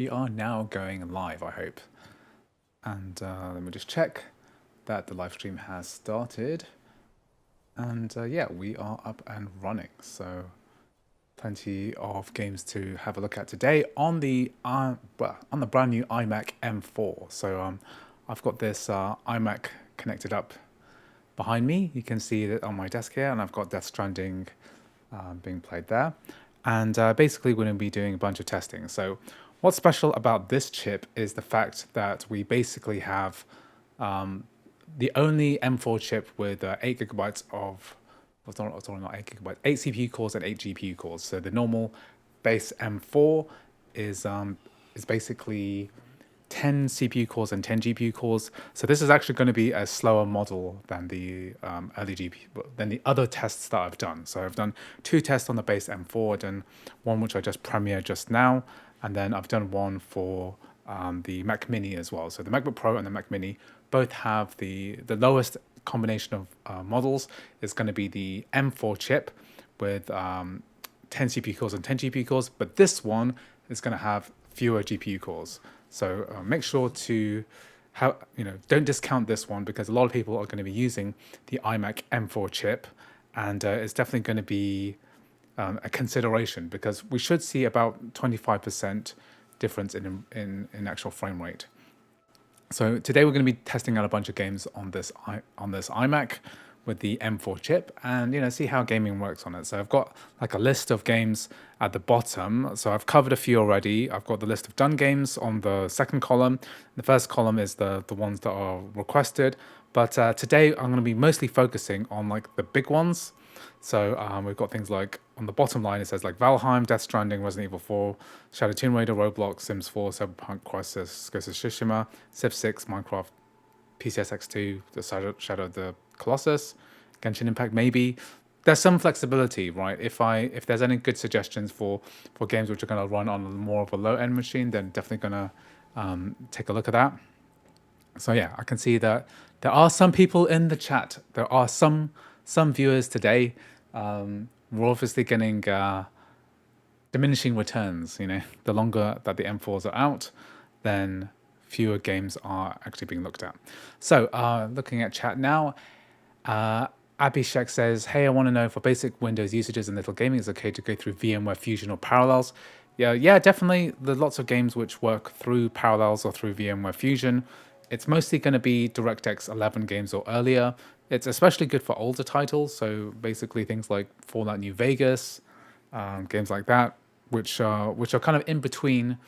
We are now going live, I hope. And let me just check that the live stream has started. And yeah, we are up and running. So plenty of games to have a look at today on the on the brand new iMac M4. So I've got this iMac connected up behind me. You can see it on my desk here, and I've got Death Stranding being played there. And basically, we're going to be doing a bunch of testing. So what's special about this chip is the fact that we basically have the only M4 chip with 8 gigabytes of, sorry, not 8 gigabytes, 8 CPU cores and 8 GPU cores. So the normal base M4 is basically 10 CPU cores and 10 GPU cores. So this is actually going to be a slower model than the early GPU, than the other tests that I've done. So I've done 2 tests on the base M4, I've done one which I just premiered just now, and then I've done one for the Mac Mini as well. So the MacBook Pro and the Mac Mini both have the lowest combination of models is going to be the M4 chip with 10 CPU cores and 10 GPU cores, but this one is going to have fewer GPU cores. So make sure to don't discount this one, because a lot of people are going to be using the iMac M4 chip, and it's definitely going to be a consideration, because we should see about 25% difference in actual frame rate. So today we're going to be testing out a bunch of games on this iMac with the M4 chip, and see how gaming works on it. So I've got like a list of games at the bottom. So I've covered a few already. I've got the list of done games on the second column. The first column is the ones that are requested. But today I'm going to be mostly focusing on like the big ones. So we've got things like, on the bottom line it says like Valheim, Death Stranding, Resident Evil 4, Shadow Tomb Raider, Roblox, Sims 4, Cyberpunk, Crysis, Ghost of Tsushima, Civ 6, Minecraft, PCSX2, the Shadow of the Colossus, Genshin Impact maybe. There's some flexibility, right? If there's any good suggestions for games which are going to run on more of a low end machine, then definitely going to take a look at that. So yeah, I can see that there are some people in the chat. There are some viewers today. We're obviously getting diminishing returns. The longer that the M4s are out, then fewer games are actually being looked at. So looking at chat now, Abhishek says, hey, I want to know for basic Windows usages and little gaming, is it okay to go through VMware Fusion or Parallels? Yeah, definitely. There's lots of games which work through Parallels or through VMware Fusion. It's mostly going to be DirectX 11 games or earlier. It's especially good for older titles, so basically things like Fallout New Vegas, games like that, which are kind of in between.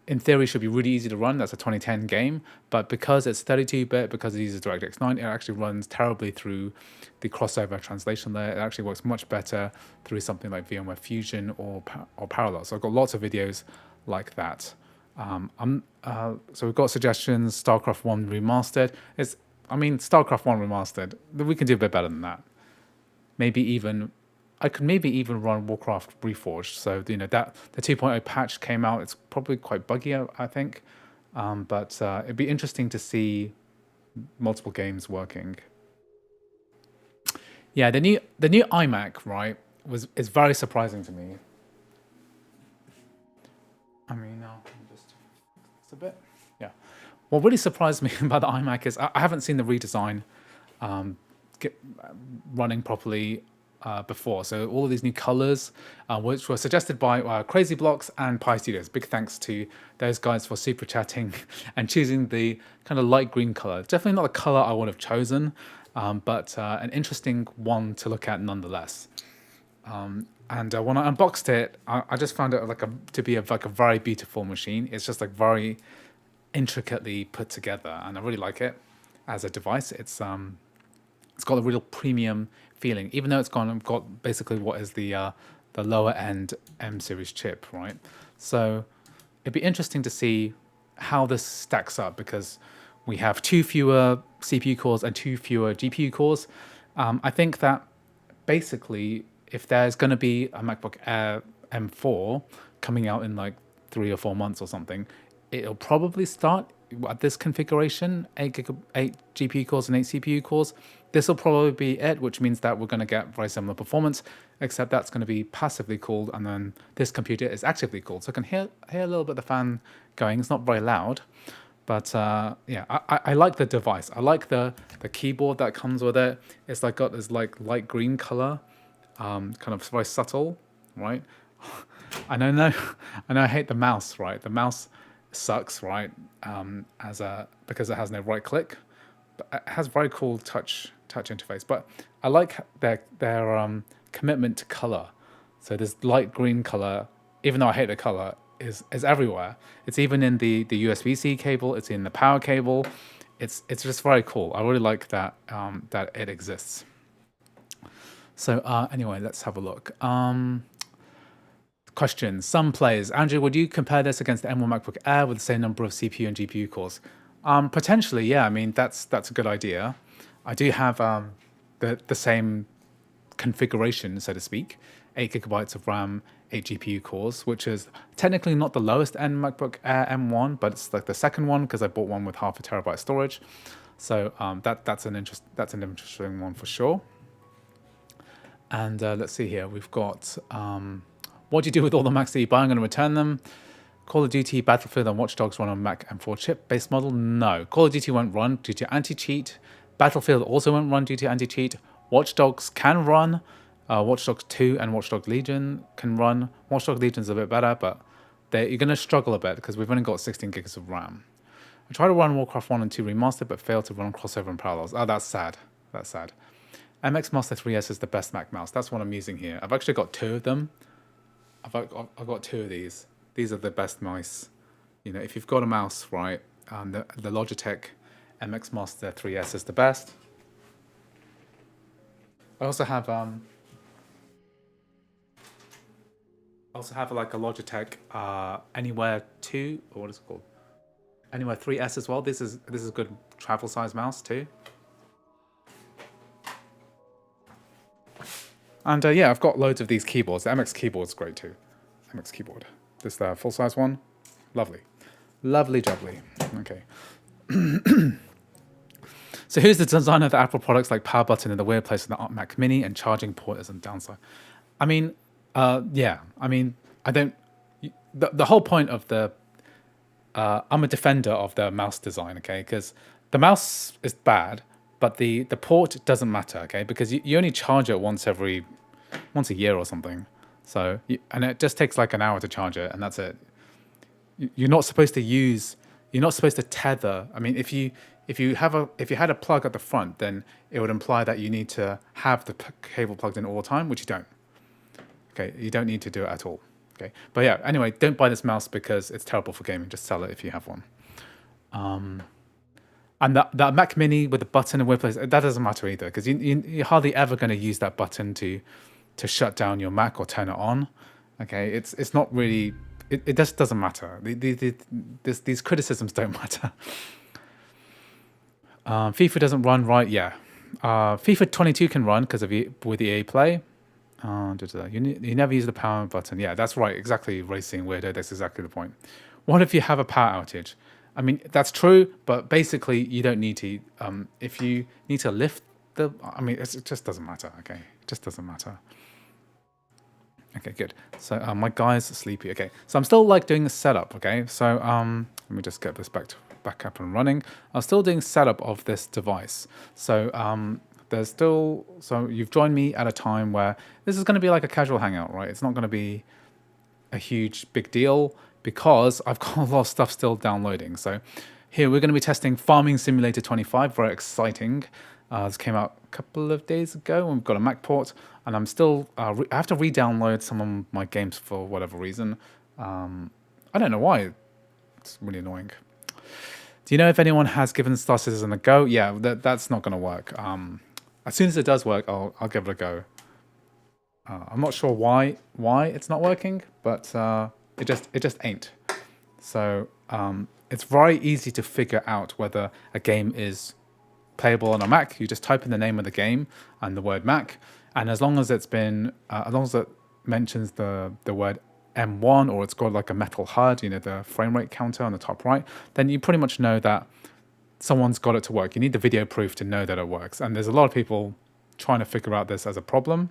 In theory should be really easy to run. That's a 2010 game, but because it's 32-bit, because it uses DirectX 9, it actually runs terribly through the crossover translation layer. It actually works much better through something like VMware Fusion or Parallel. So I've got lots of videos like that. So we've got suggestions. StarCraft 1 remastered. StarCraft 1 remastered. We can do a bit better than that. I could maybe even run Warcraft Reforged. So that the 2.0 patch came out. It's probably quite buggy, I think, but it'd be interesting to see multiple games working. Yeah, the new iMac, right, is very surprising to me. Just a bit. Yeah. What really surprised me about the iMac is I haven't seen the redesign running properly before. So all of these new colors, which were suggested by Crazy Blocks and Pi Studios. Big thanks to those guys for super chatting and choosing the kind of light green color. Definitely not the color I would have chosen, but an interesting one to look at nonetheless. And when I unboxed it, I just found it to be a very beautiful machine. It's just like very intricately put together, and I really like it as a device. It's got a real premium feeling, even though it's got basically what is the lower end M series chip, right? So it'd be interesting to see how this stacks up, because we have 2 fewer CPU cores and 2 fewer GPU cores. I think that basically, if there's going to be a MacBook Air M4 coming out in like 3 or 4 months or something, it'll probably start at this configuration, 8 GPU cores and 8 CPU cores. This will probably be it, which means that we're going to get very similar performance, except that's going to be passively cooled, and then this computer is actively cooled. So I can hear a little bit of the fan going. It's not very loud, but yeah, I like the device. I like the keyboard that comes with it. It's like got this like light green color, kind of very subtle, right? I know I hate the mouse, right? The mouse sucks, right? Because it has no right click, but it has very cool touch interface. But I like their commitment to color. So this light green color, even though I hate the color, is everywhere. It's even in the USB-C cable. It's in the power cable. It's just very cool. I really like that that it exists. So anyway, let's have a look. Question. Some players. Andrew, would you compare this against the M1 MacBook Air with the same number of CPU and GPU cores? Potentially, yeah. I mean, that's a good idea. I do have the same configuration, so to speak. 8 gigabytes of RAM, 8 GPU cores, which is technically not the lowest end MacBook Air M1, but it's like the second one because I bought one with 0.5 terabyte storage. So that's an interesting one for sure. And let's see here. We've got what do you do with all the Macs that you buy? I'm going to return them. Call of Duty, Battlefield, and Watch Dogs run on Mac M4 chip-based model? No. Call of Duty won't run due to anti-cheat. Battlefield also won't run due to anti-cheat. Watch Dogs can run. Watch Dogs 2 and Watch Dogs Legion can run. Watch Dogs Legion's a bit better, but you're going to struggle a bit because we've only got 16 gigs of RAM. I tried to run Warcraft 1 and 2 Remastered, but failed to run crossover and parallels. Oh, that's sad. That's sad. MX Master 3S is the best Mac mouse. That's what I'm using here. I've actually got 2 of them. I've got 2 of these. These are the best mice. You know, if you've got a mouse, right, the Logitech MX Master 3S is the best. I also have like a Logitech Anywhere 2, or what is it called? Anywhere 3S as well. This is a good travel size mouse too. And yeah, I've got loads of these keyboards. The MX keyboard's great too. MX keyboard. This full size one. Lovely. Lovely jubbly. Okay. So who's the designer of the Apple products like power button in the weird place in the Mac Mini and charging port as a downside? I mean, yeah. I mean, I don't... The whole point of the... I'm a defender of the mouse design, okay? Because the mouse is bad, but the port doesn't matter, okay? Because you only charge it once a year or something. So, and it just takes like an hour to charge it, and that's it. You're not supposed to tether. I mean, if you had a plug at the front, then it would imply that you need to have the cable plugged in all the time, which you don't. Okay, you don't need to do it at all. Okay, but yeah. Anyway, don't buy this mouse because it's terrible for gaming. Just sell it if you have one. And that Mac Mini with the button and weird place, that doesn't matter either, because you're hardly ever going to use that button to shut down your Mac or turn it on. Okay, it's not really. It just doesn't matter. These criticisms don't matter. FIFA doesn't run right. Yeah, FIFA 22 can run because with EA Play. You never use the power button. Yeah, that's right. Exactly, racing weirdo. That's exactly the point. What if you have a power outage? I mean, that's true, but basically you don't need to. If you need to lift the, I mean, it just doesn't matter. Okay, it just doesn't matter. Okay, good. So my guy's sleepy. Okay, so I'm still like doing the setup. Okay, so let me just get this back up and running. I'm still doing setup of this device. So so you've joined me at a time where this is going to be like a casual hangout, right? It's not going to be a huge big deal because I've got a lot of stuff still downloading. So here we're going to be testing Farming Simulator 25. Very exciting. This came out a couple of days ago, and we've got a Mac port, and I'm still I have to re-download some of my games for whatever reason. I don't know why. It's really annoying. Do you know if anyone has given Star Citizen a go? Yeah, that's not going to work. As soon as it does work, I'll give it a go. I'm not sure why it's not working, but it just ain't. So it's very easy to figure out whether a game is playable on a Mac. You just type in the name of the game and the word Mac, and as long as it mentions the word M1 or it's got like a metal HUD, you know, the frame rate counter on the top right, then you pretty much know that someone's got it to work. You need the video proof to know that it works. And there's a lot of people trying to figure out this as a problem,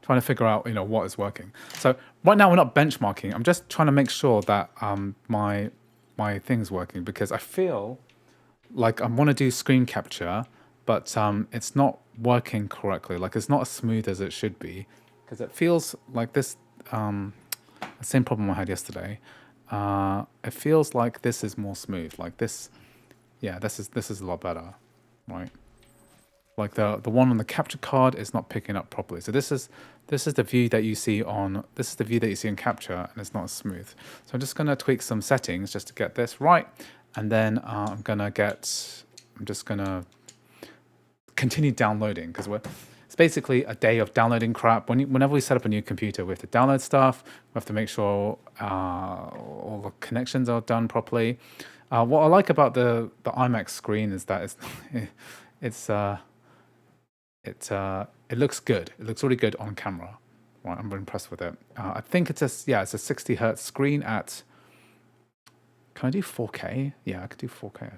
trying to figure out, what is working. So right now we're not benchmarking. I'm just trying to make sure that my thing's working, because I feel like I want to do screen capture, but it's not working correctly. Like, it's not as smooth as it should be, because it feels like this, the same problem I had yesterday. It feels like this is more smooth. Like this, yeah, this is a lot better, right? Like the one on the capture card is not picking up properly. So this is the view that you see on capture, and it's not as smooth. So I'm just gonna tweak some settings just to get this right, and then I'm just gonna continue downloading, because it's basically a day of downloading crap. Whenever we set up a new computer, we have to download stuff. We have to make sure all the connections are done properly. What I like about the iMac screen is that it looks good. It looks really good on camera. Right, I'm impressed with it. I think it's a 60 hertz screen at. Can I do 4K? Yeah, I could do 4K. I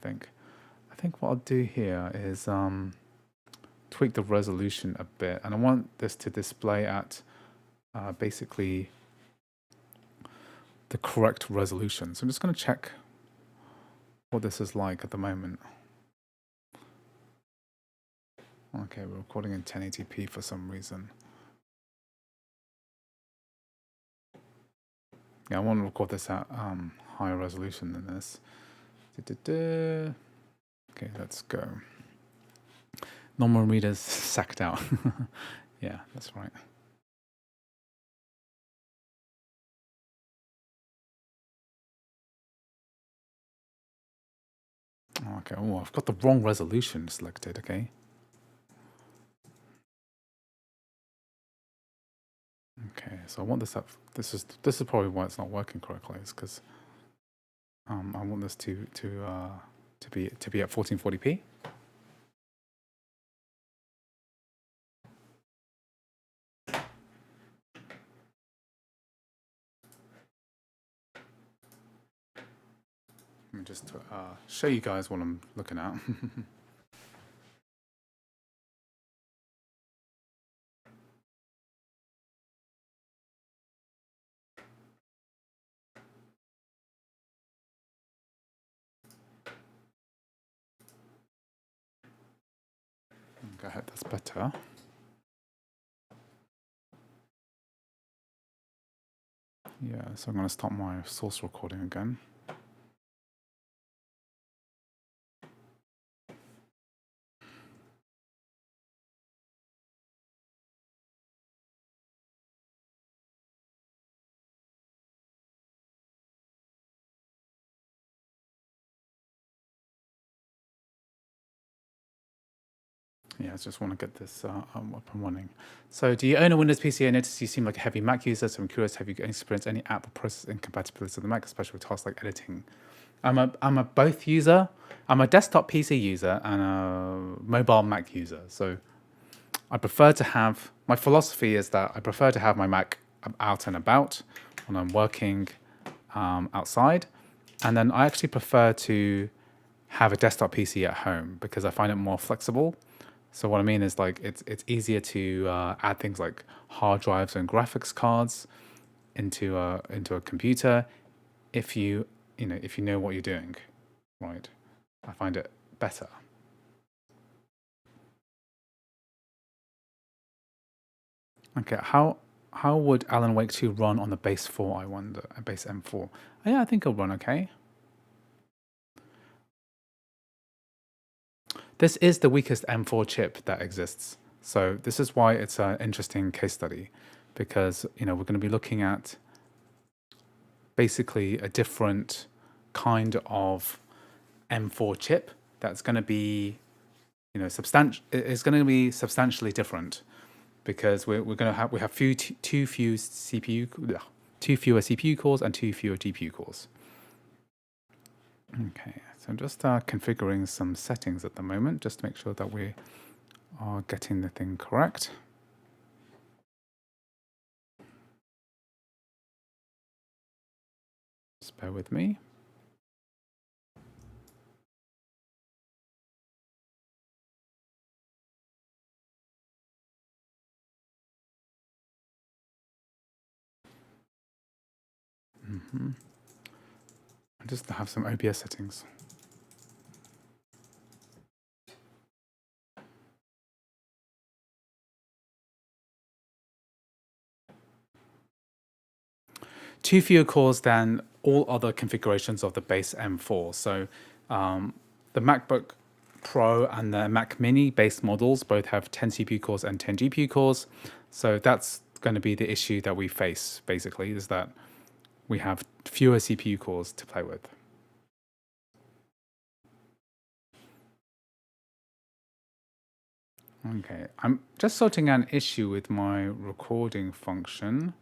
think what I'll do here is tweak the resolution a bit, and I want this to display at basically the correct resolution. So I'm just going to check what this is like at the moment. Okay, we're recording in 1080p for some reason. Yeah, I want to record this at higher resolution than this. Okay, let's go. Normal readers sacked out. Yeah, that's right. Okay, oh, I've got the wrong resolution selected, okay. Okay, so I want this up. This is probably why it's not working correctly. Is because I want this to be at 1440p. Let me just show you guys what I'm looking at. Go ahead, that's better. Yeah, so I'm going to stop my source recording again. Yeah, I just want to get this up and running. So, do you own a Windows PC? I noticed you seem like a heavy Mac user, so I'm curious, have you experienced any app or process incompatibility with the Mac, especially with tasks like editing? I'm a both user. I'm a desktop PC user and a mobile Mac user. So I prefer to have, my philosophy is that I prefer to have my Mac out and about when I'm working outside. And then I actually prefer to have a desktop PC at home because I find it more flexible. So what I mean is, like, it's easier to add things like hard drives and graphics cards into a computer if you know what you're doing, right? I find it better. Okay, how would Alan Wake 2 run on the base 4? I wonder, a base M4. Oh, yeah, I think it'll run okay. This is the weakest M4 chip that exists. So this is why it's an interesting case study, because we're going to be looking at basically a different kind of M4 chip that's going to be it's going to be substantially different, because we have two fewer CPU cores and two fewer GPU cores. Okay, so I'm just configuring some settings at the moment, just to make sure that we are getting the thing correct. Just bear with me. I just have some OBS settings. Two fewer cores than all other configurations of the base M4. So the MacBook Pro and the Mac Mini base models both have 10 CPU cores and 10 GPU cores. So that's going to be the issue that we face, basically, is that we have fewer CPU cores to play with. Okay, I'm just sorting out an issue with my recording function.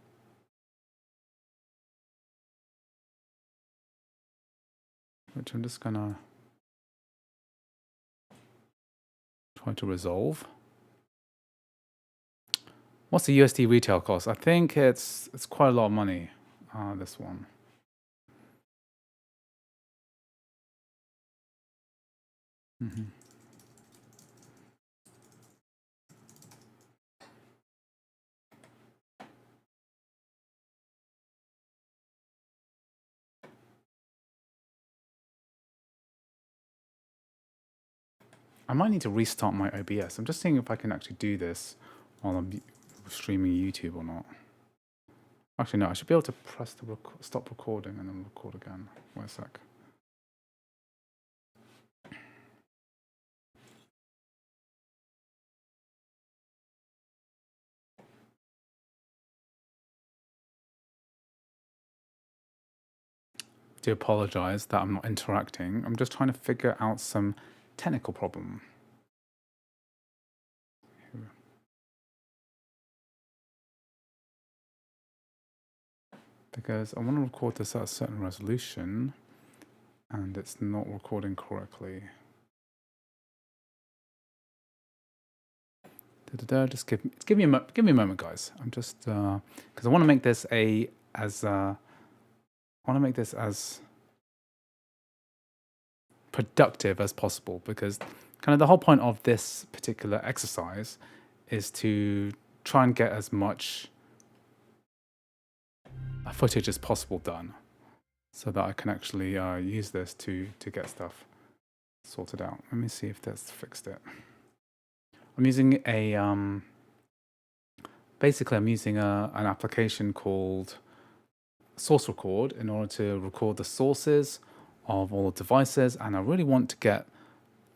Which I'm just gonna try to resolve. What's the USD retail cost? I think it's quite a lot of money. This one. I might need to restart my OBS. I'm just seeing if I can actually do this while I'm streaming YouTube or not. Actually, no, I should be able to press the stop recording and then record again. Wait a sec. I do apologize that I'm not interacting. I'm just trying to figure out some technical problem. Because I want to record this at a certain resolution and it's not recording correctly. Just give me a moment, guys. I'm just because I want to make this as productive as possible, because kind of the whole point of this particular exercise is to try and get as much footage as possible done, so that I can actually use this to get stuff sorted out. Let me see if that's fixed it. I'm using a basically I'm using an application called Source Record in order to record the sources of all the devices, and I really want to get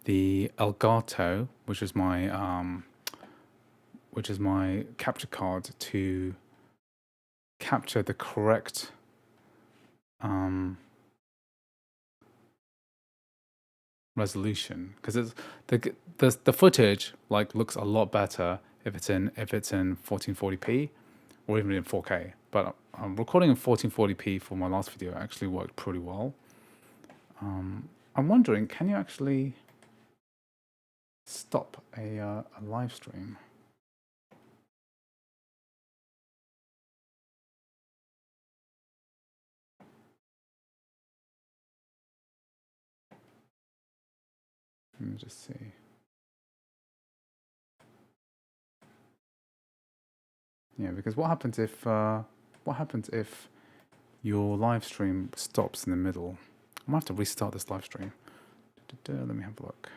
the Elgato, which is my capture card, to capture the correct resolution, because it's the footage like looks a lot better if it's in 1440p or even in 4K. But recording in 1440p for my last video actually worked pretty well. I'm wondering, can you actually stop a live stream? Let me just see. Yeah, because what happens if your live stream stops in the middle? I might have to restart this live stream. Let me have a look.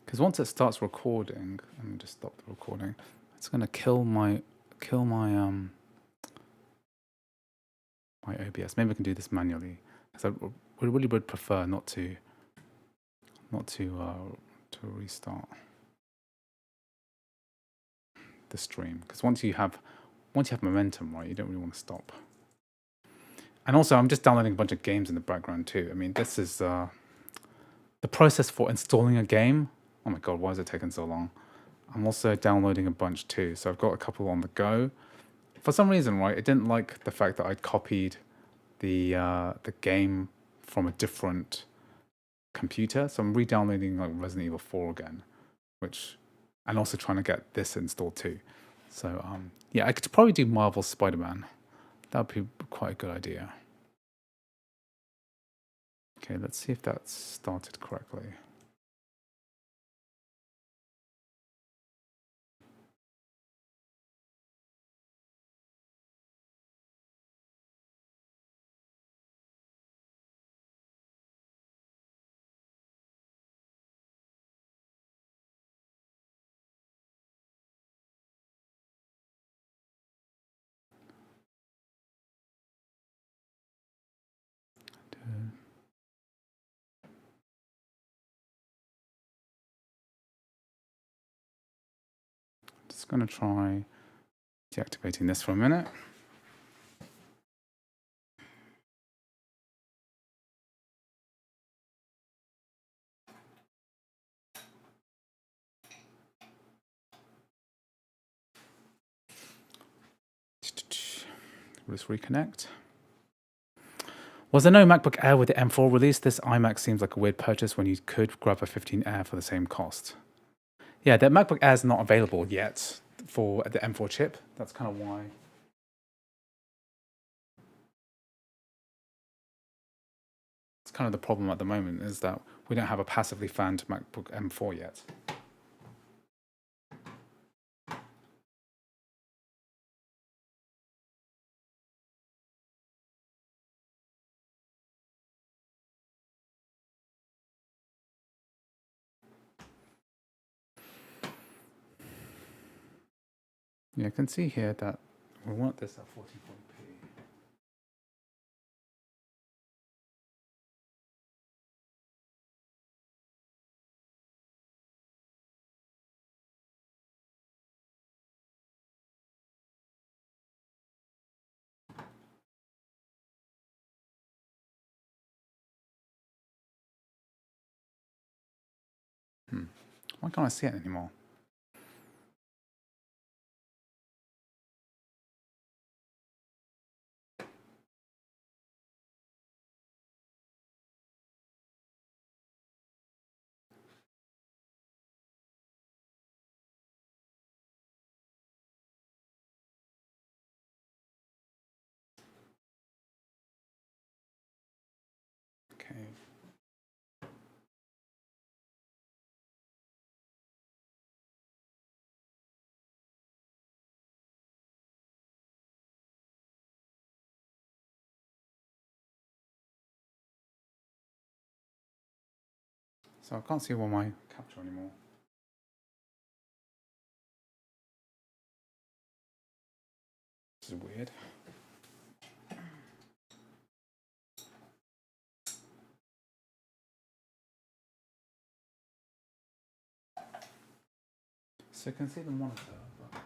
Because once it starts recording, let me just stop the recording. It's going to kill my my OBS. Maybe I can do this manually, because I really would prefer not to restart the stream, because once you have momentum, right, you don't really want to stop. And also, I'm just downloading a bunch of games in the background too. I mean, this is the process for installing a game. Oh my god, why is it taking so long? I'm also downloading a bunch too, so I've got a couple on the go. For some reason, right, it didn't like the fact that I copied the game from a different computer, so I'm re-downloading like Resident Evil 4 again, and also trying to get this installed too. So yeah, I could probably do Marvel's Spider-Man. That would be quite a good idea. Okay, let's see if that's started correctly. just going to try deactivating this for a minute. Let's reconnect. Was there no MacBook Air with the M4 release? This iMac seems like a weird purchase when you could grab a 15 Air for the same cost. Yeah, the MacBook Air is not available yet for the M4 chip. That's kind of why. It's kind of the problem at the moment, is that we don't have a passively fanned MacBook M4 yet. Yeah, I can see here that we want this at 1440p. Why can't I see it anymore? Okay. So I can't see all my capture anymore. This is weird. So you can see the monitor. But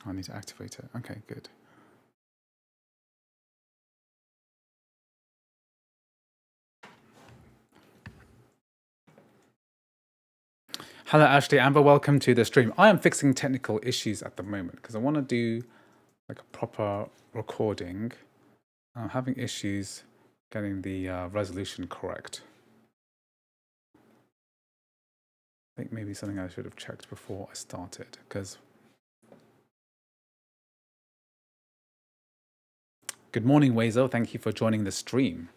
I need to activate it. Okay, good. Hello, Ashley Amber. Welcome to the stream. I am fixing technical issues at the moment because I want to do like a proper recording. I'm having issues getting the resolution correct. I think maybe something I should have checked before I started, because... Good morning, Wazo. Thank you for joining the stream.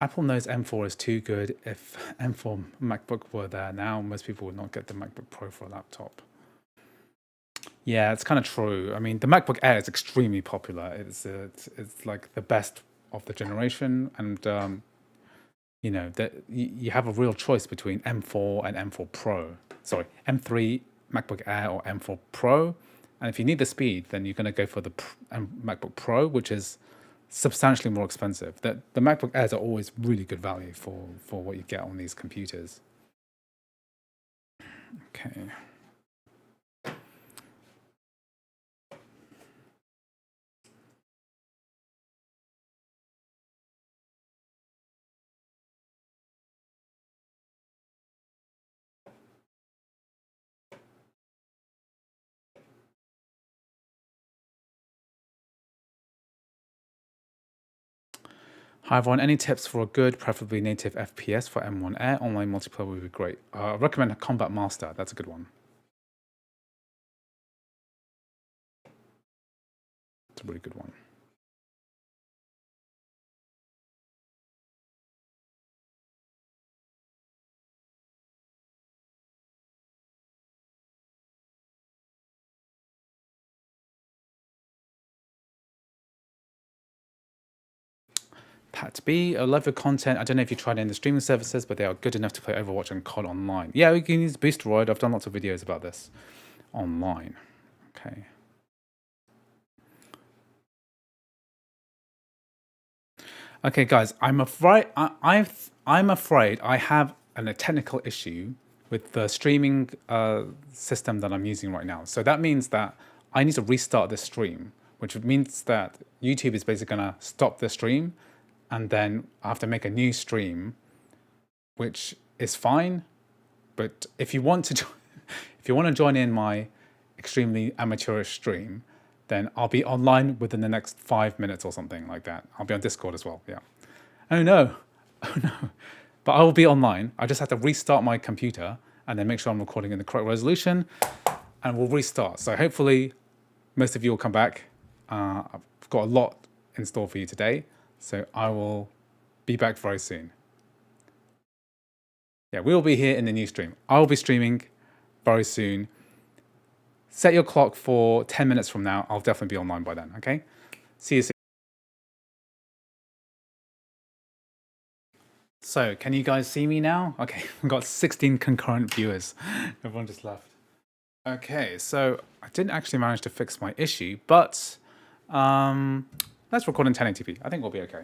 Apple knows M4 is too good. If M4 MacBook were there now, most people would not get the MacBook Pro for a laptop. Yeah, it's kind of true. I mean, the MacBook Air is extremely popular. It's like the best of the generation, and you know that you have a real choice between M4 and M4 Pro. Sorry, M3 MacBook Air or M4 Pro. And if you need the speed, then you're going to go for the MacBook Pro, which is substantially more expensive. The MacBook Airs are always really good value for what you get on these computers. Okay. Hi everyone, any tips for a good, preferably native FPS for M1 Air? Online multiplayer would be great. I recommend a Combat Master, that's a good one. It's a really good one. Pat B, I love your content. I don't know if you tried any of the streaming services, but they are good enough to play Overwatch and COD online. Yeah, we can use Boosteroid. I've done lots of videos about this online. Okay. Okay, guys, I'm afraid I'm afraid I have a technical issue with the streaming system that I'm using right now. So that means that I need to restart the stream, which means that YouTube is basically gonna stop the stream, and then I have to make a new stream, which is fine. But if you want to, if you want to join in my extremely amateurish stream, then I'll be online within the next 5 minutes or something like that. I'll be on Discord as well. Yeah. Oh no. Oh no. But I will be online. I just have to restart my computer and then make sure I'm recording in the correct resolution, and we'll restart. So hopefully most of you will come back. I've got a lot in store for you today, so I will be back very soon. Yeah, we will be here in the new stream. I will be streaming very soon. Set your clock for 10 minutes from now. I'll definitely be online by then, okay? See you soon. So, can you guys see me now? Okay, we've got 16 concurrent viewers. Everyone just left. Okay, so I didn't actually manage to fix my issue, but let's record in 1080p. I think we'll be okay.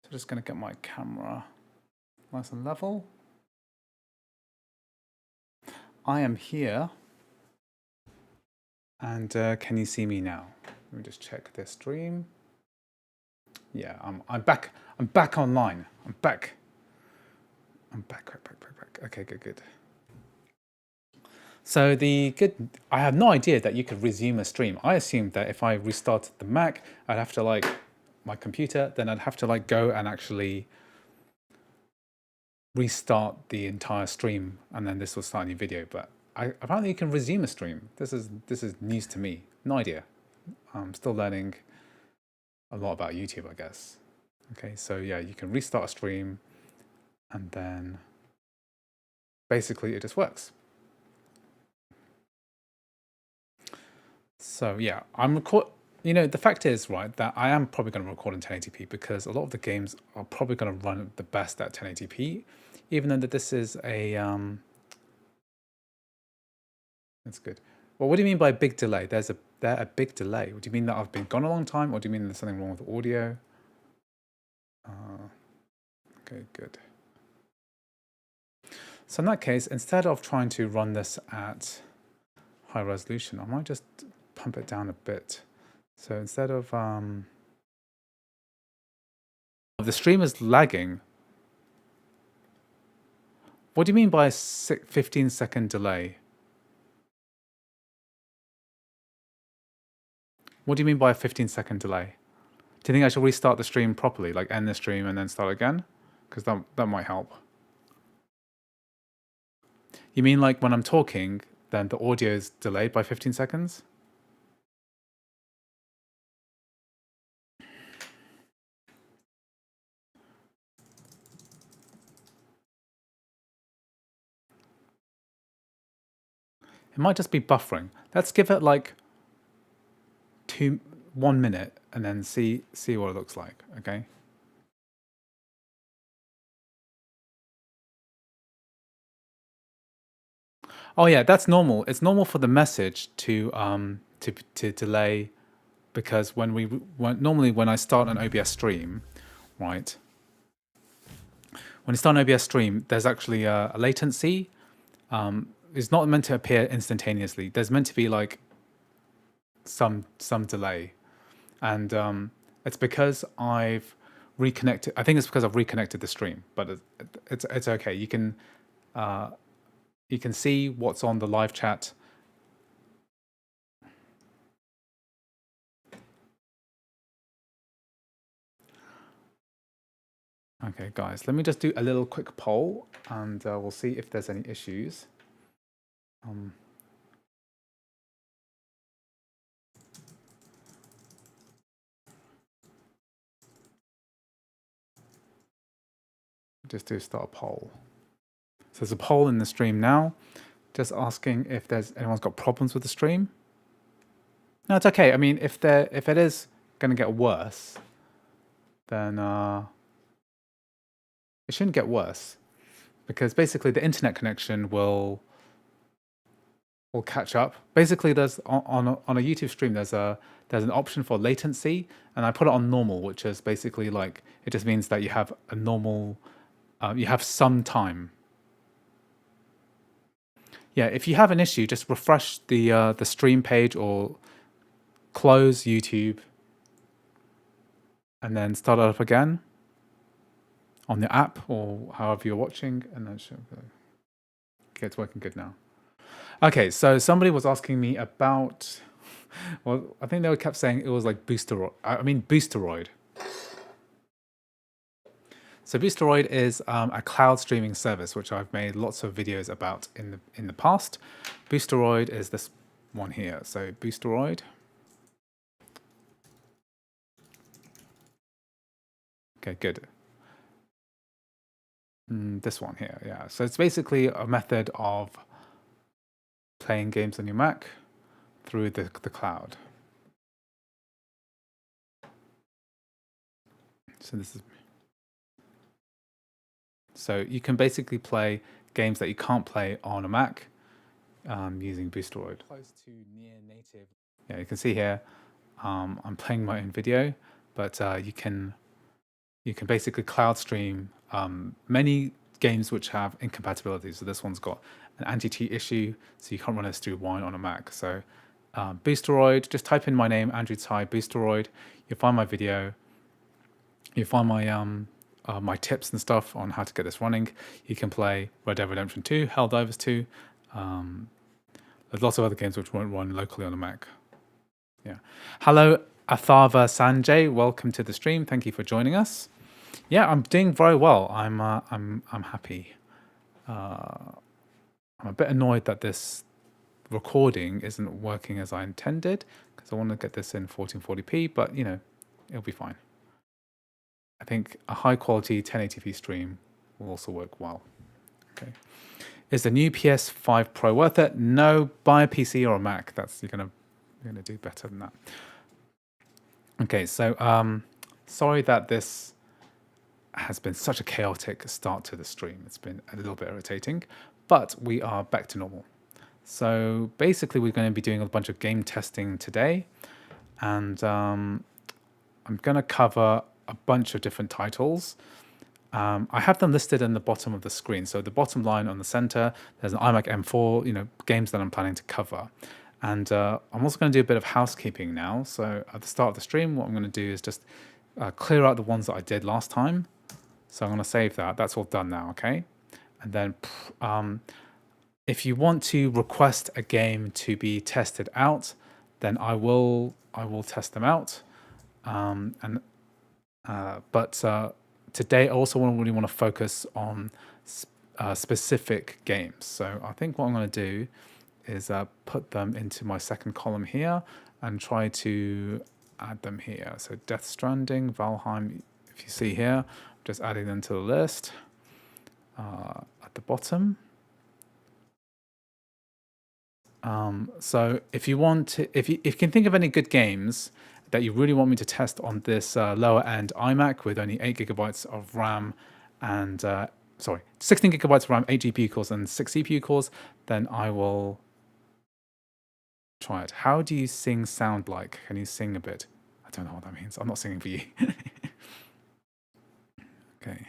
So just gonna get my camera nice and level. I am here, and can you see me now? Let me just check this stream. Yeah, I'm back. I'm back online. I'm back. Back. Okay, good. So I have no idea that you could resume a stream. I assumed that if I restarted the Mac, I'd have to my computer, then I'd have to go and actually restart the entire stream, and then this will start a new video. But apparently you can resume a stream. This is news to me. No idea. I'm still learning a lot about YouTube, I guess. Okay, so yeah, you can restart a stream, and then basically it just works. So yeah, the fact is, right, that I am probably going to record in 1080p because a lot of the games are probably going to run the best at 1080p, even though that this is a that's good. Well, what do you mean by a big delay? There's a big delay. Do you mean that I've been gone a long time, or do you mean there's something wrong with the audio? Okay, good. So in that case, instead of trying to run this at high resolution, I might just pump it down a bit. So instead of the stream is lagging. What do you mean by a 15-second delay? What do you mean by a 15-second delay? Do you think I should restart the stream properly, like end the stream and then start again? Because that might help. You mean like when I'm talking, then the audio is delayed by 15 seconds? It might just be buffering. Let's give it like 1 minute and then see what it looks like, okay? Oh yeah, that's normal. It's normal for the message to delay, because normally when I start an OBS stream, right? When you start an OBS stream, there's actually a latency. It's not meant to appear instantaneously. There's meant to be like some delay, and it's because I've reconnected. I think it's because I've reconnected the stream, but it's okay. You can see what's on the live chat. Okay, guys, let me just do a little quick poll, and we'll see if there's any issues. Just to start a poll. So there's a poll in the stream now, just asking if anyone's got problems with the stream. No, it's okay. I mean, if it is going to get worse, then it shouldn't get worse, because basically the internet connection will catch up. Basically, there's on a YouTube stream, there's an option for latency, and I put it on normal, which is basically like, it just means that you have a normal, you have some time. Yeah, if you have an issue, just refresh the stream page or close YouTube and then start it up again on the app or however you're watching, and then should go. Okay, it's working good now. Okay, so somebody was asking me about, well, I think they kept saying it was like Boosteroid. So Boosteroid is a cloud streaming service, which I've made lots of videos about in the past. Boosteroid is this one here. So Boosteroid. Okay, good. This one here, yeah. So it's basically a method of playing games on your Mac through the cloud. So this is, so you can basically play games that you can't play on a Mac using Boosteroid. Close to near native. Yeah, you can see here I'm playing my own video, but you can basically cloud stream many games which have incompatibilities. So this one's got an anti-cheat issue, so you can't run S3 Wine on a Mac. So Boosteroid, just type in my name, Andrew Tsai, Boosteroid. You'll find my video. You'll find my my tips and stuff on how to get this running. You can play Red Dead Redemption 2, Helldivers 2. There's lots of other games which won't run locally on a Mac. Yeah. Hello, Athava Sanjay. Welcome to the stream. Thank you for joining us. Yeah, I'm doing very well. I'm happy. I'm a bit annoyed that this recording isn't working as I intended, because I want to get this in 1440p, but you know, it'll be fine. I think a high quality 1080p stream will also work well. Okay. Is the new PS5 Pro worth it? No, buy a PC or a Mac. You're gonna do better than that. Okay, so sorry that this has been such a chaotic start to the stream. It's been a little bit irritating, but we are back to normal. So basically we're going to be doing a bunch of game testing today, and I'm going to cover a bunch of different titles. I have them listed in the bottom of the screen. So the bottom line on the center, there's an iMac M4, games that I'm planning to cover. And I'm also going to do a bit of housekeeping now. So at the start of the stream, what I'm going to do is just clear out the ones that I did last time. So I'm going to save that. That's all done now, okay? And then if you want to request a game to be tested out, then I will test them out. But today I also really want to focus on specific games. So I think what I'm going to do is put them into my second column here and try to add them here. So Death Stranding, Valheim, if you see here, I'm just adding them to the list at the bottom. So if you want to, if you can think of any good games that you really want me to test on this lower end iMac with only 8 gigabytes of RAM and 16 gigabytes of RAM, 8 GPU cores and 6 CPU cores, then I will try it. How do you sing sound like? Can you sing a bit? I don't know what that means. I'm not singing for you. Okay.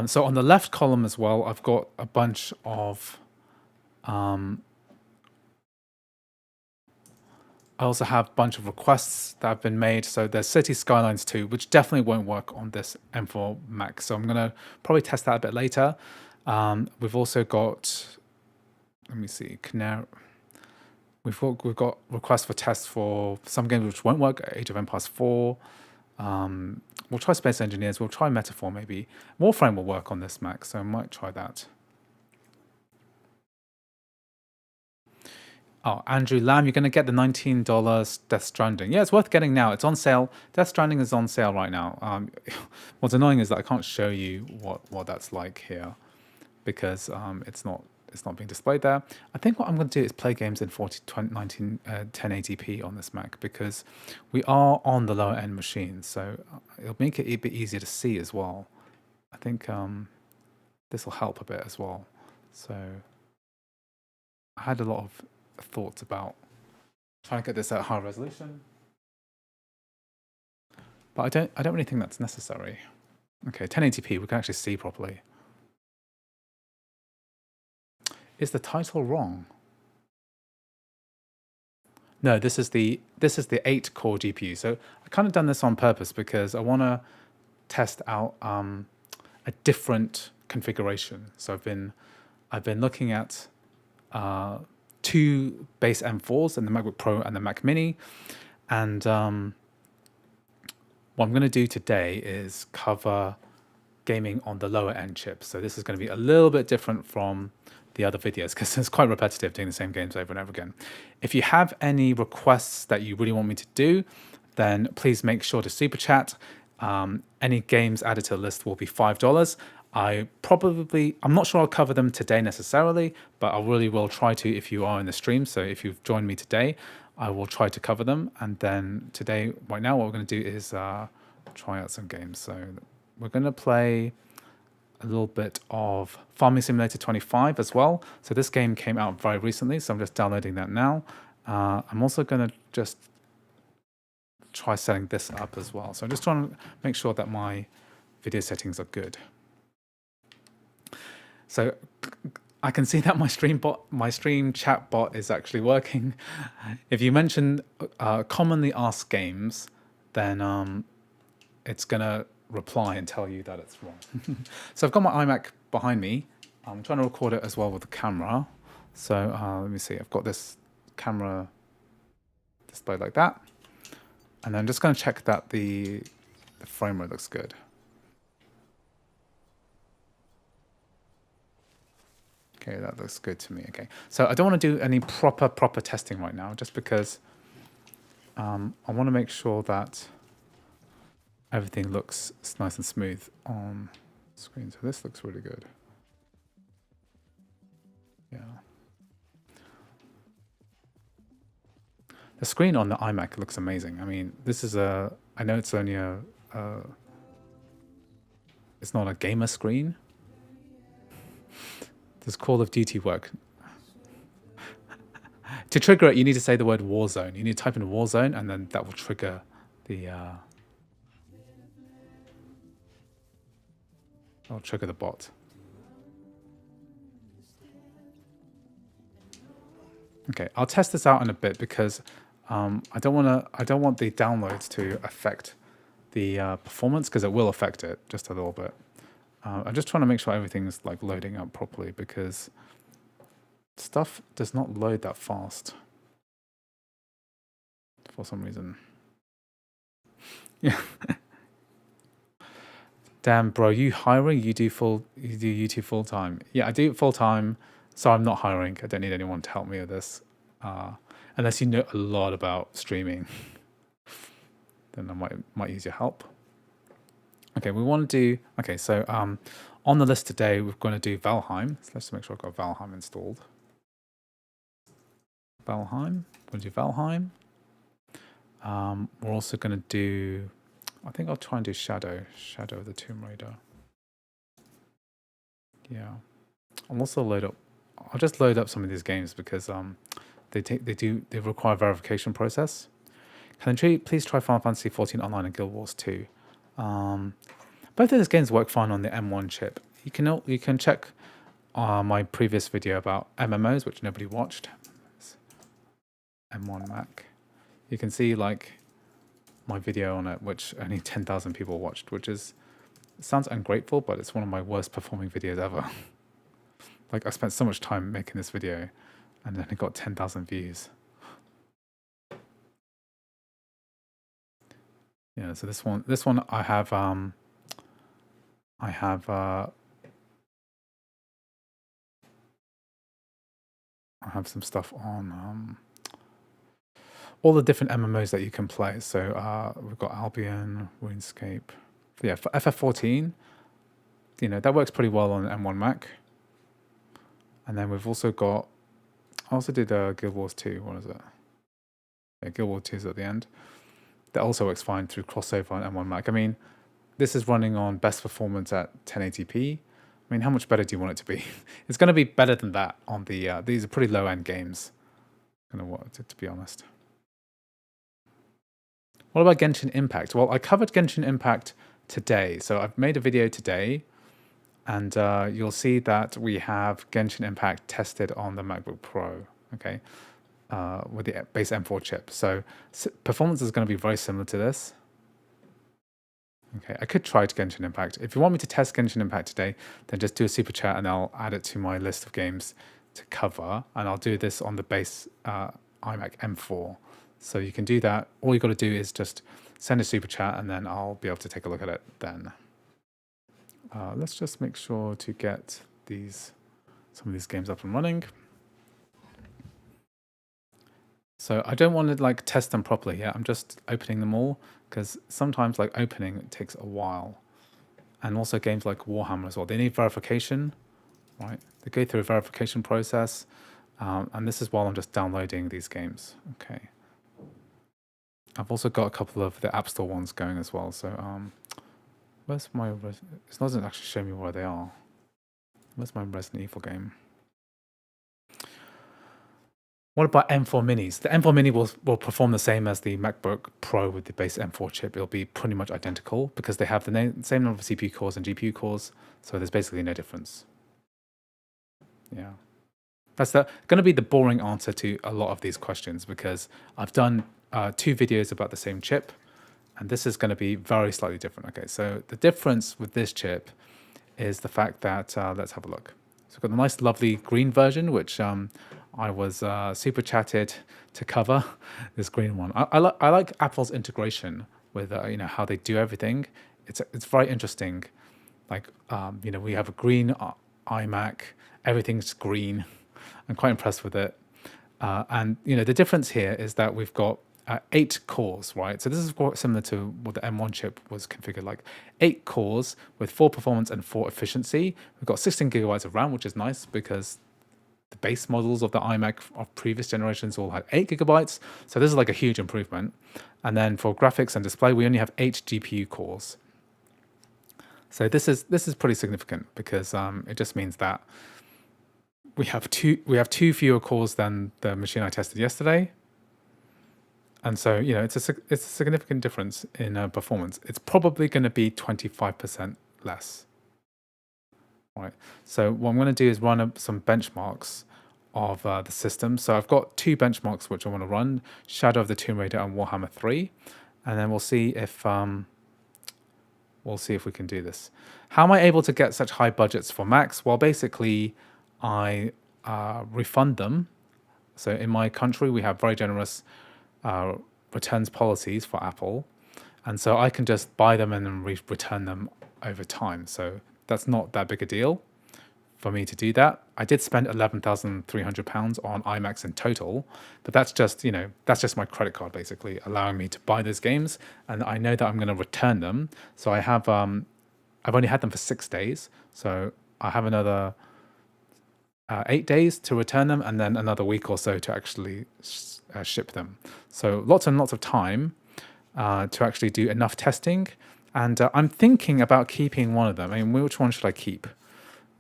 So on the left column as well, I've got a bunch of I also have a bunch of requests that have been made. So there's City Skylines 2, which definitely won't work on this M4 Mac. So I'm going to probably test that a bit later. We've also got, let me see, Canary. We've got requests for tests for some games which won't work. Age of Empires 4. We'll try Space Engineers. We'll try Metaphor maybe. Warframe will work on this Mac, so I might try that. Oh, Andrew Lamb, you're going to get the $19 Death Stranding. Yeah, it's worth getting now. It's on sale. Death Stranding is on sale right now. What's annoying is that I can't show you what that's like here because it's not it's not being displayed there. I think what I'm going to do is play games in 1080p on this Mac, because we are on the lower end machine, so it'll make it a bit easier to see as well. I think this will help a bit as well. So I had a lot of thoughts about trying to get this at high resolution, but I don't really think that's necessary. Okay, 1080p, we can actually see properly. Is the title wrong? No, this is the 8-core GPU. So I kind of done this on purpose because I want to test out a different configuration. So I've been looking at 2 base M4s in the MacBook Pro and the Mac Mini, and what I'm going to do today is cover gaming on the lower end chip. So this is going to be a little bit different from the other videos because it's quite repetitive doing the same games over and over again. If you have any requests that you really want me to do, then please make sure to super chat. Any games added to the list will be $5. I'm not sure I'll cover them today necessarily, but I really will try to if you are in the stream. So if you've joined me today, I will try to cover them. And then today, right now, what we're going to do is try out some games. So we're going to play a little bit of Farming Simulator 25 as well. So this game came out very recently, so I'm just downloading that now. I'm also going to just try setting this up as well. So I'm just trying to make sure that my video settings are good. So I can see that my stream chat bot is actually working. If you mention commonly asked games, then it's gonna reply and tell you that it's wrong. So I've got my iMac behind me. I'm trying to record it as well with the camera. So let me see, I've got this camera displayed like that. And I'm just gonna check that the frame rate looks good. Okay, that looks good to me. Okay, so I don't want to do any proper testing right now, just because I want to make sure that everything looks nice and smooth on screen. So this looks really good. Yeah. The screen on the iMac looks amazing. I mean, this is I know it's only it's not a gamer screen. Does Call of Duty work? To trigger it, you need to say the word Warzone. You need to type in Warzone, and then that will trigger the bot. Okay, I'll test this out in a bit because I don't want the downloads to affect the performance, because it will affect it just a little bit. I'm just trying to make sure everything's like loading up properly, because stuff does not load that fast for some reason. Yeah. Damn, bro, you hiring? You do YouTube full time? Yeah, I do it full time, so I'm not hiring. I don't need anyone to help me with this, unless you know a lot about streaming. Then I might use your help. Okay, we want to do, okay, so on the list today, we're going to do Valheim. So let's make sure I've got Valheim installed. Valheim, we'll do Valheim. We're also going to do, I think I'll try and do Shadow of the Tomb Raider. Yeah, I'll just load up some of these games because they require a verification process. Can you please try Final Fantasy 14 Online and Guild Wars 2? Both of these games work fine on the M1 chip. You can check my previous video about MMOs, which nobody watched. M1 Mac. You can see like my video on it, which only 10,000 people watched, which sounds ungrateful, but it's one of my worst performing videos ever. Like I spent so much time making this video, and then it got 10,000 views. Yeah, so this one I have some stuff on all the different MMOs that you can play. So we've got Albion, RuneScape. Yeah, for FF14, that works pretty well on M1 Mac. And then we've also got, I also did Guild Wars 2, what is it? Yeah, Guild Wars 2 is at the end. That also works fine through crossover on M1 Mac. I mean, this is running on best performance at 1080p. I mean, how much better do you want it to be? It's going to be better than that on the, these are pretty low-end games, to be honest. What about Genshin Impact? Well, I covered Genshin Impact today. So I've made a video today, and you'll see that we have Genshin Impact tested on the MacBook Pro, okay, with the base M4 chip. So performance is going to be very similar to this. Okay, I could try to Genshin Impact. If you want me to test Genshin Impact today, then just do a super chat and I'll add it to my list of games to cover. And I'll do this on the base iMac M4. So you can do that. All you've got to do is just send a super chat and then I'll be able to take a look at it then. Let's just make sure to get some of these games up and running. So I don't want to like test them properly here. I'm just opening them all because sometimes like opening it takes a while. And also games like Warhammer as well. They need verification, right? They go through a verification process. And this is while I'm just downloading these games. Okay. I've also got a couple of the App Store ones going as well. So where's my... It doesn't actually show me where they are. Where's my Resident Evil game? What about M4 Minis? The M4 Mini will perform the same as the MacBook Pro with the base M4 chip. It'll be pretty much identical because they have the same number of CPU cores and GPU cores. So there's basically no difference. Yeah. That's going to be the boring answer to a lot of these questions because I've done 2 videos about the same chip. And this is going to be very slightly different. Okay, so the difference with this chip is the fact that, let's have a look. So we've got the nice, lovely green version, which I was super chatted to cover, this green one. I like Apple's integration with you know, how they do everything. It's very interesting. Like you know, we have a green iMac, everything's green. I'm quite impressed with it. And you know, the difference here is that we've got 8 cores, right? So this is quite similar to what the M1 chip was configured like. 8 cores with 4 performance and 4 efficiency. We've got 16 gigabytes of RAM, which is nice because the base models of the iMac of previous generations all had 8 gigabytes. So this is like a huge improvement. And then for graphics and display, we only have 8 GPU cores. So this is pretty significant because it just means that we have two fewer cores than the machine I tested yesterday. And so, you know, it's a significant difference in performance. It's probably going to be 25% less. Right. So what I'm going to do is run up some benchmarks of the system. So I've got 2 benchmarks which I want to run: Shadow of the Tomb Raider and Warhammer 3, and then we'll see if we can do this. How am I able to get such high budgets for Macs? Well, basically, I refund them. So in my country, we have very generous returns policies for Apple, and so I can just buy them and then return them over time. So that's not that big a deal for me to do that. I did spend £11,300 on iMacs in total, but that's just, you know, that's just my credit card basically allowing me to buy those games, and I know that I'm going to return them. So I have I've only had them for 6 days, so I have another 8 days to return them, and then another week or so to actually ship them. So lots and lots of time to actually do enough testing. And I'm thinking about keeping one of them. I mean, which one should I keep?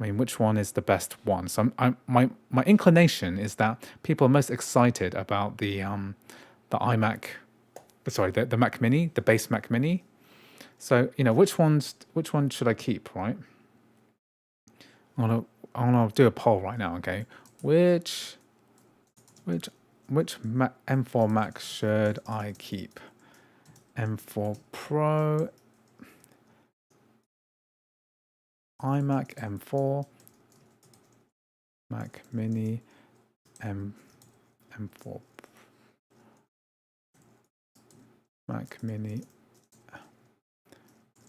I mean, which one is the best one? So my inclination is that people are most excited about the iMac, sorry, the Mac Mini, the base Mac Mini. So, you know, which one should I keep, right? I'm gonna do a poll right now, okay? Which M4 Mac should I keep? M4 Pro, iMac M4, Mac Mini, M4, Mac Mini,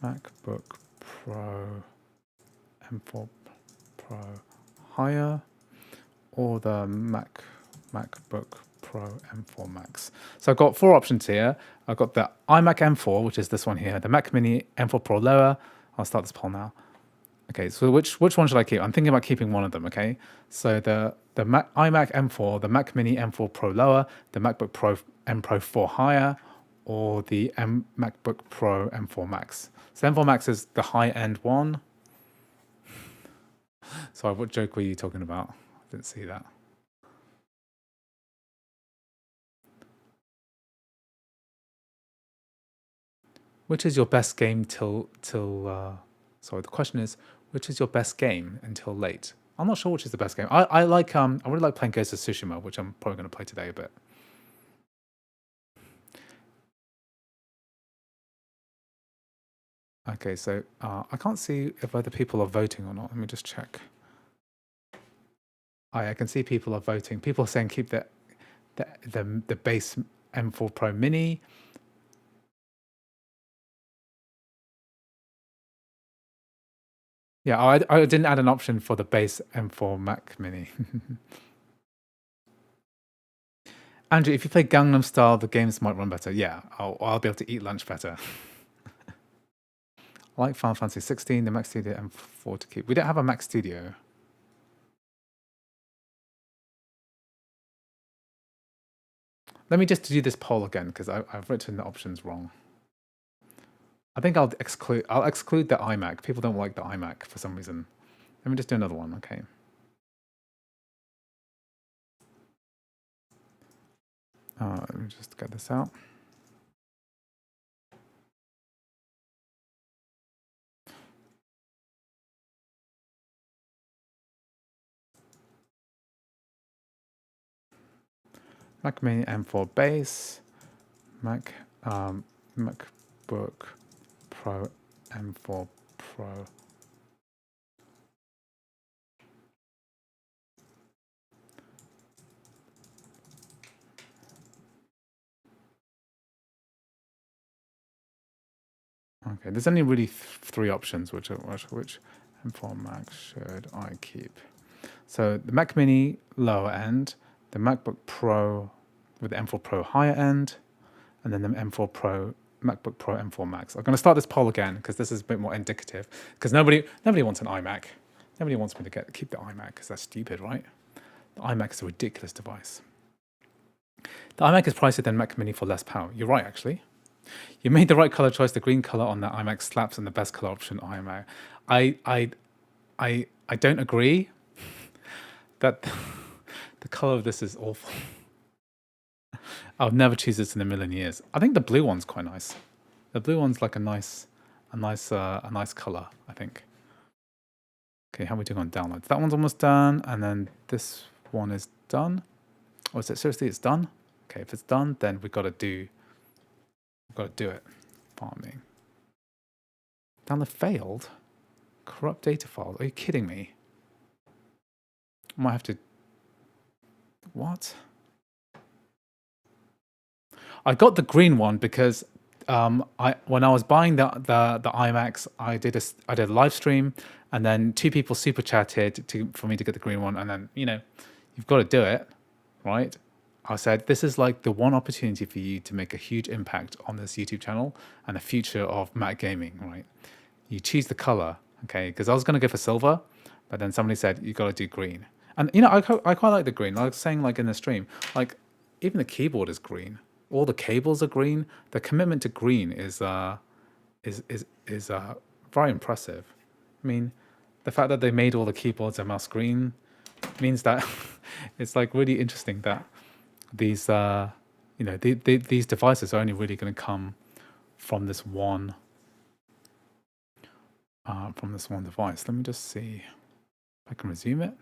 MacBook Pro, M4 Pro higher, or the MacBook Pro M4 Max. So I've got 4 options here. I've got the iMac M4, which is this one here, the Mac Mini M4 Pro lower. I'll start this poll now. Okay, so which one should I keep? I'm thinking about keeping one of them. Okay, so the iMac M4, the Mac Mini M4 Pro lower, the MacBook Pro M Pro 4 higher, or the MacBook Pro M4 Max. So M4 Max is the high end one. Sorry, what joke were you talking about? I didn't see that. Which is your best game till sorry, the question is, which is your best game until late? I'm not sure which is the best game. I really like playing Ghost of Tsushima, which I'm probably going to play today a bit. Okay, so I can't see if other people are voting or not. Let me just check. I can see people are voting. People are saying keep the base M4 Pro Mini. Yeah, I didn't add an option for the base M4 Mac Mini. Andrew, if you play Gangnam Style, the games might run better. Yeah, I'll be able to eat lunch better. I like Final Fantasy 16, the Mac Studio M4 to keep. We don't have a Mac Studio. Let me just do this poll again because I've written the options wrong. I think I'll exclude the iMac. People don't like the iMac for some reason. Let me just do another one. Okay. Let me just get this out. Mac Mini M4 base, MacBook Pro M4 Pro. Okay, there's only really three options, which M4 Mac should I keep? So the Mac Mini lower end, the MacBook Pro with the M4 Pro higher end, and then the M4 Pro, MacBook Pro M4 Max. I'm going to start this poll again because this is a bit more indicative. Because nobody wants an iMac. Nobody wants me to keep the iMac because that's stupid, right? The iMac is a ridiculous device. The iMac is pricier than Mac Mini for less power. You're right, actually. You made the right color choice. The green color on that iMac slaps, and the best color option iMac. I don't agree that the color of this is awful. I would never choose this in a million years. I think the blue one's quite nice. The blue one's like a nice color, I think. Okay, how are we doing on downloads? That one's almost done, and then this one is done. Oh, is it seriously? It's done. Okay, if it's done, then we've got to do it. Farming. Download failed. Corrupt data files. Are you kidding me? I might have to. What? I got the green one because when I was buying the iMacs, I did a live stream, and then 2 people super chatted for me to get the green one, and then you've got to do it, right? I said this is like the one opportunity for you to make a huge impact on this YouTube channel and the future of Mac gaming, right? You choose the color, okay? Because I was going to go for silver, but then somebody said you got to do green, and I quite like the green. I was saying like in the stream, like even the keyboard is green. All the cables are green. The commitment to green is very impressive. I mean, the fact that they made all the keyboards and mouse green means that it's like really interesting that these these devices are only really going to come from this one device. Let me just see if I can resume it.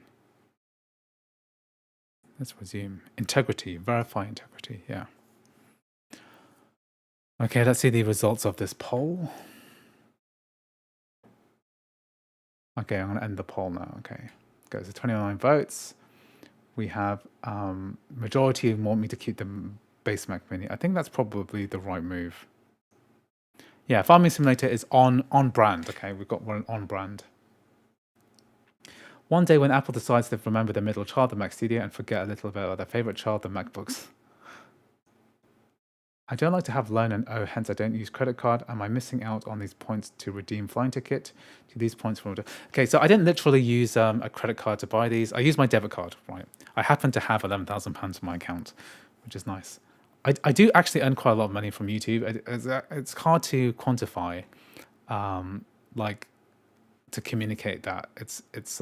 Let's resume integrity. Verify integrity. Yeah. Okay, let's see the results of this poll. Okay, I'm going to end the poll now. Okay, goes to 29 votes. We have majority want me to keep the base Mac Mini. I think that's probably the right move. Yeah, Farming Simulator is on brand. Okay, we've got one on brand. One day when Apple decides to remember their middle child, the Mac Studio, and forget a little bit about their favorite child, the MacBooks. I don't like to have loan and owe, hence I don't use credit card. Am I missing out on these points to redeem flying ticket? Do these points from... Okay, so I didn't literally use a credit card to buy these. I used my debit card, right? I happen to have £11,000 in my account, which is nice. I do actually earn quite a lot of money from YouTube. It's hard to quantify, like, to communicate that. It's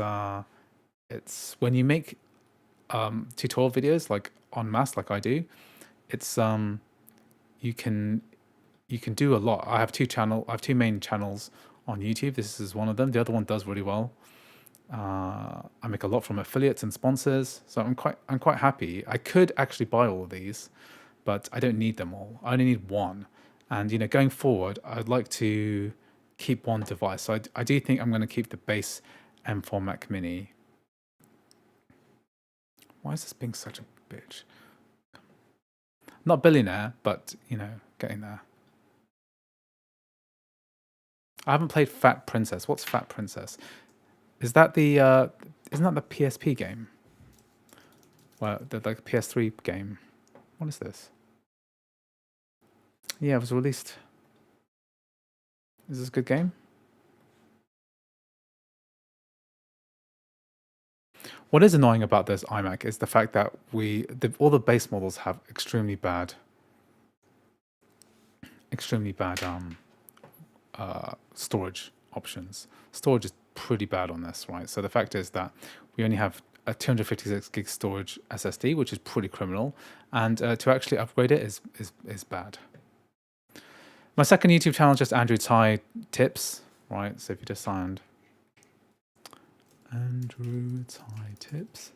when you make tutorial videos like en masse, like I do. It's you can do a lot. I have two main channels on YouTube. This is one of them. The other one does really well. I make a lot from affiliates and sponsors, so I'm quite happy. I could actually buy all of these, but I don't need them all. I only need one. And you know, going forward, I'd like to keep one device. So I do think I'm going to keep the base M4 Mac Mini. Why is this being such a bitch? Not billionaire, but you know, getting there. I haven't played Fat Princess. What's Fat Princess? Is that the isn't that the PSP game? Well, the like PS3 game. What is this? Yeah, it was released. Is this a good game? What is annoying about this iMac is the fact that all the base models have extremely bad storage options. Storage is pretty bad on this, right? So the fact is that we only have a 256 gig storage SSD, which is pretty criminal, and to actually upgrade it is bad. My second YouTube channel is just Andrew Tsai Tips, right? So if you just find Andrew Tsai Tips,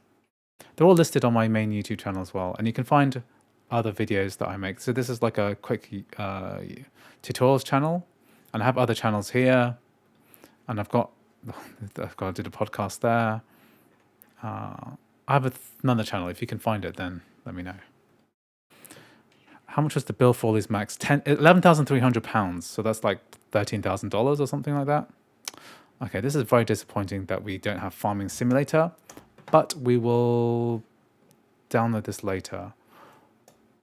they're all listed on my main YouTube channel as well, and you can find other videos that I make. So this is like a quick tutorials channel, and I have other channels here, and I've got to do the podcast there. I have another channel. If you can find it, then let me know. How much was the bill for all these Macs? £11,300. So that's like $13,000 or something like that. Okay, this is very disappointing that we don't have Farming Simulator, but we will download this later.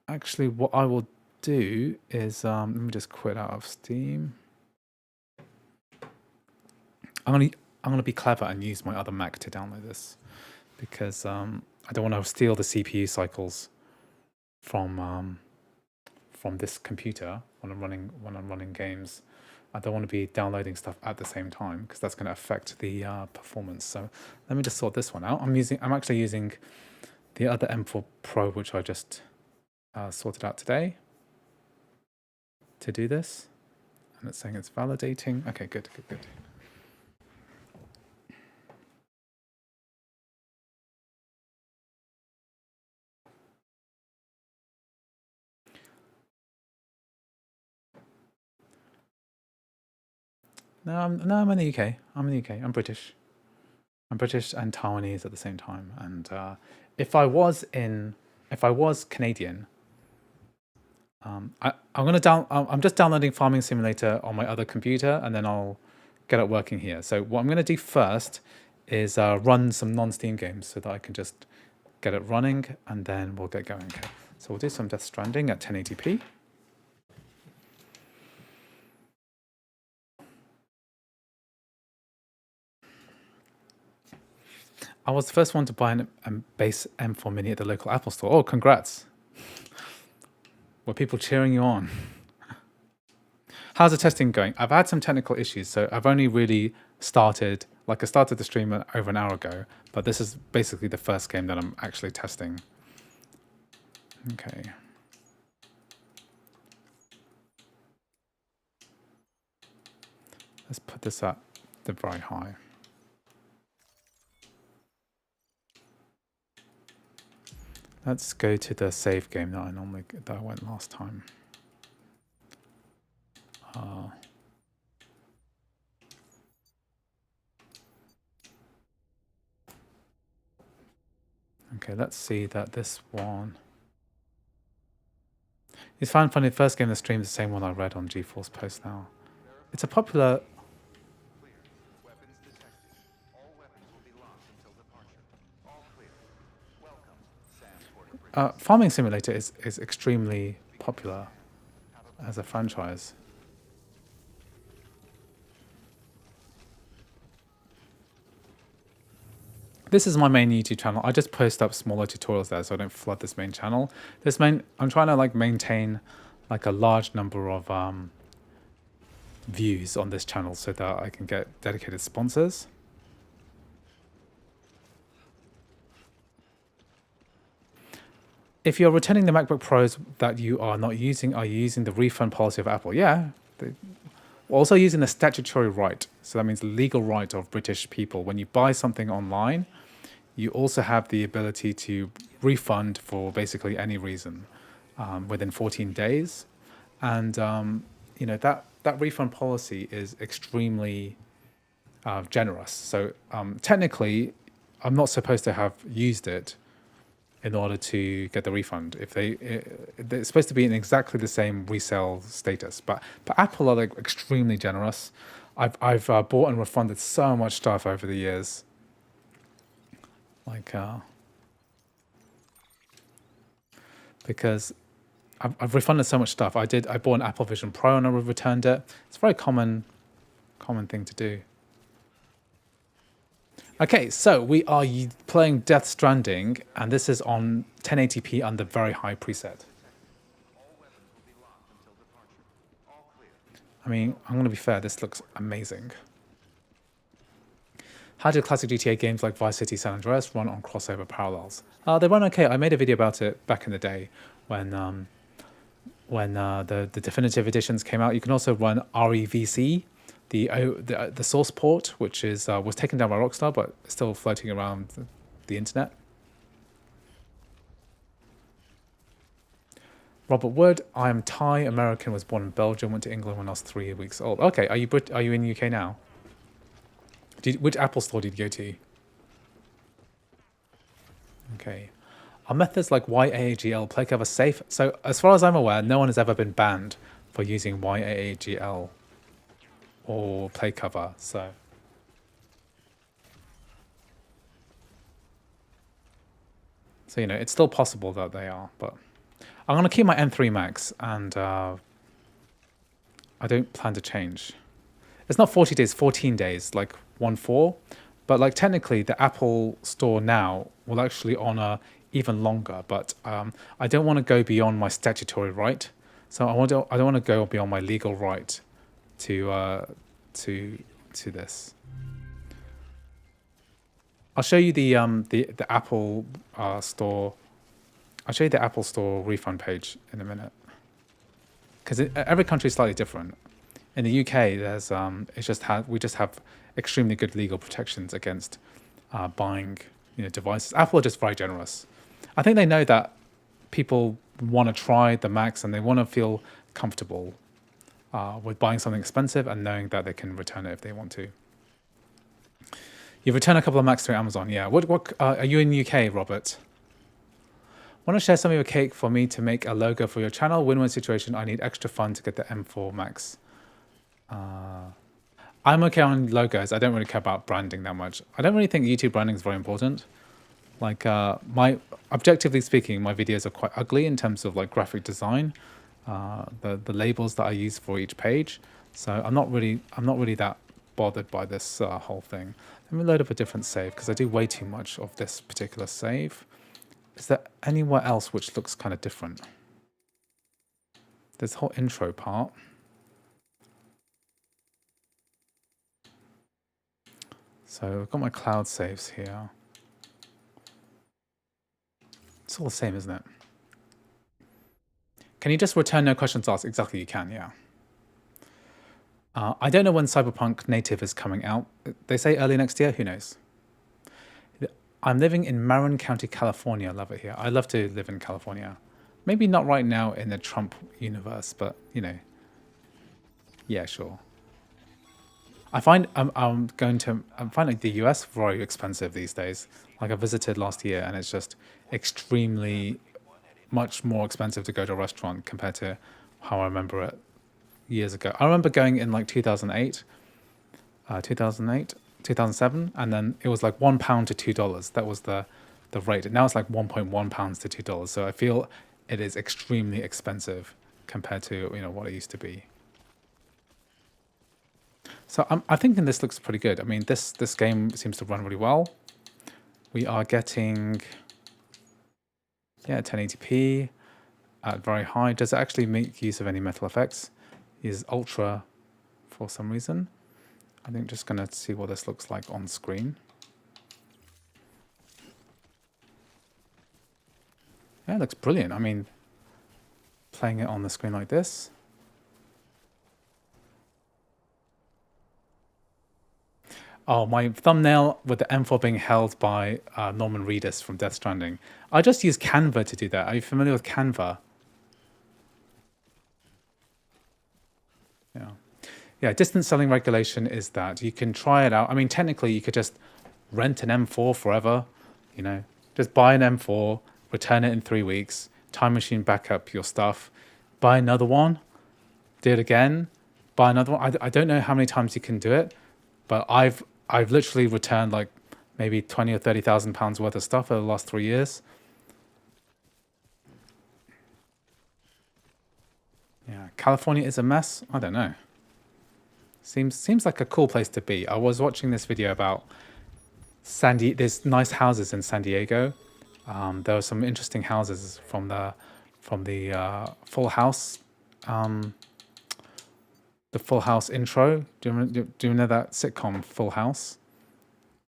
Actually, what I will do is let me just quit out of Steam. I'm gonna be clever and use my other Mac to download this, because I don't want to steal the CPU cycles from this computer when I'm running games. I don't want to be downloading stuff at the same time, because that's going to affect the performance. So let me just sort this one out. I'm actually using the other M4 Pro, which I just sorted out today, to do this, and it's saying it's validating. Okay, good. No, I'm in the UK. I'm in the UK. I'm British. I'm British and Taiwanese at the same time. And if I was Canadian, I'm just downloading Farming Simulator on my other computer, and then I'll get it working here. So what I'm going to do first is run some non-Steam games so that I can just get it running, and then we'll get going. Okay. So we'll do some Death Stranding at 1080p. I was the first one to buy a base M4 Mini at the local Apple store. Oh, congrats. Were people cheering you on? How's the testing going? I've had some technical issues, so I've only really started, I started the stream over an hour ago, but this is basically the first game that I'm actually testing. Okay. Let's put this at the very high. Let's go to the save game that I went last time. Okay, let's see that this one. It's found funny. The first game in the stream is the same one I read on GeForce Post now. It's a popular. Farming Simulator is extremely popular as a franchise. This is my main YouTube channel. I just post up smaller tutorials there so I don't flood this main channel. I'm trying to like maintain like a large number of views on this channel so that I can get dedicated sponsors. If you're returning the MacBook Pros that you are not using, are you using the refund policy of Apple? Yeah. Also using the statutory right. So that means the legal right of British people. When you buy something online, you also have the ability to refund for basically any reason within 14 days. And, you know, that refund policy is extremely generous. So technically, I'm not supposed to have used it in order to get the refund. If it's supposed to be in exactly the same resale status, but Apple are like extremely generous. I've bought and refunded so much stuff over the years. Like because I've refunded so much stuff. I bought an Apple Vision Pro and I returned it. It's a very common thing to do. Okay, so we are playing Death Stranding, and this is on 1080p under very high preset. I mean, I'm going to be fair, this looks amazing. How do classic GTA games like Vice City, San Andreas run on crossover parallels? They run okay. I made a video about it back in the day when the definitive editions came out. You can also run REVC, the source port, which is was taken down by Rockstar, but still floating around the internet. Robert Wood, I am Thai American, was born in Belgium, went to England when I was 3 weeks old. Okay, are you in the UK now? Which Apple store did you go to? Okay. Are methods like YAAGL play cover safe? So as far as I'm aware, no one has ever been banned for using YAAGL or play cover. So you know, it's still possible that they are, but I'm going to keep my M3 Max, and I don't plan to change. It's not 40 days, 14 days, like 1/4, but like technically the Apple store now will actually honor even longer, but I don't want to go beyond my statutory right. So I don't want to go beyond my legal right to this. I'll show you the Apple store. I'll show you the Apple Store refund page in a minute, because every country is slightly different. In the UK, there's we just have extremely good legal protections against buying devices. Apple are just very generous. I think they know that people want to try the Macs and they want to feel comfortable with buying something expensive and knowing that they can return it if they want to. You've returned a couple of Macs through Amazon, yeah. What are you in the UK, Robert? Want to share some of your cake for me to make a logo for your channel? Win-win situation. I need extra fun to get the M4 Max. I'm okay on logos. I don't really care about branding that much. I don't really think YouTube branding is very important. Like objectively speaking, my videos are quite ugly in terms of like graphic design, the labels that I use for each page. So I'm not really that bothered by this whole thing. Let me load up a different save because I do way too much of this particular save. Is there anywhere else which looks kind of different? There's the whole intro part. So I've got my cloud saves here. It's all the same, isn't it? Can you just return no questions asked? Exactly, you can, yeah. I don't know when Cyberpunk Native is coming out. They say early next year, who knows? I'm living in Marin County, California. I love it here. I love to live in California. Maybe not right now in the Trump universe, but yeah, sure. I find I'm finding the US very expensive these days. Like I visited last year and it's just extremely much more expensive to go to a restaurant compared to how I remember it years ago. I remember going in like 2008, 2007, and then it was like £1 to $2. That was the rate. And now it's like 1.1 pounds to $2. So I feel it is extremely expensive compared to what it used to be. So I'm thinking this looks pretty good. I mean, this game seems to run really well. We are getting 1080p at very high. Does it actually make use of any metal effects? Is ultra for some reason. I think just gonna see what this looks like on screen. Yeah, it looks brilliant. I mean, playing it on the screen like this. Oh, my thumbnail with the M4 being held by Norman Reedus from Death Stranding. I just use Canva to do that. Are you familiar with Canva? Yeah, distance selling regulation is that you can try it out. I mean, technically, you could just rent an M4 forever, just buy an M4, return it in 3 weeks, time machine back up your stuff, buy another one, do it again, buy another one. I don't know how many times you can do it, but I've literally returned like maybe 20 or 30,000 pounds worth of stuff over the last 3 years. Yeah, California is a mess. I don't know. Seems like a cool place to be. I was watching this video about there's nice houses in San Diego. There were some interesting houses from the Full House, the Full House intro. Do you know that sitcom Full House?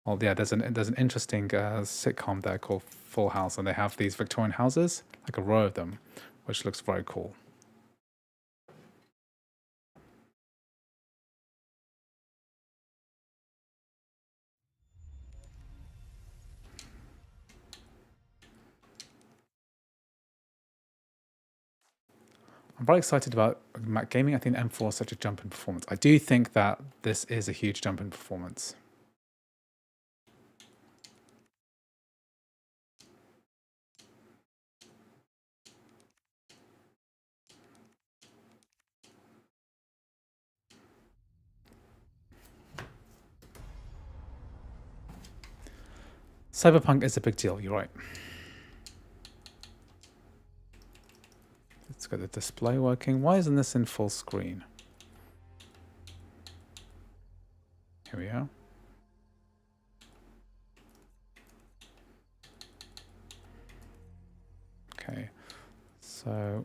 Well, yeah, there's an interesting sitcom there called Full House, and they have these Victorian houses, like a row of them, which looks very cool. I'm very excited about Mac gaming. I think M4 is such a jump in performance. I do think that this is a huge jump in performance. Cyberpunk is a big deal, you're right. Let's get the display working. Why isn't this in full screen? Here we are. Okay, so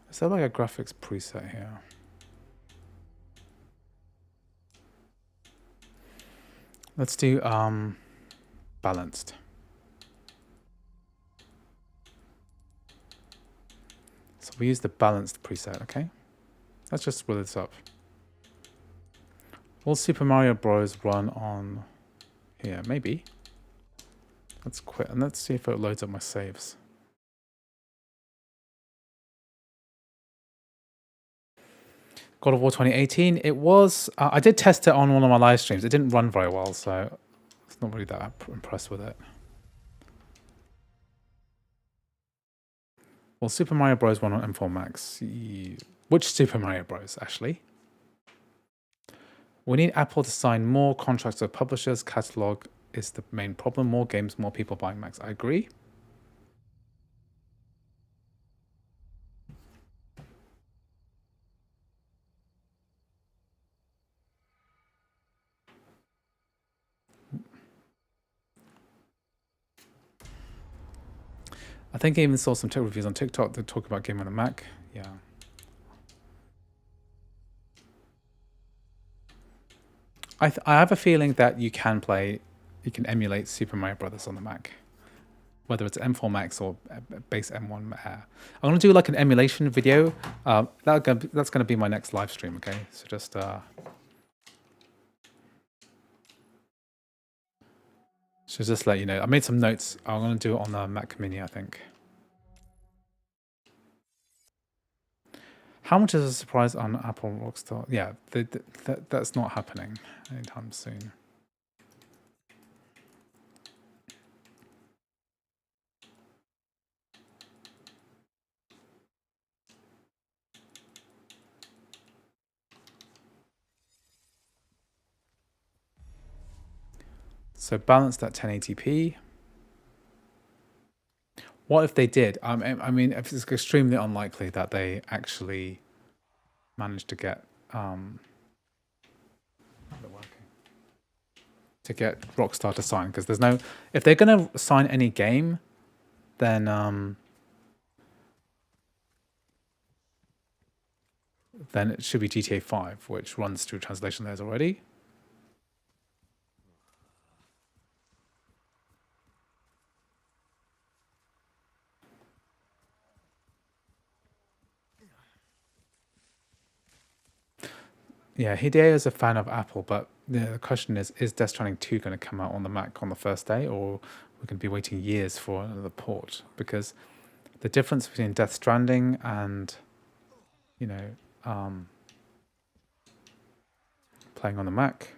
is there like a graphics preset here? Let's do balanced. So we use the balanced preset, okay? Let's just roll this up. Will Super Mario Bros. Run on here? Maybe. Let's quit and let's see if it loads up my saves. God of War 2018. It was. I did test it on one of my live streams. It didn't run very well, so I was not really that impressed with it. Well, Super Mario Bros. Run on M4 Max. Which Super Mario Bros. Actually? We need Apple to sign more contracts with publishers. Catalog is the main problem. More games, more people buying Macs. I agree. I think I even saw some tech reviews on TikTok that talk about gaming on a Mac. Yeah. I have a feeling that you can emulate Super Mario Brothers on the Mac, whether it's M4 Max or base M1 Air. I'm gonna do like an emulation video. That's gonna be my next live stream. Okay, so just so just let you know. I made some notes. I'm gonna do it on the Mac Mini, I think. How much is a surprise on Apple Rockstar? Yeah, that's not happening anytime soon. So balanced at 1080p. What if they did? I mean, if it's extremely unlikely that they actually managed to get Rockstar to sign, because there's no. If they're gonna sign any game, then it should be GTA 5, which runs through translation layers already. Yeah, Hideo is a fan of Apple, but the question is Death Stranding 2 going to come out on the Mac on the first day, or we're going to be waiting years for another port? Because the difference between Death Stranding and, you know, playing on the Mac.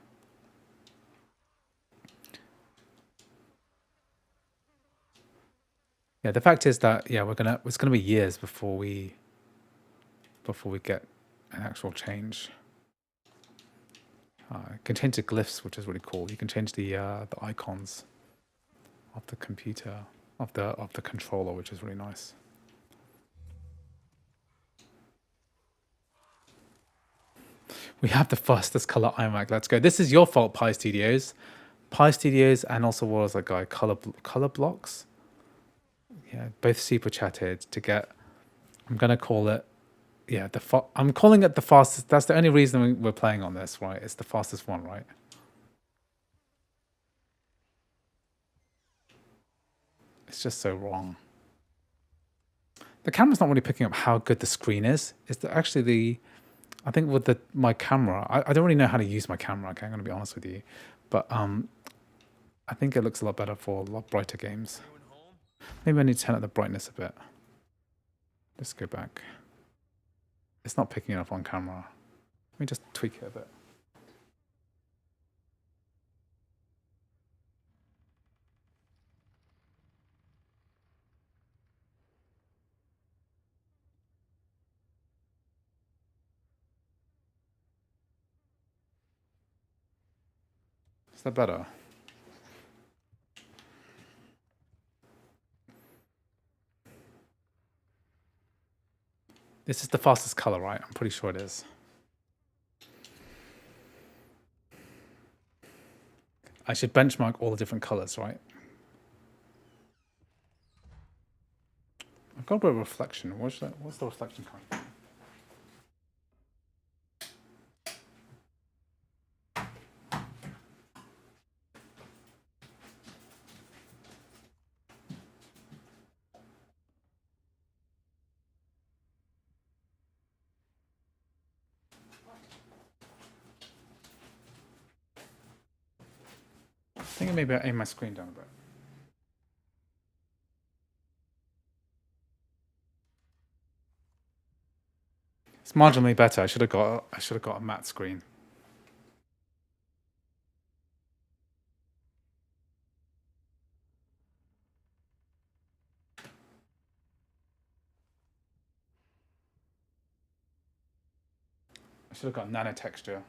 Yeah, the fact is that it's gonna be years before we get an actual change. You can change the glyphs, which is really cool. You can change the icons of the computer, of the controller, which is really nice. We have the fastest color iMac. Let's go. This is your fault, Pi Studios. Pi Studios, and also what was that guy? Color Blocks. Yeah, both super chatted to get. I'm gonna call it. Yeah, I'm calling it the fastest. That's the only reason we're playing on this, right? It's the fastest one, right? It's just so wrong. The camera's not really picking up how good the screen is. It's actually I think with my camera, I don't really know how to use my camera. Okay, I'm gonna be honest with you, but I think it looks a lot better for a lot brighter games. Maybe I need to turn up the brightness a bit. Let's go back. It's not picking up on camera. Let me just tweak it a bit. Is that better? This is the fastest color, right? I'm pretty sure it is. I should benchmark all the different colors, right? I've got a bit of reflection. What's the reflection coming from? I think maybe I aim my screen down a bit. It's marginally better. I should have got a matte screen. I should have got nano texture.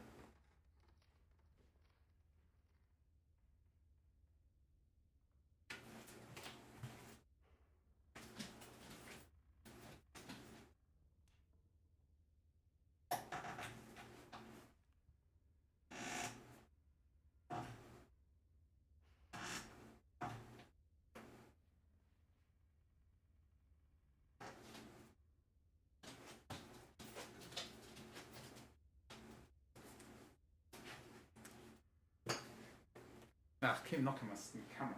I keep knocking my camera.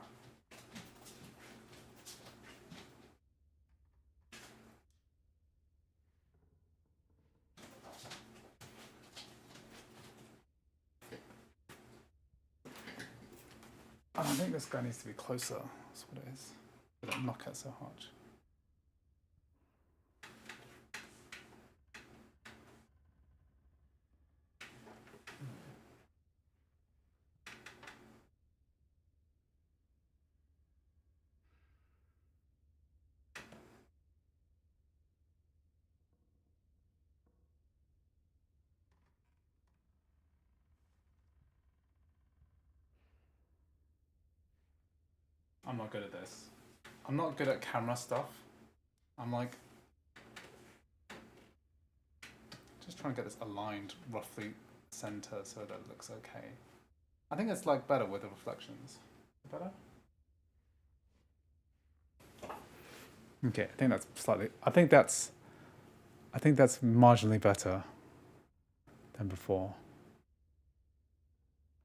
I think this guy needs to be closer. That's what it is. But don't knock it so hard. I'm not good at this. I'm not good at camera stuff. I'm like just trying to get this aligned roughly center so that it looks okay. I think it's like better with the reflections. Better? Okay, I think that's slightly. I think that's marginally better than before.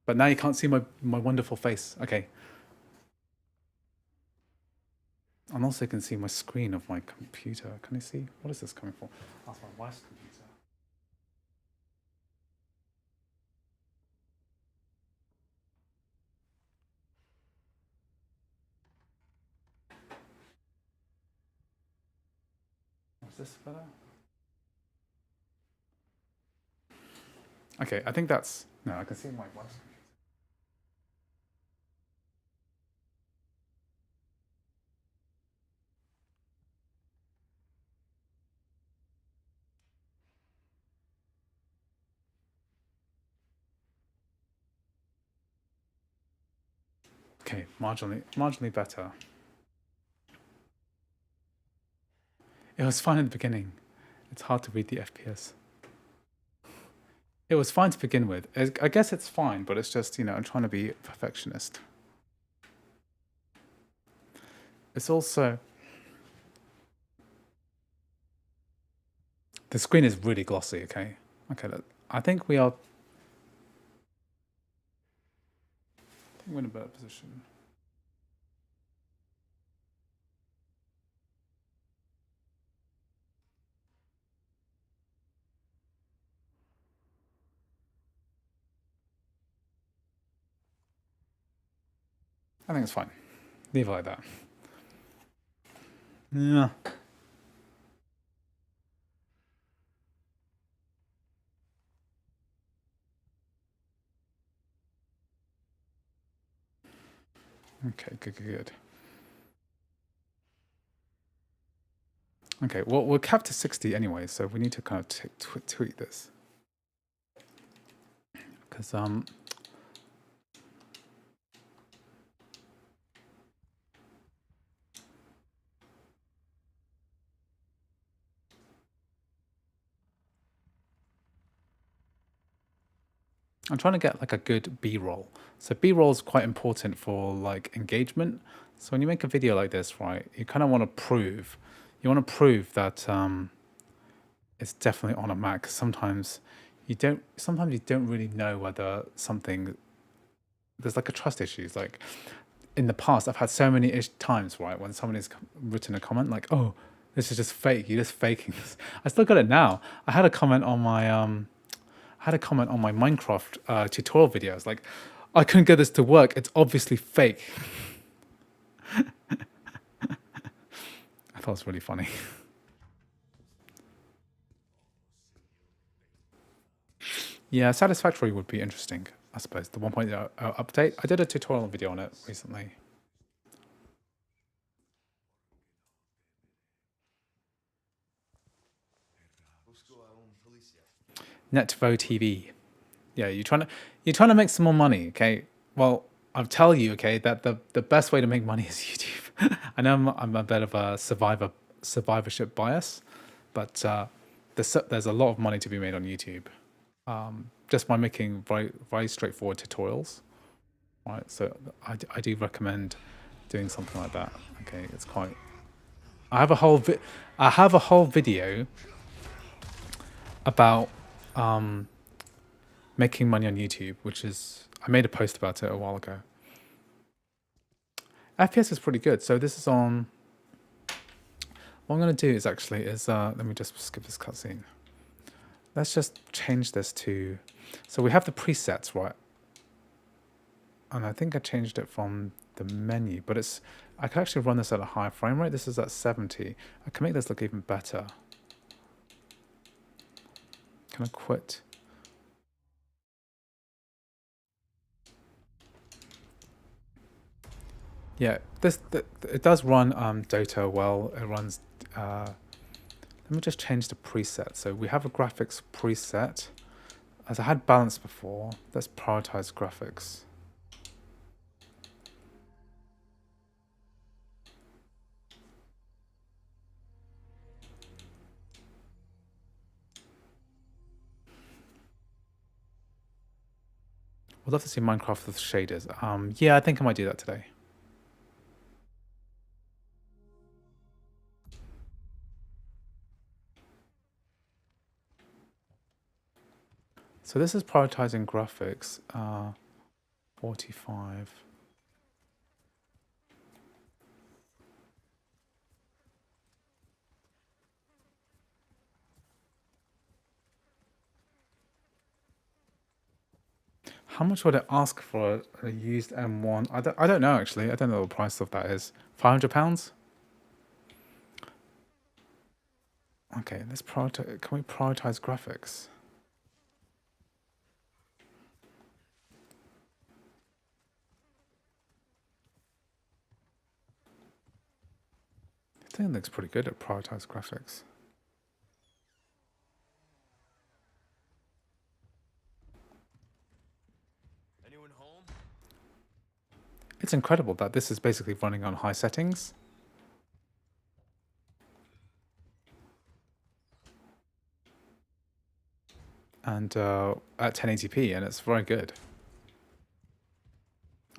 But now you can't see my wonderful face. Okay. And also you can see my screen of my computer. Can you see? What is this coming from? That's my wife's computer. Is this better? Okay, I think that's... No, I can see my wife's computer. Okay, marginally better. It was fine in the beginning. It's hard to read the FPS. It was fine to begin with. I guess it's fine, but it's just, you know, I'm trying to be a perfectionist. It's also... The screen is really glossy, okay? Okay, I think we are... I think we're in a better position. I think it's fine. Leave it like that. Yeah. Okay, good. Okay, well, we're capped to 60 anyway, so we need to kind of tweak this. Because, I'm trying to get like a good B-roll. So B-roll is quite important for like engagement. So when you make a video like this, right, you kind of want to prove, that it's definitely on a Mac. Sometimes you don't really know whether something, there's like a trust issues. Like in the past, I've had so many times, right, when someone has written a comment like, "Oh, this is just fake. You're just faking this." I still got it now. I had a comment on my Minecraft tutorial videos. Like, I couldn't get this to work. It's obviously fake. I thought it was really funny. Yeah, Satisfactory would be interesting, I suppose. The 1.0 update. I did a tutorial video on it recently. Netvo TV. Yeah, you're trying to make some more money, okay? Well, I'll tell you, okay, that the best way to make money is YouTube. I know I'm a bit of a survivorship bias, but there's a lot of money to be made on YouTube, just by making very straightforward tutorials, right? So I do recommend doing something like that. Okay, it's quite. I have a whole video about making money on YouTube, which is, I made a post about it a while ago. FPS is pretty good. So this is on, what I'm going to do is actually, let me just skip this cutscene. Let's just change this to, so we have the presets, right? And I think I changed it from the menu, but I can actually run this at a higher frame rate. This is at 70. I can make this look even better. Can I quit? Yeah, it does run Dota well. It runs. Let me just change the preset. So we have a graphics preset. As I had balance before, let's prioritize graphics. I'd love to see Minecraft with shaders. Yeah, I think I might do that today. So this is prioritizing graphics. 45. How much would it ask for a used M1? I don't know actually. I don't know what the price of that is. £500? Okay, let's prioritize. Can we prioritize graphics? I think it looks pretty good at prioritize graphics. Anyone home? It's incredible that this is basically running on high settings. And at 1080p, and it's very good.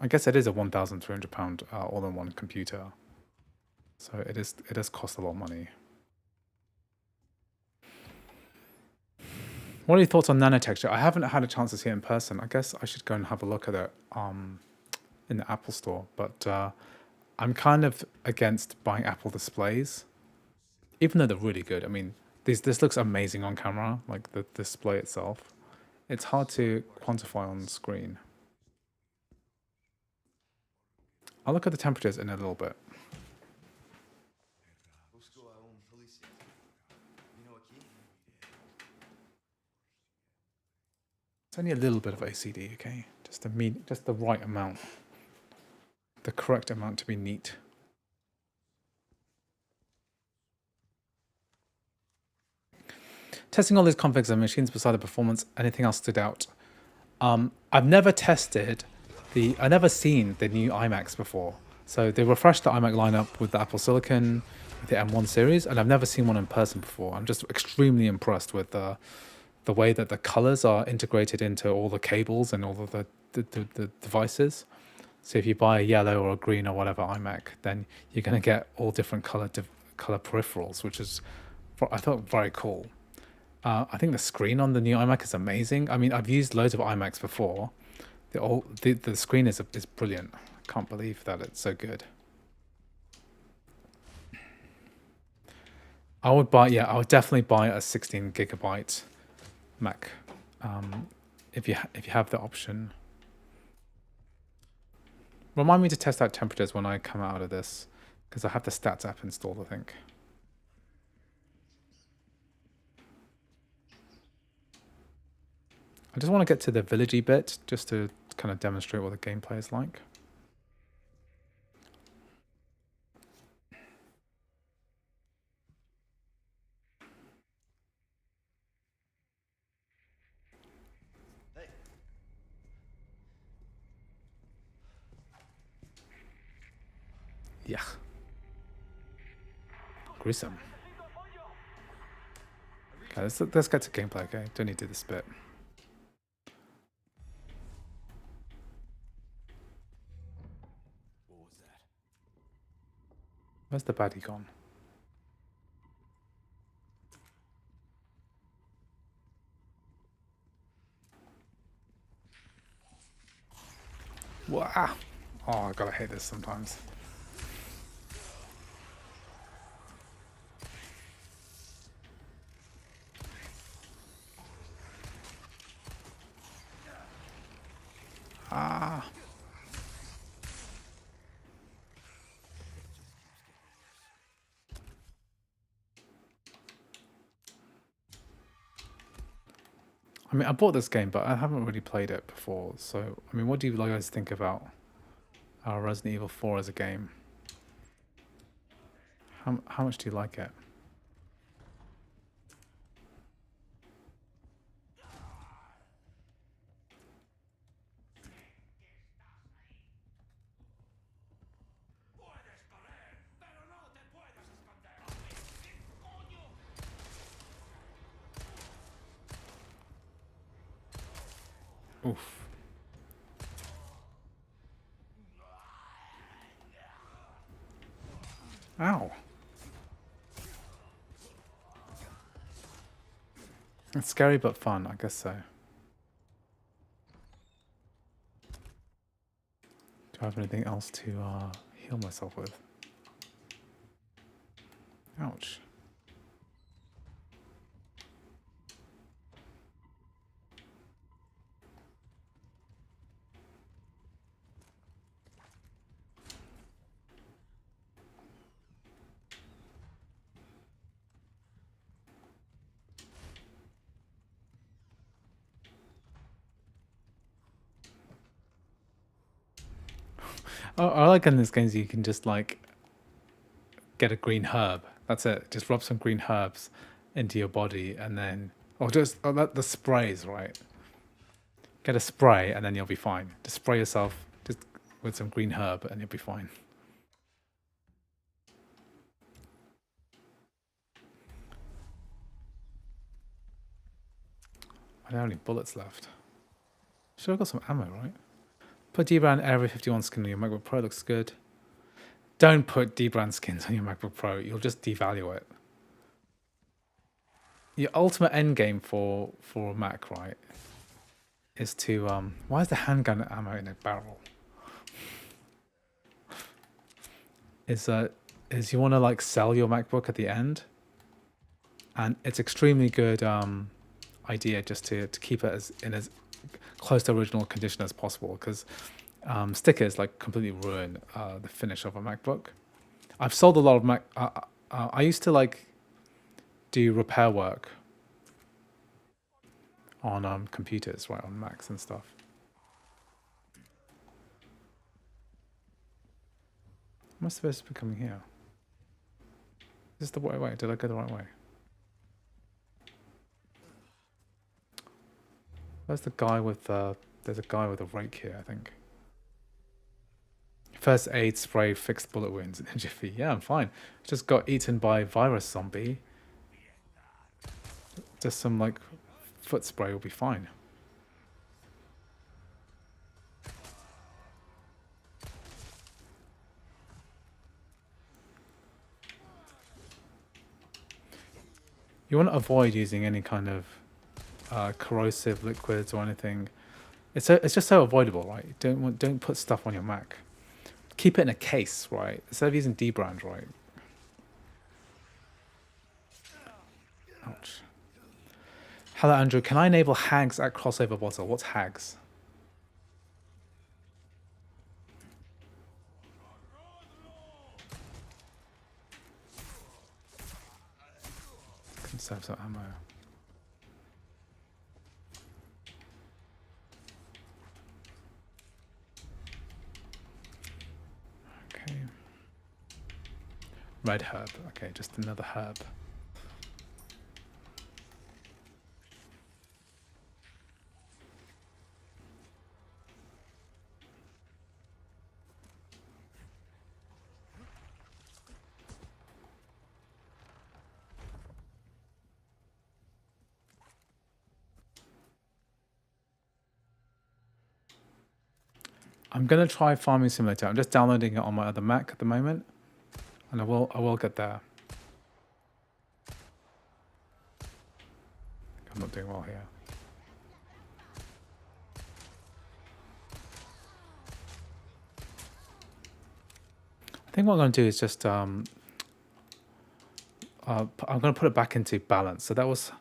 I guess it is a £1,300 all-in-one computer, so it does cost a lot of money. What are your thoughts on nanotexture? I haven't had a chance to see it in person. I guess I should go and have a look at it in the Apple store, but I'm kind of against buying Apple displays, even though they're really good. I mean, this looks amazing on camera, like the display itself. It's hard to quantify on the screen. I'll look at the temperatures in a little bit. It's only a little bit of ACD, okay? Just the right amount. The correct amount to be neat. Testing all these configs and machines beside the performance, anything else stood out? I've never tested I've never seen the new iMacs before. So they refreshed the iMac lineup with the Apple Silicon, with the M1 series, and I've never seen one in person before. I'm just extremely impressed with the way that the colors are integrated into all the cables and all of the devices. So if you buy a yellow or a green or whatever iMac, then you're going to get all different color peripherals, which is, I thought, very cool. I think the screen on the new iMac is amazing. I mean, I've used loads of iMacs before. The screen is brilliant. I can't believe that it's so good. I would definitely buy a 16 gigabyte Mac if you have the option. Remind me to test out temperatures when I come out of this, because I have the stats app installed, I think. I just want to get to the villagey bit, just to kind of demonstrate what the gameplay is like. Hey. Yeah. Gruesome. Okay, let's get to gameplay, okay? Don't need to do this bit. What was that? Where's the baddie gone? Wow. Oh, I gotta hate this sometimes. Ah. I mean, I bought this game, but I haven't really played it before. So, I mean, what do you guys think about Resident Evil 4 as a game? How much do you like it? Oof. Ow. It's scary but fun, I guess so. Do I have anything else to heal myself with? Ouch. I like in this games you can just like get a green herb. That's it. Just rub some green herbs into your body and then, or just the sprays, right? Get a spray and then you'll be fine. Just spray yourself just with some green herb and you'll be fine. I don't have any bullets left. Should have got some ammo, right? Put D-Brand Area 51 skin on your MacBook Pro, looks good. Don't put D-Brand skins on your MacBook Pro, you'll just devalue it. Your ultimate end game for a Mac, right, is to why is the handgun ammo in a barrel? Is you want to like sell your MacBook at the end, and it's extremely good idea just to keep it in as close to original condition as possible, because stickers like completely ruin the finish of a MacBook. I've sold a lot of Mac. I used to like do repair work on computers, right, on Macs and stuff. Am I supposed to be coming here? Is this the right way? Did I go the right way? Where's the guy with there's a guy with a rake here, I think. First aid spray, fixed bullet wounds in a jiffy. Yeah, I'm fine. Just got eaten by virus zombie. Just some like foot spray will be fine. You want to avoid using any kind of corrosive liquids or anything. It's just so avoidable, right? Don't put stuff on your Mac. Keep it in a case, right? Instead of using D-Brand, right? Ouch. Hello, Andrew. Can I enable hags at crossover bottle? What's hags? Conserve some ammo. Okay. Red herb. Okay, just another herb. I'm gonna try Farming Simulator. I'm just downloading it on my other Mac at the moment, and I will get there. I'm not doing well here. I think what I'm going to do is just I'm going to put it back into balance. So that was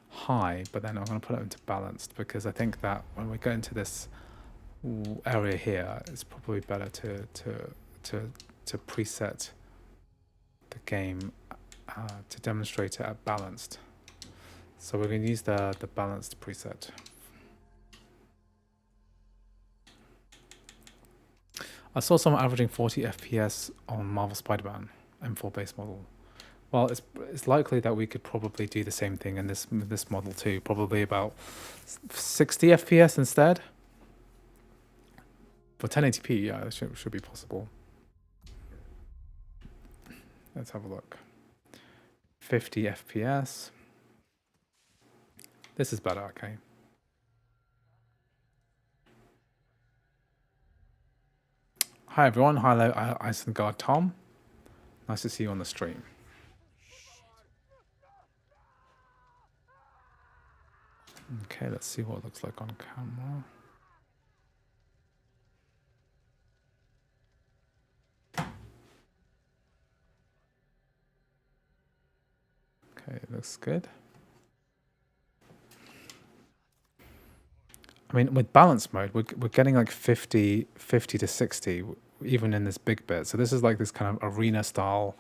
high, but then I'm going to put it into balanced, because I think that when we go into this area here, it's probably better to preset the game to demonstrate it at balanced. So we're going to use the balanced preset. I saw someone averaging 40 FPS on Marvel Spider-Man M4 base model. Well, it's likely that we could probably do the same thing in this model too. Probably about 60 FPS instead. For 1080p, yeah, it should be possible. Let's have a look. 50 FPS. This is better, okay. Hi everyone, hello Isengard Tom. Nice to see you on the stream. Okay, let's see what it looks like on camera. Okay, it looks good. I mean, with balance mode, we're getting like 50 to 60, even in this big bit. So this is like this kind of arena style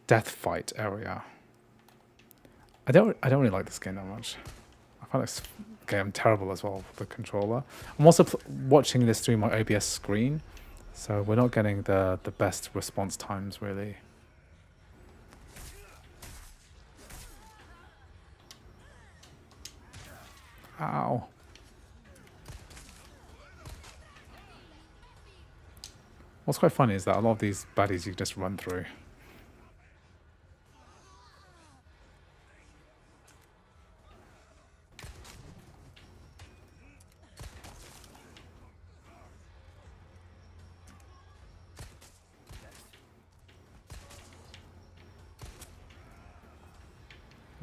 death fight area. I don't really like this game that much. I find this game terrible as well with the controller. I'm also watching this through my OBS screen, so we're not getting the best response times really. Ow. What's quite funny is that a lot of these baddies you just run through.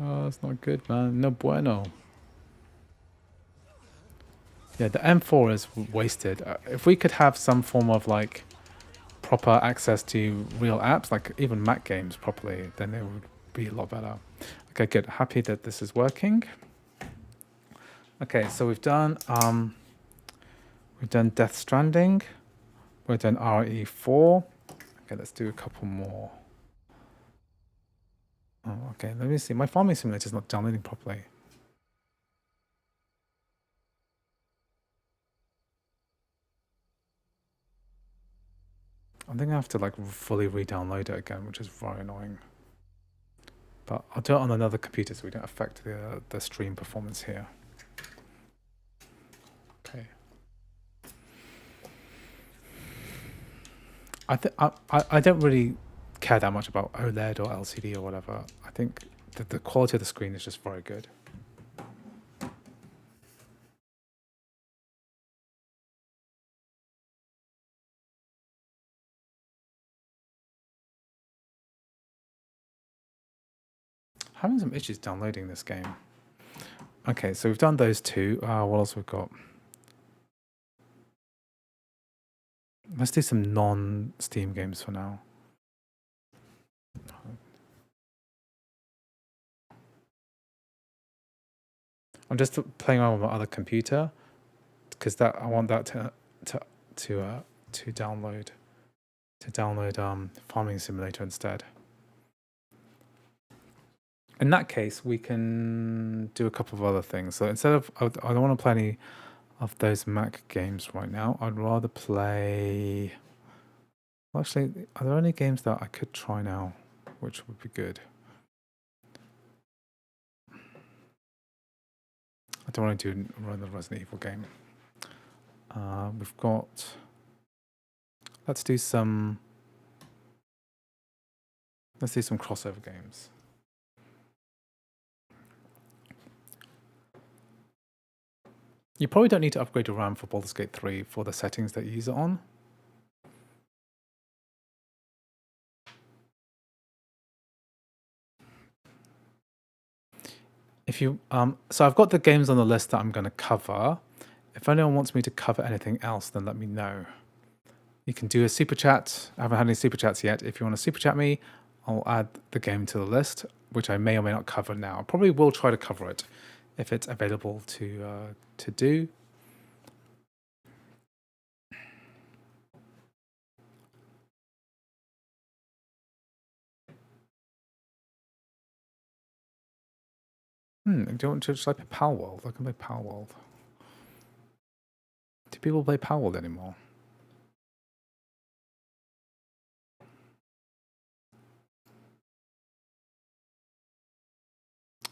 Oh, that's not good, man. No bueno. Yeah, the M4 is wasted. If we could have some form of like proper access to real apps, like even Mac games properly, then it would be a lot better. Okay, good. Happy that this is working. Okay, so we've done Death Stranding. We've done RE4. Okay, let's do a couple more. Oh, okay, let me see. My farming simulator is not downloading properly. I think I have to like fully re-download it again, which is very annoying. But I'll do it on another computer so we don't affect the stream performance here. Okay. I don't really care that much about OLED or LCD or whatever. I think that the quality of the screen is just very good. Having some issues downloading this game. Okay, so we've done those two. What else we've got? Let's do some non-Steam games for now. I'm just playing around with my other computer because I want that to download Farming Simulator instead. In that case, we can do a couple of other things. So instead of, I don't want to play any of those Mac games right now. I'd rather play. Well, actually, are there any games that I could try now, which would be good? I don't want to run the Resident Evil game. We've got. Let's do some crossover games. You probably don't need to upgrade your RAM for Baldur's Gate 3 for the settings that you use it on. If you so I've got the games on the list that I'm going to cover. If anyone wants me to cover anything else, then let me know. You can do a super chat. I haven't had any super chats yet. If you want to super chat me, I'll add the game to the list, which I may or may not cover now. I probably will try to cover it if it's available to do. Do you want to just like play Pal World? I can play Pal World. Do people play Pal World anymore?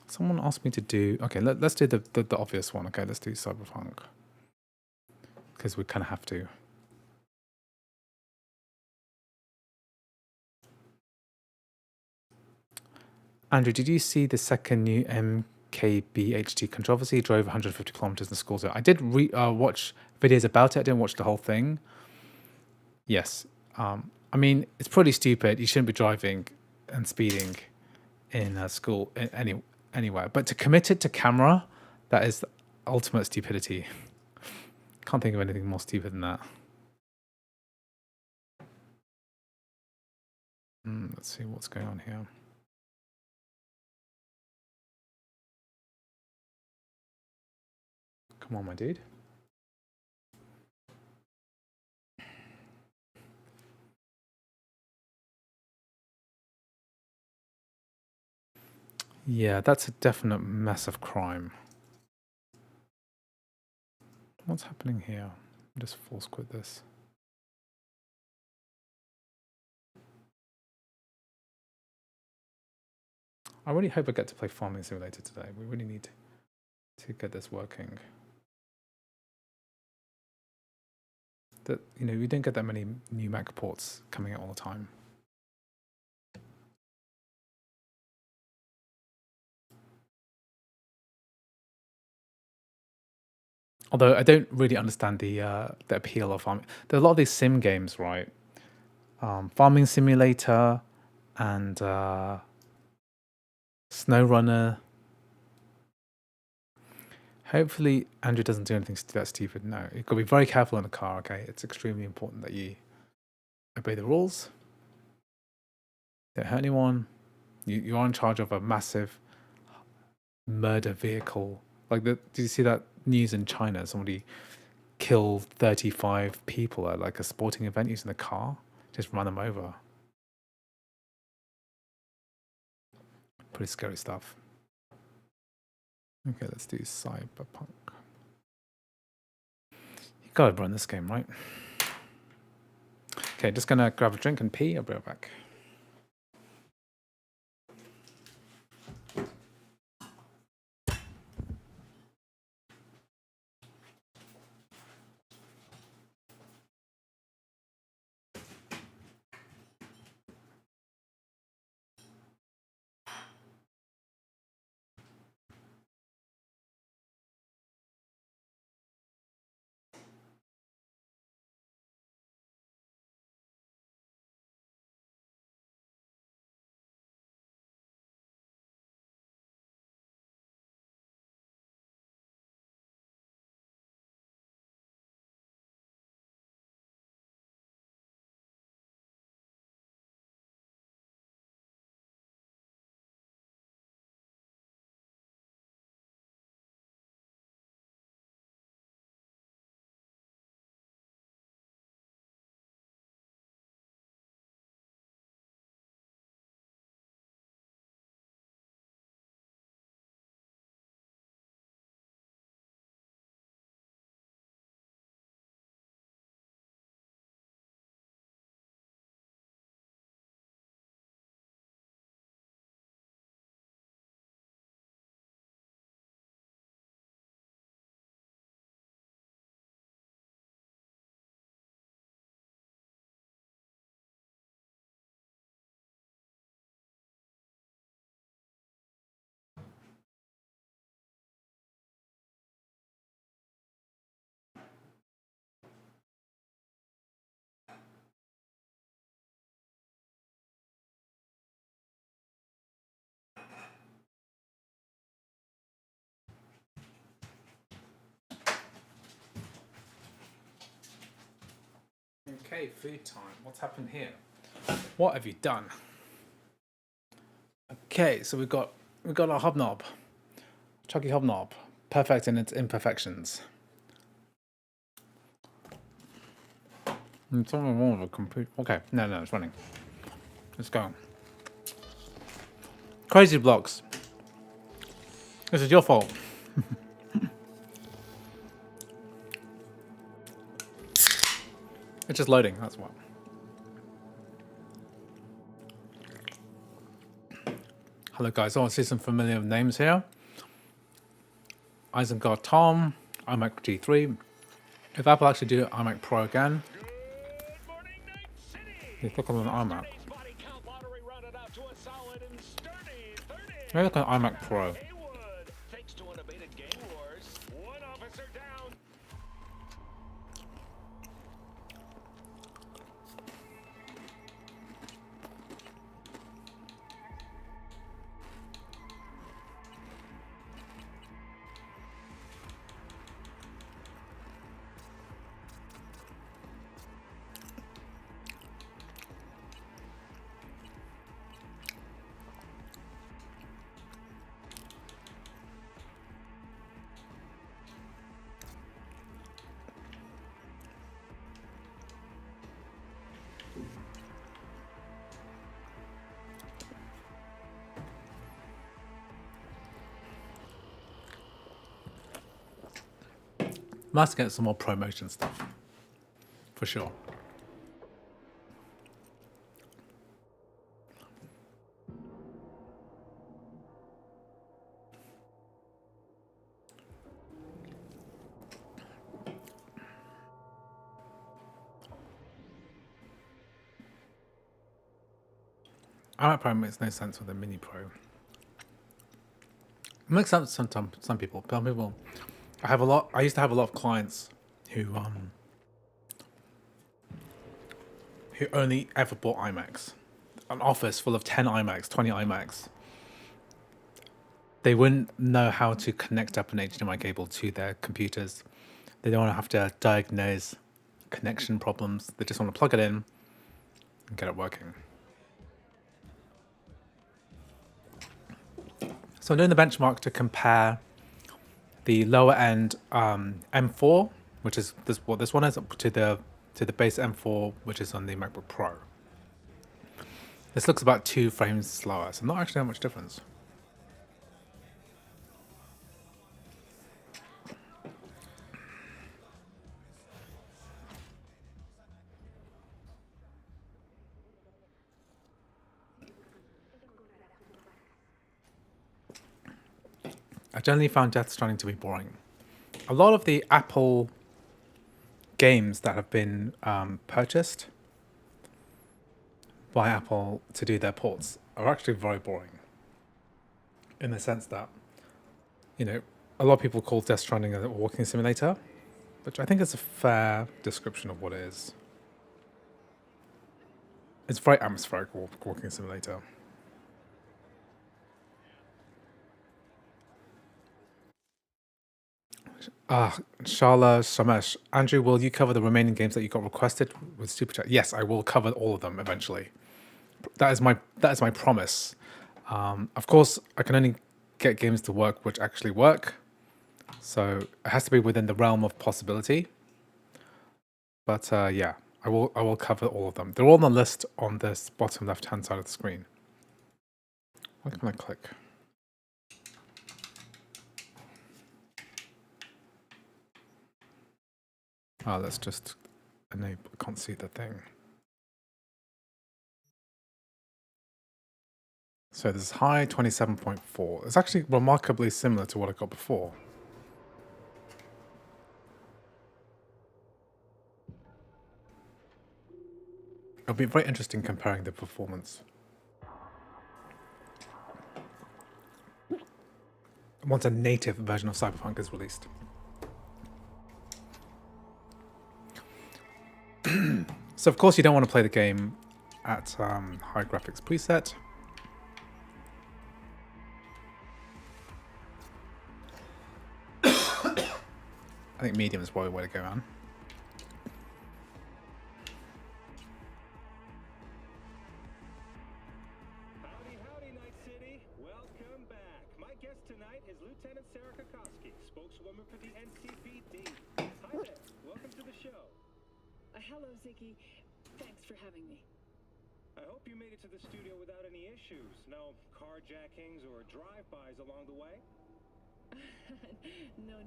Someone asked me to do. Okay, let's do the obvious one. Okay, let's do Cyberpunk because we kind of have to. Andrew, did you see the second new MKBHD controversy? He drove 150 kilometers in the school zone. I did watch videos about it. I didn't watch the whole thing. Yes, I mean, it's pretty stupid. You shouldn't be driving and speeding in school anywhere. But to commit it to camera, that is the ultimate stupidity. Can't think of anything more stupid than that. Let's see what's going on here. Come on, my dude. Yeah, that's a definite mess of crime. What's happening here? Just force quit this. I really hope I get to play Farming Simulator today. We really need to get this working. That, you know, we don't get that many new Mac ports coming out all the time. Although I don't really understand the appeal of farming. There are a lot of these sim games, right? Farming Simulator and SnowRunner. Hopefully Andrew doesn't do anything that stupid. No, you've got to be very careful in the car, okay? It's extremely important that you obey the rules. Don't hurt anyone. You are in charge of a massive murder vehicle. Like, did you see that news in China? Somebody killed 35 people at like a sporting event using a car. Just ran them over. Pretty scary stuff. Okay, let's do Cyberpunk. You gotta run this game, right? Okay, just gonna grab a drink and pee. I'll be right back. Okay, food time. What's happened here? What have you done? Okay, so we've got our hobnob, Chucky hobnob, perfect in its imperfections. It's something wrong with a computer. Okay, no, it's running. Let's go. Crazy blocks. This is your fault. It's just loading, that's what. Hello guys, I want to see some familiar names here. Isengard Tom, iMac G3. If Apple actually do iMac Pro again, you look on an iMac. Maybe look at iMac Pro. Nice to get some more promotion stuff, for sure. iMac Pro makes no sense with a Mini Pro. It makes sense to some people. Some people, I used to have a lot of clients who only ever bought iMacs. An office full of 10 iMacs, 20 iMacs. They wouldn't know how to connect up an HDMI cable to their computers. They don't want to have to diagnose connection problems. They just want to plug it in and get it working. So I'm doing the benchmark to compare the lower end M4, which is what this one is, to the base M4, which is on the MacBook Pro. This looks about 2 frames slower, so not actually that much difference. I generally found Death Stranding to be boring. A lot of the Apple games that have been purchased by Apple to do their ports are actually very boring. In the sense that, you know, a lot of people call Death Stranding a walking simulator, which I think is a fair description of what it is. It's very atmospheric walking simulator. Shala Shamesh. Andrew, will you cover the remaining games that you got requested with Super Chat? Yes, I will cover all of them eventually. That is my promise. Of course, I can only get games to work which actually work. So it has to be within the realm of possibility. But yeah, I will cover all of them. They're all on the list on this bottom left-hand side of the screen. What can I click? Let's just enable. I can't see the thing. So this is high 27.4. It's actually remarkably similar to what I got before. It'll be very interesting comparing the performance. Once a native version of Cyberpunk is released. So of course you don't want to play the game at high graphics preset. I think medium is probably the way to go, man. Howdy, Night City. Welcome back. My guest tonight is Lieutenant Sarah Kokoski, spokeswoman for the NCPD. Hi there. Welcome to the show. Hello, Ziggy. Thanks for having me. I hope you made it to the studio without any issues. No carjackings or drive-bys along the way? No.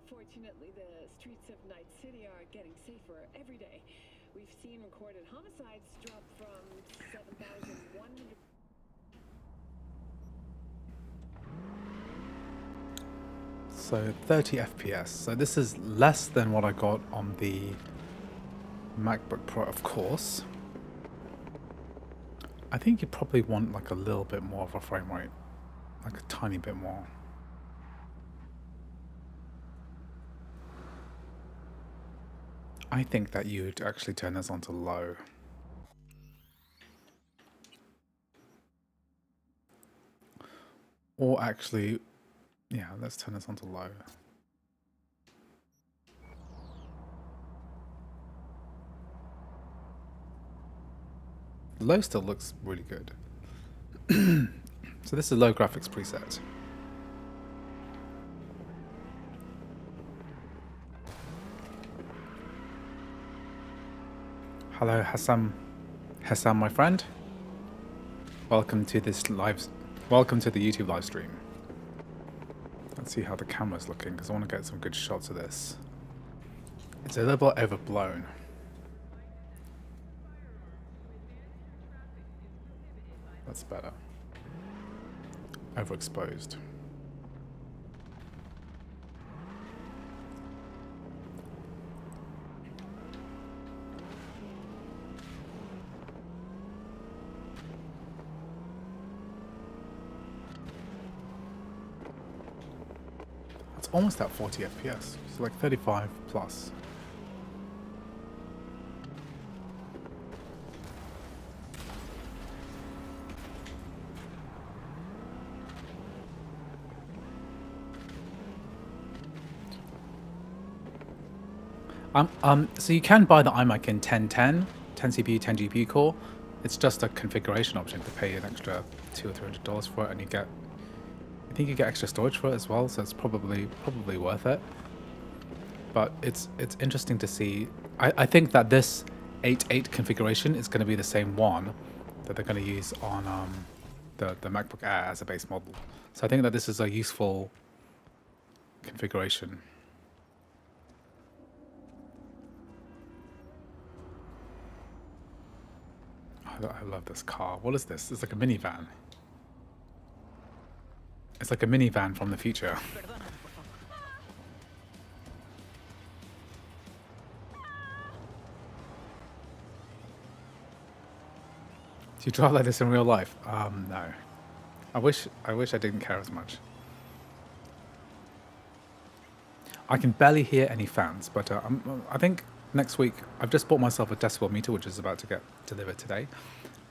Fortunately, the streets of Night City are getting safer every day. We've seen recorded homicides drop from 7,100... So 30 FPS. So this is less than what I got on the MacBook Pro, of course. I think you probably want like a little bit more of a frame rate, like a tiny bit more. I think that you'd actually turn this onto low. Or actually, yeah, let's turn this onto low. Low still looks really good. So this is low graphics preset. Hello, Hassan, my friend. Welcome to this welcome to the YouTube live stream. Let's see how the camera's looking, because I want to get some good shots of this. It's a little bit overblown. That's better. Overexposed. It's almost at 40 FPS. It's like 35 plus. So you can buy the iMac in 1010, 10 CPU, 10 GPU core. It's just a configuration option to pay an extra $200 or $300 for it, and you get, I think you get extra storage for it as well. So it's probably worth it. But it's interesting to see. I think that this 8.8 configuration is going to be the same one that they're going to use on the MacBook Air as a base model. So I think that this is a useful configuration. I love this car. What is this? It's like a minivan. It's like a minivan from the future. Do you drive like this in real life? No. I wish I didn't care as much. I can barely hear any fans, but I think next week I've just bought myself a decibel meter, which is about to get delivered today,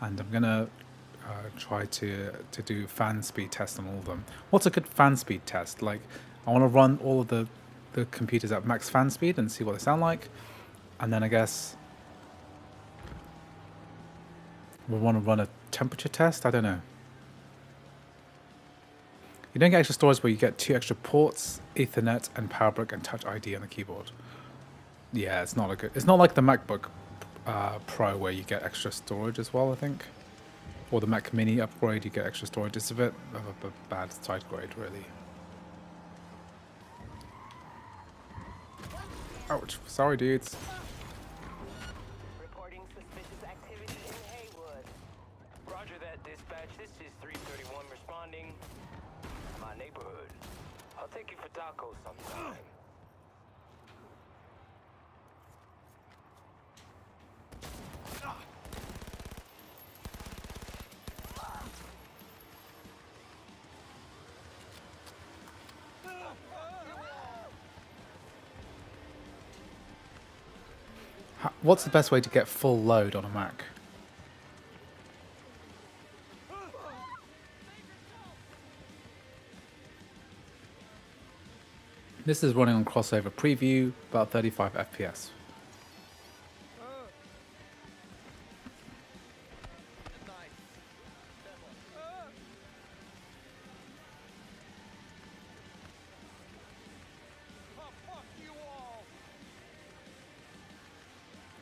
and I'm gonna try to do fan speed tests on all of them. What's a good fan speed test? Like, I want to run all of the computers at max fan speed and see what they sound like, and then I guess we want to run a temperature test. I don't know. You don't get extra storage, but you get 2 extra ports, Ethernet, and power brick and Touch ID on the keyboard. Yeah, it's not a good. It's not like the MacBook Pro where you get extra storage as well, I think, or the Mac Mini upgrade. You get extra storage. It's a bit of a bad side grade, really. Ouch! Sorry, dudes. Reporting suspicious activity in Haywood. Roger that, dispatch. This is 331 responding. My neighborhood. I'll take you for tacos sometime. What's the best way to get full load on a Mac? This is running on crossover preview, about 35 FPS.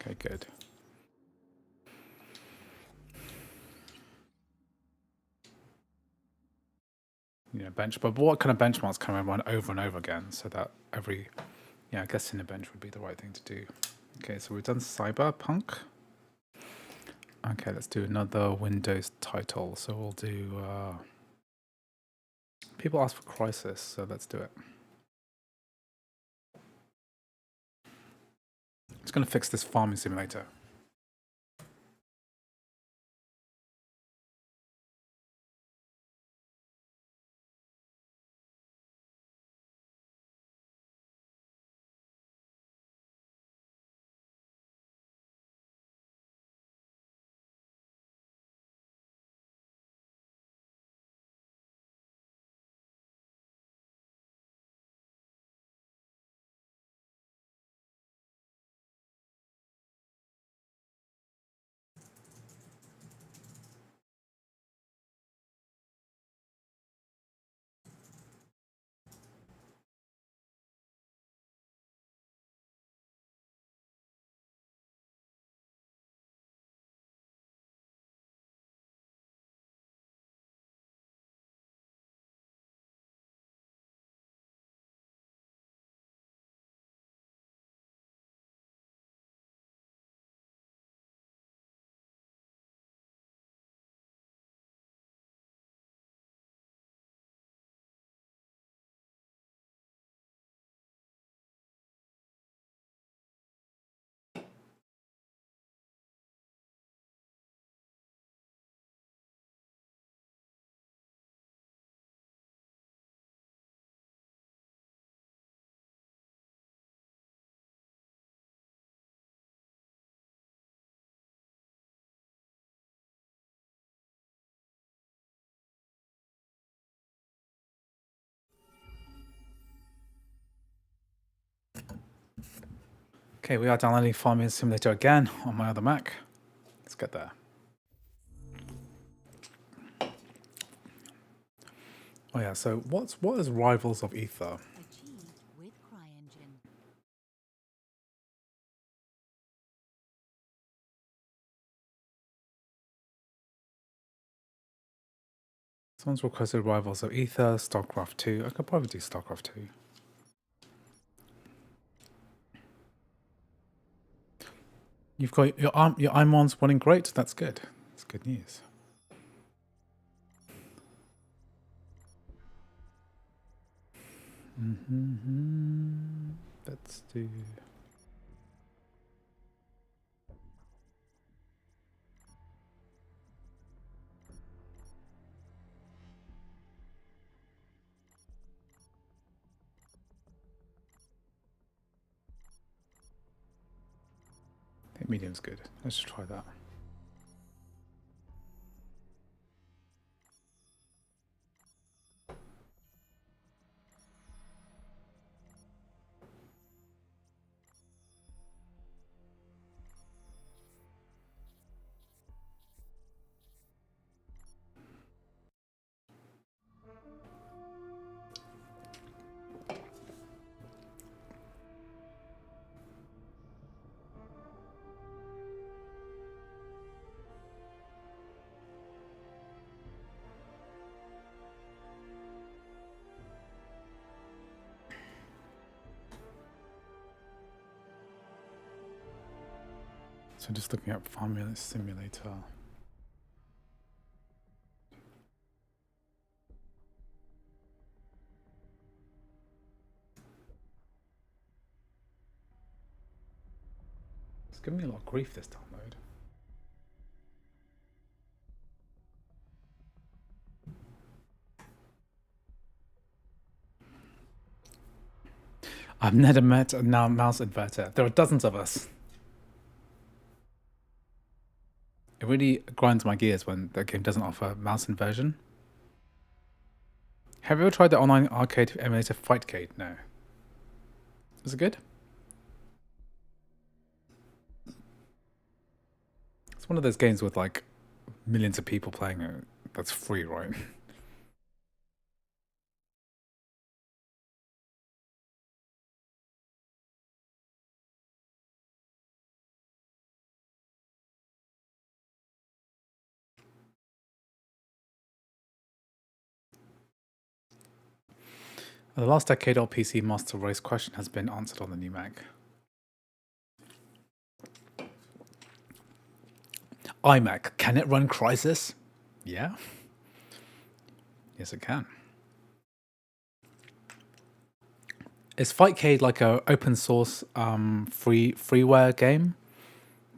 Okay, good. Yeah, but what kind of benchmarks can I run over and over again so that every, yeah, I guess Cinebench would be the right thing to do. Okay, so we've done Cyberpunk. Okay, let's do another Windows title. So we'll do, people ask for Crysis, so let's do it. Just gonna fix this farming simulator. Okay, we are downloading Farming Simulator again on my other Mac. Let's get there. Oh yeah, so what is Rivals of Ether? Achieved with CryEngine. Someone's requested Rivals of Ether, StarCraft 2. I could probably do StarCraft 2. You've got your iMons running great. That's good. That's good news. Let's do. I think medium's good. Let's just try that. So just looking at Farming Simulator. It's giving me a lot of grief, this download. I've never met a mouse inverter. There are dozens of us. It really grinds my gears when the game doesn't offer mouse inversion. Have you ever tried the online arcade emulator Fightcade? No. Is it good? It's one of those games with like millions of people playing it. That's free, right? The last decade-old PC master race question has been answered on the new Mac. iMac, can it run Crysis? Yeah. Yes, it can. Is Fightcade like a open source freeware game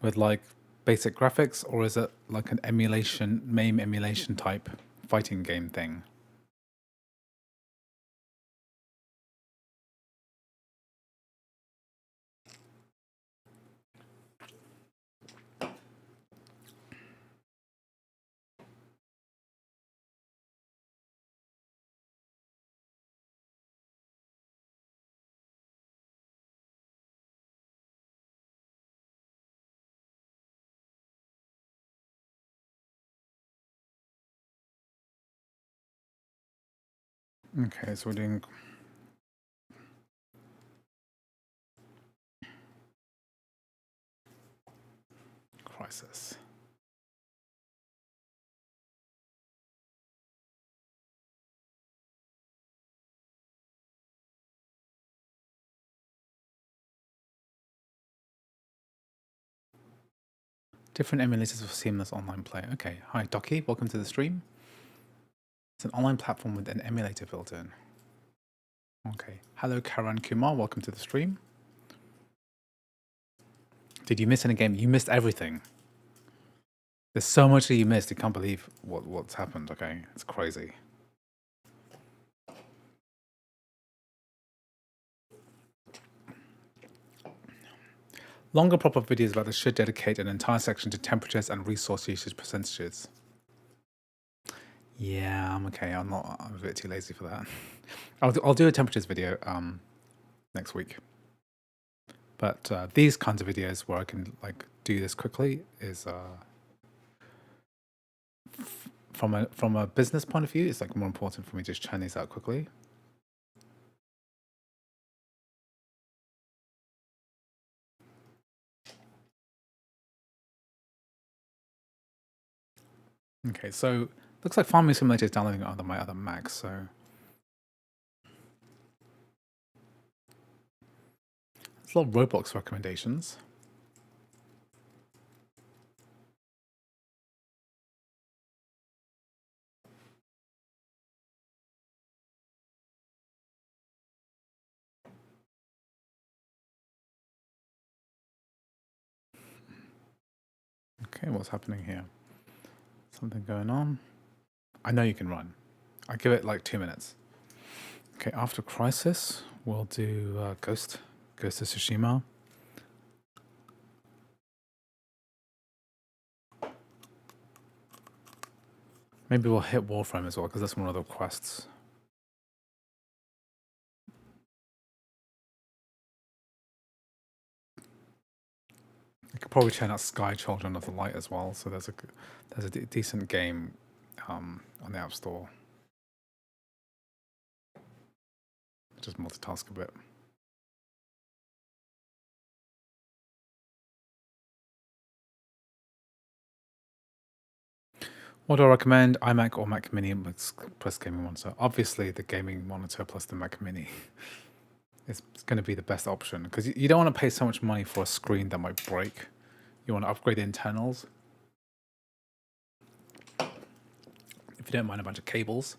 with like basic graphics, or is it like an MAME emulation type fighting game thing? Okay, so we're doing Crysis. Different emulators for seamless online play. Okay, hi Docky, welcome to the stream. It's an online platform with an emulator built in. Okay, hello Karan Kumar, welcome to the stream. Did you miss any game? You missed everything. There's so much that you missed. You can't believe what's happened. Okay, it's crazy. Longer pop-up videos about this should dedicate an entire section to temperatures and resource usage percentages. Yeah, I'm okay. I'm a bit too lazy for that. I'll do a temperatures video next week. But these kinds of videos where I can like do this quickly is from a business point of view, it's like more important for me to just churn these out quickly. Okay, so looks like Farming Simulator is downloading on my other Mac, so there's a lot of Roblox recommendations. Okay, what's happening here? Something going on. I know you can run. I give it like 2 minutes. Okay, after Crysis, we'll do Ghost of Tsushima. Maybe we'll hit Warframe as well, because that's one of the quests. I could probably turn out Sky Children of the Light as well, so there's a decent game on the App Store. Just multitask a bit. What do I recommend? iMac or Mac Mini plus gaming monitor. Obviously, the gaming monitor plus the Mac Mini is going to be the best option, because you don't want to pay so much money for a screen that might break. You want to upgrade the internals. If you don't mind a bunch of cables.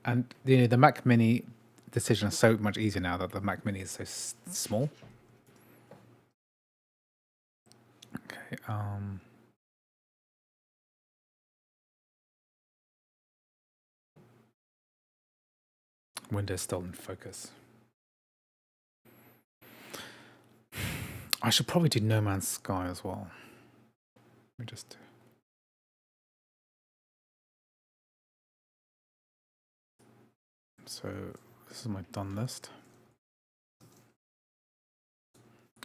And the Mac Mini decision is so much easier now that the Mac Mini is so small. Okay. Windows still in focus. I should probably do No Man's Sky as well. Let me just. So this is my done list.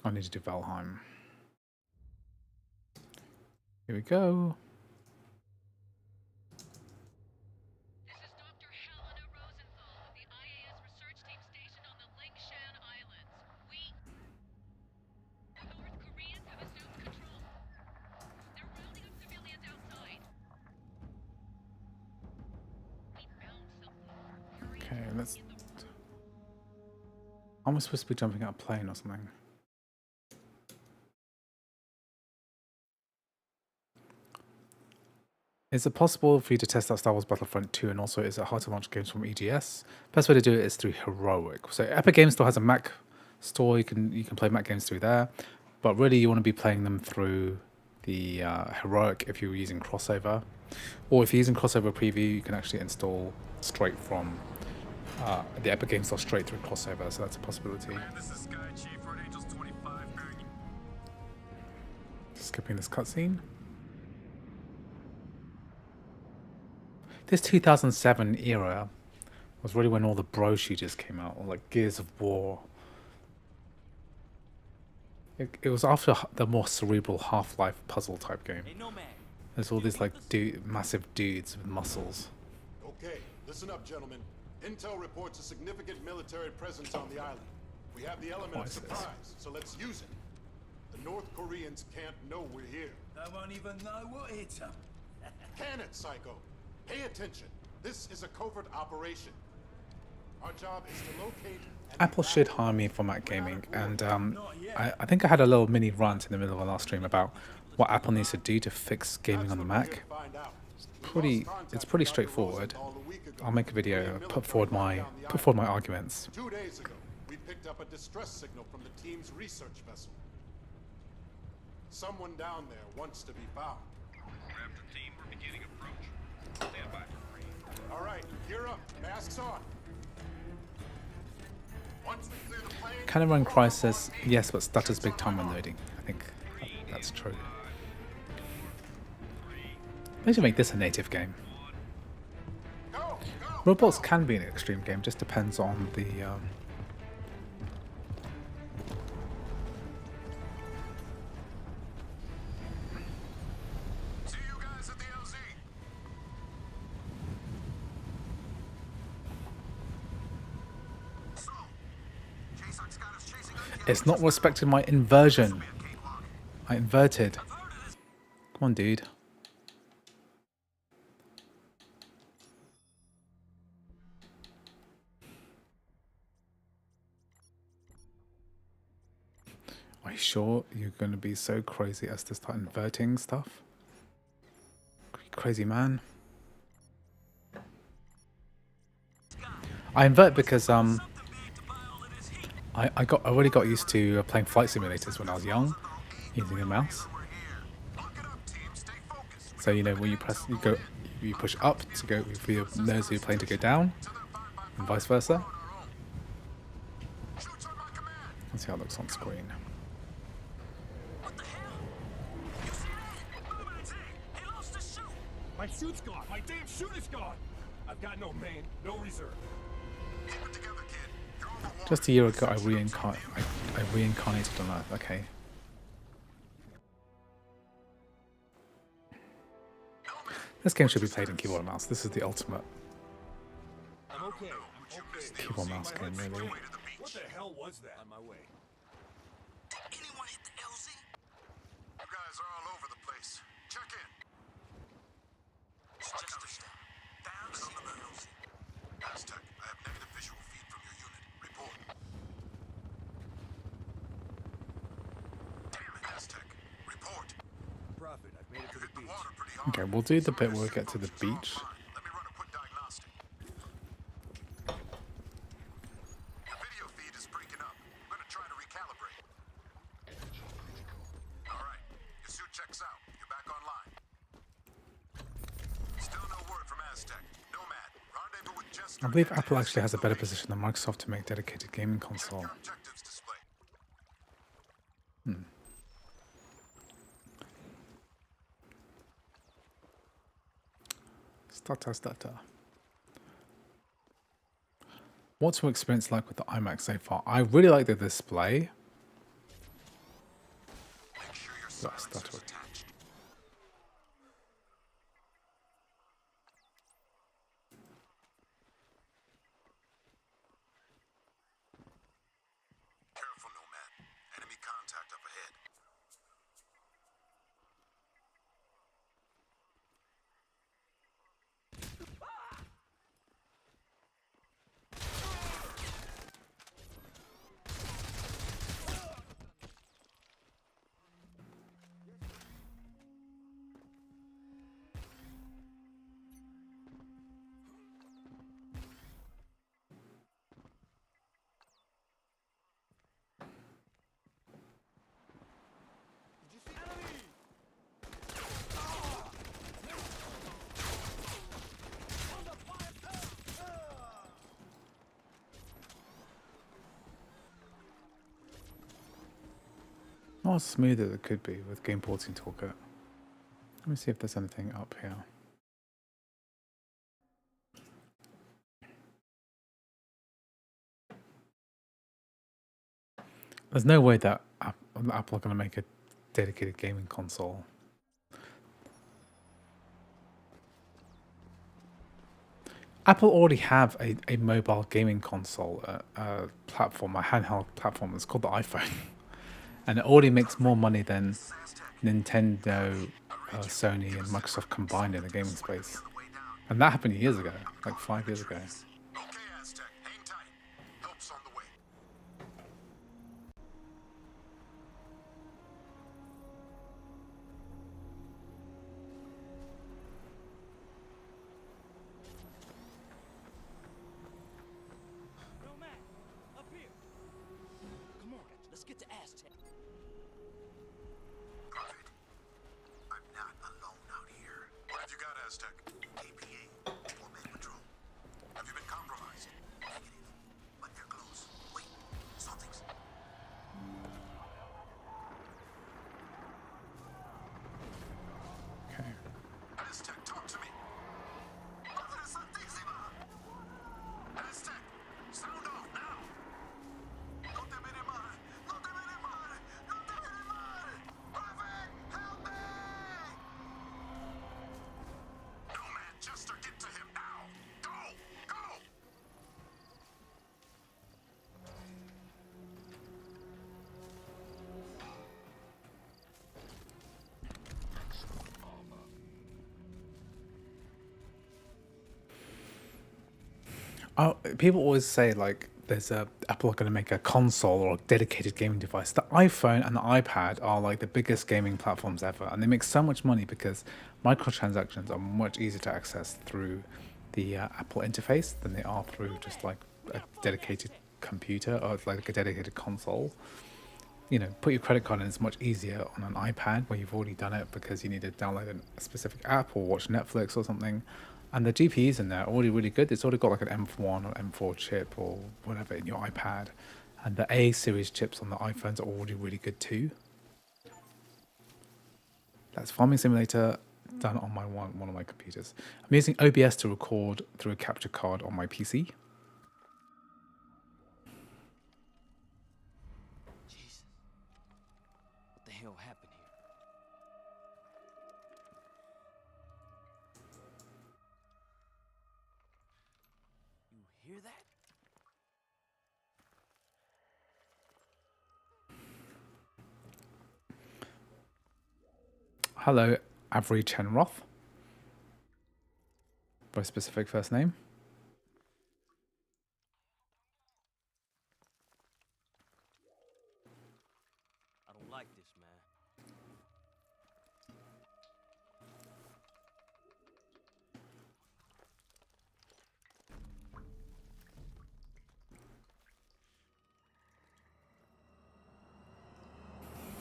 I need to do Valheim. Here we go. Okay, let's. Am I supposed to be jumping out of a plane or something? Is it possible for you to test out Star Wars Battlefront 2, and also is it hard to launch games from EGS? Best way to do it is through Heroic. So Epic Games Store has a Mac store, you can play Mac games through there, but really you want to be playing them through the Heroic if you're using Crossover. Or if you're using Crossover Preview, you can actually install straight from the Epic Games Store straight through Crossover, so that's a possibility. This is Sky Chief, Red Angels 25, Skipping this cutscene. This 2007 era was really when all the bro shooters came out, or like Gears of War. It was after the more cerebral Half-Life puzzle type game. There's all these like massive dudes with muscles. Okay, listen up, gentlemen. Intel reports a significant military presence on the island. We have the element of surprise, so let's use it. The North Koreans can't know we're here. They won't even know what hit them. Can it, Psycho? Pay attention. This is a covert operation. Our job is to locate... Apple should hire me for Mac Gaming, and I think I had a little mini rant in the middle of our last stream about what Apple needs to do to fix gaming on the Mac. It's pretty straightforward. I'll make a video, put forward my arguments. 2 days ago, we picked up a distress signal from the team's research vessel. Someone down there wants to be found. Raptor team, we're beginning approach. Stand by. All right, gear up. Masks on. Once we clear the plane... Can I run Crysis? Yes, but stutters big time when loading. I think that's true. Maybe to make this a native game. Robots can be an extreme game, just depends on the It's not respecting my inversion. I inverted. Come on, dude. Are you sure you're going to be so crazy as to start inverting stuff? Crazy man. I invert because I already got used to playing flight simulators when I was young, using a mouse. So you know when you press, you push up to go for your nose of your plane to go down, and vice versa. Let's see how it looks on screen. My shoot's gone. My damn shoot is gone. I've got no main, no reserve. Keep it together, kid. You're overwhelmed. Just a year ago, I reincarnated on Earth. Okay. This game should be played in keyboard and mouse. This is the ultimate I'm okay. I'm okay. keyboard mouse game, really. What the hell was that? On my way. Anyone hit the LZ? You guys are all over the place. Check in. It's just a step. Down to the LZ. Aztec, I have negative visual feed from your unit. Report. Damn it, Aztec. Report. Prophet, I've made it to You the hit the beach. water pretty hard. Okay, we'll do the bit where we get to the beach. Let me run a quick diagnostic. Your video feed is breaking up. I'm gonna try to recalibrate. Alright, your suit checks out. You're back online. Still no word from Aztec. Nomad. Rendezvous with Jester. I believe Apple actually has a better position than Microsoft to make dedicated gaming console. Your objectives displayed. Stutter. What's your experience like with the iMac so far? I really like the display. Make sure your Got a silencer's stutter. attached. Careful, Nomad. Enemy contact up ahead. Not as smooth as it could be with game porting toolkit. Let me see if there's anything up here. There's no way that Apple are going to make a dedicated gaming console. Apple already have a mobile gaming console platform, a handheld platform. It's called the iPhone. And it already makes more money than Nintendo, Sony, and Microsoft combined in the gaming space. And that happened years ago, like 5 years ago. Okay, Aztec. Hang tight. Help's on the way. Nomad, up here. Come on, let's get to Aztec. Prophet, I'm not alone out here. What have you got, Aztec? APA or Main Patrol? Have you been People always say like there's a Apple are going to make a console or a dedicated gaming device. The iPhone and the iPad are like the biggest gaming platforms ever, and they make so much money because microtransactions are much easier to access through the Apple interface than they are through just like a dedicated computer or like a dedicated console. You know, put your credit card in, it's much easier on an iPad where you've already done it because you need to download a specific app or watch Netflix or something. And the GPUs in there are already really good. It's already got like an M1 or M4 chip or whatever in your iPad. And the A series chips on the iPhones are already really good too. That's Farming Simulator done on my one of my computers. I'm using OBS to record through a capture card on my PC. Jesus. What the hell happened here? You hear that? Hello, Avery Chenroth. Very specific first name. I don't like this, man.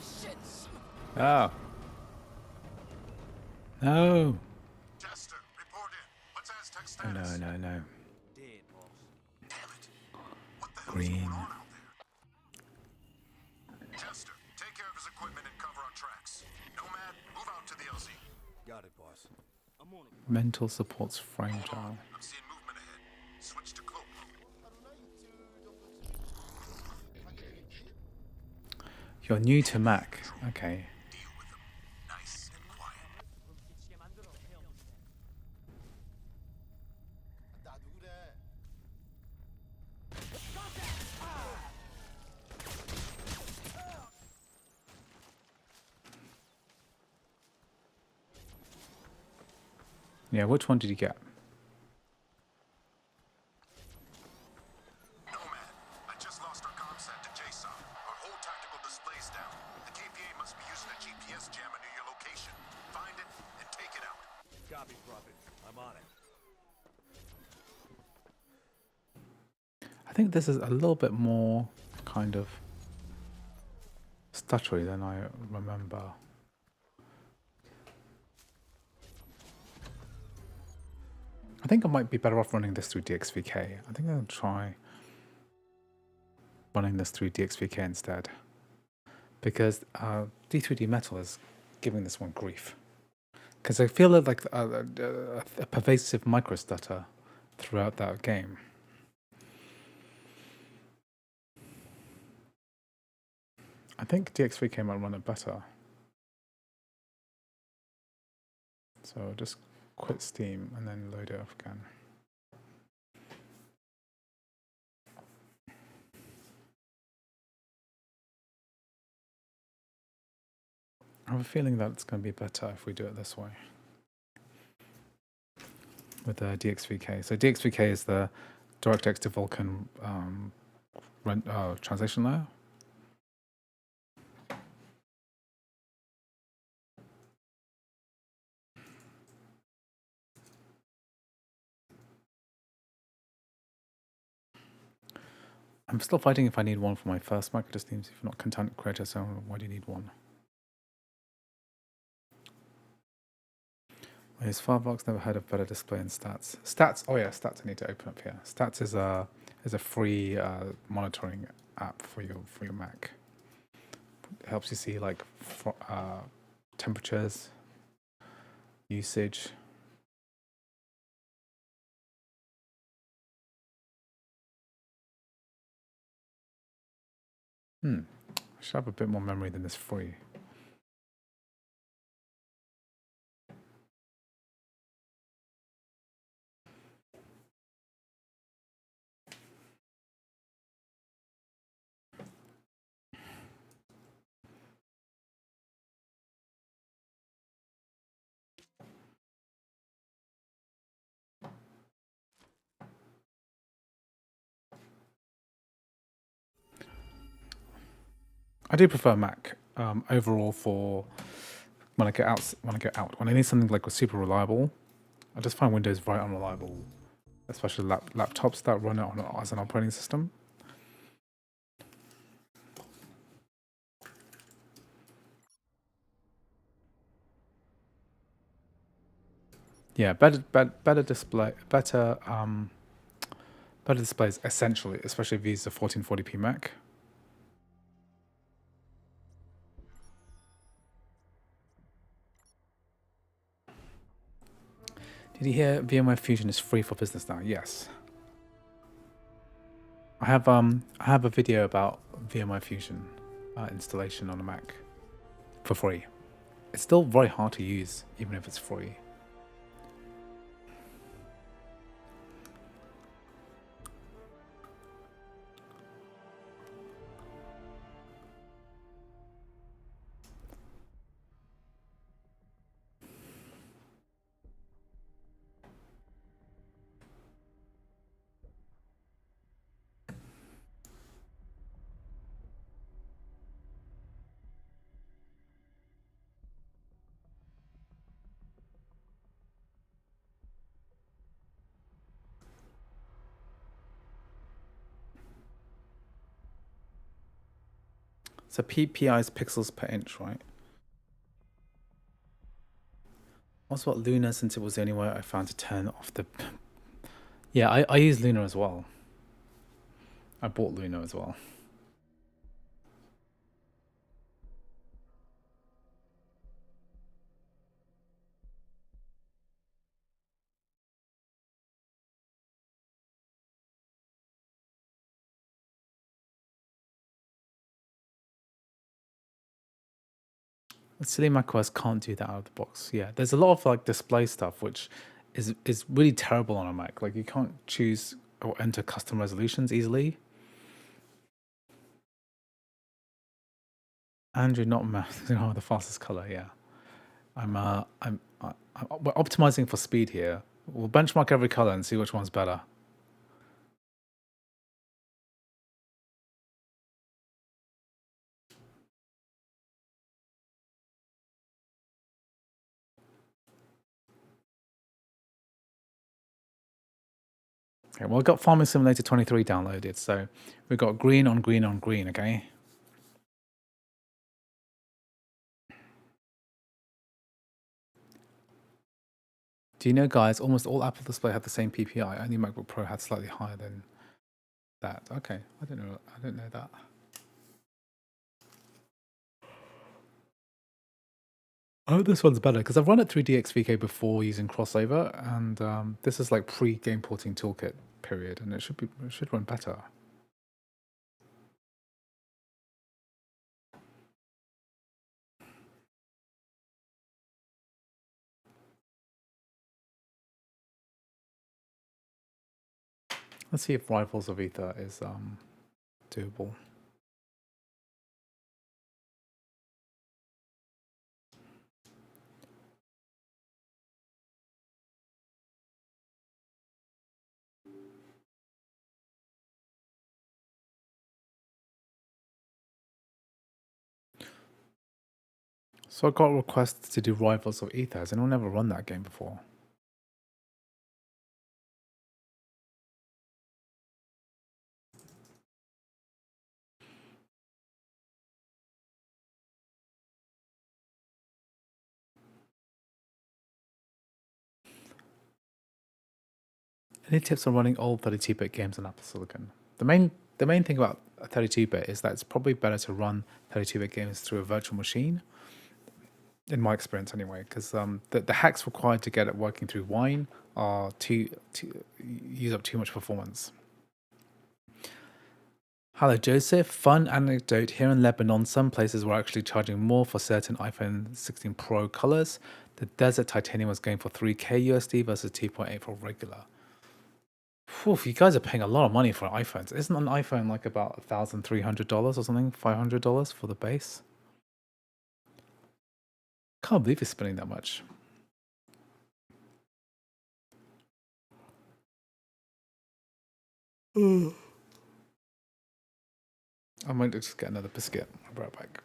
Shit, son of Oh. No. Jester, report in. What's Aztec Oh, status? no. a dead, boss. Damn it. What the hell is Green. going on out there? Jester, take care of his equipment and cover our tracks. Nomad, move out to the LZ. Got it, boss. I'm on it. Mental supports frame Hold jar. on. I'm seeing movement ahead. Switch to cloak mode. You're new to Mac. Okay. Deal with them. Nice and quiet. Yeah, which one did you get? Nomad, I just lost our comsat to JSON. Our whole tactical display's down. The KPA must be using a GPS jammer near your location. Find it and take it out. Copy, Prophet. I'm on it. I think this is a little bit more kind of stuttery than I remember. I think I might be better off running this through DXVK. I think I'll try running this through DXVK instead. Because D3D Metal is giving this one grief. Because I feel like a pervasive micro stutter throughout that game. I think DXVK might run it better. So just quit Steam and then load it up again. I have a feeling that it's going to be better if we do it this way. With the DXVK. So DXVK is the DirectX to Vulkan translation layer. I'm still fighting if I need one for my first microdisc themes. If you're not content creator, so why do you need one? Is Firefox never heard of better display and stats? Stats, oh yeah, stats I need to open up here. Stats is a free monitoring app for your Mac. It helps you see like temperatures, usage. I should have a bit more memory than this free. I do prefer Mac overall for when I get out. When I need something like super reliable, I just find Windows very unreliable, especially laptops that run it on as an operating system. Yeah, better display, better displays essentially, especially if you use the 1440p Mac. Did you hear VMware Fusion is free for business now? Yes. I have a video about VMware Fusion installation on a Mac for free. It's still very hard to use, even if it's free. So PPI is pixels per inch, right? What's about Luna, since it was the only way I found to turn off the... Yeah, I use Luna as well. I bought Luna as well. Silly macOS can't do that out of the box. Yeah, there's a lot of like display stuff which is really terrible on a Mac. Like you can't choose or enter custom resolutions easily. Andrew, not math. The fastest color. Yeah, we're optimizing for speed here. We'll benchmark every color and see which one's better. Okay, well, I've got Farming Simulator 23 downloaded, so we've got green on green on green, okay? Do you know, guys, almost all Apple Display have the same PPI. Only MacBook Pro had slightly higher than that. Okay, I didn't know that. Oh, this one's better because I've run it through DXVK before using Crossover, and this is like pre-game porting Toolkit period, and it should run better. Let's see if Rivals of Ether is doable. So I got requests to do Rivals of Ether. Has anyone ever run that game before? Any tips on running old 32-bit games on Apple Silicon? The main thing about 32-bit is that it's probably better to run 32-bit games through a virtual machine, in my experience anyway, because the hacks required to get it working through Wine are to use up too much performance. Hello Joseph, fun anecdote. Here in Lebanon, some places were actually charging more for certain iPhone 16 Pro colors. The Desert Titanium was going for 3K USD versus 2.8 for regular. Whew, you guys are paying a lot of money for iPhones. Isn't an iPhone like about $1,300 or something? $500 for the base? Can't believe you're spending that much. I might just get another biscuit. be right back.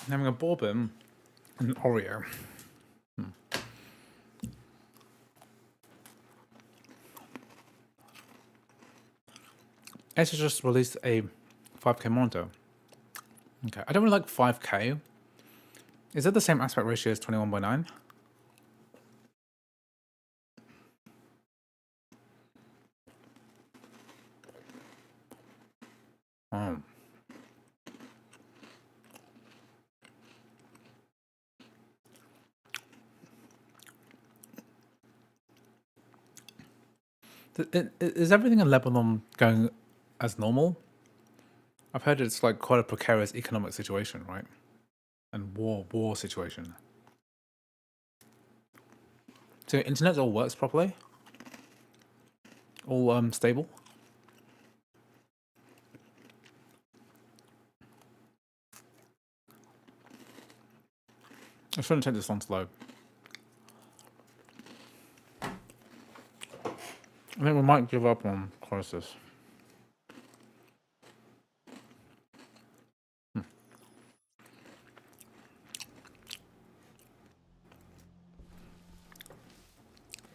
I'm having a bourbon and an Oreo. Asus just released a 5K monitor. Okay, I don't really like 5K. Is it the same aspect ratio as 21:9? Oh. Is everything in Lebanon going as normal? I've heard it's like quite a precarious economic situation, right? And war situation. So internet all works properly? All stable? I shouldn't take this on slow. I think we might give up on Crysis.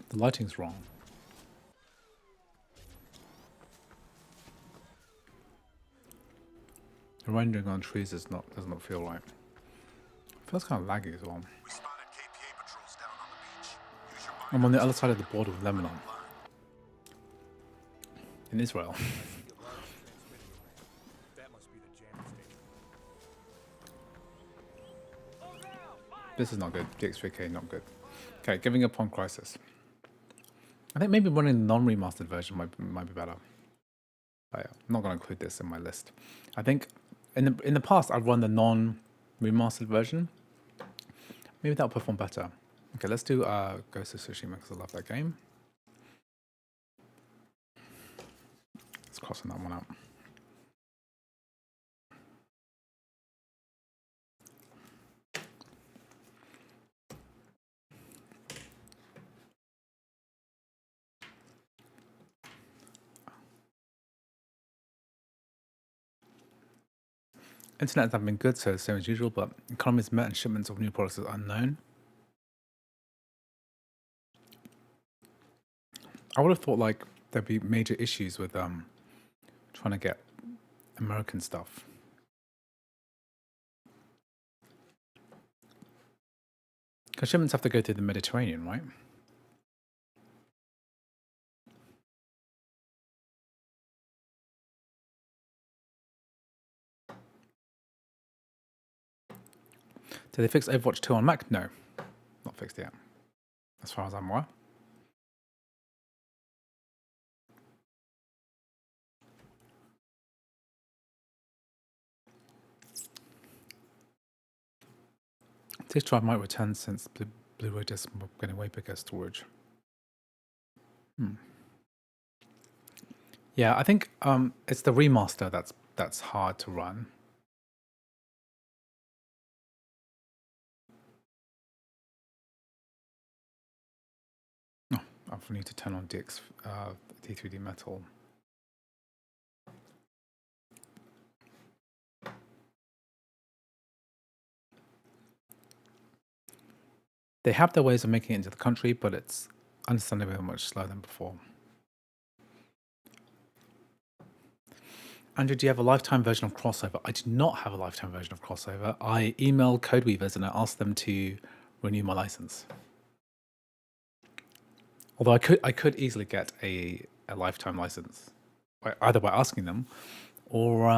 The lighting's wrong. The rendering on trees does not feel right. It feels kind of laggy as well. We spotted KPA patrols down on the beach. Use your I'm on the other side of the border with Lebanon. In Israel. That must be the jamming station. This is not good. DX3K not good. Okay, giving up on Crysis. I think maybe running the non-remastered version might be better. But yeah, I'm not going to include this in my list. I think in the past I've run the non-remastered version. Maybe that'll perform better. Okay, let's do Ghost of Tsushima because I love that game. Let's crossing that one out. Internet have been good, so same as usual, but economies met and shipments of new products is unknown. I would have thought like there'd be major issues with trying to get American stuff. Because shipments have to go through the Mediterranean, right? Did they fix Overwatch 2 on Mac? No, not fixed yet, as far as I'm aware. This drive might return since Blu-ray discs are getting way bigger storage. Yeah, I think it's the remaster that's hard to run. Oh, I need to turn on D3D Metal. They have their ways of making it into the country, but it's understandably much slower than before. Andrew, do you have a lifetime version of Crossover? I do not have a lifetime version of Crossover. I emailed Codeweavers and I asked them to renew my license. Although I could easily get a lifetime license, either by asking them, or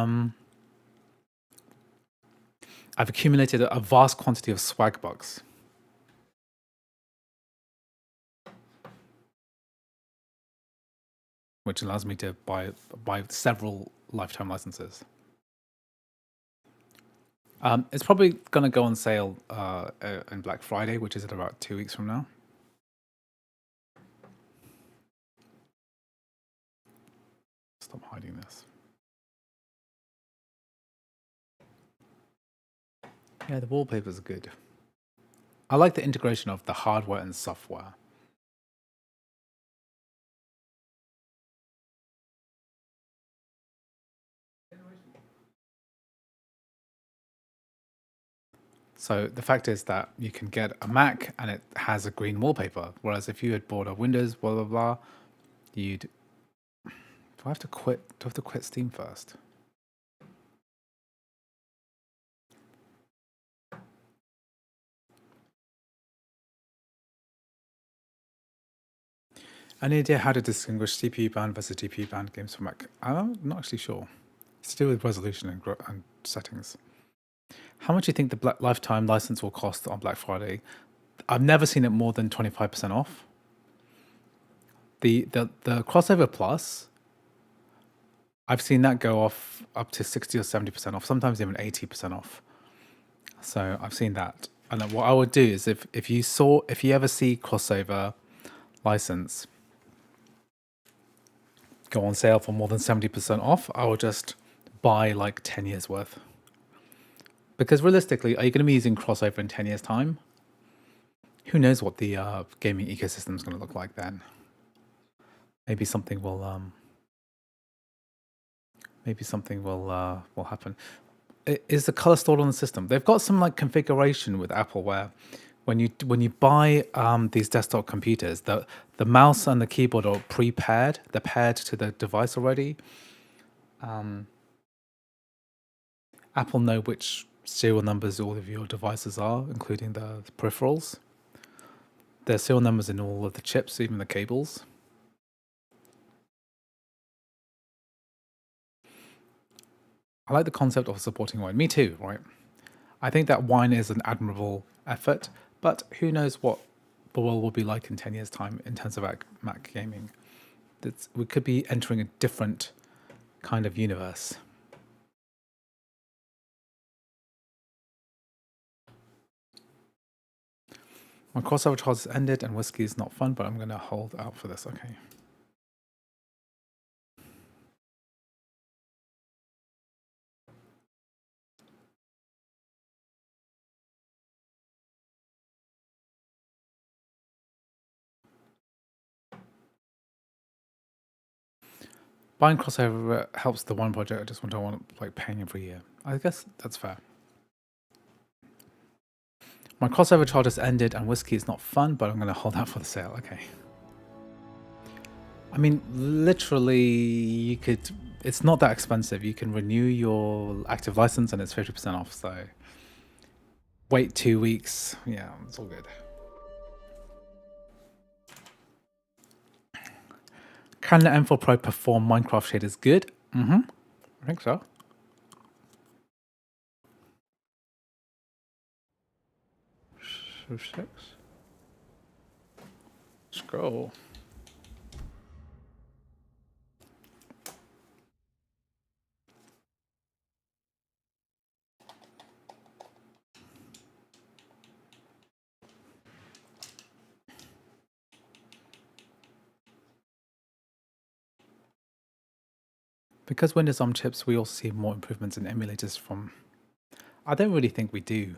I've accumulated a vast quantity of swag bucks. which allows me to buy several lifetime licenses. It's probably going to go on sale on Black Friday, which is in about 2 weeks from now. Stop hiding this. Yeah, the wallpapers are good. I like the integration of the hardware and software. So the fact is that you can get a Mac and it has a green wallpaper, whereas if you had bought a Windows, blah blah blah, you'd. Do I have to quit? Do I have to quit Steam first? Any idea how to distinguish CPU band versus GPU band games for Mac? I'm not actually sure. It's to do with resolution and settings. How much do you think the lifetime license will cost on Black Friday? I've never seen it more than 25% off. The crossover plus, I've seen that go off up to 60 or 70% off, sometimes even 80% off. So I've seen that. And what I would do is if you ever see crossover license go on sale for more than 70% off, I will just buy like 10 years worth. Because realistically, are you going to be using crossover in 10 years' time? Who knows what the gaming ecosystem is going to look like then? Maybe something will happen. Is the color stored on the system? They've got some like configuration with Apple where when you buy these desktop computers, the mouse and the keyboard are pre-paired. They're paired to the device already. Apple know which serial numbers all of your devices are, including the peripherals. There's serial numbers in all of the chips, even the cables. I like the concept of supporting wine. Me too, right? I think that wine is an admirable effort, but who knows what the world will be like in 10 years' time in terms of Mac gaming. We could be entering a different kind of universe. My crossover trials has ended and whiskey is not fun, but I'm going to hold out for this. Okay. Buying crossover helps the one project. I just don't want like paying every year. I guess that's fair. My crossover trial just ended and whiskey is not fun, but I'm going to hold out for the sale. Okay. I mean, literally, you could. It's not that expensive. You can renew your active license and it's 50% off. So wait 2 weeks. Yeah, it's all good. Can the M4 Pro perform Minecraft shaders good? I think so. So 6. Scroll. Because Windows ARM chips, we also see more improvements in emulators from... I don't really think we do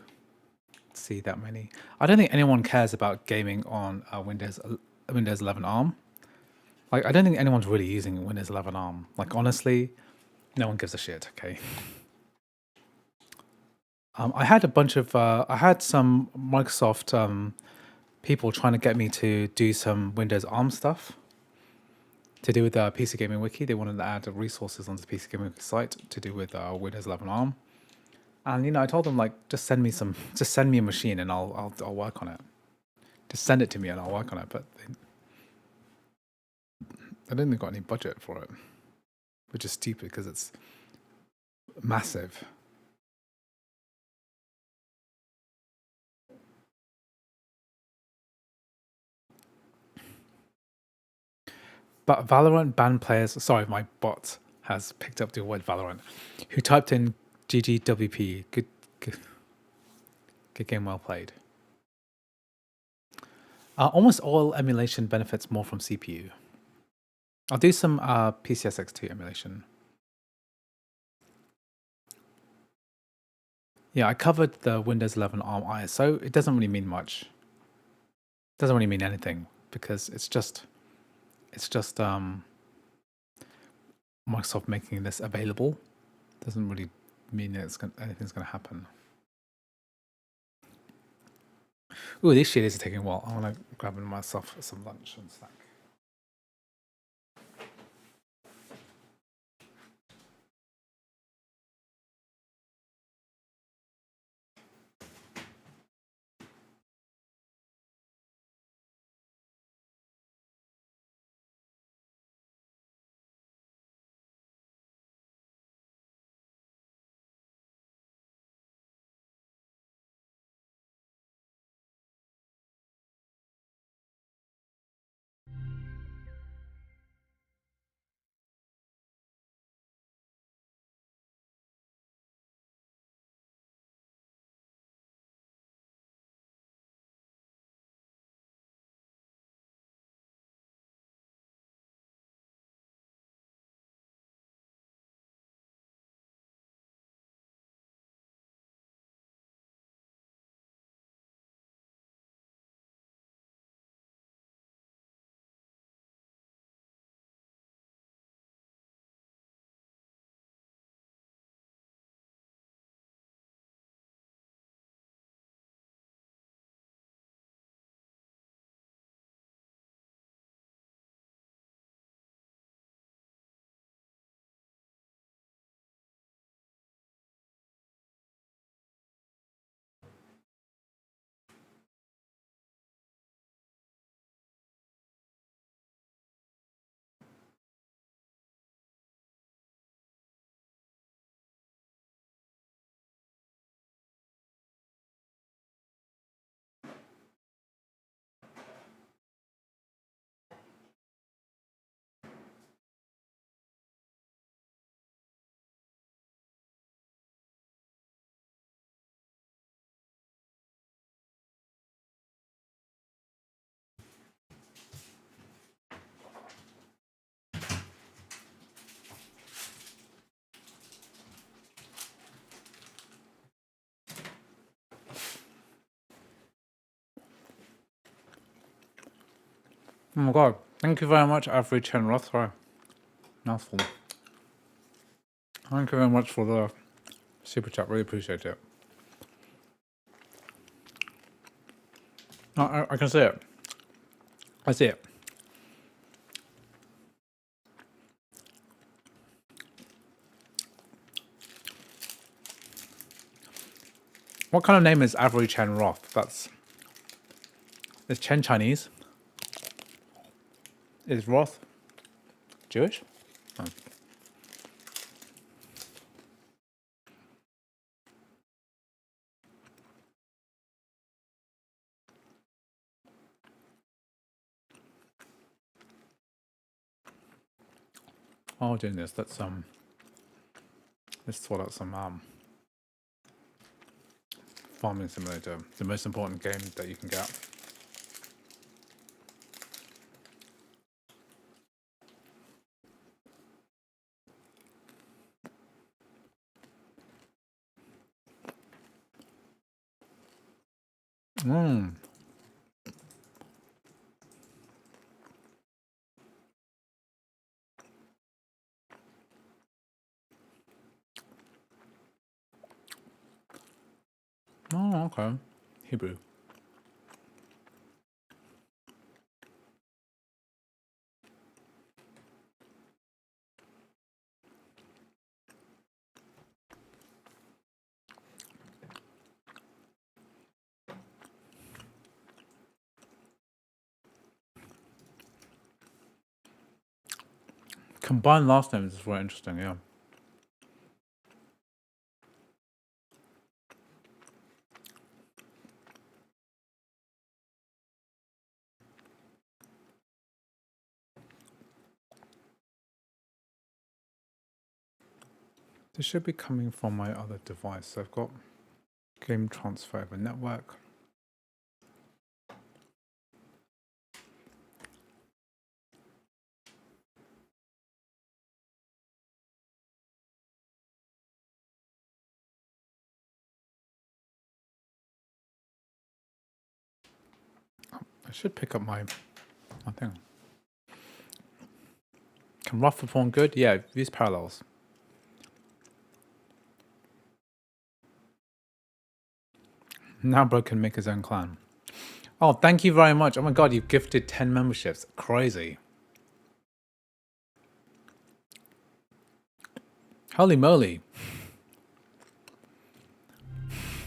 see that many. I don't think anyone cares about gaming on Windows 11 ARM. Like, I don't think anyone's really using Windows 11 ARM. Like, honestly, no one gives a shit, okay? I had a bunch of... I had some Microsoft people trying to get me to do some Windows ARM stuff. To do with PC Gaming Wiki, they wanted to add resources onto the PC Gaming Wiki site to do with Windows 11 ARM, and I told them like, just send me a machine and I'll work on it. Just send it to me and I'll work on it. But I don't think they've got any budget for it, which is stupid because it's massive. But Valorant banned players. Sorry, my bot has picked up the word Valorant. Who typed in GGWP. Good game, well played. Almost all emulation benefits more from CPU. I'll do some PCSX2 emulation. Yeah, I covered the Windows 11 ARM ISO. It doesn't really mean much. It doesn't really mean anything because it's just Microsoft making this available. Doesn't really mean that anything's going to happen. Ooh, these shaders are taking a while. I want to grab myself some lunch and snack. Oh my god. Thank you very much, Average Chen Roth. Sorry. Mouthful. Thank you very much for the super chat. Really appreciate it. I can see it. I see it. What kind of name is Avery Chen Roth? Is Chen Chinese? Is Roth Jewish? Oh. While we're doing this, let's sort out some farming simulator. The most important game that you can get. Mmm. Oh, okay. Hebrew. Combined last names is very interesting, yeah. This should be coming from my other device. So I've got game transfer over network. I should pick up my thing. Can rough perform good? Yeah, use parallels. Now bro can make his own clan. Oh, thank you very much. Oh my god, you've gifted 10 memberships. Crazy. Holy moly.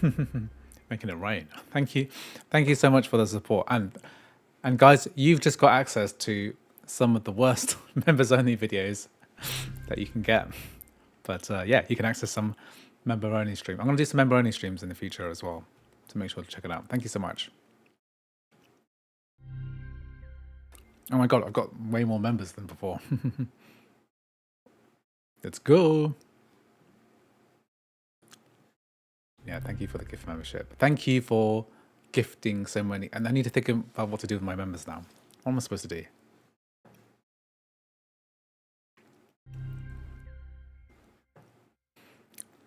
Making it rain. Thank you. Thank you so much for the support. And guys, you've just got access to some of the worst members only videos that you can get. But yeah, you can access some member only stream. I'm going to do some member only streams in the future as well. So make sure to check it out. Thank you so much. Oh my god, I've got way more members than before. Let's go. Yeah, thank you for the gift membership. Thank you for gifting so many. And I need to think about what to do with my members now. What am I supposed to do?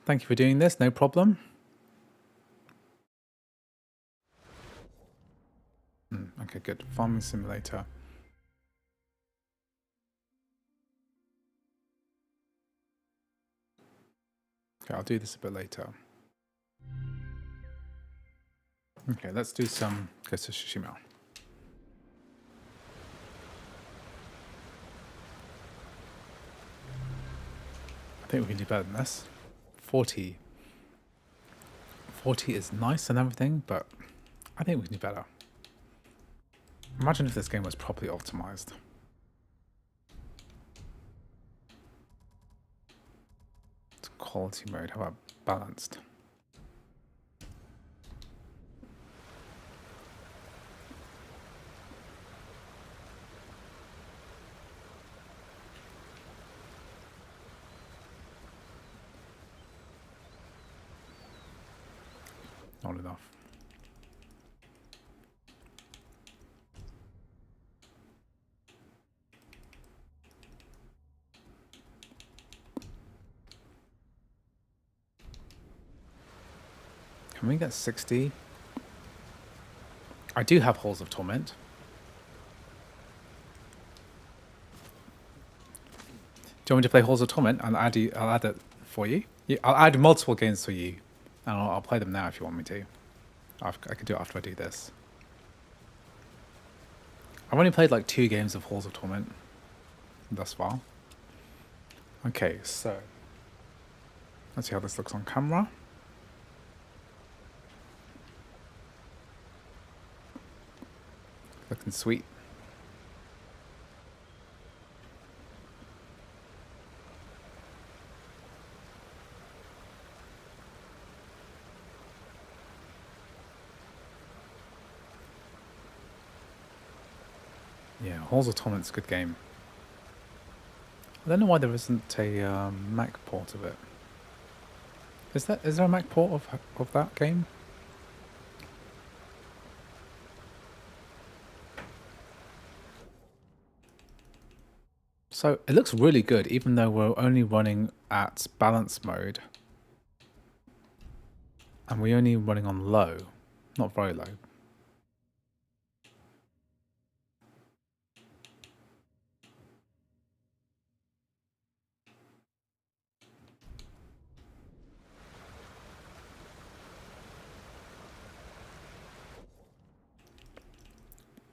Thank you for doing this. No problem. Okay, good. Farming simulator. Okay, I'll do this a bit later. Okay, let's do some Ghost of Tsushima. I think we can do better than this. 40. 40 is nice and everything, but I think we can do better. Imagine if this game was properly optimized. It's quality mode. How about balanced? Not enough. Can we get 60? I do have Halls of Torment. Do you want me to play Halls of Torment? I'll add it for you. Yeah, I'll add multiple games for you. And I'll play them now if you want me to. I can do it after I do this. I've only played like 2 games of Halls of Torment thus far. Okay, so let's see how this looks on camera. Looking sweet. Yeah, Halls of Torment's a good game. I don't know why there isn't a Mac port of it. Is there a Mac port of that game? So it looks really good, even though we're only running at balance mode. And we're only running on low, not very low.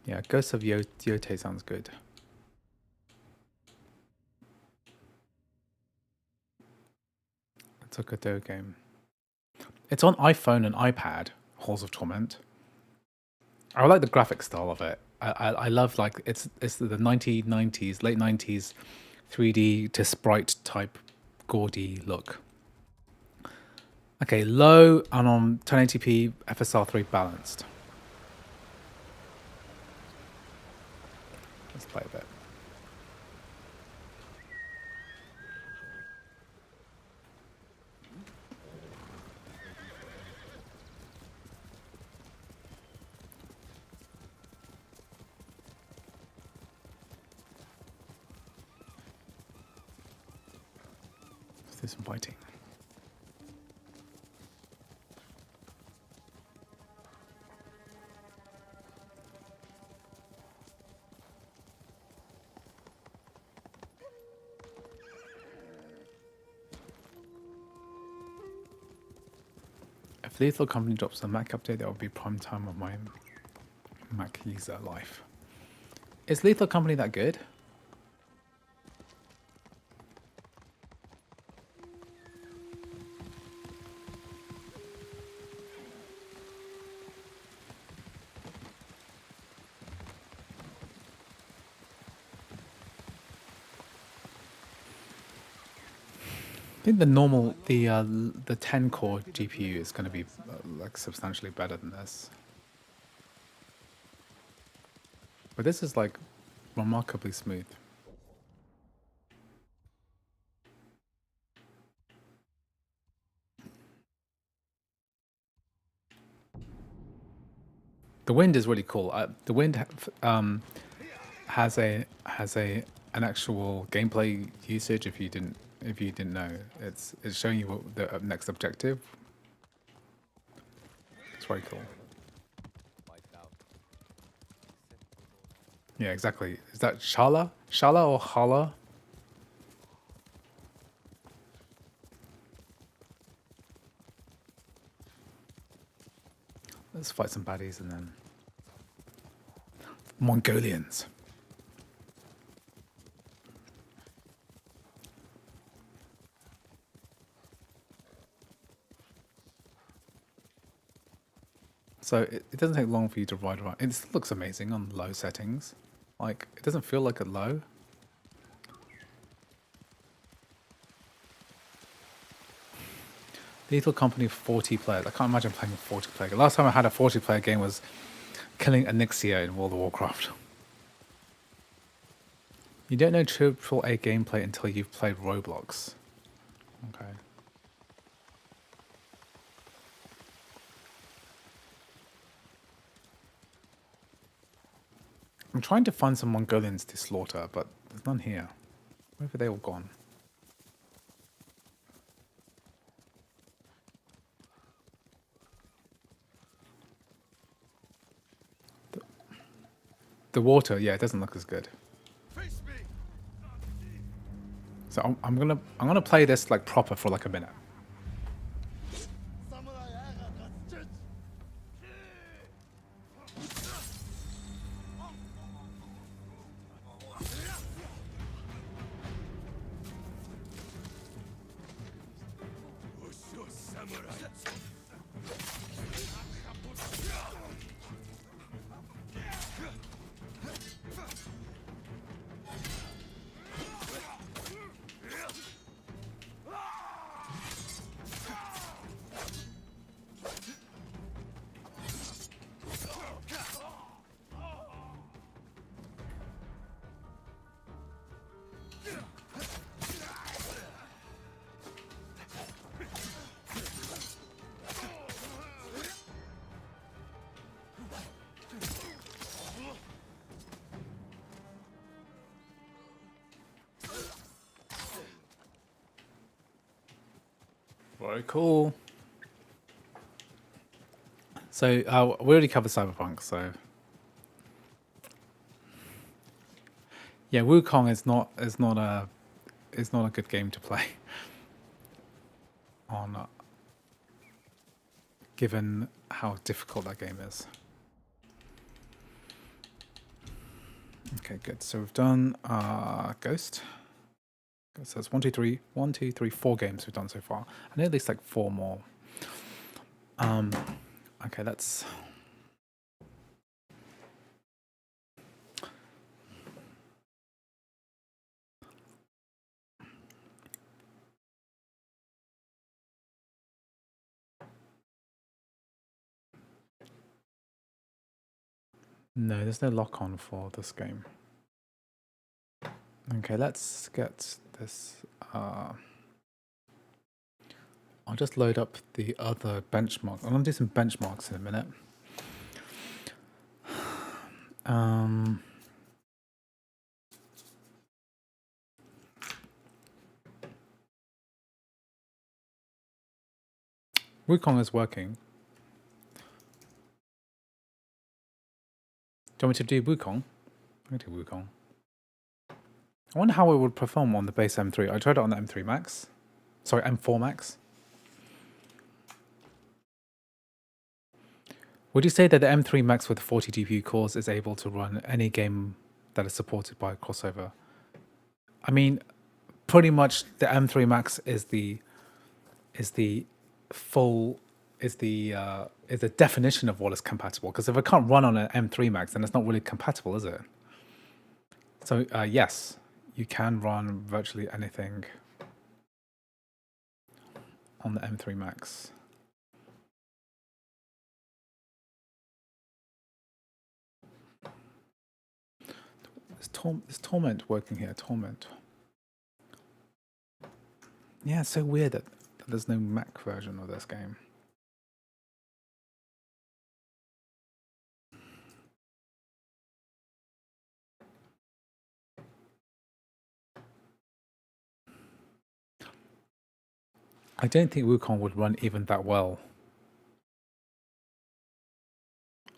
Yeah, Ghost of Yote sounds good. It's a Godot game. It's on iPhone and iPad, Halls of Torment. I like the graphic style of it. I love like it's the 1990s, late 90s 3D to sprite type gaudy look. Okay, low and on 1080p FSR3 balanced. Let's play a bit. this inviting? If Lethal Company drops a Mac update, that would be prime time of my Mac user life. Is Lethal Company that good? I think the normal, the 10 core GPU is going to be like substantially better than this. But this is like remarkably smooth. The wind is really cool. The wind has an actual gameplay usage. If you didn't know, it's showing you what the next objective. It's very cool. Yeah, exactly. Is that Shala? Shala or Hala? Let's fight some baddies and then Mongolians. So it doesn't take long for you to ride around. It still looks amazing on low settings. Like, it doesn't feel like a low. Lethal Company 40 players. I can't imagine playing a 40 player game. Last time I had a 40 player game was killing Onyxia in World of Warcraft. You don't know AAA gameplay until you've played Roblox. Okay. I'm trying to find some Mongolians to slaughter, but there's none here. Where have they all gone? The water, yeah, it doesn't look as good. So I'm gonna play this like proper for like a minute. Very cool. So we already covered Cyberpunk, so yeah, Wukong is not a good game to play on, given how difficult that game is. Okay, good. So we've done Ghost. So it's 1, 2, 3, 4 games we've done so far. I know at least like 4 more. Okay, let's. No, there's no lock on for this game. Okay, let's get this. I'll just load up the other benchmark. I'm gonna do some benchmarks in a minute. Wukong is working. Do you want me to do Wukong? I can do Wukong. I wonder how it would perform on the base M3. I tried it on the M3 Max. Sorry, M4 Max. Would you say that the M3 Max with 40 GPU cores is able to run any game that is supported by crossover? I mean, pretty much the M3 Max is the full is the definition of what is compatible. Because if it can't run on an M3 Max, then it's not really compatible, is it? So yes, you can run virtually anything on the M3 Max. Is Torment working here? Torment. Yeah, it's so weird that there's no Mac version of this game. I don't think Wukong would run even that well.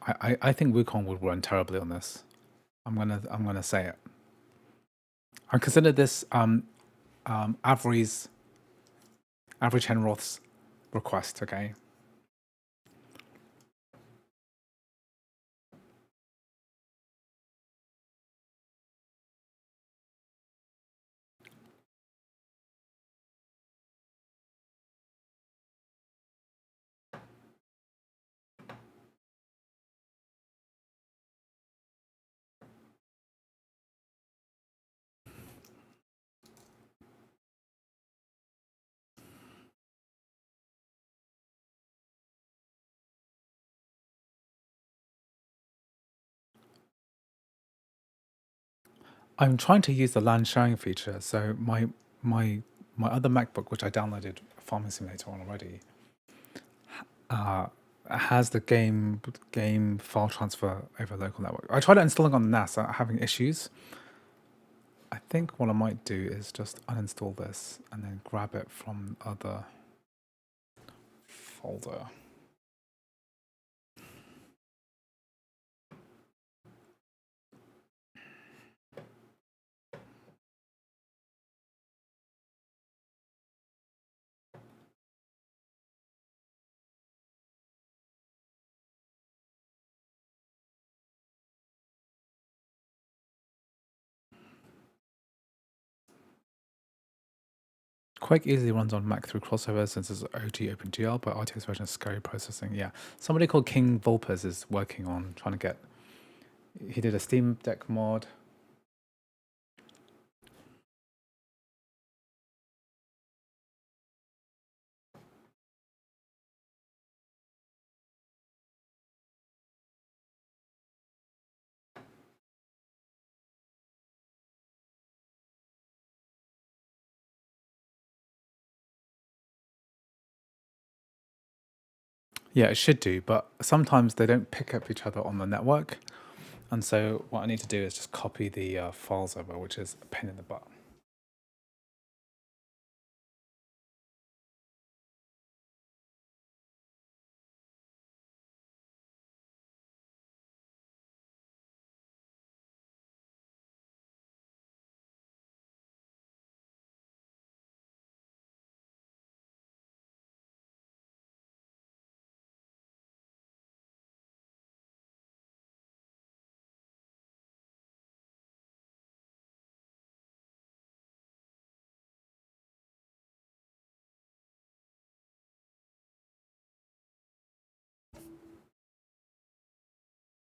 I think Wukong would run terribly on this. I'm gonna say it. I consider this average Henroth's request. Okay. I'm trying to use the LAN sharing feature. So my other MacBook, which I downloaded Farming Simulator on already, has the game file transfer over local network. I tried installing on the NAS, having issues. I think what I might do is just uninstall this and then grab it from other folder. Quite easily runs on Mac through crossover since it's OG OpenGL, but RTX version is scary processing. Yeah, somebody called King Vulpes is working on trying to get. He did a Steam Deck mod. Yeah, it should do, but sometimes they don't pick up each other on the network. And so what I need to do is just copy the files over, which is a pain in the butt.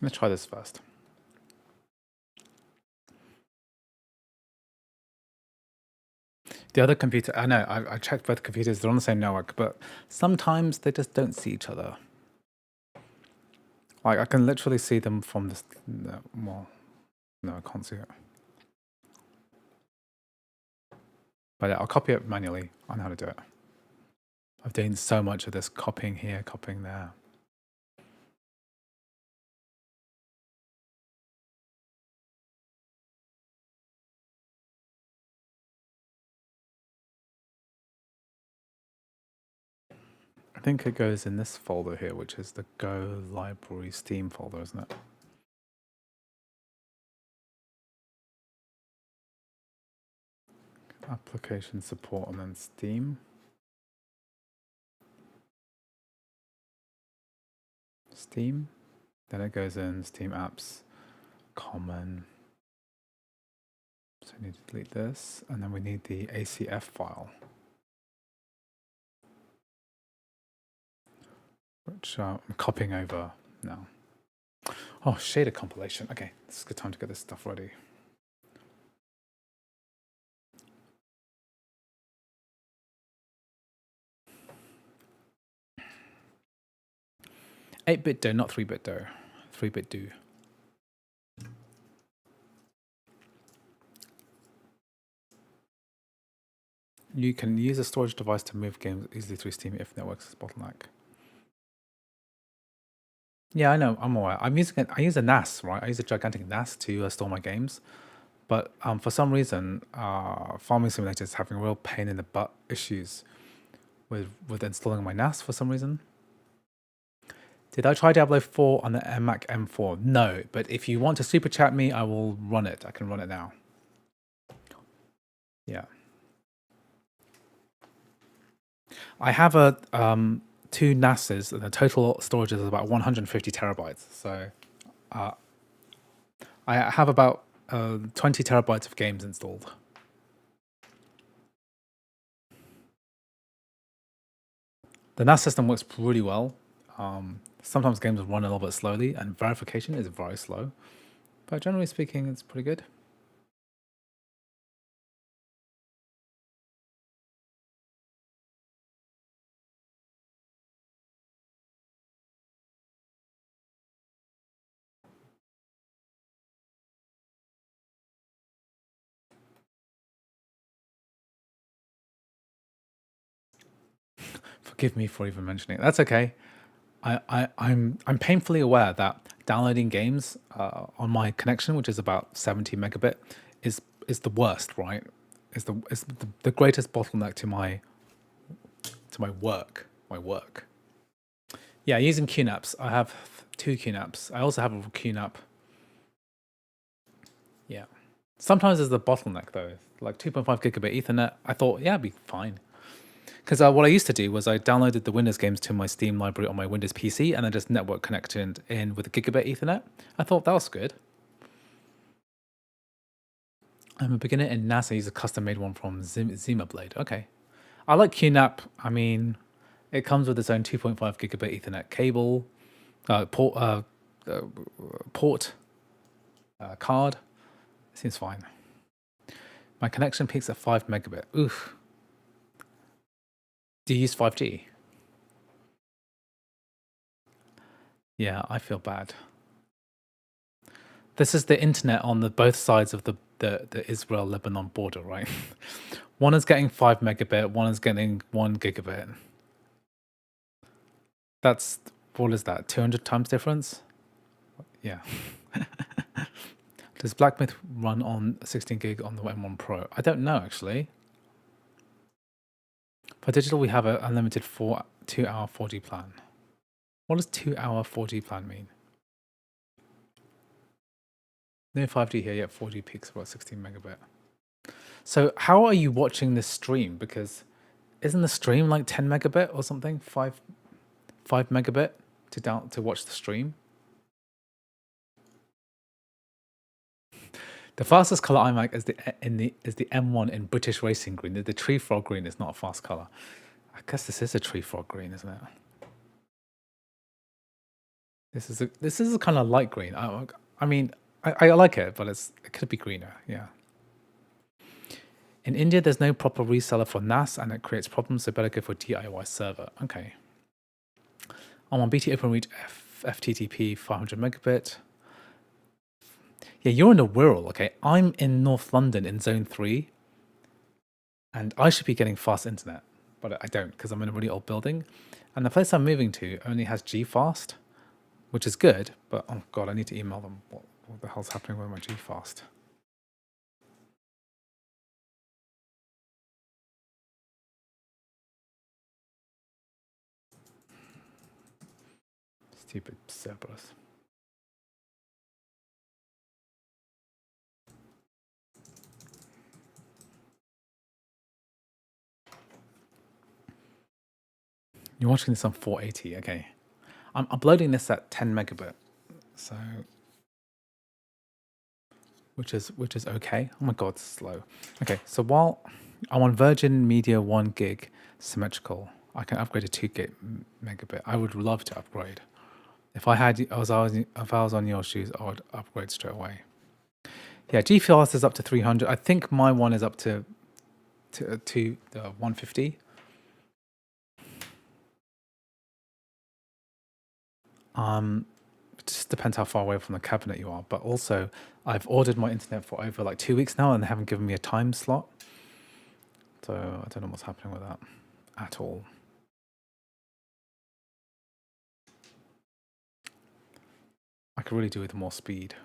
Let's try this first. The other computer, I know, I checked both computers, they're on the same network, but sometimes they just don't see each other. Like, I can literally see them from this, well, no, I can't see it. But yeah, I'll copy it manually. I know how to do it. I've done so much of this copying here, copying there. I think it goes in this folder here, which is the Go Library Steam folder, isn't it? Application support and then Steam. Steam. Then it goes in Steam Apps, Common. So we need to delete this, and then we need the ACF file, which I'm copying over now. Oh, shader compilation. Okay, this is a good time to get this stuff ready. Eight-bit do, not 3-bit do. 3-bit do. You can use a storage device to move games easily through Steam if networks is bottleneck. Yeah, I know. I'm aware. I use a NAS, right? I use a gigantic NAS to store my games, but for some reason, Farming Simulator is having real pain in the butt issues with installing my NAS for some reason. Did I try Diablo 4 on the iMac M4? No, but if you want to super chat me, I will run it. I can run it now. Yeah. I have a 2 NASs, and the total storage is about 150 terabytes. So I have about 20 terabytes of games installed. The NAS system works really well. Sometimes games run a little bit slowly, and verification is very slow. But generally speaking, it's pretty good. Forgive me for even mentioning it. That's okay. I'm painfully aware that downloading games on my connection, which is about 70 megabit, is the worst, right? Is the greatest bottleneck to my work. Yeah, using QNAPs. I have 2 QNAPs. I also have a QNAP. Yeah. Sometimes there's a bottleneck though, like 2.5 gigabit Ethernet. I thought, yeah, it'd be fine. Because what I used to do was I downloaded the Windows games to my Steam library on my Windows PC and then just network connected in with a gigabit Ethernet. I thought that was good. I'm a beginner in NAS. I use a custom-made one from Zima Blade. Okay. I like QNAP. I mean, it comes with its own 2.5 gigabit Ethernet cable, port, card. Seems fine. My connection peaks at 5 megabit. Oof. Do you use 5G? Yeah, I feel bad. This is the internet on the both sides of the Israel-Lebanon border, right? One is getting 5 megabit, one is getting 1 gigabit. That's, what is that, 200 times difference? Yeah. Does Black Myth run on 16 gig on the M1 Pro? I don't know, actually. For digital, we have an unlimited 2-hour 4G plan. What does 2-hour 4G plan mean? No 5G here yet, 4G peaks about 16 megabit. So how are you watching this stream? Because isn't the stream like 10 megabit or something? 5 megabit to watch the stream? The fastest color iMac is the M1 in British racing green. The tree frog green is not a fast color. I guess this is a tree frog green, isn't it? This is a kind of light green. I mean, I like it, but it could be greener. Yeah. In India, there's no proper reseller for NAS, and it creates problems. So better go for a DIY server. Okay. I'm on BT OpenReach FTTP 500 megabit. Yeah, you're in the Wirral, okay? I'm in North London in Zone 3, and I should be getting fast internet, but I don't because I'm in a really old building, and the place I'm moving to only has G-Fast, which is good, but oh god, I need to email them. What the hell's happening with my G-Fast? Stupid Cerberus. You're watching this on 480, okay. I'm uploading this at 10 megabit, so which is okay. Oh my god, it's slow. Okay, so while I'm on Virgin Media 1 gig symmetrical, I can upgrade to 2 gig megabit. I would love to upgrade. If I was on your shoes, I would upgrade straight away. Yeah, GeForce is up to 300. I think my one is up to 150. It just depends how far away from the cabinet you are. But also, I've ordered my internet for over like 2 weeks now, and they haven't given me a time slot. So I don't know what's happening with that at all. I could really do with more speed.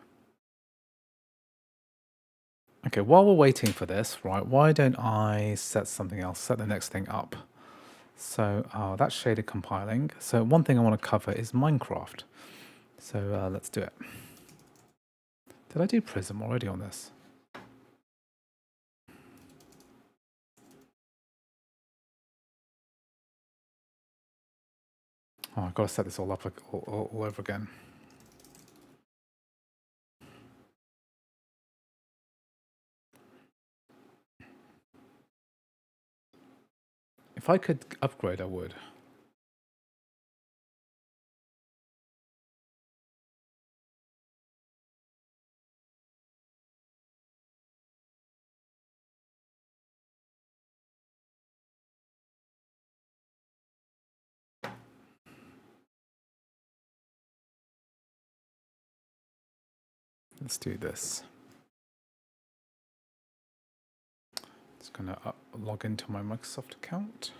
Okay, while we're waiting for this, right, why don't I set something else, set the next thing up? So that's shaded compiling. So one thing I want to cover is Minecraft. So let's do it. Did I do Prism already on this? Oh, I've got to set this all up all over again. If I could upgrade, I would. Let's do this. Just gonna log into my Microsoft account.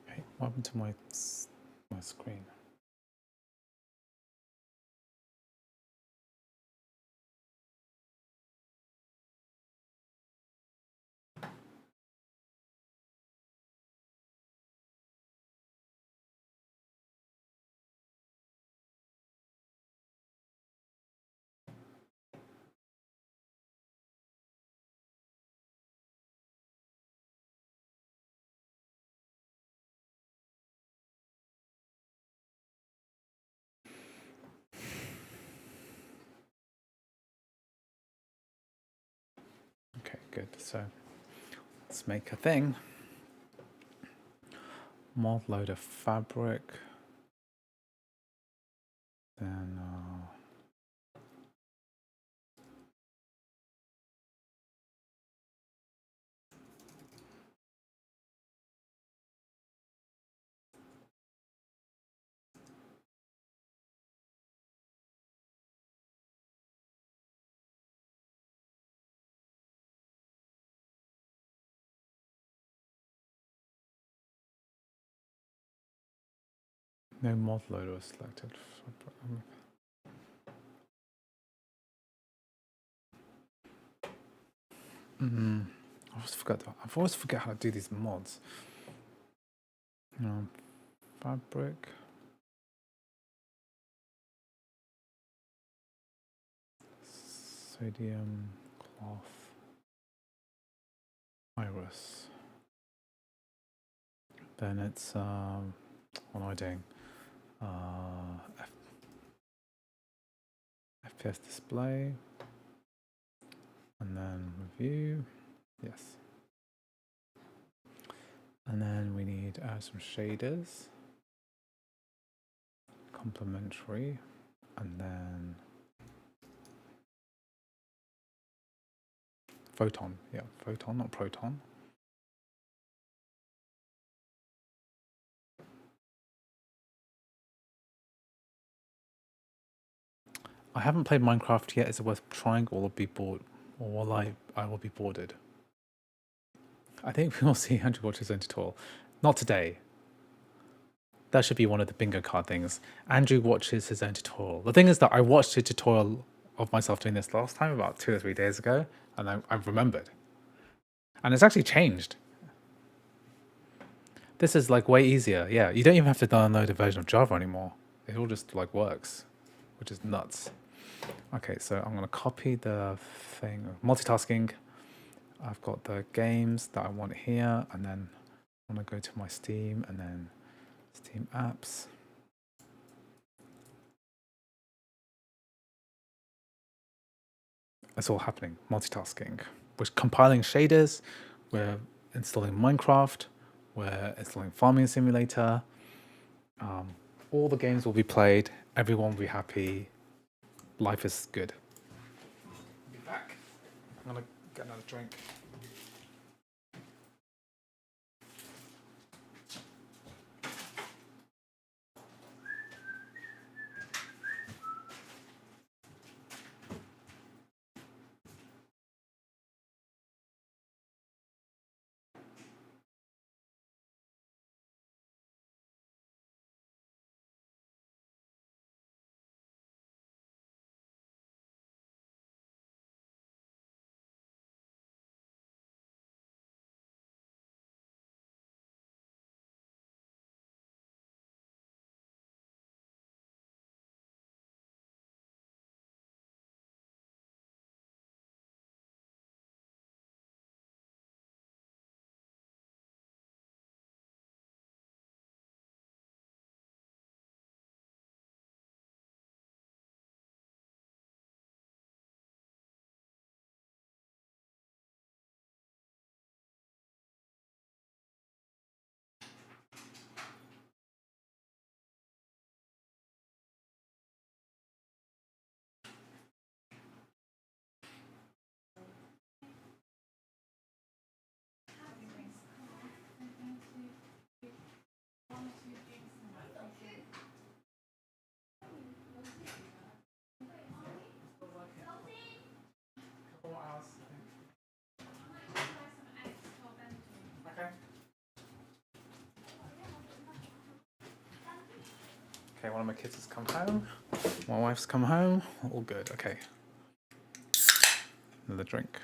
Hey, what happened to my screen? Okay, good. So let's make a thing. Mod loader fabric. Then no mod loader was selected. I always forget how to do these mods. Fabric. Sodium cloth. Iris. Then it's what am I doing? FPS display. And then review. Yes. And then we need some shaders. Complementary. And then photon. Yeah, photon, not proton. I haven't played Minecraft yet. Is it worth trying, or will be bored, or will I will be boarded? I think we will see Andrew watch his own tutorial. Not today. That should be one of the bingo card things. Andrew watches his own tutorial. The thing is that I watched a tutorial of myself doing this last time, about 2 or 3 days ago, and I've remembered. And it's actually changed. This is like way easier. Yeah, you don't even have to download a version of Java anymore. It all just like works, which is nuts. Okay, so I'm going to copy the thing. Multitasking. I've got the games that I want here, and then I want to go to my Steam, and then Steam apps. It's all happening, multitasking. We're compiling shaders, we're installing Minecraft, we're installing Farming Simulator. All the games will be played, everyone will be happy, life is good. I'll be back. I'm gonna get another drink. Okay, one of my kids has come home. My wife's come home. All good. Okay. Another drink.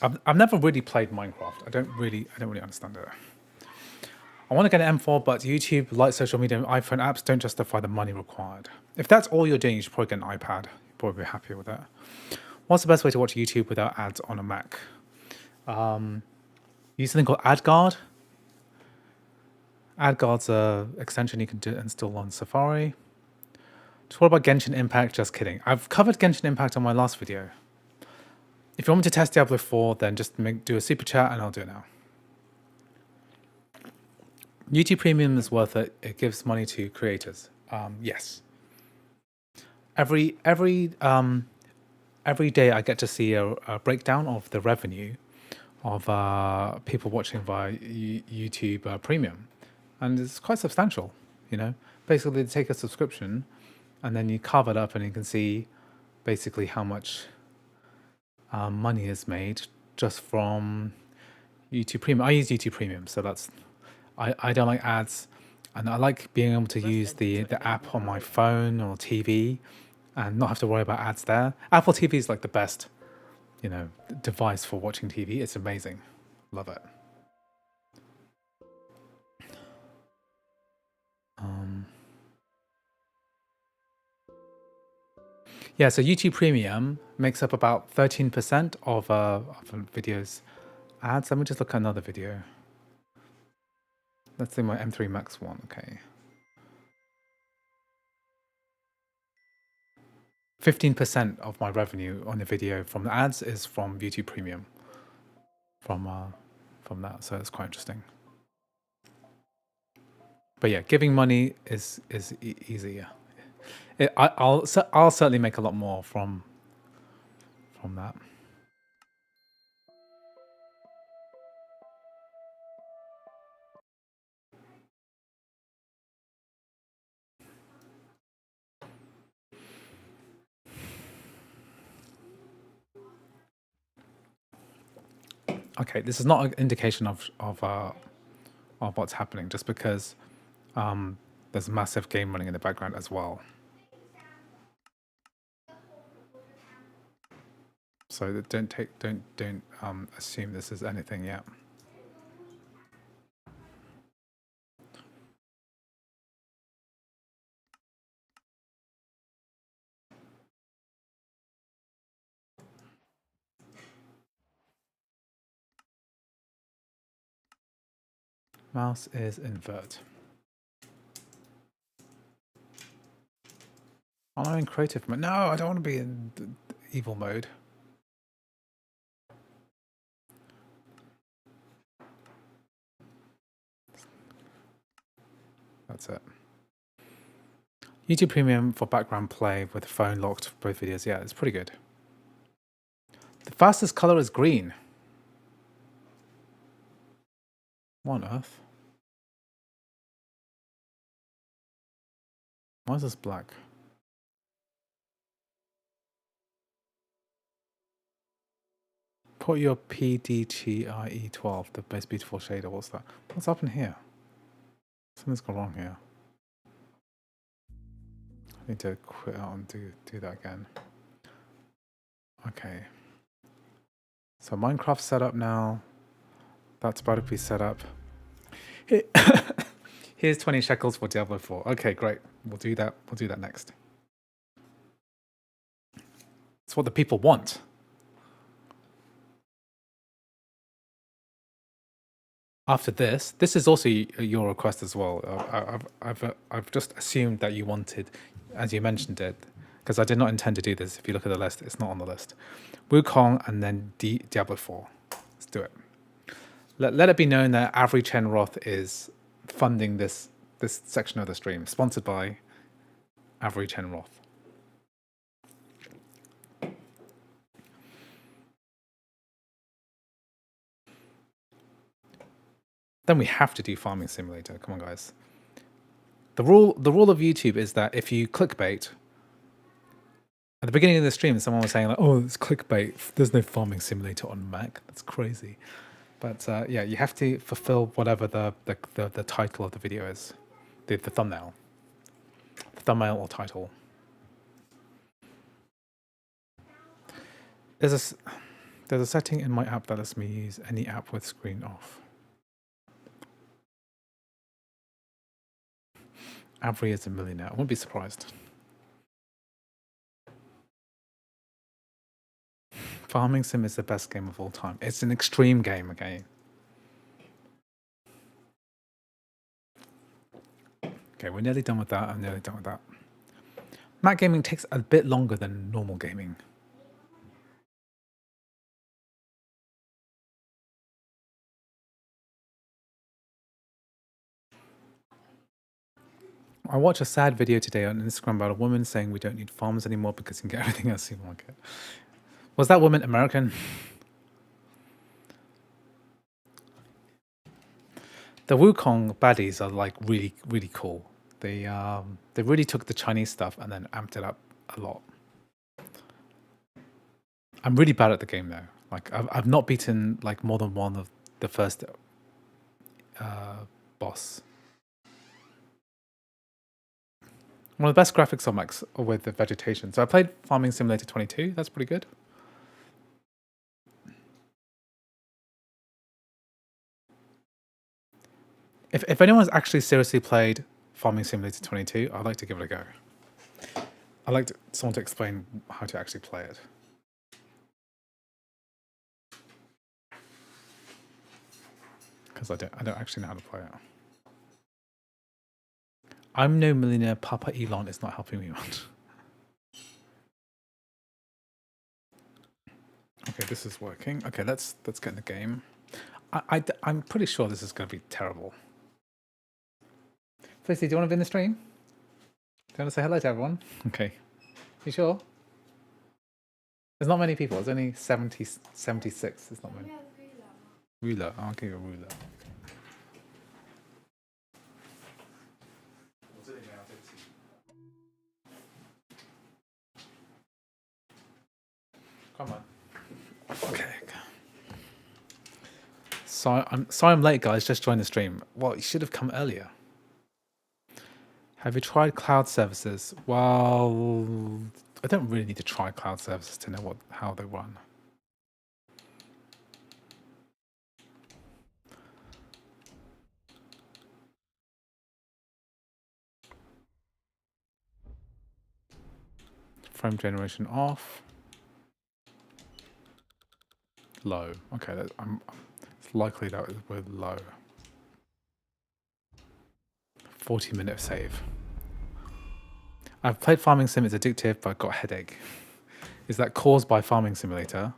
I've never really played Minecraft. I don't really understand it. I want to get an M4, but YouTube, like social media, and iPhone apps don't justify the money required. If that's all you're doing, you should probably get an iPad. You'll probably be happier with that. What's the best way to watch YouTube without ads on a Mac? Use something called AdGuard. AdGuard's an extension you can install on Safari. So what about Genshin Impact? Just kidding. I've covered Genshin Impact on my last video. If you want me to test Diablo 4, then just do a super chat and I'll do it now. YouTube Premium is worth it. It gives money to creators. Yes. Every day I get to see a breakdown of the revenue of people watching via YouTube Premium, and it's quite substantial. You know, basically they take a subscription, and then you carve it up, and you can see basically how much money is made just from YouTube Premium. I use YouTube Premium, so that's I don't like ads, and I like being able to use the app on my phone or TV and not have to worry about ads there. Apple TV is like the best, you know, device for watching TV. It's amazing. Love it. Yeah, so YouTube Premium makes up about 13% of a video's ads. Let me just look at another video. Let's say my M3 Max one. Okay. 15% of my revenue on the video from the ads is from YouTube Premium. From that, so it's quite interesting. But yeah, giving money is easier. I'll certainly make a lot more from that. Okay, this is not an indication of what's happening, just because there's a massive game running in the background as well. So don't assume this is anything yet. Mouse is invert. Oh, I'm in creative mode. No, I don't want to be in evil mode. That's it. YouTube Premium for background play with the phone locked for both videos. Yeah, it's pretty good. The fastest color is green. What on earth? Why is this black? Put your PDTIE12, the most beautiful shader. What's that? What's up in here? Something's gone wrong here. I need to quit out and do that again. Okay. So Minecraft's set up now. That's about to be set up. Here's 20 shekels for Diablo 4. Okay, great. We'll do that. We'll do that next. It's what the people want. After this is also your request as well. I've just assumed that you wanted, as you mentioned it, because I did not intend to do this. If you look at the list, it's not on the list. Wukong and then Diablo 4. Let's do it. Let it be known that Avery Chen Roth is funding this section of the stream, sponsored by Avery Chen Roth. Then we have to do Farming Simulator. Come on, guys. The rule of YouTube is that if you clickbait, at the beginning of the stream, someone was saying like, "Oh, it's clickbait. There's no Farming Simulator on Mac. That's crazy." But yeah, you have to fulfill whatever the title of the video is, the thumbnail or title. There's a setting in my app that lets me use any app with screen off. Avery is a millionaire. I wouldn't be surprised. Farming Sim is the best game of all time. It's an extreme game, okay? Okay, we're nearly done with that. I'm nearly done with that. Mac gaming takes a bit longer than normal gaming. I watched a sad video today on Instagram about a woman saying we don't need farms anymore because you can get everything else you want. Was that woman American? The Wukong baddies are like really, really cool. They really took the Chinese stuff and then amped it up a lot. I'm really bad at the game though. Like I've not beaten like more than one of the first boss. One of the best graphics on Macs are with the vegetation. So I played Farming Simulator 22. That's pretty good. If anyone's actually seriously played Farming Simulator 22, I'd like to give it a go. I'd like someone to explain how to actually play it. Because I don't actually know how to play it. I'm no millionaire. Papa Elon is not helping me much. Okay, this is working. Okay, let's get in the game. I'm pretty sure this is going to be terrible. Felicity, do you want to be in the stream? Do you want to say hello to everyone? Okay. You sure? There's not many people. There's only 76. There's not many. Ruler. I'll give you a ruler. Come on. Okay. So I'm late, guys. Just joined the stream. Well, you should have come earlier. Have you tried cloud services? Well, I don't really need to try cloud services to know how they run. Frame generation off. Low. Okay, it's likely that we're low. 40-minute save. I've played Farming Sim. It's addictive, but I've got a headache. Is that caused by Farming Simulator?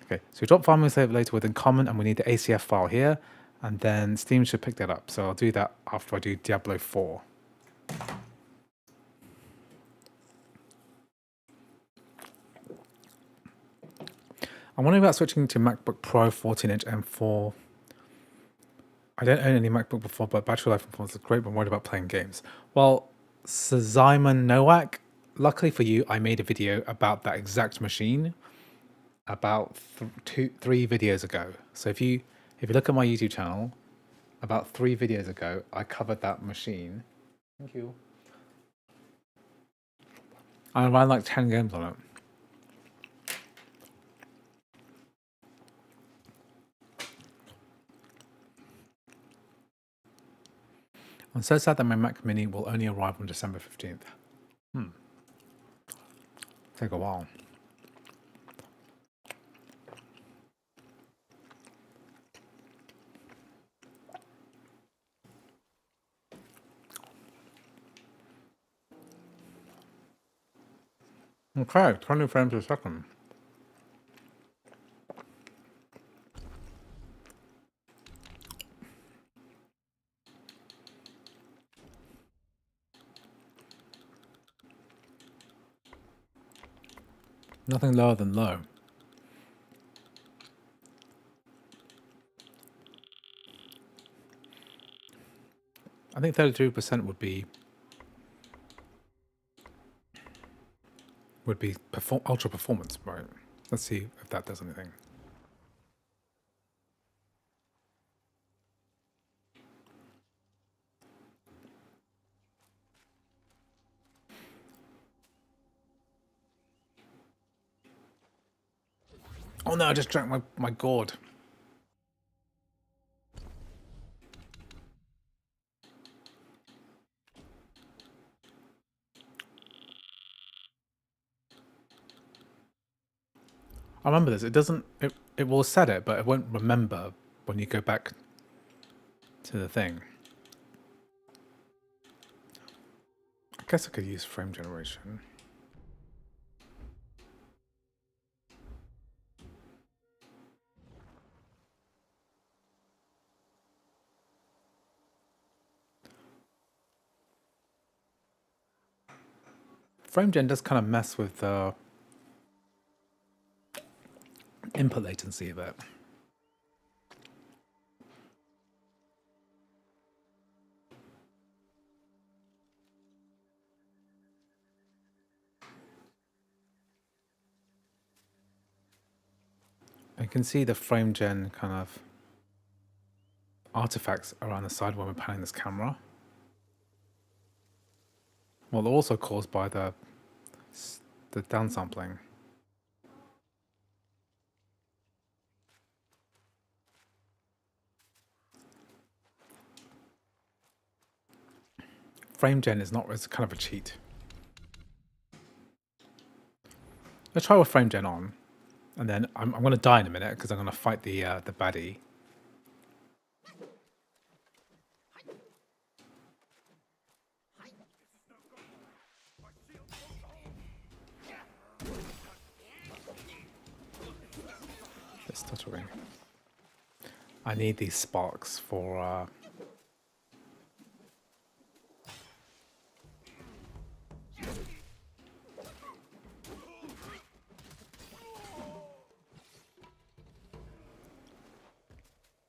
Okay, so we drop Farming Simulator within common, and we need the ACF file here, and then Steam should pick that up. So I'll do that after I do Diablo 4. I'm wondering about switching to MacBook Pro 14-inch M4. I don't own any MacBook before, but battery life performance is great, but I'm worried about playing games. Well, Simon Nowak, luckily for you, I made a video about that exact machine about 3 videos ago. So if you look at my YouTube channel, about 3 videos ago, I covered that machine. Thank you. I ran like 10 games on it. I'm so sad that my Mac Mini will only arrive on December 15th. Take a while. Okay, 20 frames a second. Nothing lower than low. I think 32% would be ultra performance, right? Let's see if that does anything. Oh no, I just drank my gourd. I remember this. It doesn't. It will set it, but it won't remember when you go back to the thing. I guess I could use frame generation. Frame gen does kind of mess with the input latency of it. I can see the frame gen kind of artifacts around the side when we're panning this camera. Well, they're also caused by the downsampling. Frame gen is not, it's kind of a cheat. Let's try with frame gen on, and then I'm going to die in a minute because I'm going to fight the baddie. stuttering. I need these sparks for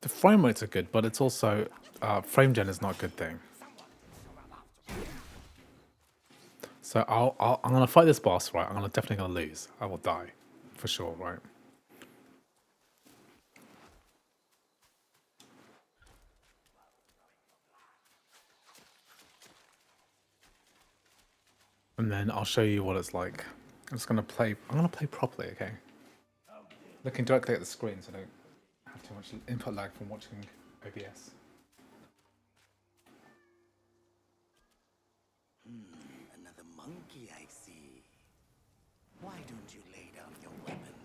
the frame rates are good, but it's also frame gen is not a good thing. So I'm gonna fight this boss, right? I'm definitely gonna lose. I will die, for sure, right? And then I'll show you what it's like. I'm just gonna play. I'm gonna play properly, okay? Looking directly at the screen, so I don't have too much input lag from watching OBS. Another monkey, I see. Why don't you lay down your weapon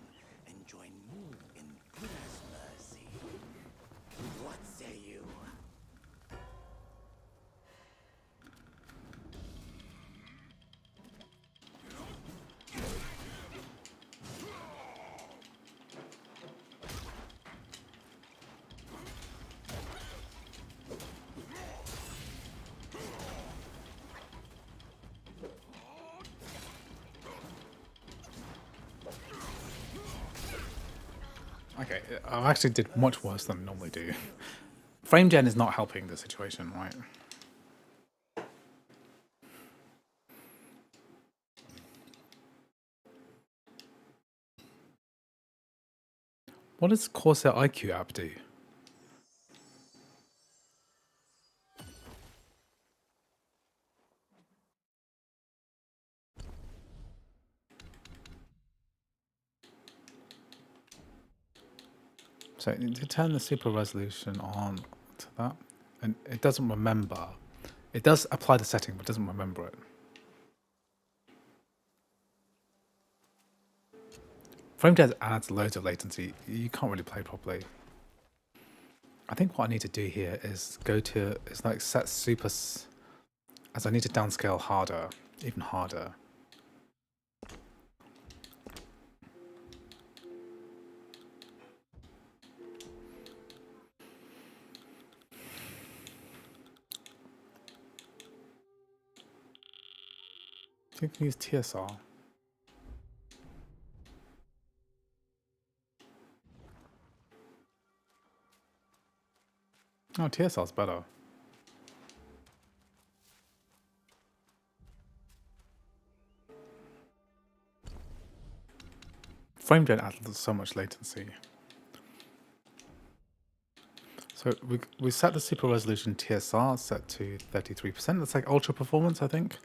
and join me in Buddha's mercy? What say you? Okay, I actually did much worse than I normally do. Frame gen is not helping the situation, right? What does Corsair IQ app do? So to turn the super resolution on to that, and it doesn't remember. It does apply the setting, but doesn't remember it. Frame gen adds loads of latency. You can't really play properly. I think what I need to do here is go to, it's like set super, as I need to downscale harder, even harder. I think I can use TSR. Oh, TSR is better. Frame gen adds so much latency. So we set the super resolution TSR set to 33%. That's like ultra performance, I think.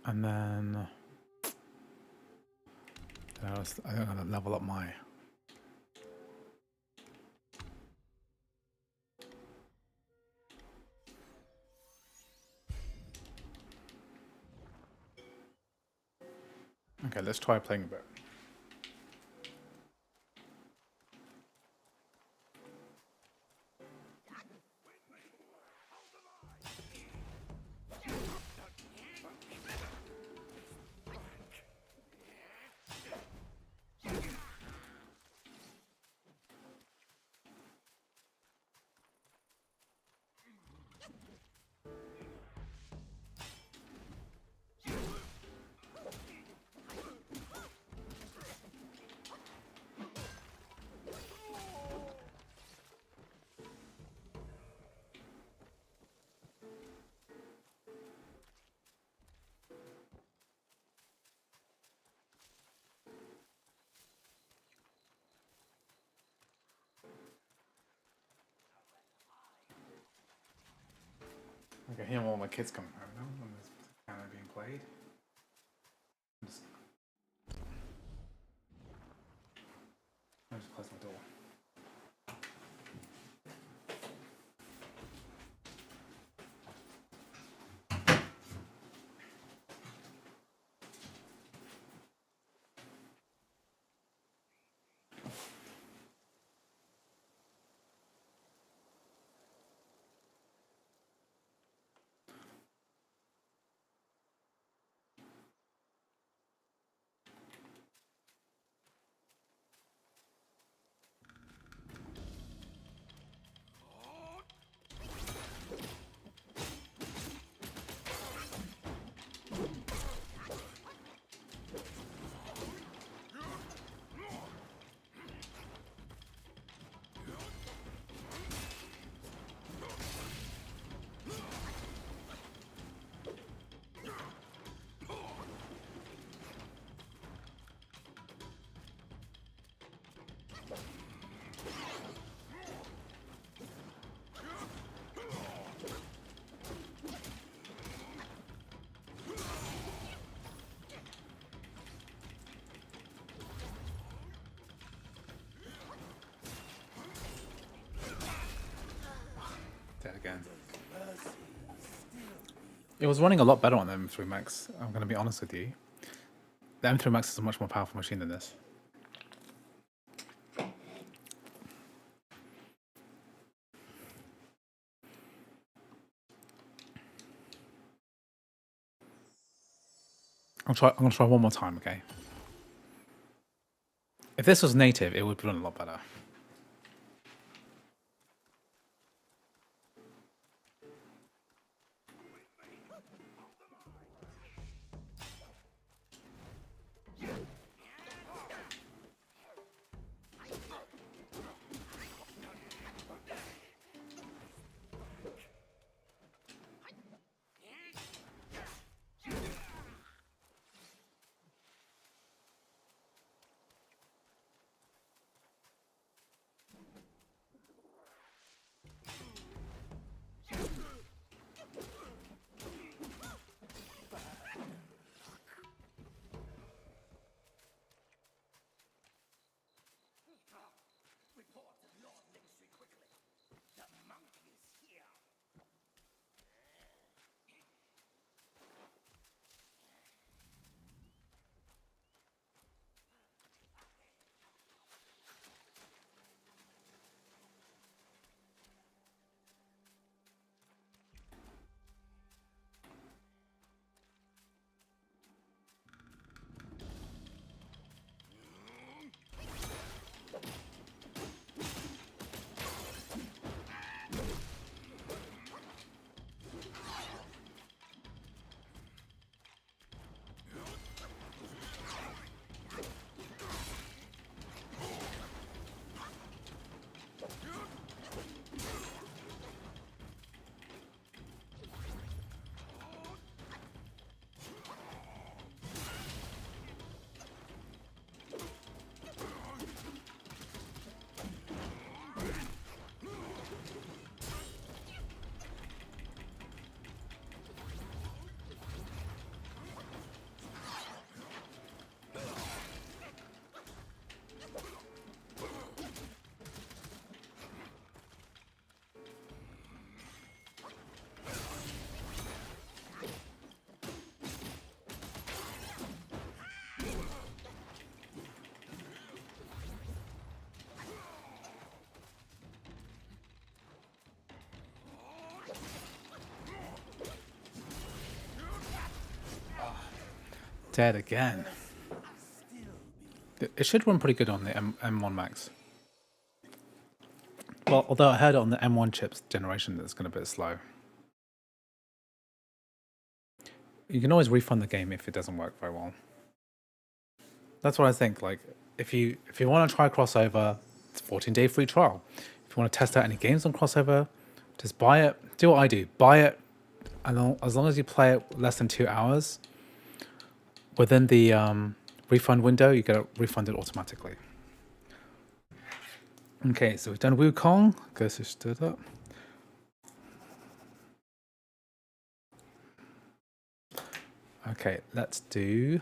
And then I'm gonna level up my. Okay, let's try playing a bit. I can hear all my kids coming home now when there's piano being played. I'll just close my door. It was running a lot better on the M3 Max. I'm going to be honest with you. The M3 Max is a much more powerful machine than this. I'm going to try one more time, okay? If this was native, it would run a lot better. Dead again. It should run pretty good on the M1 Max. Well, although I heard it on the M1 chips generation that's going to be a bit slow. You can always refund the game if it doesn't work very well. That's what I think. Like, if you want to try crossover, it's a 14-day free trial. If you want to test out any games on crossover, just buy it. Do what I do. Buy it, and as long as you play it less than 2 hours, within the refund window, you get it refunded automatically. Okay, so we've done Wukong. Ghost is stood up. Okay, let's do...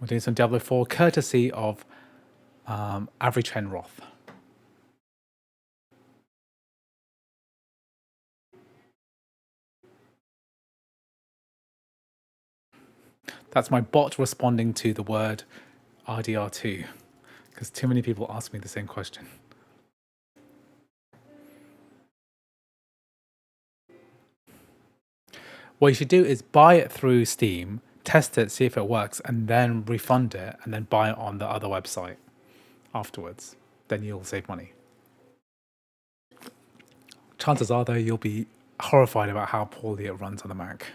We're doing some Diablo 4 courtesy of Average Hen Roth. That's my bot responding to the word RDR2, because too many people ask me the same question. What you should do is buy it through Steam, test it, see if it works, and then refund it, and then buy it on the other website afterwards. Then you'll save money. Chances are, though, you'll be horrified about how poorly it runs on the Mac.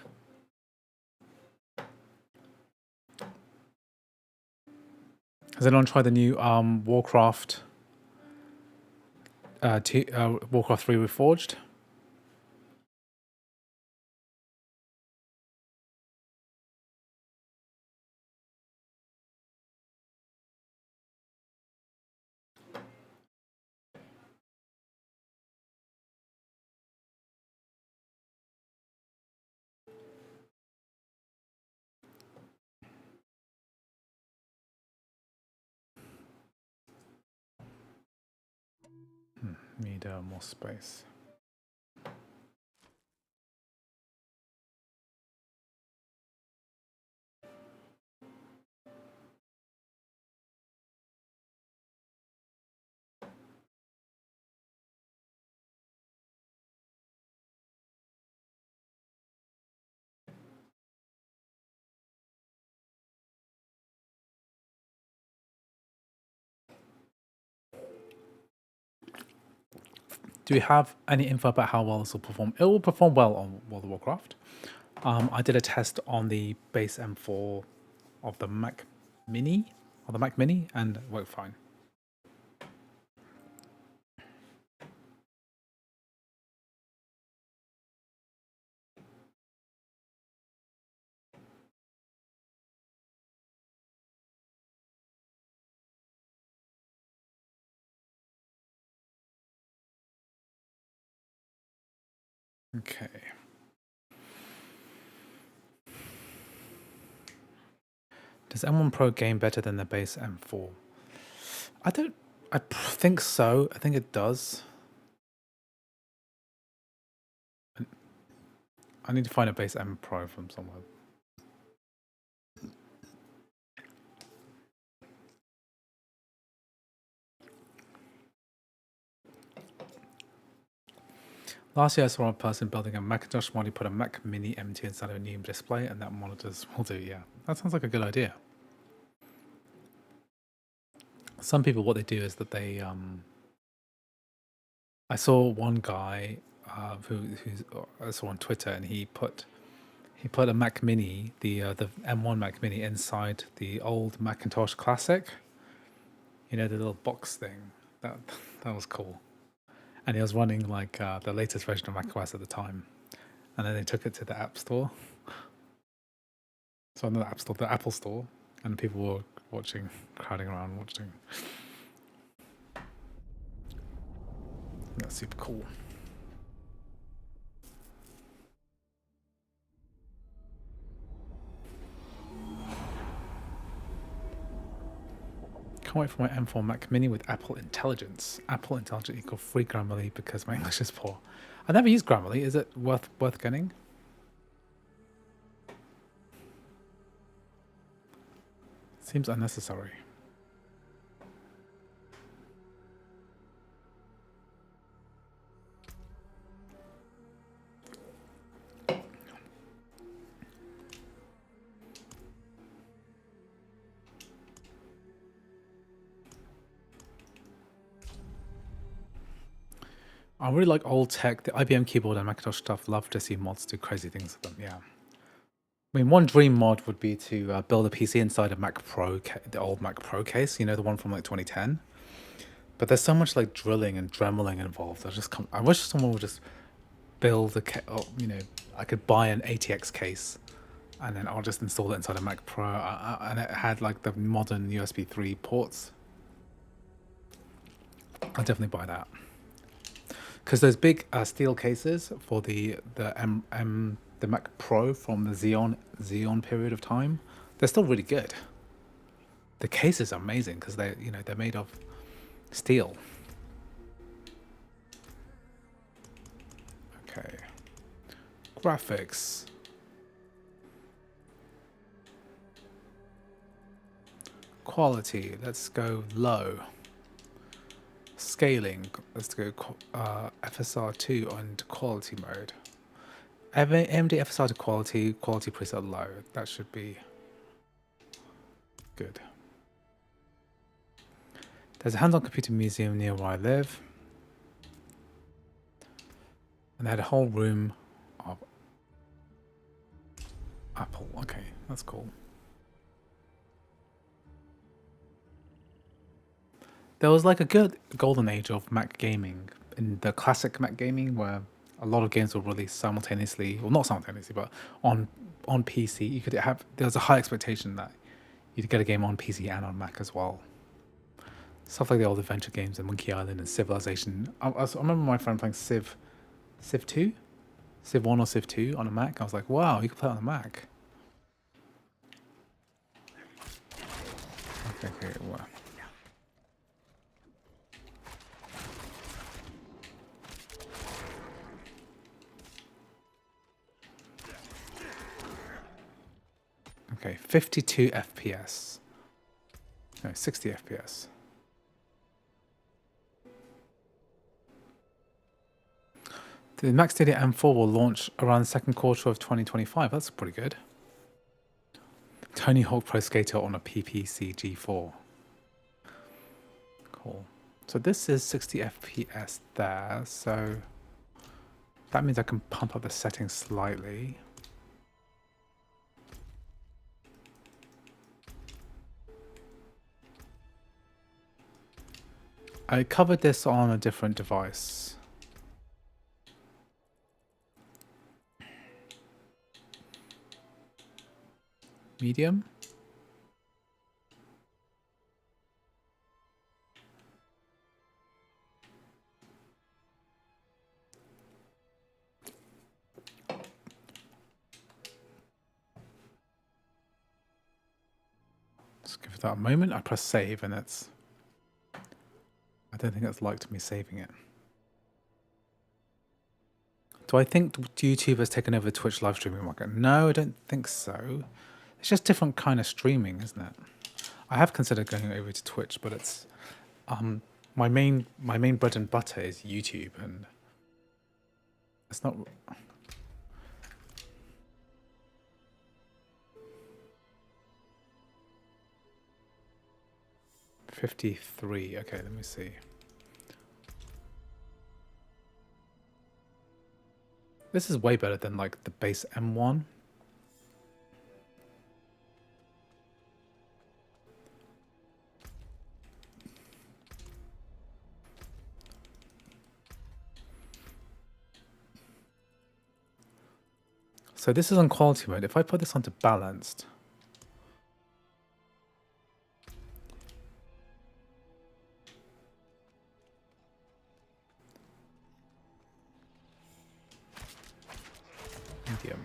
Has anyone tried the new Warcraft 3 Reforged? Need more space. Do we have any info about how well this will perform? It will perform well on World of Warcraft. I did a test on the base M4 of the Mac Mini, and it worked fine. Okay. Does M1 Pro game better than the base M4? I think so. I think it does. I need to find a base M Pro from somewhere. Last year I saw a person building a Macintosh mod. He put a Mac Mini M2 inside of a new display, and that monitors will do. Yeah, that sounds like a good idea. Some people, what they do is that they I saw one guy who I saw on Twitter, and he put a Mac Mini, the M1 Mac Mini, inside the old Macintosh Classic. You know, the little box thing. That was cool. And he was running like the latest version of macOS at the time, and then they took it to the App Store. So not the App Store, the Apple Store, and people were watching, crowding around watching. That's super cool. Can't wait for my M4 Mac Mini with Apple Intelligence. Apple Intelligence equal free Grammarly because my English is poor. I never used Grammarly. Is it worth getting? Seems unnecessary. I really like old tech. The IBM keyboard and Macintosh stuff. Love to see mods do crazy things with them. Yeah. I mean, one dream mod would be to build a PC inside a Mac Pro, the old Mac Pro case. You know, the one from like 2010. But there's so much like drilling and dremeling involved. I wish someone would just build I could buy an ATX case, and then I'll just install it inside a Mac Pro, and it had like the modern USB 3 ports. I'll definitely buy that. Because those big steel cases for the Mac Pro from the Xeon period of time, they're still really good. The case is amazing because they're made of steel. Okay. Graphics. Quality. Let's go low. Scaling, let's go FSR2 and quality mode. AMD FSR to quality preset low. That should be good. There's a hands-on computer museum near where I live. And they had a whole room of Apple. Okay, that's cool. There was like a good golden age of Mac gaming in the classic Mac gaming where a lot of games were released simultaneously, well not simultaneously, but on PC. You could have, there was a high expectation that you'd get a game on PC and on Mac as well. Stuff like the old adventure games and Monkey Island and Civilization. I remember my friend playing Civ 2? Civ 1 or Civ 2 on a Mac. I was like, wow, you can play it on a Mac. Okay, well. Okay, 52 FPS. No, 60 FPS. The Mac Studio M4 will launch around the second quarter of 2025. That's pretty good. Tony Hawk Pro Skater on a PPC G4. Cool. So this is 60 FPS there, so that means I can pump up the settings slightly. I covered this on a different device. Medium. Just give it that a moment. I press save and it's... I don't think it's liked me saving it. Do I think YouTube has taken over the Twitch live streaming market? No, I don't think so. It's just different kind of streaming, isn't it? I have considered going over to Twitch, but it's my main bread and butter is YouTube, and it's not. 53. Okay, let me see. This is way better than like the base M1. So this is on quality mode. If I put this onto balanced, medium.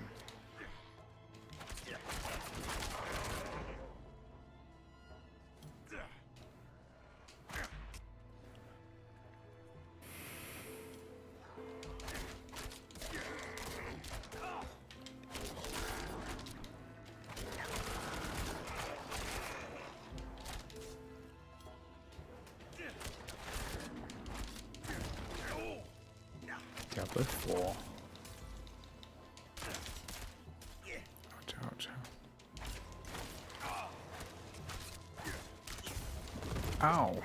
Diablo 4. Ouch, ouch. Ow.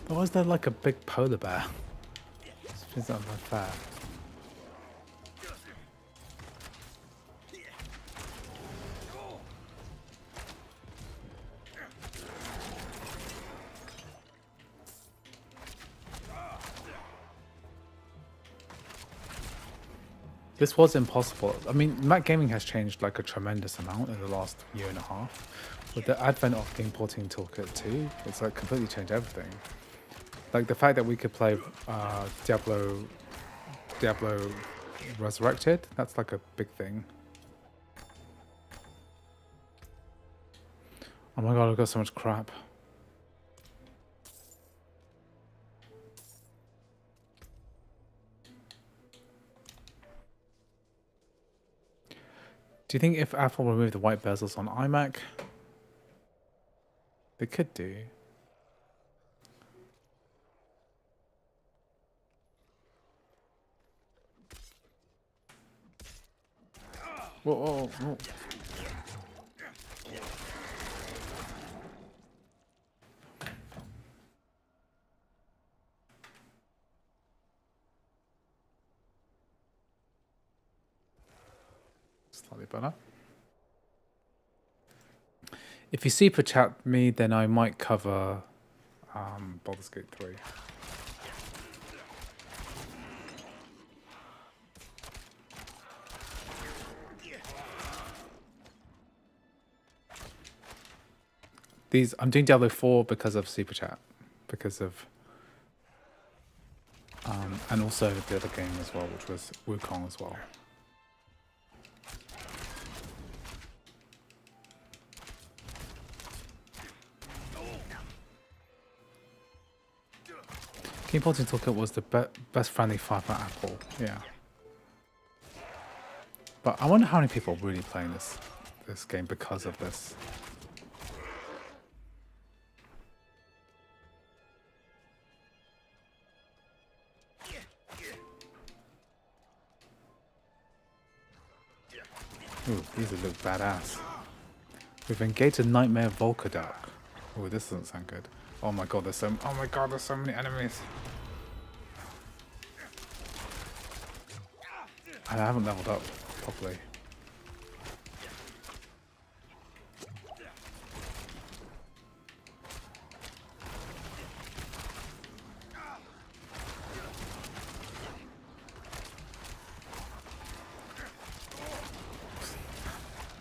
Why is there like a big polar bear? It's not fair. This was impossible. I mean, Mac gaming has changed like a tremendous amount in the last year and a half. With the advent of the importing Toolkit 2, it's like completely changed everything. Like the fact that we could play Diablo Resurrected, that's like a big thing. Oh my god, I've got so much crap. Do you think if Apple removed the white bezels on iMac, they could do? Whoa, whoa, whoa. Slightly better. If you super chat me, then I might cover Baldur's Gate 3. I'm doing Diablo 4 because of super chat, because of and also the other game as well, which was Wukong as well. Importing Toolkit was the best friendly fire for Apple. Yeah. But I wonder how many people are really playing this game because of this. Ooh, these look badass. We've engaged a Nightmare Volcadark. Oh, this doesn't sound good. Oh my god, there's so many enemies. I haven't leveled up properly.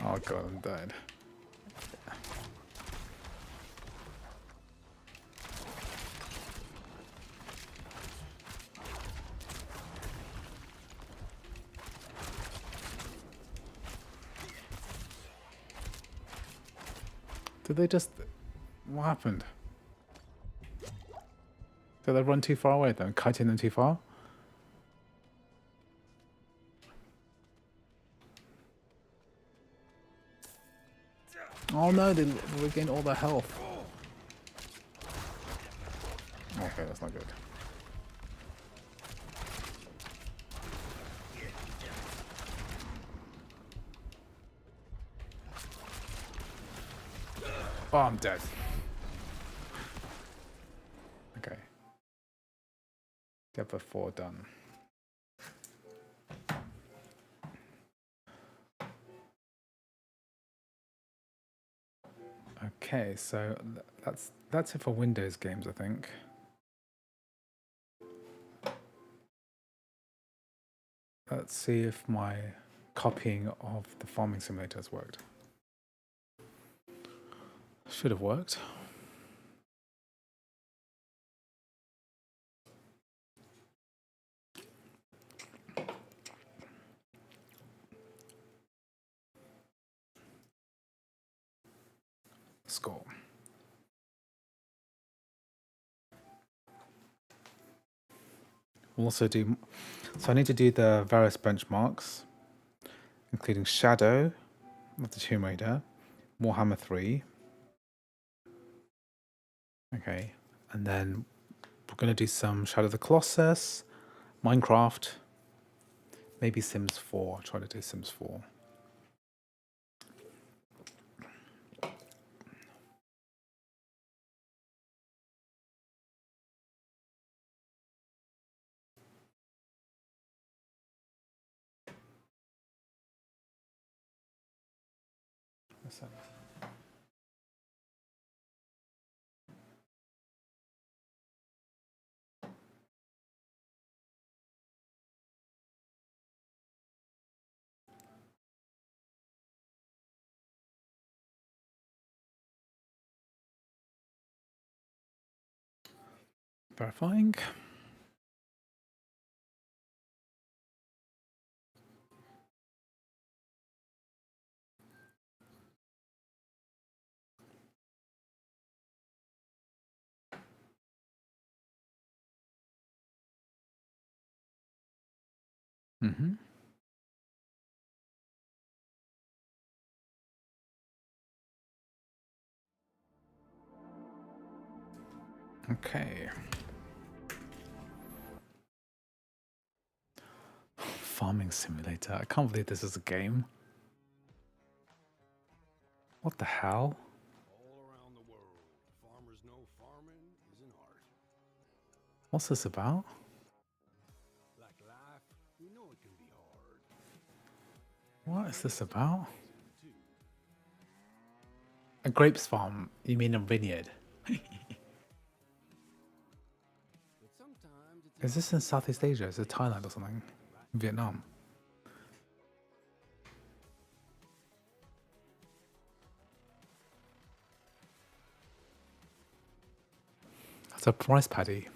Oh god, I'm dead. Did they just... What happened? Did they run too far away then? Kiting them too far? Oh no, they regained all their health. Okay, that's not good. Oh, I'm dead. Okay. Diablo 4 done. Okay, so that's it for Windows games, I think. Let's see if my copying of the farming simulator has worked. Should have worked. Score. We'll also do, so I need to do the various benchmarks, including Shadow of the Tomb Raider, Warhammer 3. Okay, and then we're going to do some Shadow of the Colossus, Minecraft, maybe Sims 4. I'll try to do Sims 4. Verifying. Mm-hmm. Okay. Farming simulator. I can't believe this is a game. What the hell? All around the world, farmers know farming is an art. What's this about? Like life, we know it can be hard. What is this about? A grapes farm? You mean a vineyard? But sometimes it's Is this in Southeast Asia? Is it Thailand or something? Vietnam? That's a price paddy.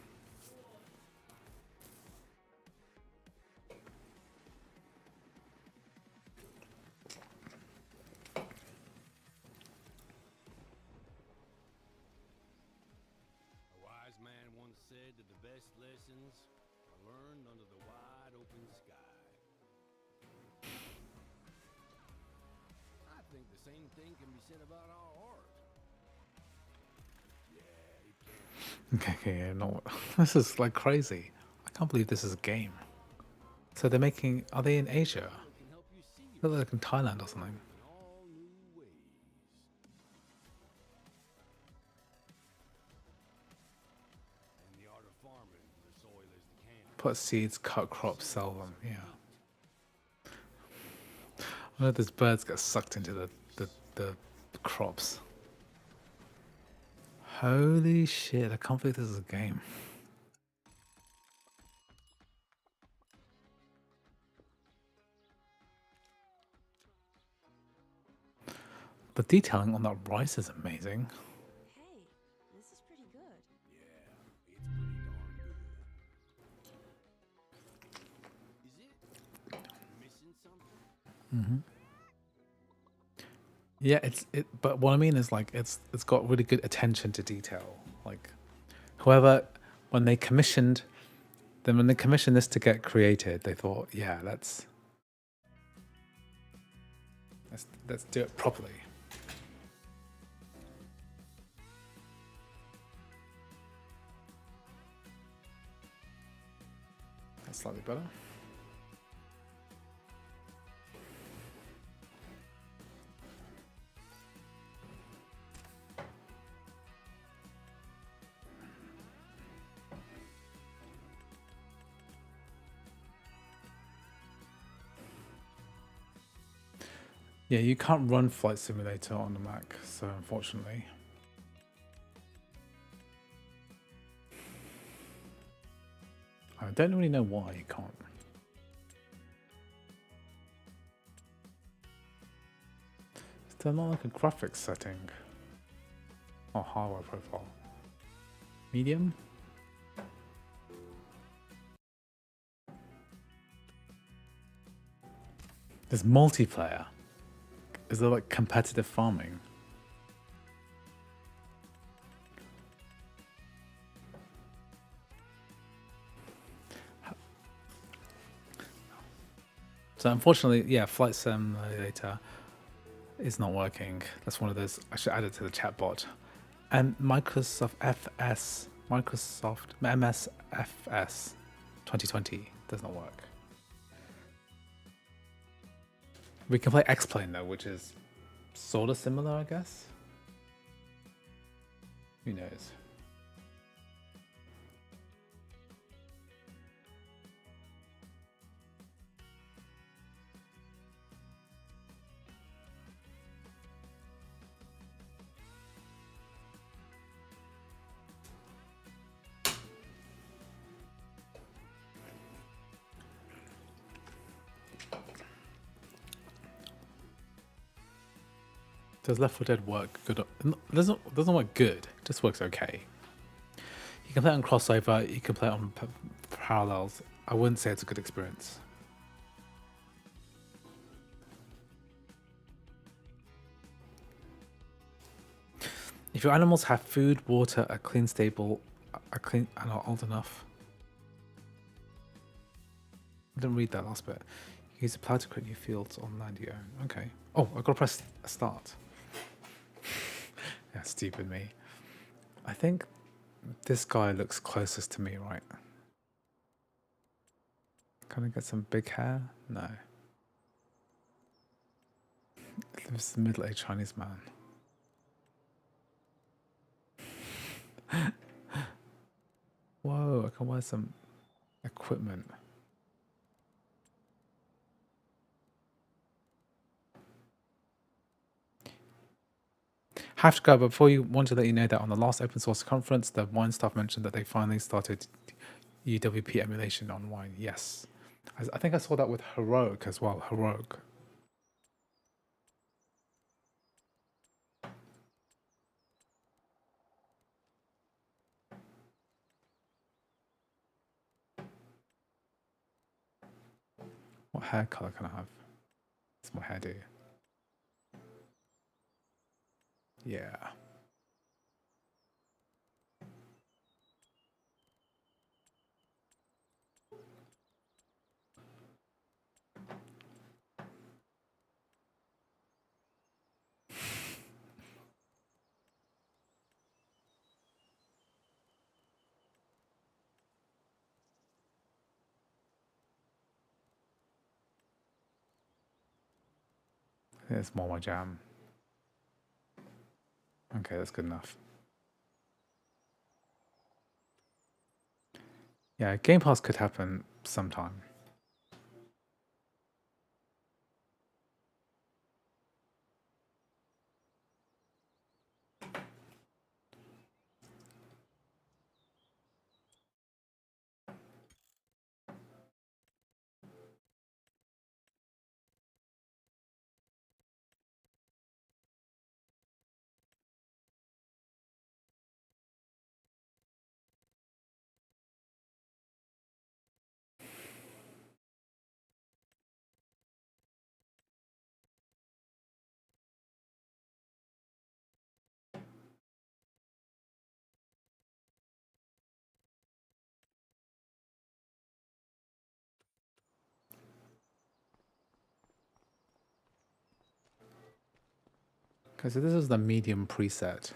a wise man once said that the best lessons are learned under the wide open sky. think the same thing can be said about our art. Okay, no, this is like crazy. I can't believe this is a game. So they're making, are they in Asia? Can help you see They're like in Thailand or something. in all new ways. And the art of farming, the soil is the canvas. Put seeds, cut crops, sell them. Yeah. I know those birds get sucked into the crops. Holy shit, I can't believe this is a game. The detailing on that rice is amazing. Hey, this is pretty good. It's pretty darn good. Is it missing something? Yeah, but what I mean is like it's got really good attention to detail. Like whoever when they commissioned this to get created, they thought, yeah, let's do it properly. That's slightly better. Yeah, you can't run Flight Simulator on the Mac, so unfortunately. I don't really know why you can't. Is there not like a graphics setting? Or hardware profile? Medium? There's multiplayer. Is there like competitive farming? So unfortunately, yeah, Flight Simulator is not working. That's one of those. I should add it to the chat bot. And Microsoft MSFS 2020 does not work. We can play X-Plane though, which is sort of similar, I guess. Who knows? Does Left 4 Dead work good? Doesn't work good. It just works okay. You can play it on crossover. You can play it on parallels. I wouldn't say it's a good experience. If your animals have food, water, a clean stable, and are old enough. I didn't read that last bit. You use a plow to create new fields on land you own. Okay. Oh, I've got to press start. Yeah, stupid me. I think this guy looks closest to me, right? Can I get some big hair? No. This is a middle-aged Chinese man. Whoa, I can wear some equipment. Have to go, but before you want to let you know that on the last open source conference, the Wine staff mentioned that they finally started UWP emulation on Wine. Yes. I think I saw that with Heroic as well. Heroic. What hair color can I have? What's my hair do? Yeah. It's more my jam. Okay, that's good enough. Yeah, Game Pass could happen sometime. Okay, so this is the medium preset.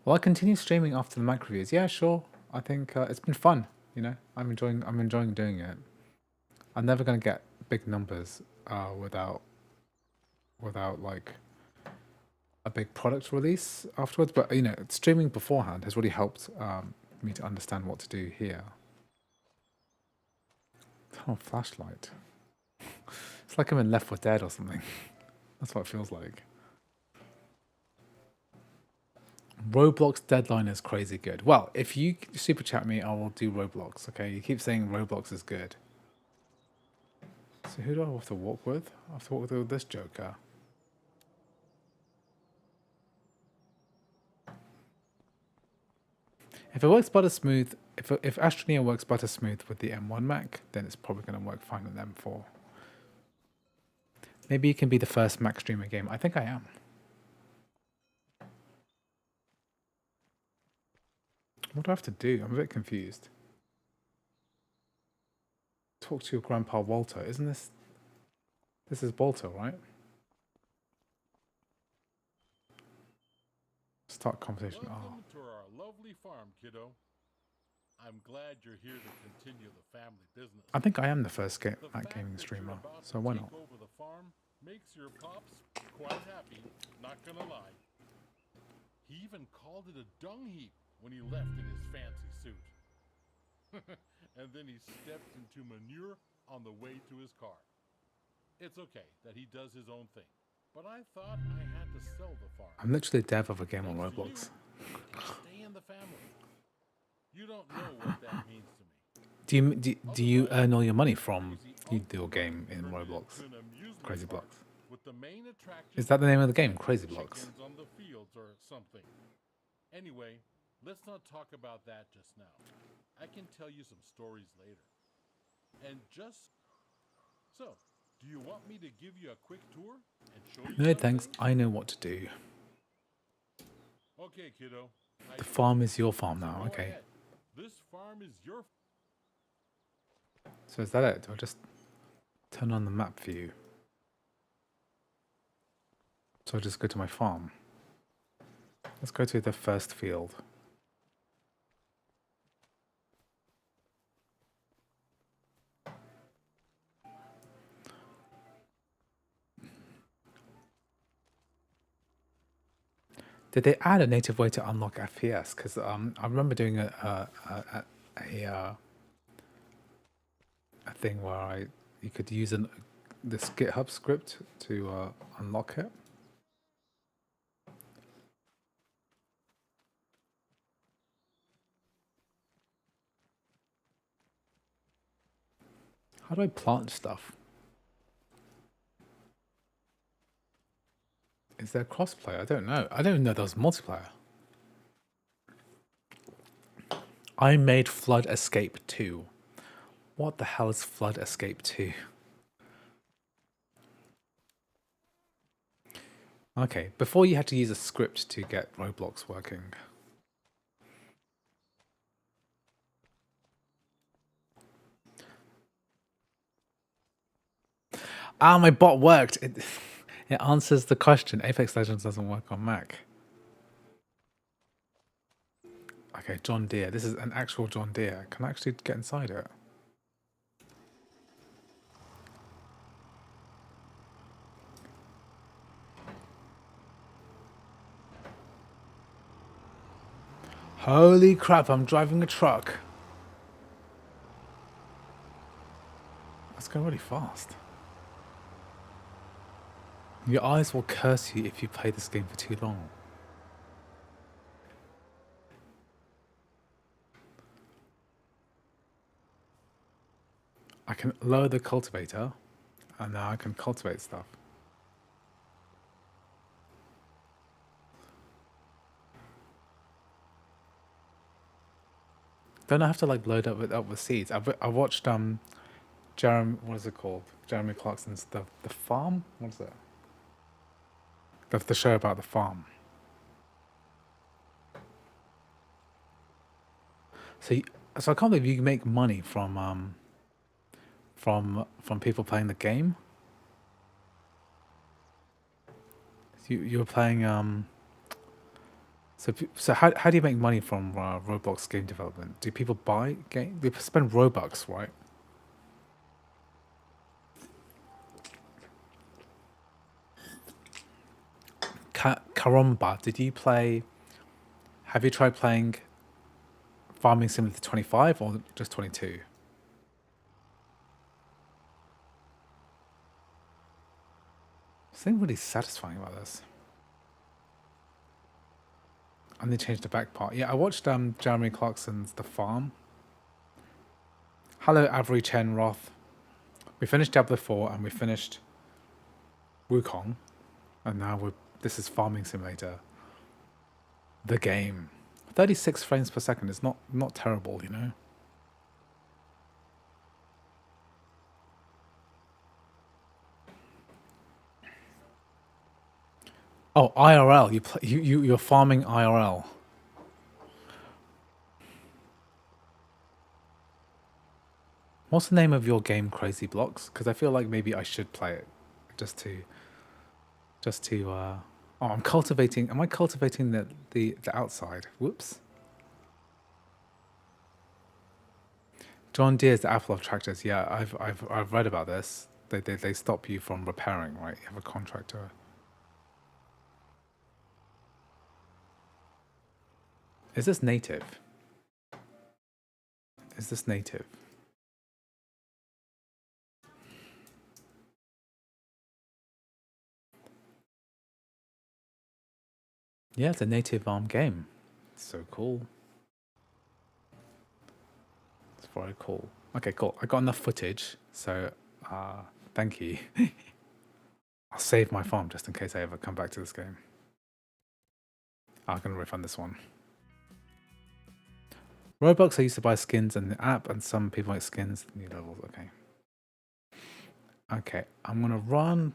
Well, I continue streaming after the Mac reviews. Yeah, sure. I think it's been fun. You know, I'm enjoying doing it. I'm never gonna get big numbers without like a big product release afterwards. But you know, streaming beforehand has really helped me to understand what to do here. Oh, flashlight. It's like I'm in Left 4 Dead or something. That's what it feels like. Roblox deadline is crazy good. Well, if you super chat me, I will do Roblox. Okay, you keep saying Roblox is good. So who do I have to walk with? I have to walk with this Joker. If it works butter smooth, if Astroneer works butter smooth with the M1 Mac, then it's probably going to work fine with M4. Maybe you can be the first Mac streamer game. I think I am. What do I have to do? I'm a bit confused. Talk to your grandpa Walter. Isn't this... This is Walter, right? Start conversation. Welcome to our lovely farm, kiddo. I'm glad you're here to continue the family business. I think I am the first Mac gaming streamer, so why not? Over the farm makes your pops quite happy, not gonna lie. He even called it a dung heap when he left in his fancy suit. And then he stepped into manure on the way to his car. It's okay that he does his own thing, but I thought I had to sell the farm. I'm literally the dev of a game on Roblox. Stay in the family. You don't know what that means to me. Do you earn all your money from your game in Roblox? Crazy Blocks. Is that the name of the game? Crazy Blocks. On the fields or something. Anyway, let's not talk about that just now. I can tell you some stories later. And just so, do you want me to give you a quick tour and show you? No thanks, I know what to do. Okay, kiddo. The farm is your farm now, okay. This farm is your... So is that it? Do I just turn on the map view? So I just go to my farm. Let's go to the first field. Did they add a native way to unlock FPS? Because I remember doing a thing where you could use this GitHub script to unlock it. How do I plant stuff? Is there crossplay? I don't know. I don't even know there was multiplayer. I made Flood Escape 2. What the hell is Flood Escape 2? Okay, before you had to use a script to get Roblox working. Ah, my bot worked. It answers the question. Apex Legends doesn't work on Mac. Okay, John Deere. This is an actual John Deere. Can I actually get inside it? Holy crap, I'm driving a truck. That's going really fast. Your eyes will curse you if you play this game for too long. I can lower the cultivator, and now I can cultivate stuff. Don't I have to like load up with seeds? I watched Jeremy, what is it called? Jeremy Clarkson's the Farm. What is it? The show about the farm. So I can't believe you can make money from people playing the game. You were playing So how do you make money from Roblox game development? Do people buy game? They spend Robux, right? Caramba, did you play? Have you tried playing Farming Simulator 25 or just 22? Something really satisfying about this. And they changed the back part. Yeah, I watched Jeremy Clarkson's The Farm. Hello, Avery Chen Roth. We finished Diablo 4 and we finished Wukong. And now this is Farming Simulator. The game. 36 frames per second is not terrible, you know? Oh, IRL. You're farming IRL. What's the name of your game, Crazy Blocks? Because I feel like maybe I should play it, just to. Oh, I'm cultivating. Am I cultivating the outside? Whoops. John Deere's the Apple of tractors. Yeah, I've read about this. They stop you from repairing, right? You have a contractor. Is this native? Is this native? Yeah, it's a native ARM game. It's so cool. It's very cool. Okay, cool. I got enough footage, so thank you. I'll save my farm just in case I ever come back to this game. I'm gonna refund this one. Robux, I used to buy skins in the app, and some people like skins, new levels. Okay. Okay, I'm gonna run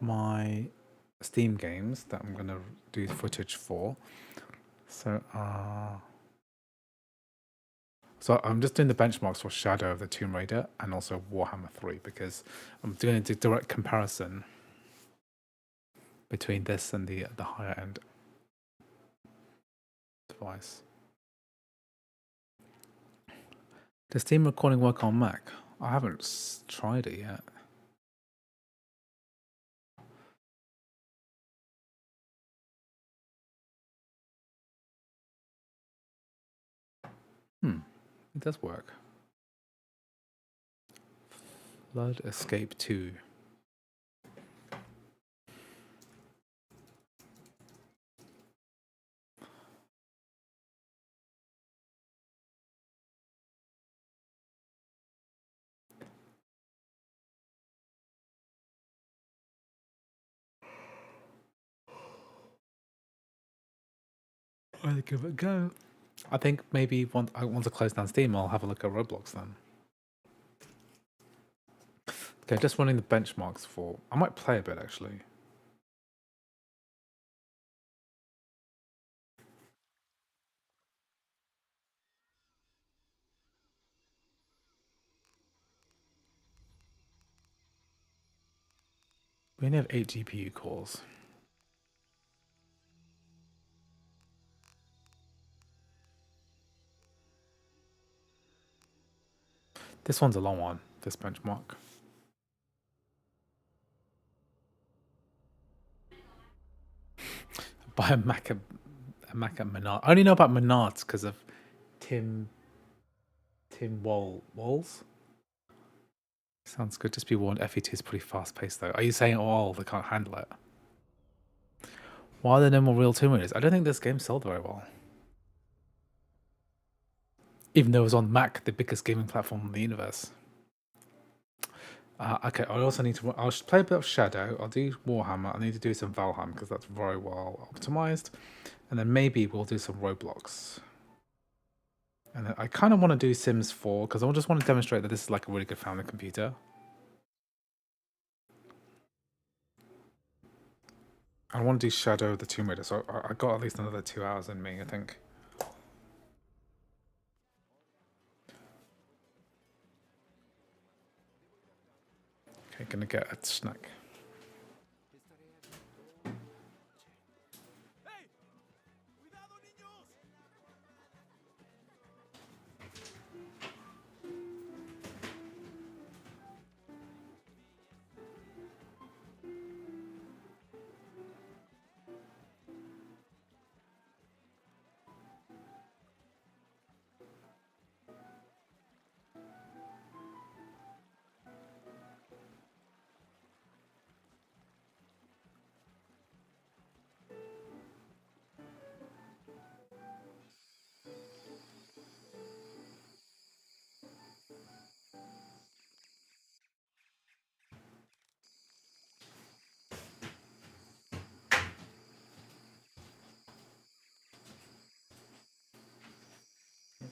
my Steam games that I'm gonna do footage for. So I'm just doing the benchmarks for Shadow of the Tomb Raider and also Warhammer 3 because I'm doing a direct comparison between this and the higher end device. Does Steam recording work on Mac? I haven't tried it yet. It does work. Flood Escape 2. I'll give it a go. I think maybe once I close down Steam, I'll have a look at Roblox then. Okay, just running the benchmarks for... I might play a bit, actually. We only have 8 GPU cores. This one's a long one, this benchmark. Buy a Mac at Menards. I only know about Menards because of Tim Walls. Sounds good. Just be warned, FE2 is pretty fast paced though. Are you saying they can't handle it? Why are there no more real Tomb Raiders? I don't think this game sold very well. Even though it was on Mac, the biggest gaming platform in the universe. Okay, I also need to... I'll play a bit of Shadow. I'll do Warhammer. I need to do some Valheim because that's very well optimized. And then maybe we'll do some Roblox. And then I kind of want to do Sims 4 because I just want to demonstrate that this is like a really good family computer. I want to do Shadow of the Tomb Raider, so I got at least another 2 hours in me, I think. Okay, gonna get a snack.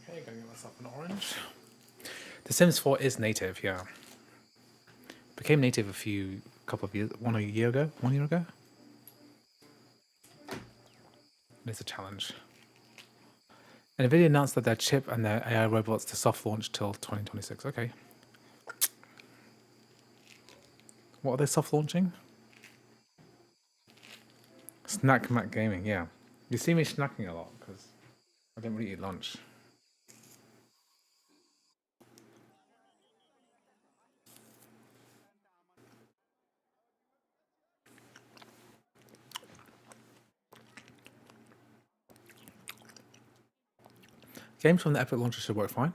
Okay, gonna get myself an orange. The Sims 4 is native, yeah. Became native couple of years, 1 year ago. It's a challenge. And NVIDIA announced that their chip and their AI robots to soft launch till 2026. Okay. What are they soft launching? Snack Mac Gaming, yeah. You see me snacking a lot because I don't really eat lunch. Games from the Epic launcher should work fine.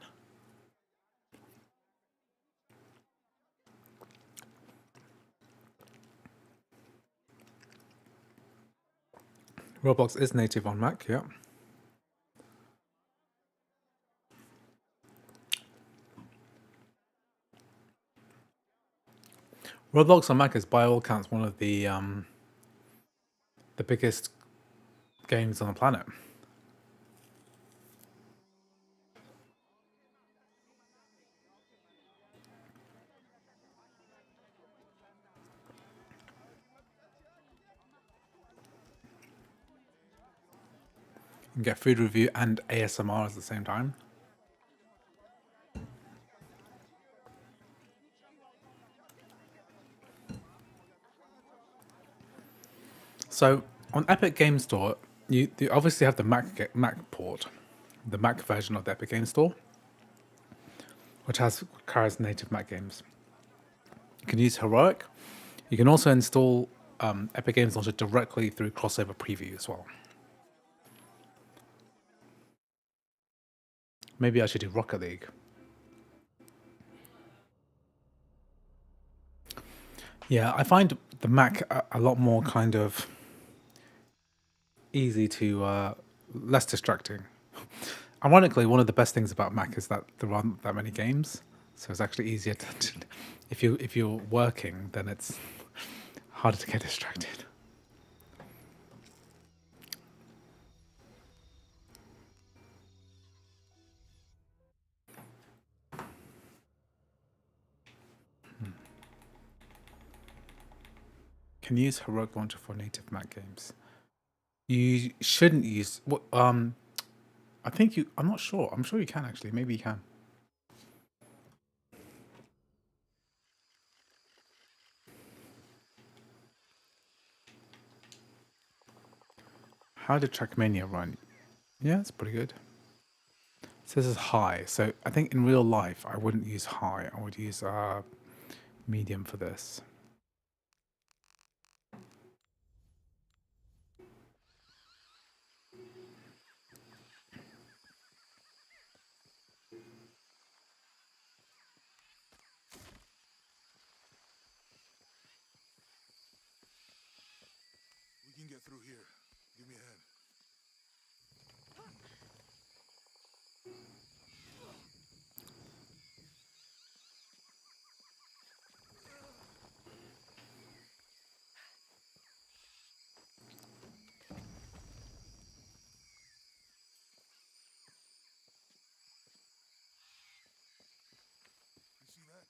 Roblox is native on Mac, yeah. Roblox on Mac is by all accounts one of the biggest games on the planet. You can get food review and ASMR at the same time. So on Epic Game Store, you obviously have the Mac port, the Mac version of the Epic Game Store, which carries native Mac games. You can use Heroic. You can also install Epic Games Launcher directly through Crossover Preview as well. Maybe I should do Rocket League. Yeah, I find the Mac a lot more kind of easy to, less distracting. Ironically, one of the best things about Mac is that there aren't that many games, so it's actually easier to if you're working, then it's harder to get distracted. Can use Heroic Launcher for native Mac games. You shouldn't use what I think you I'm not sure. I'm sure you can actually. Maybe you can. How did Trackmania run? Yeah, it's pretty good. So this is high. So I think in real life I wouldn't use high. I would use medium for this. We can get through here. Give me a hand. You see that?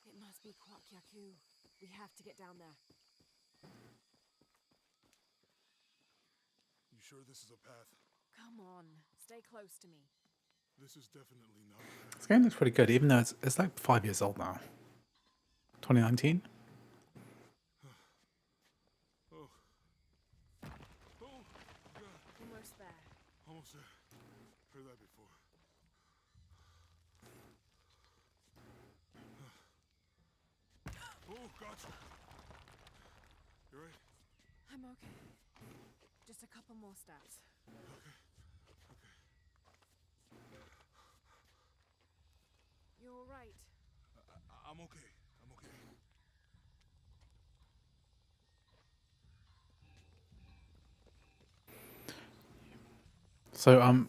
It must be Kwakyaku. We have to get down there. You sure this is a path? Come on, stay close to me. This is definitely not a path. This game looks pretty good, even though it's like 5 years old now. 2019. Oh. Oh, God. Almost there. Almost there. Heard that before. Oh, gotcha. You right? I'm okay. Just a couple more steps. Okay. You're all right. I'm okay. I'm okay. So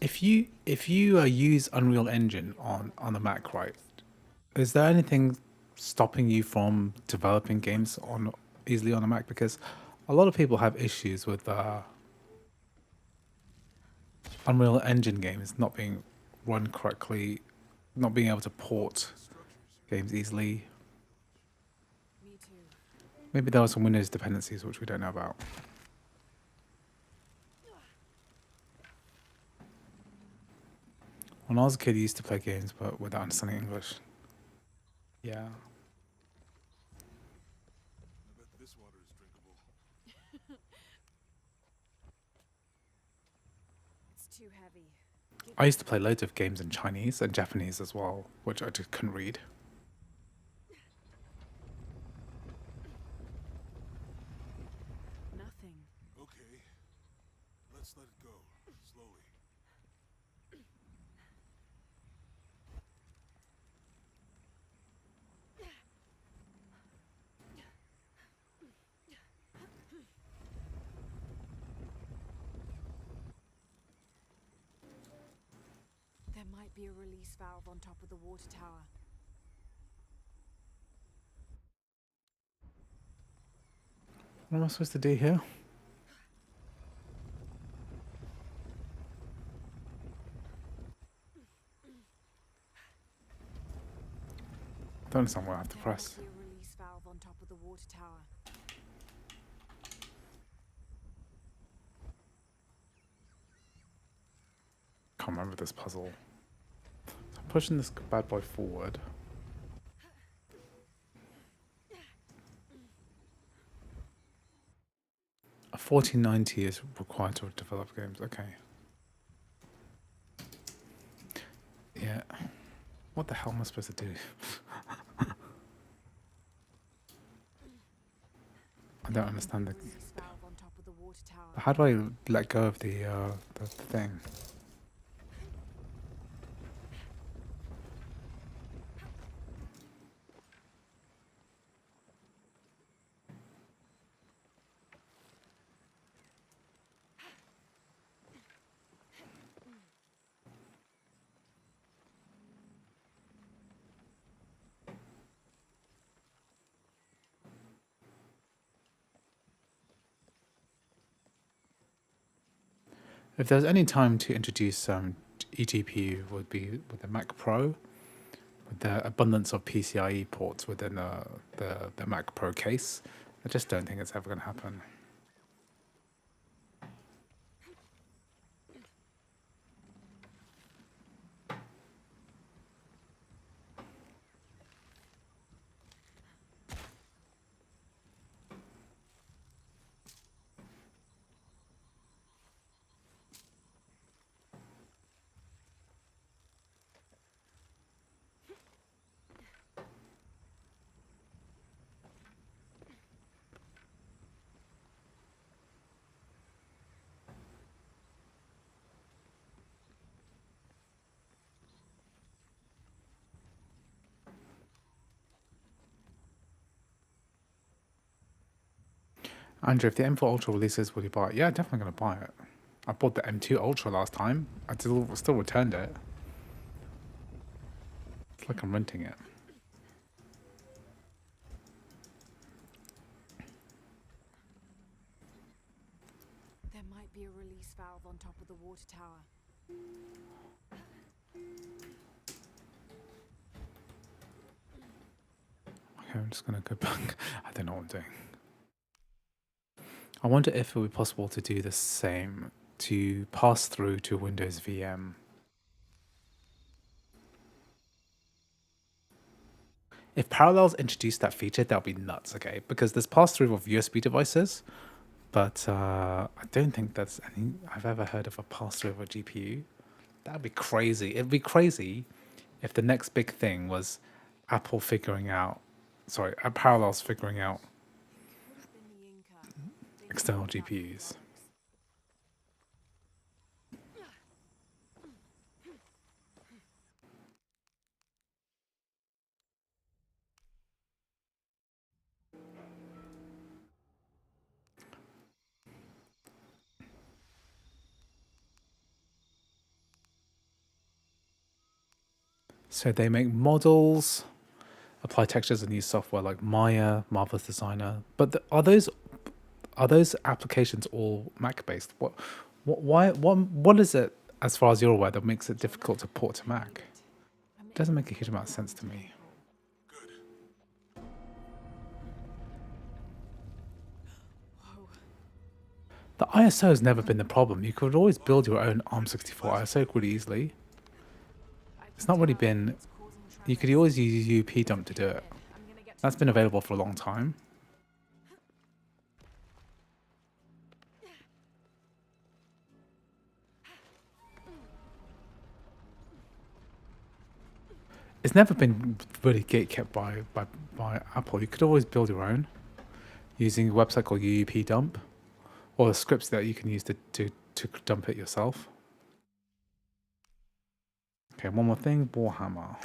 if you use Unreal Engine on the Mac, right? Is there anything stopping you from developing games on easily on a Mac? Because a lot of people have issues with Unreal Engine games not being run correctly, not being able to port games easily. Me too. Maybe there are some Windows dependencies which we don't know about. When I was a kid, I used to play games, but without understanding English. Yeah. I bet this water is drinkable. It's too heavy. I used to play loads of games in Chinese and Japanese as well, which I just couldn't read. Nothing. Okay. Let's let it go. Slowly. There might be a release valve on top of the water tower. What am I supposed to do here? I don't understand what I have to There press. might be a release valve on top of the water tower. Can't remember this puzzle. So I'm pushing this bad boy forward. A 1490 is required to develop games. Okay. Yeah. What the hell am I supposed to do? I don't understand the. Release valve on top of the water tower. How do I let go of the thing? If there's any time to introduce eGPU, would be with the Mac Pro, with the abundance of PCIe ports within the Mac Pro case, I just don't think it's ever going to happen. Andrew, if the M4 Ultra releases, will you buy it? Yeah, definitely going to buy it. I bought the M2 Ultra last time. I still returned it. It's like I'm renting it. There might be a release valve on top of the water tower. Okay, I'm just going to go back. I don't know what I'm doing. I wonder if it would be possible to do the same, to pass through to Windows VM. If Parallels introduced that feature, that would be nuts, okay? Because there's pass-through of USB devices, but I don't think that's any I've ever heard of a pass-through of a GPU. That would be crazy. It'd be crazy if the next big thing was Apple figuring out, Parallels figuring out external GPUs. So they make models, apply textures, and use software like Maya, Marvelous Designer. But are those applications all Mac based? What is it, as far as you're aware, that makes it difficult to port to Mac? It doesn't make a huge amount of sense to me. The ISO has never been the problem. You could always build your own ARM64 ISO really easily. It's not really been. You could always use UP dump to do it. That's been available for a long time. It's never been really gatekept by Apple. You could always build your own using a website called UUP dump, or the scripts that you can use to dump it yourself. Okay, one more thing, Warhammer.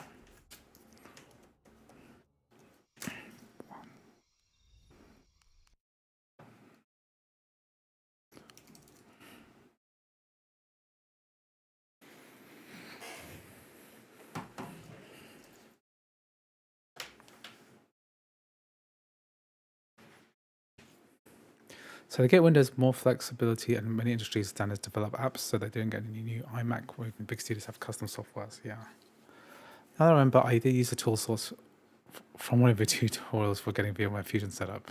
So they get Windows more flexibility, and many industry standards develop apps so they don't get any new iMac. Where big studios have custom softwares. Yeah. Now I remember, I did use a tool source from one of your tutorials for getting VMware Fusion set up.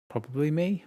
Probably me.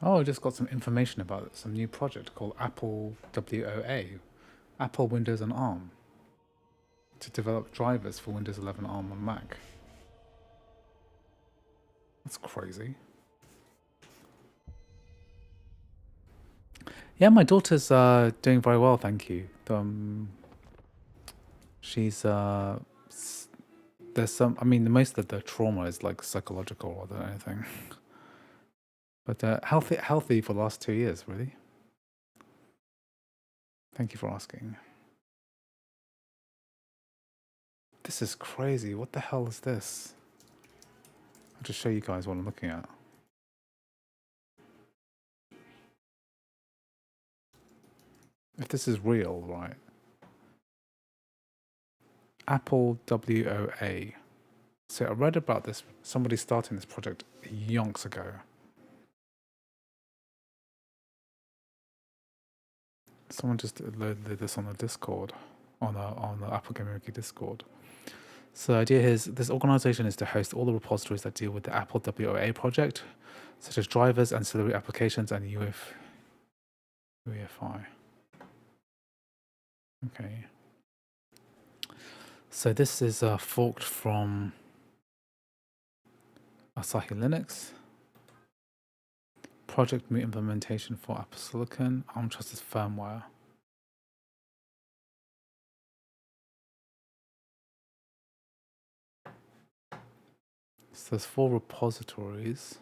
Oh, I just got some information about some new project called Apple WOA, Apple Windows and ARM, to develop drivers for Windows 11 ARM on Mac. That's crazy. Yeah, my daughter's doing very well, thank you. She's there's some. I mean, most of the trauma is like psychological rather than anything. But healthy for the last 2 years, really. Thank you for asking. This is crazy. What the hell is this? I'll just show you guys what I'm looking at. If this is real, right? Apple WOA. So I read about this, somebody starting this project yonks ago. Someone just loaded this on the Discord, on the Apple Community Discord. So the idea is, this organization is to host all the repositories that deal with the Apple WOA project, such as drivers, ancillary applications, and UEFI. Okay. So this is forked from Asahi Linux. Project Mute implementation for Apple Silicon, ARM trusted firmware. So there's 4 repositories.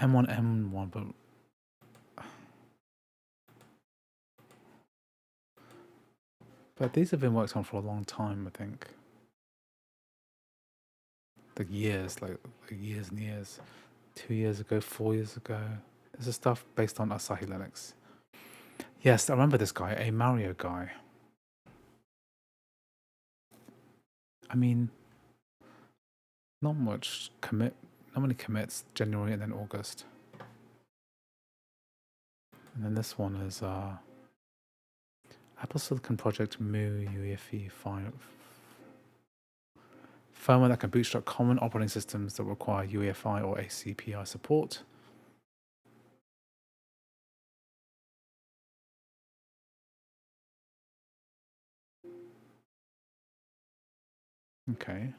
M1, M1, but these have been worked on for a long time, I think. Like years, like years and years. 2 years ago, 4 years ago. This is stuff based on Asahi Linux. Yes, I remember this guy, a Mario guy. I mean, not many commits, January and then August. And then this one is Apple Silicon Project Mu UEFI 5. Firmware that can bootstrap common operating systems that require UEFI or ACPI support. Okay.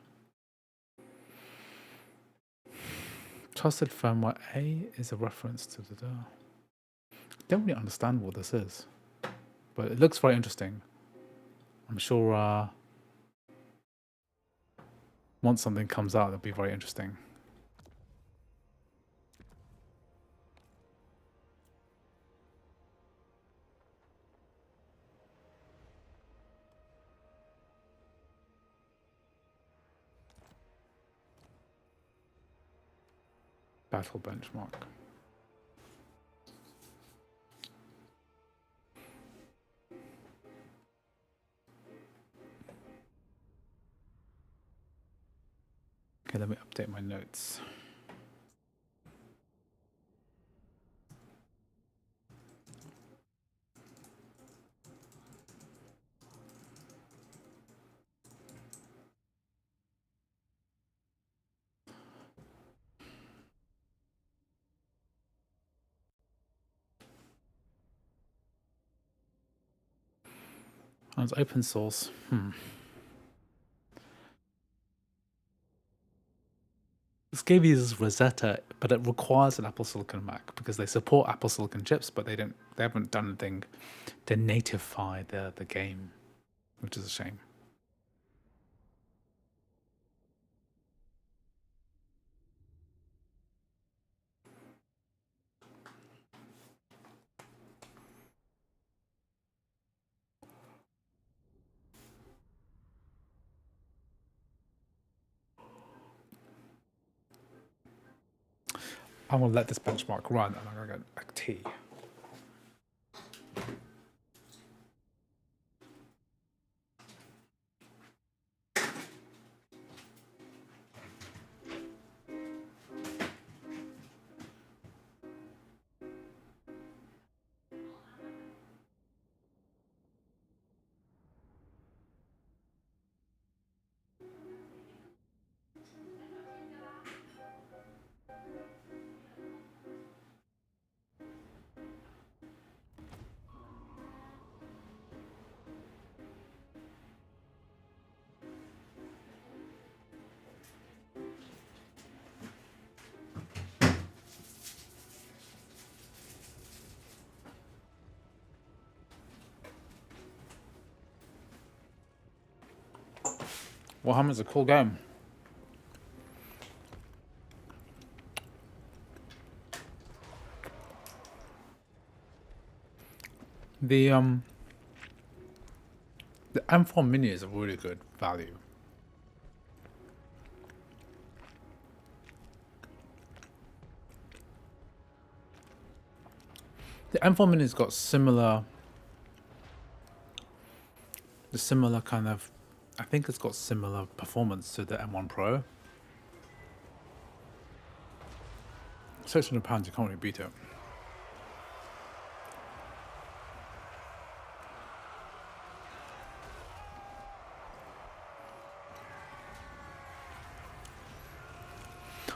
Trusted firmware A is a reference to the. I don't really understand what this is, but it looks very interesting. I'm sure once something comes out, it'll be very interesting. Battle benchmark. Okay, let me update my notes. Oh, it's open source. This game uses Rosetta, but it requires an Apple Silicon Mac because they support Apple Silicon chips, but they haven't done anything to natify the game, which is a shame. I'm gonna let this benchmark run and I'm gonna get a tea. Warhammer's a cool game. The M4 Mini is a really good value. The M4 Mini's got similar kind of, I think it's got similar performance to the M1 Pro. £600, you can't really beat it.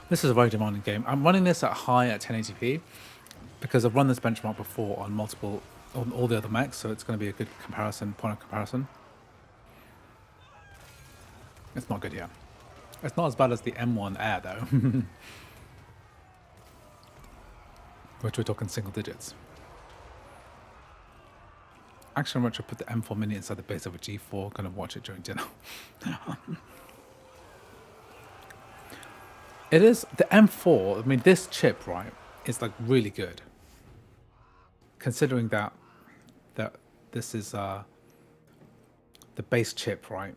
This is a very demanding game. I'm running this at 1080p because I've run this benchmark before on all the other Macs, so it's going to be a good point of comparison. It's not good, yeah. It's not as bad as the M1 Air, though. Which we're talking single digits. Actually, I'm going to put the M4 Mini inside the base of a G4, going to watch it during dinner. It is, the M4, I mean, this chip, right, is like really good. Considering that this is the base chip, right?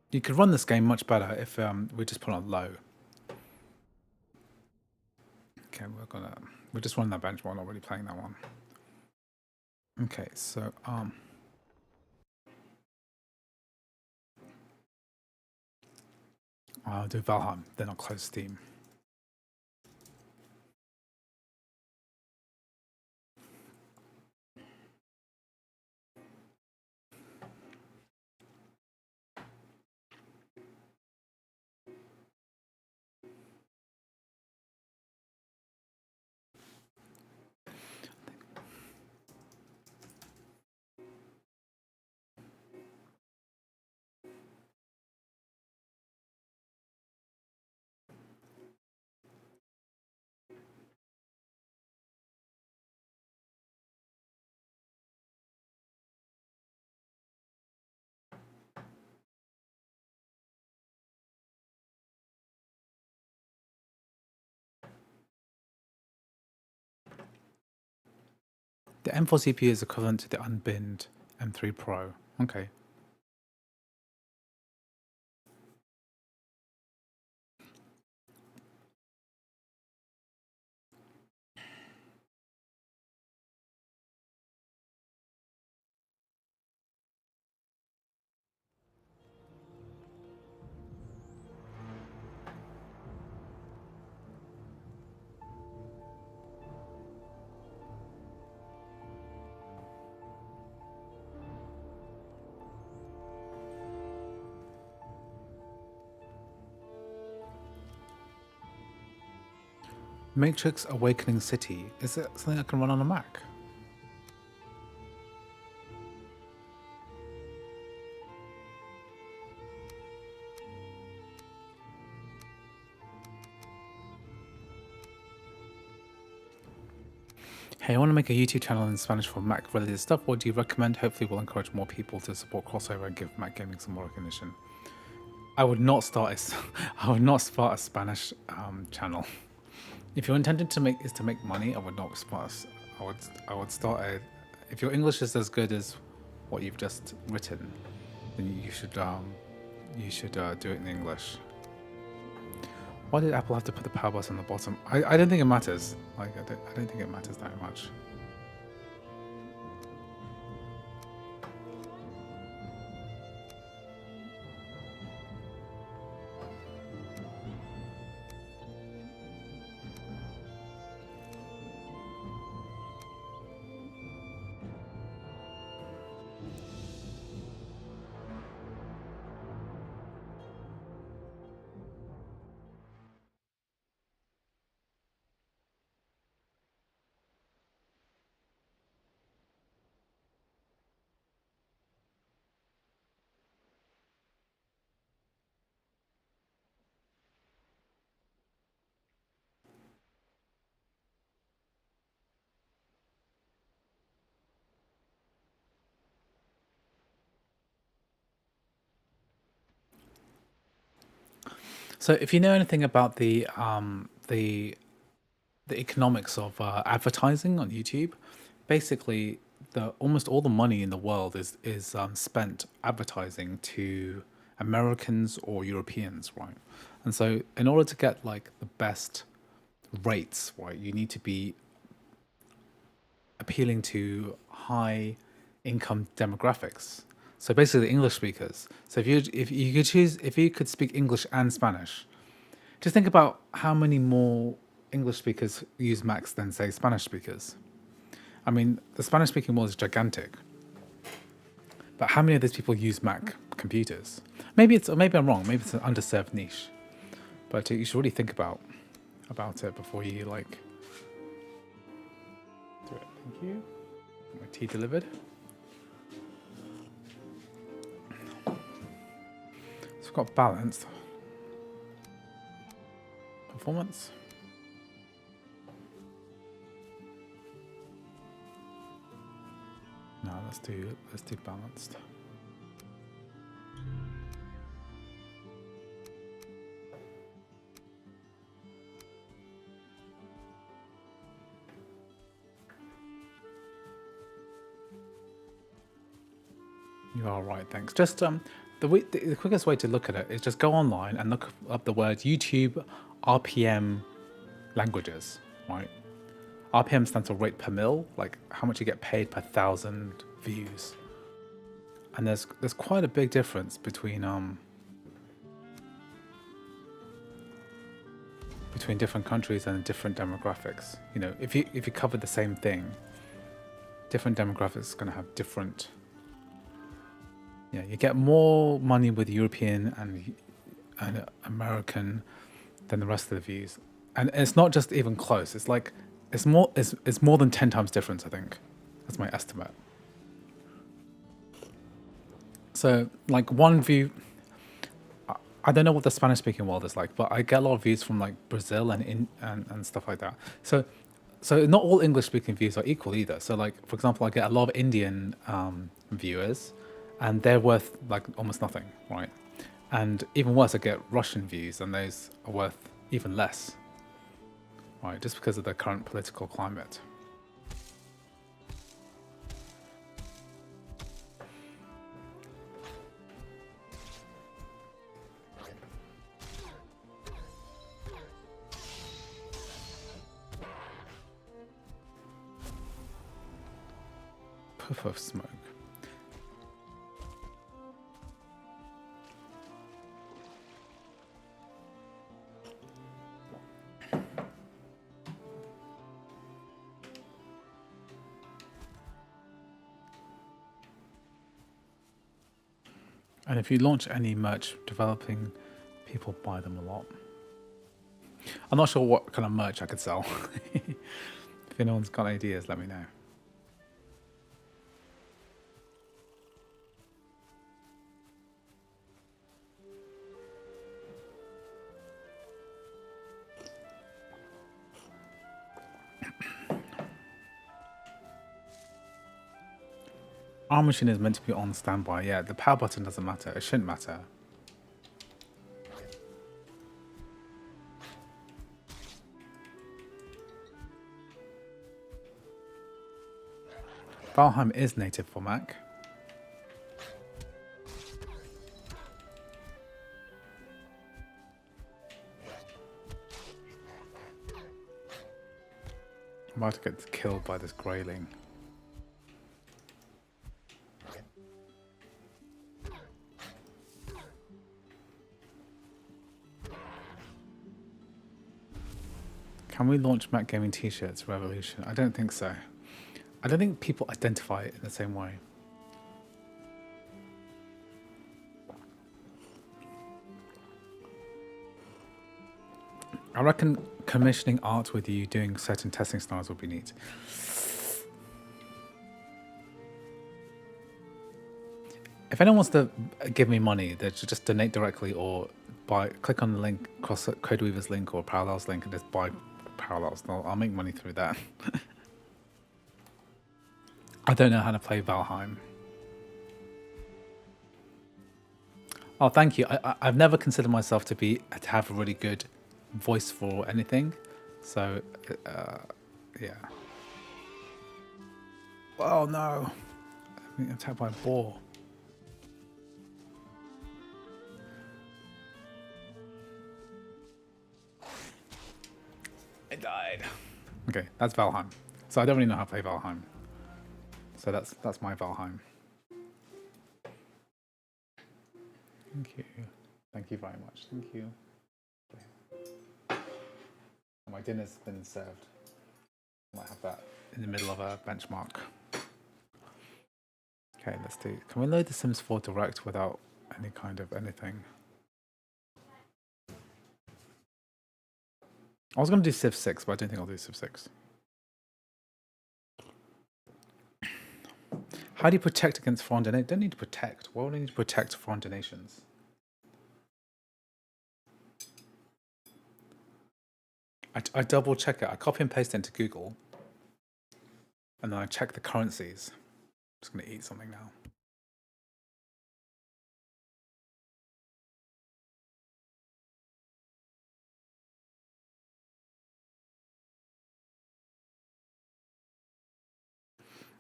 You could run this game much better if we just put it on low. Okay, we're just running that benchmark, not really playing that one. Okay, so I'll do Valheim, then I'll close Steam. The M4 CPU is equivalent to the unbinned M3 Pro. Okay. Matrix Awakening City. Is it something I can run on a Mac? Hey, I want to make a YouTube channel in Spanish for Mac related stuff. What do you recommend? Hopefully we'll encourage more people to support crossover and give Mac gaming some more recognition. I would not start a Spanish channel. If your intention to make money, I would not start. I would start a. If your English is as good as what you've just written, then you should do it in English. Why did Apple have to put the power button on the bottom? I don't think it matters. Like I don't think it matters that much. So if you know anything about the economics of advertising on YouTube, basically the almost all the money in the world is spent advertising to Americans or Europeans, right? And so in order to get like the best rates, right, you need to be appealing to high income demographics. So basically English speakers. So if you could speak English and Spanish, just think about how many more English speakers use Macs than say Spanish speakers. I mean, the Spanish speaking world is gigantic. But how many of these people use Mac computers? Maybe I'm wrong, maybe it's an underserved niche. But you should really think about it before you like do it. Thank you. My tea delivered. So we've got balanced performance. No, let's do balanced. You are right, thanks. Just the quickest way to look at it is just go online and look up the word YouTube RPM languages, right? RPM stands for rate per mil, like how much you get paid per 1,000 views. And there's quite a big difference between different countries and different demographics. You know, if you cover the same thing, different demographics are going to have different. Yeah, you get more money with European and American than the rest of the views, and it's not just even close. It's like it's more than 10 times difference. I think that's my estimate. So like one view, I don't know what the Spanish speaking world is like, but I get a lot of views from like Brazil and stuff like that. So not all English speaking views are equal either. So like for example, I get a lot of Indian viewers, and they're worth like almost nothing, right? And even worse, I get Russian views, and those are worth even less, right? Just because of the current political climate. Puff of smoke. And if you launch any merch developing, people buy them a lot. I'm not sure what kind of merch I could sell. If anyone's got ideas, let me know. Our machine is meant to be on standby. Yeah, the power button doesn't matter. It shouldn't matter. Valheim is native for Mac. I'm about to get killed by this grayling. Can we launch Mac Gaming t-shirts? Revolution? I don't think so. I don't think people identify it in the same way. I reckon commissioning art with you doing certain testing styles would be neat. If anyone wants to give me money, they should just donate directly or click on the link, Codeweaver's link or Parallels link, and just buy Parallels. I'll make money through that. I don't know how to play Valheim. Oh, thank you. I've never considered myself to have a really good voice for anything, so yeah. Oh no! I'm being attacked by a boar. I died. Okay, that's Valheim. So I don't really know how to play Valheim. So that's my Valheim. Thank you. Thank you very much. Thank you. My dinner's been served. I might have that in the middle of a benchmark. Okay, let's do. Can we load the Sims 4 Direct without any kind of anything? I was going to do Civ 6, but I don't think I'll do Civ 6. How do you protect against foreign donations? Don't need to protect. Why would I need to protect foreign donations? I double check it. I copy and paste it into Google, and then I check the currencies. I'm just going to eat something now.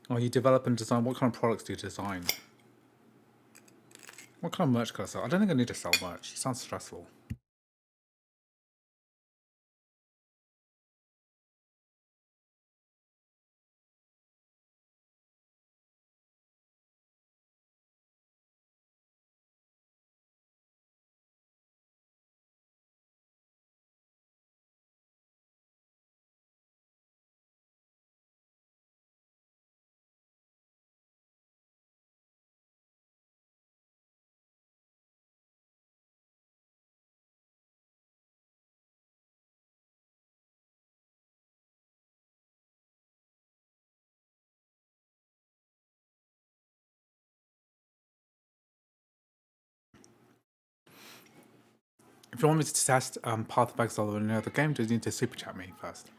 Oh, you develop and design. What kind of products do you design? What kind of merch can I sell? I don't think I need to sell merch. It sounds stressful. If you want me to test Path of Exile or any other game, do you need to super chat me first?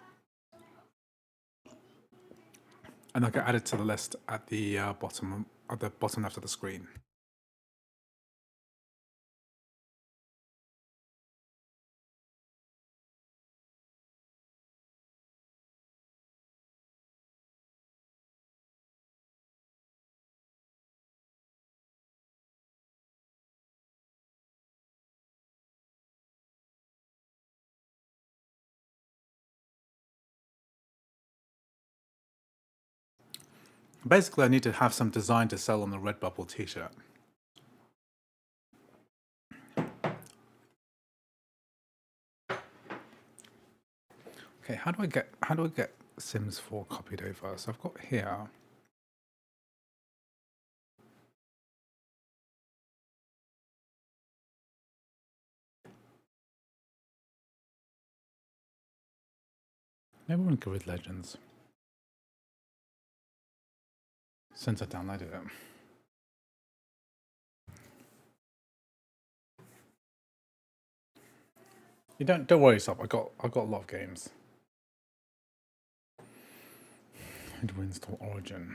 And I'll get added to the list at the bottom left of the screen. Basically, I need to have some design to sell on the Redbubble t-shirt. Okay, how do I get Sims 4 copied over? So I've got here. Maybe we're in Grid Legends. Since I downloaded it. You don't worry yourself. I got a lot of games. How do we install Origin?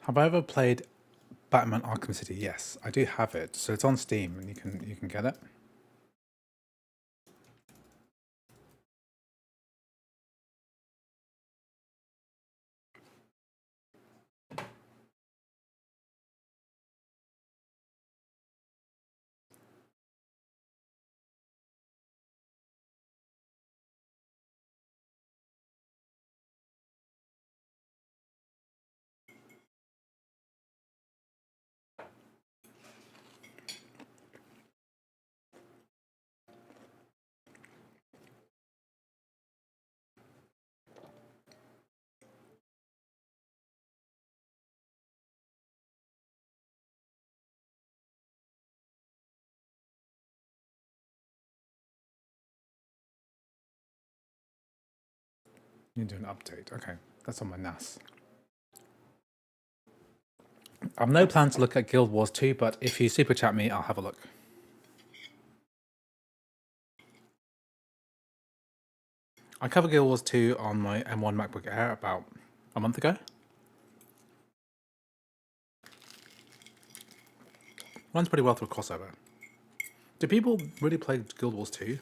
Have I ever played Batman Arkham City? Yes, I do have it. So it's on Steam and you can get it. You do an update. Okay, that's on my NAS. I have no plan to look at Guild Wars 2, but if you super chat me, I'll have a look. I covered Guild Wars 2 on my M1 MacBook Air about a month ago. Runs pretty well through crossover. Do people really play Guild Wars 2?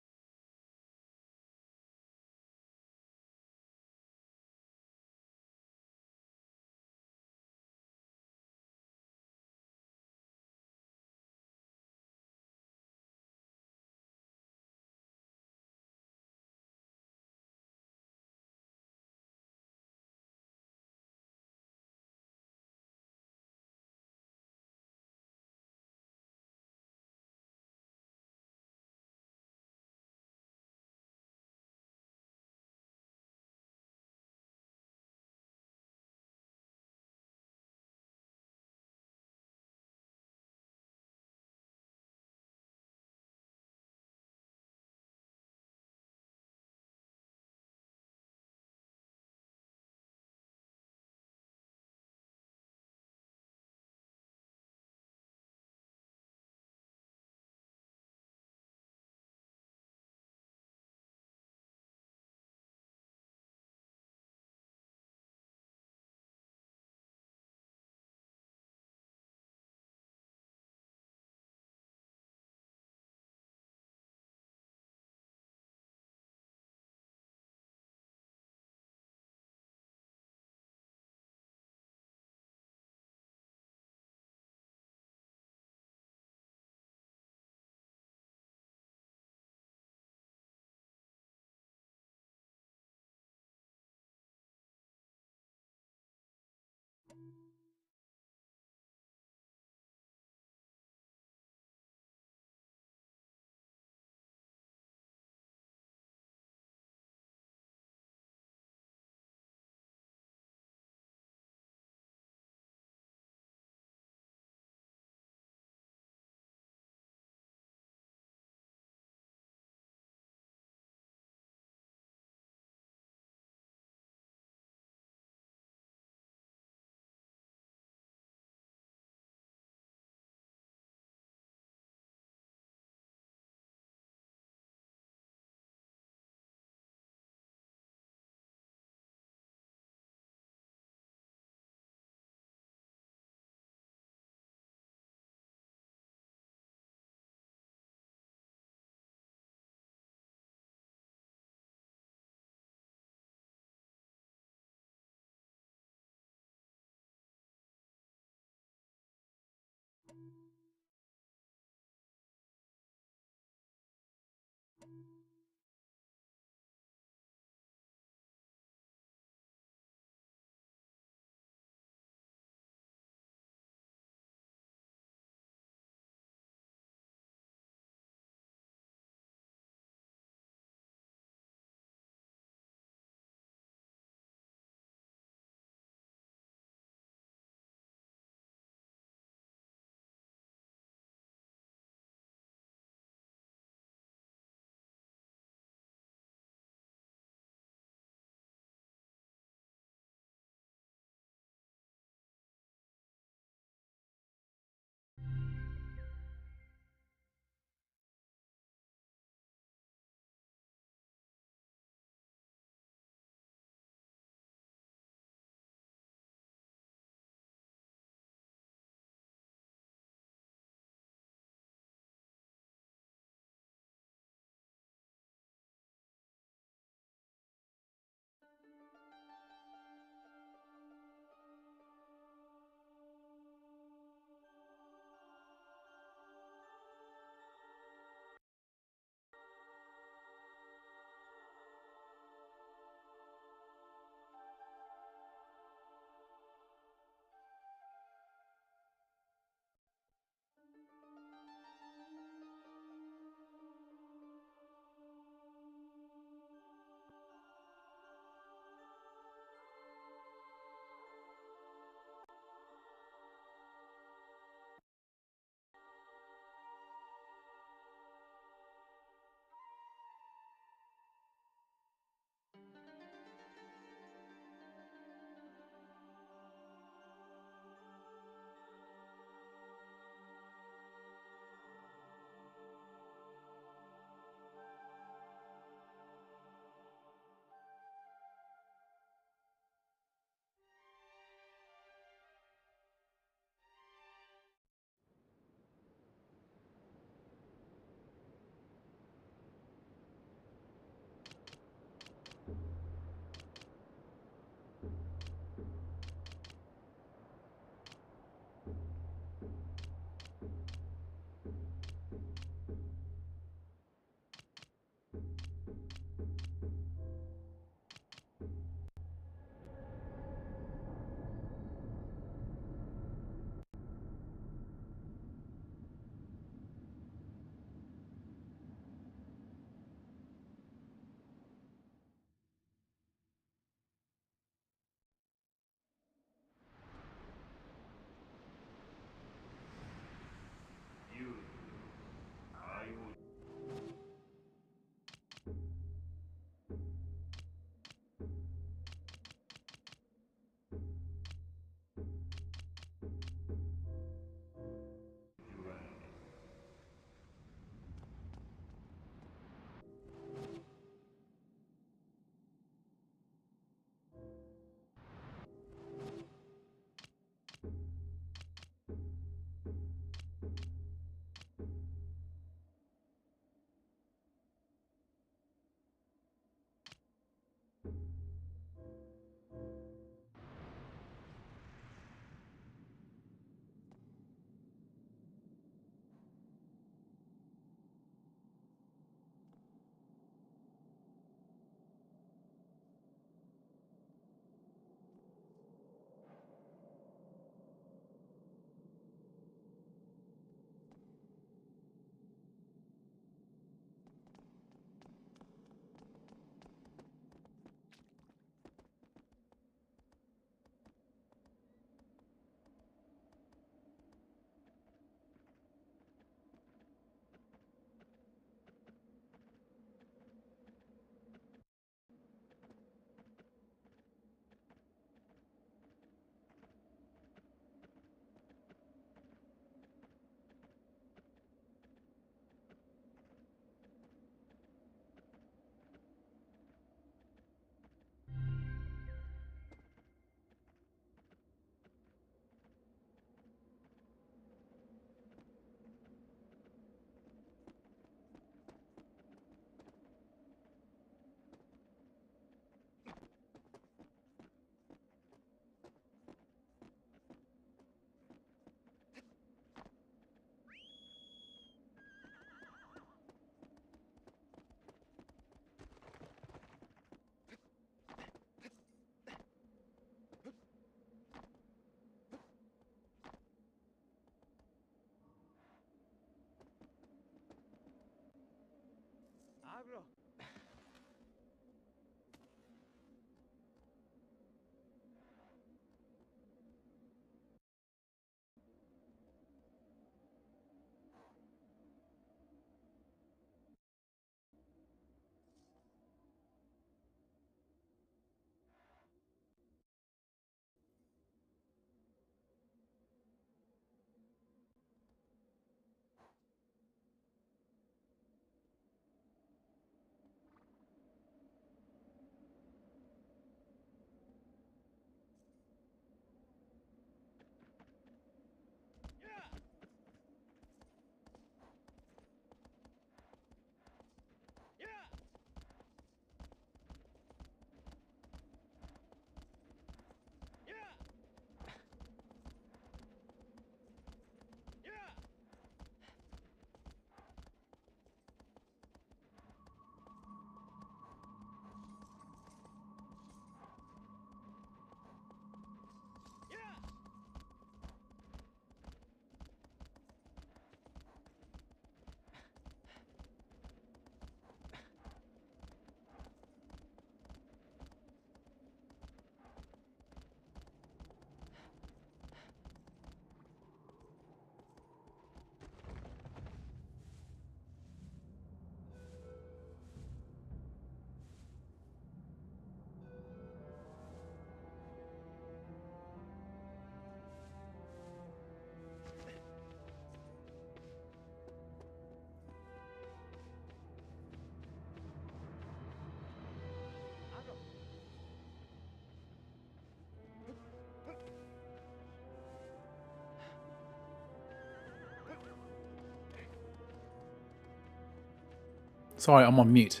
Sorry, I'm on mute.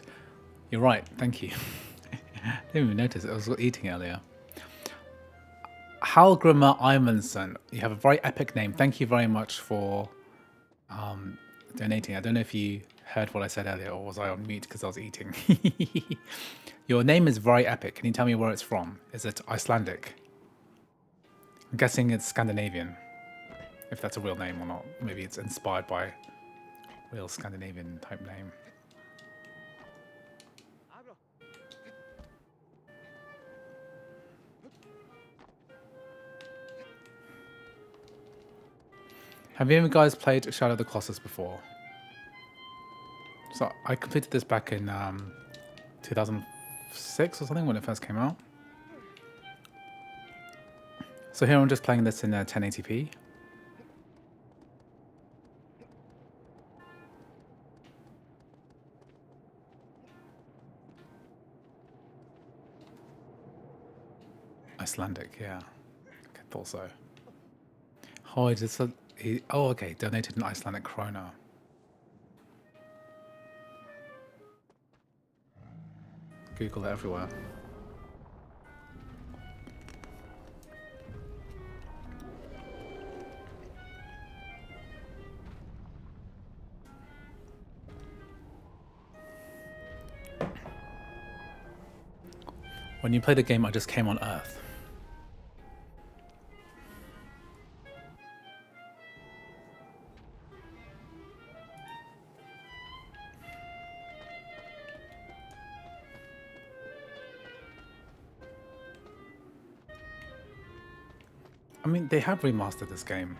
You're right. Thank you. Didn't even notice. I was eating earlier. Halgrimmer Imanson. You have a very epic name. Thank you very much for donating. I don't know if you heard what I said earlier, or was I on mute because I was eating? Your name is very epic. Can you tell me where it's from? Is it Icelandic? I'm guessing it's Scandinavian. If that's a real name or not. Maybe it's inspired by a real Scandinavian type name. Have you guys played Shadow of the Colossus before? So I completed this back in 2006 or something when it first came out. So here I'm just playing this in 1080p. Icelandic, yeah. I thought so. Oh, oh, okay. Donated an Icelandic krona. Google it everywhere. When you play the game, I just came on Earth. I mean, they have remastered this game.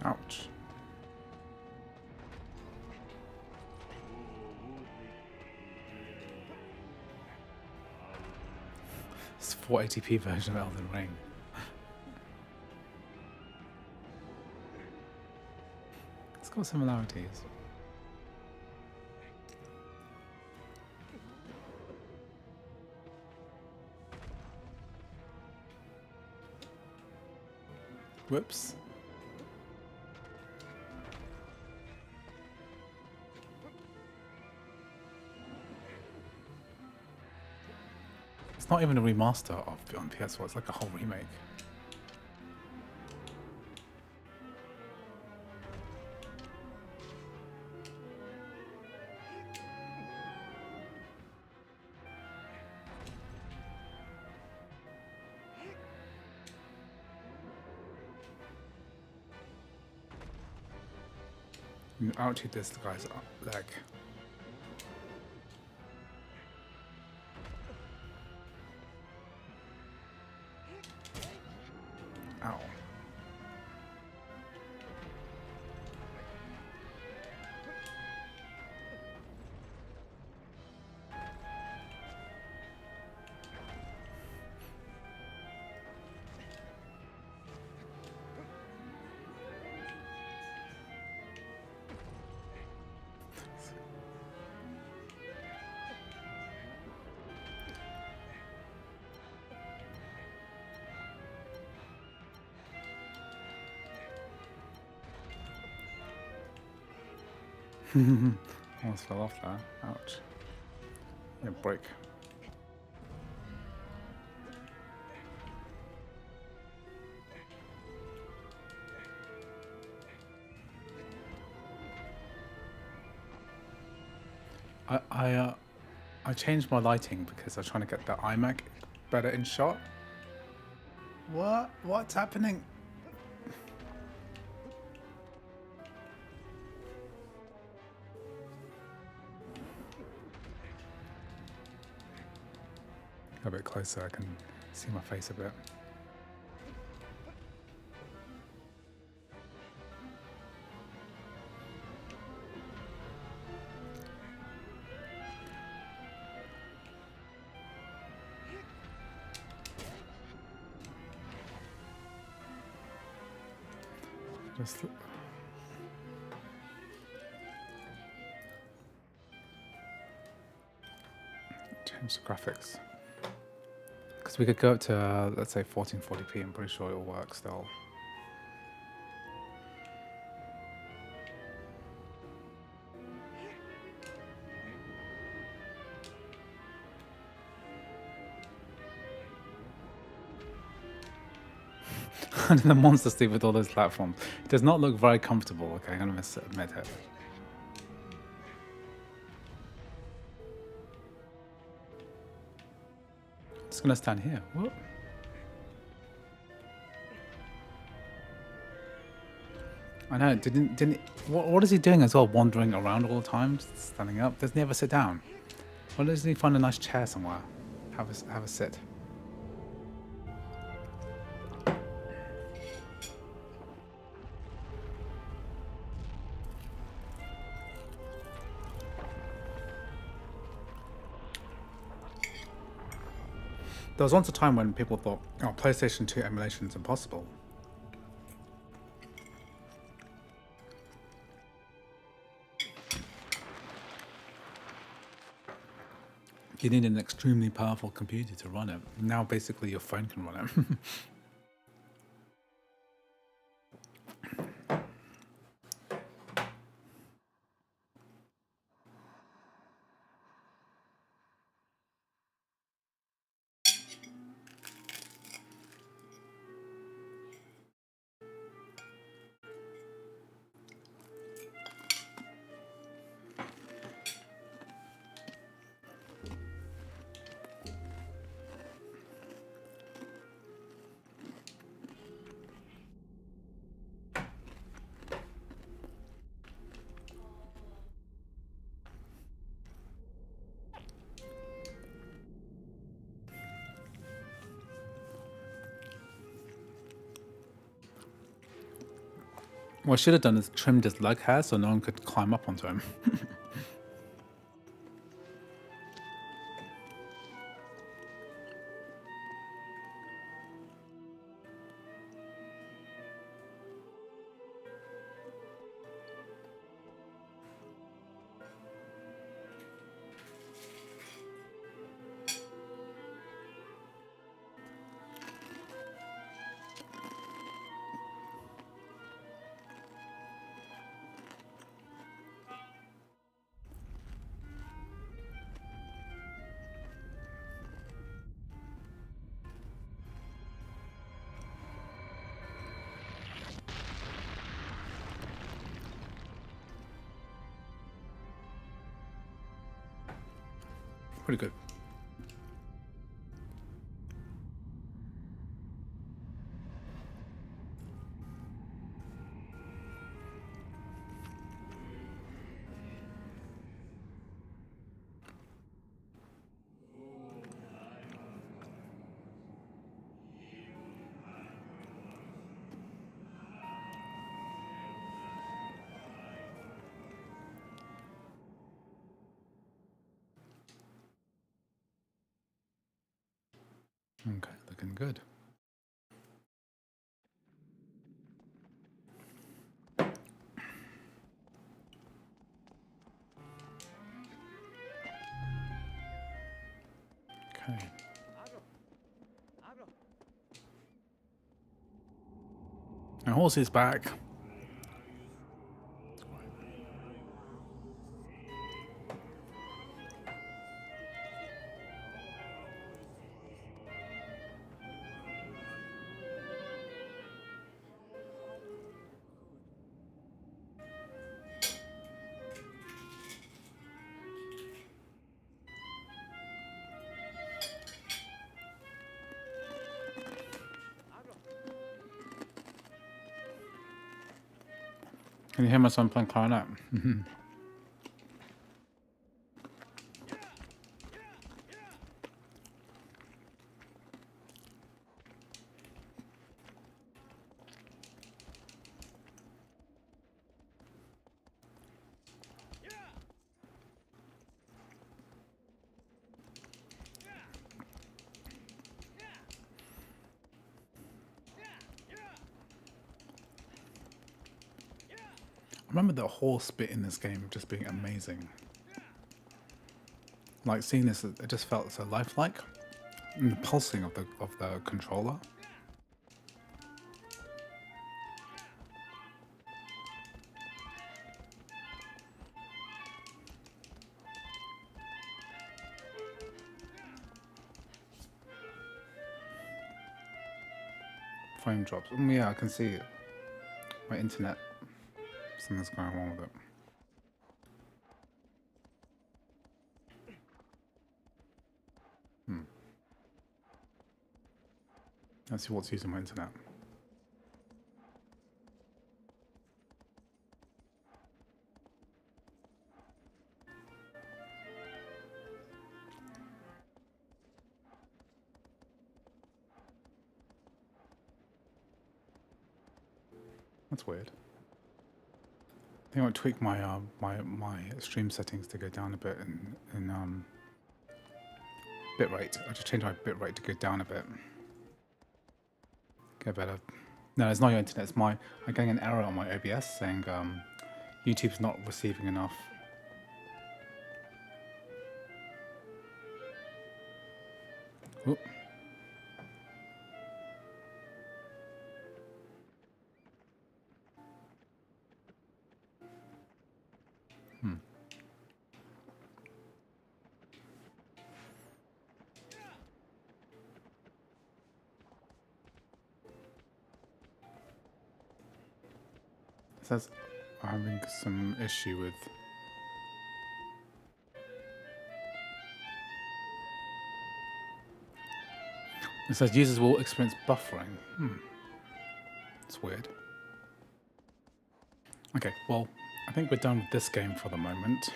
Ouch. It's 480p version of Elden Ring. It's got similarities. Whoops. It's not even a remaster of on PS4, it's like a whole remake. You ouchie this guy's leg. Ow. Almost fell off there. Ouch. Yeah, break. I changed my lighting because I was trying to get the iMac better in shot. What? What's happening? A bit closer, I can see my face a bit. Just change the graphics. Because we could go up to, let's say, 1440p. I'm pretty sure it'll work still. And the monster Steve with all those platforms. It does not look very comfortable, okay, I'm going to admit it. Just going to stand here. Whoop. I know, didn't what is he doing as well? Wandering around all the time, standing up? Doesn't he ever sit down? Why doesn't he find a nice chair somewhere? Have a sit. There was once a time when people thought, oh, PlayStation 2 emulation is impossible. You need an extremely powerful computer to run it. Now basically your phone can run it. What I should have done is trimmed his leg hair so no one could climb up onto him. Pretty good. Okay, looking good. Okay. And horse is back. Can you hear my son playing clarinet? I remember the horse bit in this game just being amazing. Like seeing this, it just felt so lifelike. And the pulsing of the controller. Frame drops. Yeah, I can see it. My internet. Something's going wrong with it. Let's see what's using my internet. That's weird. I think I might tweak my my stream settings to go down a bit in bitrate. I just changed my bitrate to go down a bit. Get better. No, it's not your internet. It's my. I'm getting an error on my OBS saying YouTube's not receiving enough. Oop. It says I'm having some issue with. It says users will experience buffering. It's weird. Okay, well, I think we're done with this game for the moment.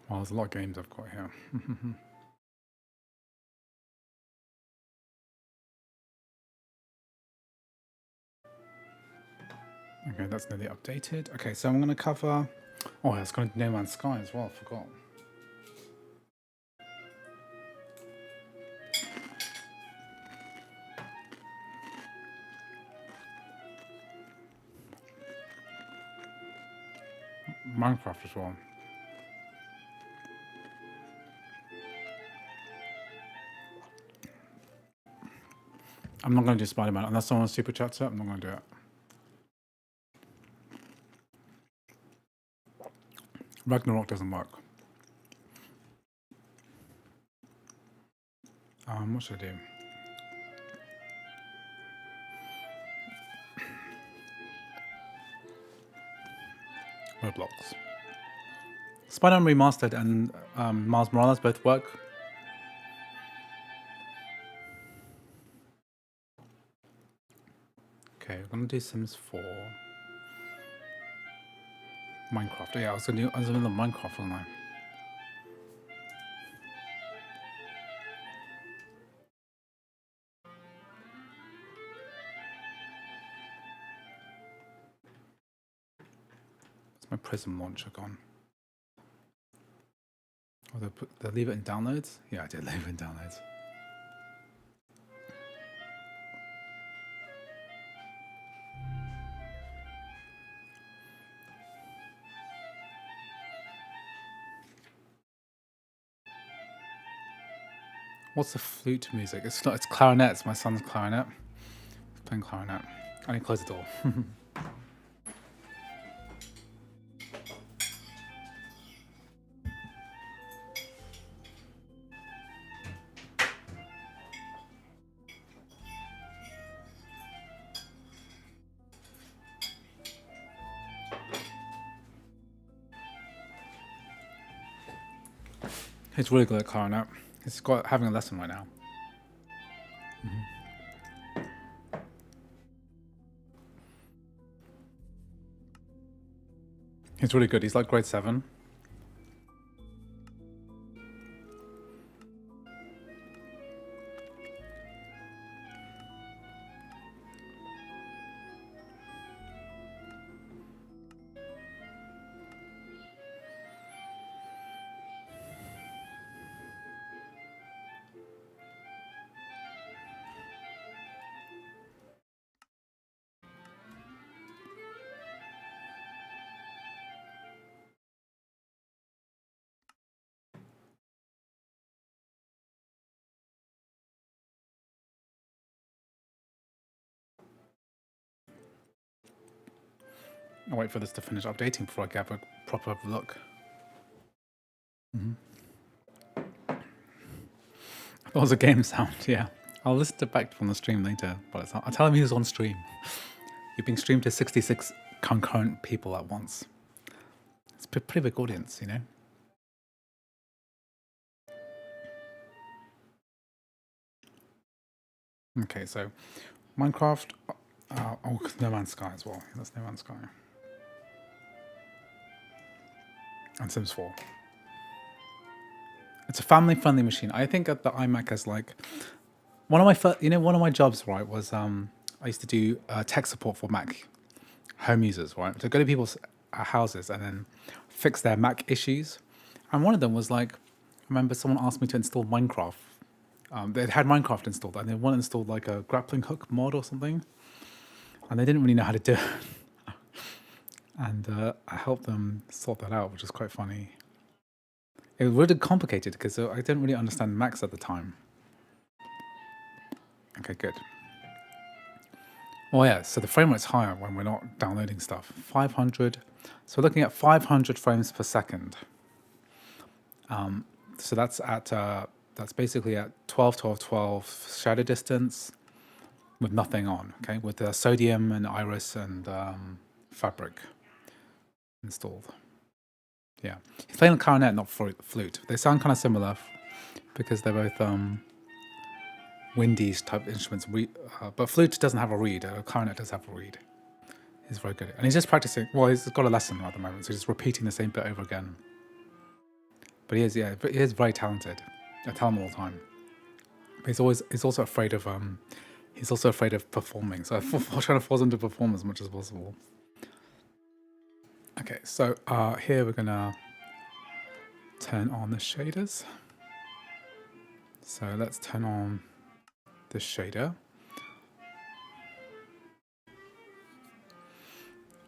Well, there's a lot of games I've got here. Okay, that's nearly updated. Okay, so I'm going to cover... Oh, it's going to No Man's Sky as well, I forgot. Minecraft as well. I'm not going to do Spider-Man unless someone super chats it. I'm not going to do it. Ragnarok doesn't work. What should I do? Roblox. Spider-Man Remastered and Miles Morales both work. Okay, we're gonna do Sims 4. Minecraft. Oh, yeah, I was in the middle of Minecraft, wasn't I? Where's my Prism launcher gone? Oh, did I leave it in downloads? Yeah, I did leave it in downloads. What's the flute music? It's not. It's clarinet. It's my son's clarinet. He's playing clarinet. I need to close the door. He's really good at clarinet. He's got having a lesson right now. He's really good. He's like grade 7. I'll wait for this to finish updating before I have a proper look. That was a game sound, yeah. I'll listen to back from the stream later, but I'll tell him he was on stream. You're being streamed to 66 concurrent people at once. It's a pretty big audience, you know? Okay, so Minecraft, oh, No Man's Sky as well. That's No Man's Sky. And Sims 4. It's a family-friendly machine. I think that the iMac is like one of my first, one of my jobs, right, was I used to do tech support for Mac home users, right? So go to people's houses and then fix their Mac issues. And one of them was like, I remember someone asked me to install Minecraft. They had Minecraft installed and they wanted to install like a grappling hook mod or something, and they didn't really know how to do it. And I helped them sort that out, which is quite funny. It was really complicated because I didn't really understand Macs at the time. Okay, good. Oh yeah, so the frame rate's higher when we're not downloading stuff. 500. So we're looking at 500 frames per second. So that's at that's basically at 12, 12, 12 shadow distance with nothing on. Okay, with the sodium and iris and fabric installed. Yeah, he's playing the clarinet, not flute. They sound kind of similar because they're both windies type instruments. But flute doesn't have a reed. Clarinet does have a reed. He's very good, and he's just practicing. Well, he's got a lesson at the moment, so he's repeating the same bit over again. But he is very talented. I tell him all the time. But he's also afraid of performing. So I'm trying to force him to perform as much as possible. Okay, so here we're gonna turn on the shaders. So let's turn on this shader.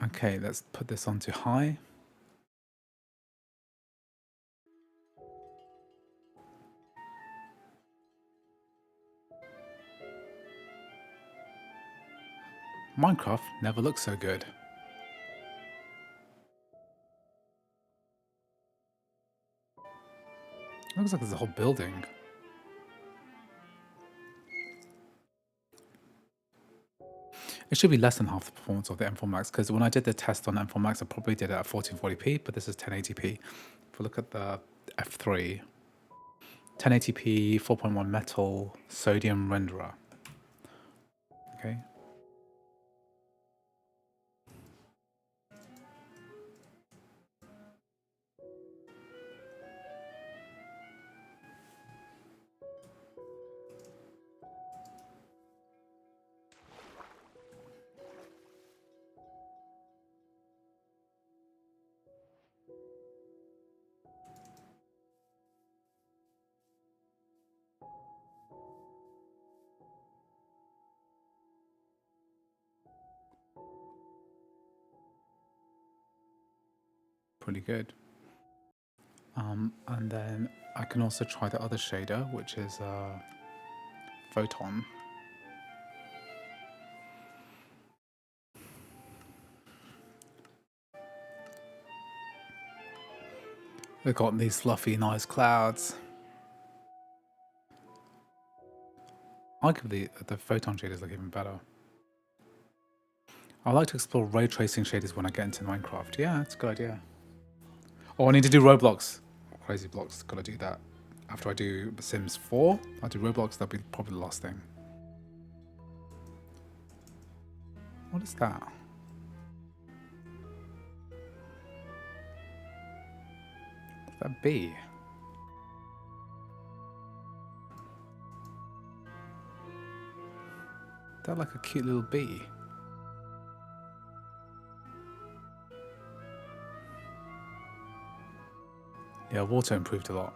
Okay, let's put this onto high. Minecraft never looks so good. Looks like there's a whole building. It should be less than half the performance of the M4 Max, because when I did the test on M4 Max, I probably did it at 1440p, but this is 1080p. If we look at the F3, 1080p, 4.1 metal, sodium renderer. Okay. Pretty good. And then I can also try the other shader, which is Photon. We've got these fluffy, nice clouds. Arguably, the Photon shaders look even better. I like to explore ray tracing shaders when I get into Minecraft. Yeah, that's a good idea. Oh, I need to do Roblox. Crazy blocks, gotta do that. after I do Sims 4, I do Roblox, that'll be probably the last thing. What is that? Is that bee? Is that like a cute little bee? Yeah, water improved a lot.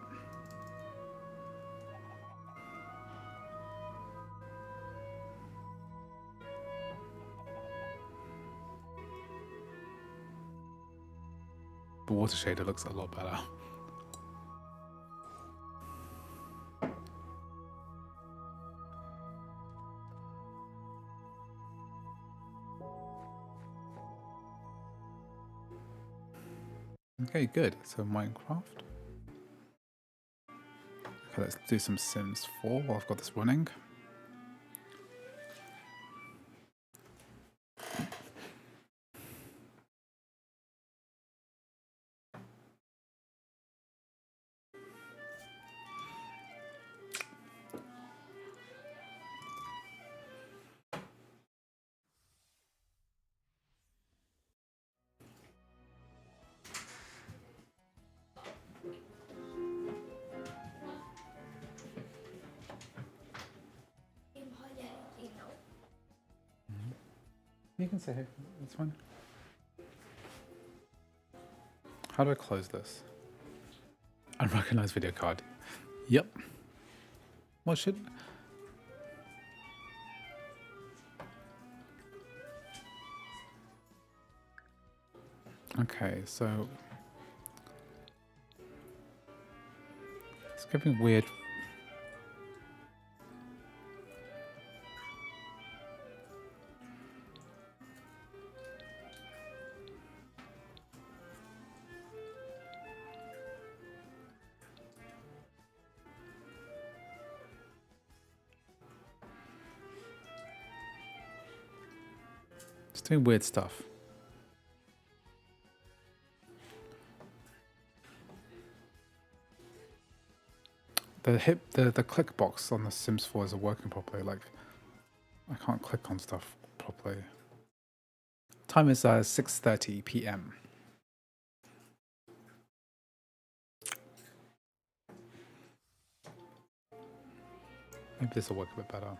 The water shader looks a lot better. Okay, good. So Minecraft. Okay, let's do some Sims 4 while I've got this running. You can say hey, it's fine. How do I close this? Unrecognized video card. Yep. What should... Okay, so... It's getting weird. It's doing weird stuff. The click box on the Sims 4 isn't working properly. Like, I can't click on stuff properly. Time is 6:30 p.m. Maybe this will work a bit better.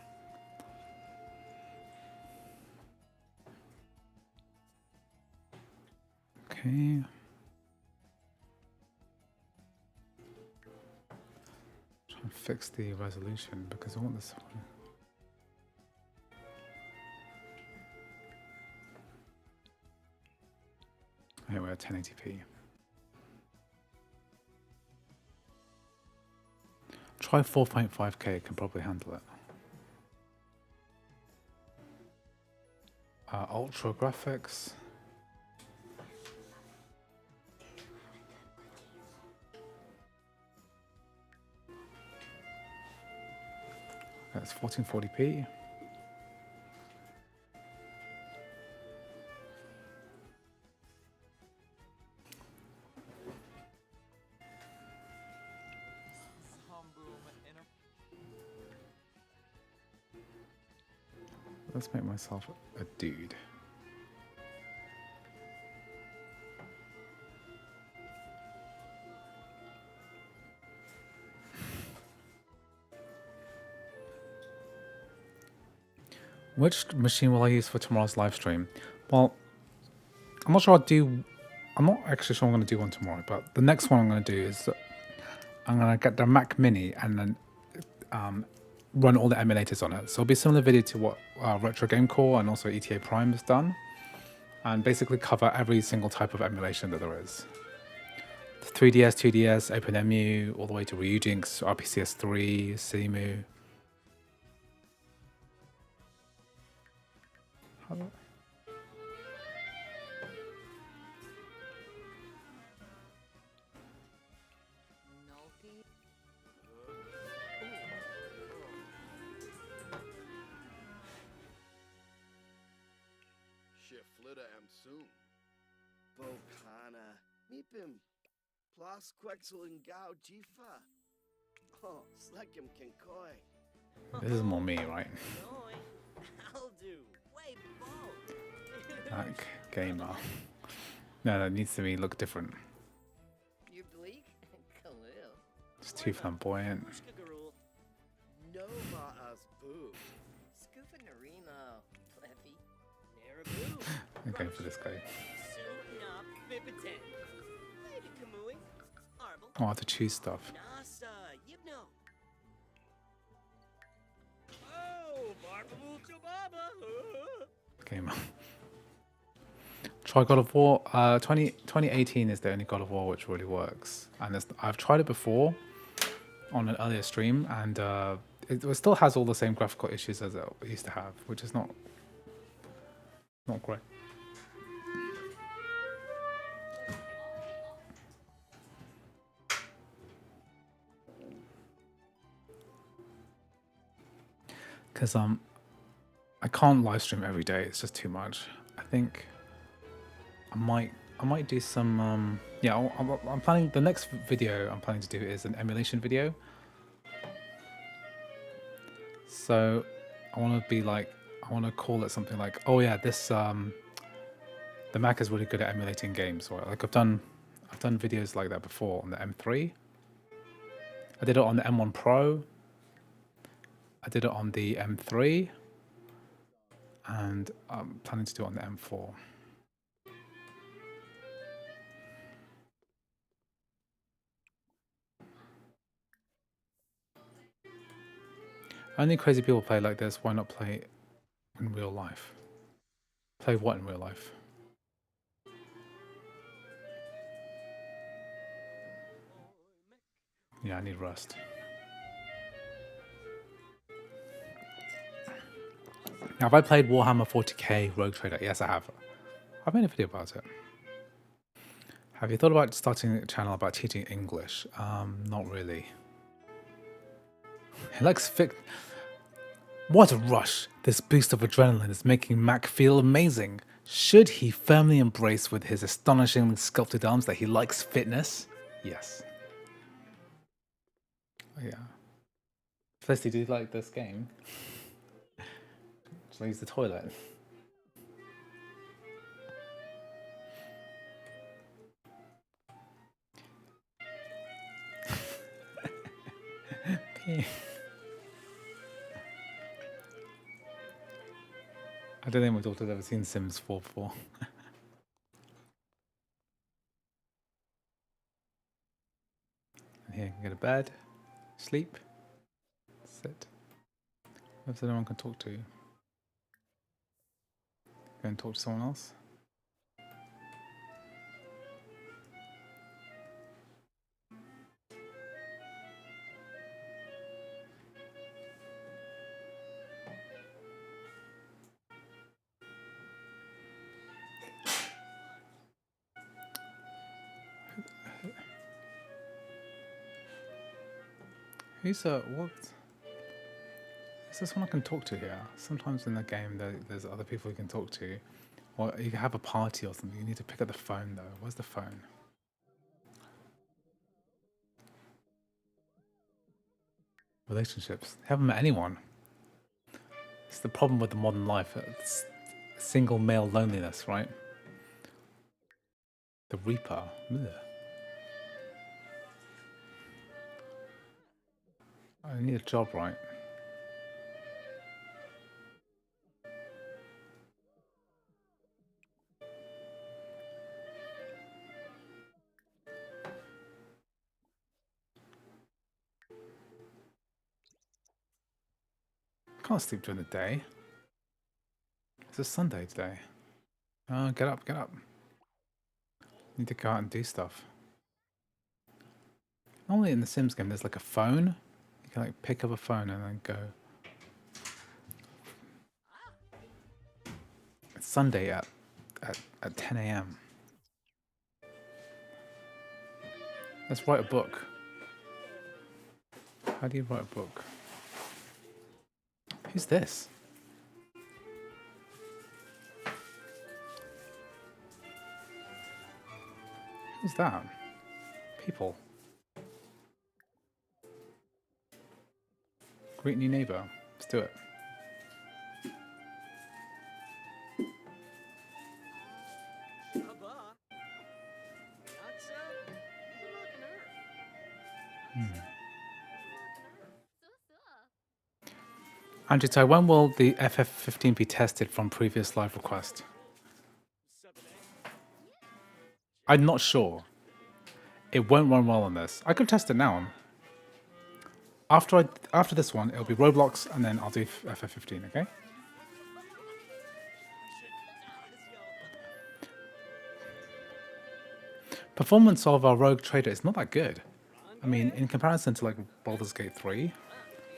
Okay. Try and fix the resolution because I want this one. Here we're at 1080p. Try 4.5K, can probably handle it. Ultra graphics. That's 1440p. Let's make myself a dude. Which machine will I use for tomorrow's live stream? Well, I'm not sure I'll do... I'm not actually sure I'm going to do one tomorrow, but the next one I'm going to do is... I'm going to get the Mac Mini and then run all the emulators on it. So it'll be a similar video to what Retro Game Core and also ETA Prime has done. And basically cover every single type of emulation that there is. 3DS, 2DS, OpenEMU, all the way to Ryujinx, RPCS3, Simu. Volcana, Mipim, Plus Quexel and Gao Jifa. Oh, Sluckum can koi. This is more me, right? Koi. I'll do. Way bold. Like gamer. No, that needs to be look different. You bleak? Khalil. It's too flamboyant. Mushkagarul. No ma'as boo. Scoofinarino. Pleffy. Naraboo. I'm going for this guy. Sup Bipitan. Lady Kamui. Arble. Oh, I have to choose stuff. Nasa. Yibno. Oh, Barbaboo Chubaba. Gamer. Try God of War. 2018 is the only God of War which really works. And I've tried it before on an earlier stream, and it still has all the same graphical issues as it used to have, which is not great. Because I can't live stream every day. It's just too much. I think I might do some yeah. I'm planning the next video I'm planning to do is an emulation video. So I want to be like, I want to call it something like, oh yeah, this the Mac is really good at emulating games. Or like I've done videos like that before on the M3. I did it on the M1 Pro. I did it on the M3, and I'm planning to do it on the M4. Only crazy people play like this. Why not play in real life? Play what in real life? Yeah, I need rest. Now, have I played Warhammer 40k Rogue Trader? Yes, I have. I've made a video about it. Have you thought about starting a channel about teaching English? Not really. He likes What a rush! This boost of adrenaline is making Mac feel amazing. Should he firmly embrace with his astonishingly sculpted arms that he likes fitness? Yes. Oh, yeah. Felicity, do you like this game? Just use the toilet. Okay. I don't think my daughter's ever seen Sims 4 before. And here, you can go to bed, sleep, sit. If there's anyone can talk to, go and talk to someone else. Who's what? Is this one I can talk to here? Sometimes in the game there's other people you can talk to. Or you can have a party or something. You need to pick up the phone though. Where's the phone? Relationships. Haven't met anyone. It's the problem with the modern life. It's single male loneliness, right? The Reaper. Ugh. I need a job, right? Can't sleep during the day. It's a Sunday today. Oh, get up, get up. Need to go out and do stuff. Normally in the Sims game there's like a phone. You can like pick up a phone and then go. It's Sunday at 10 AM. Let's write a book. How do you write a book? Who's this? Who's that? People. Sweet new neighbor. Let's do it. Hubba. Not so. Good looking her. Andrew, so when will the FF15 be tested from previous live request? 7A. I'm not sure. It won't run well on this. I could test it now. After this one, it'll be Roblox, and then I'll do FF15. Okay. Performance of our Rogue Trader is not that good. I mean, in comparison to like Baldur's Gate 3,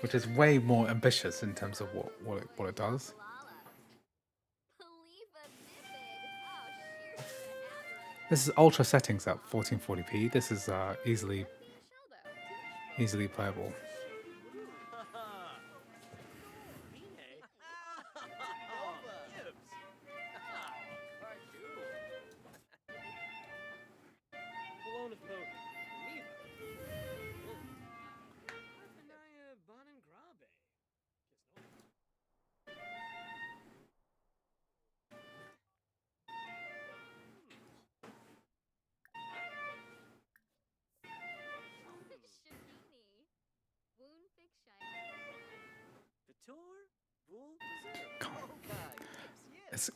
which is way more ambitious in terms of what it does. This is ultra settings at 1440p. This is easily playable.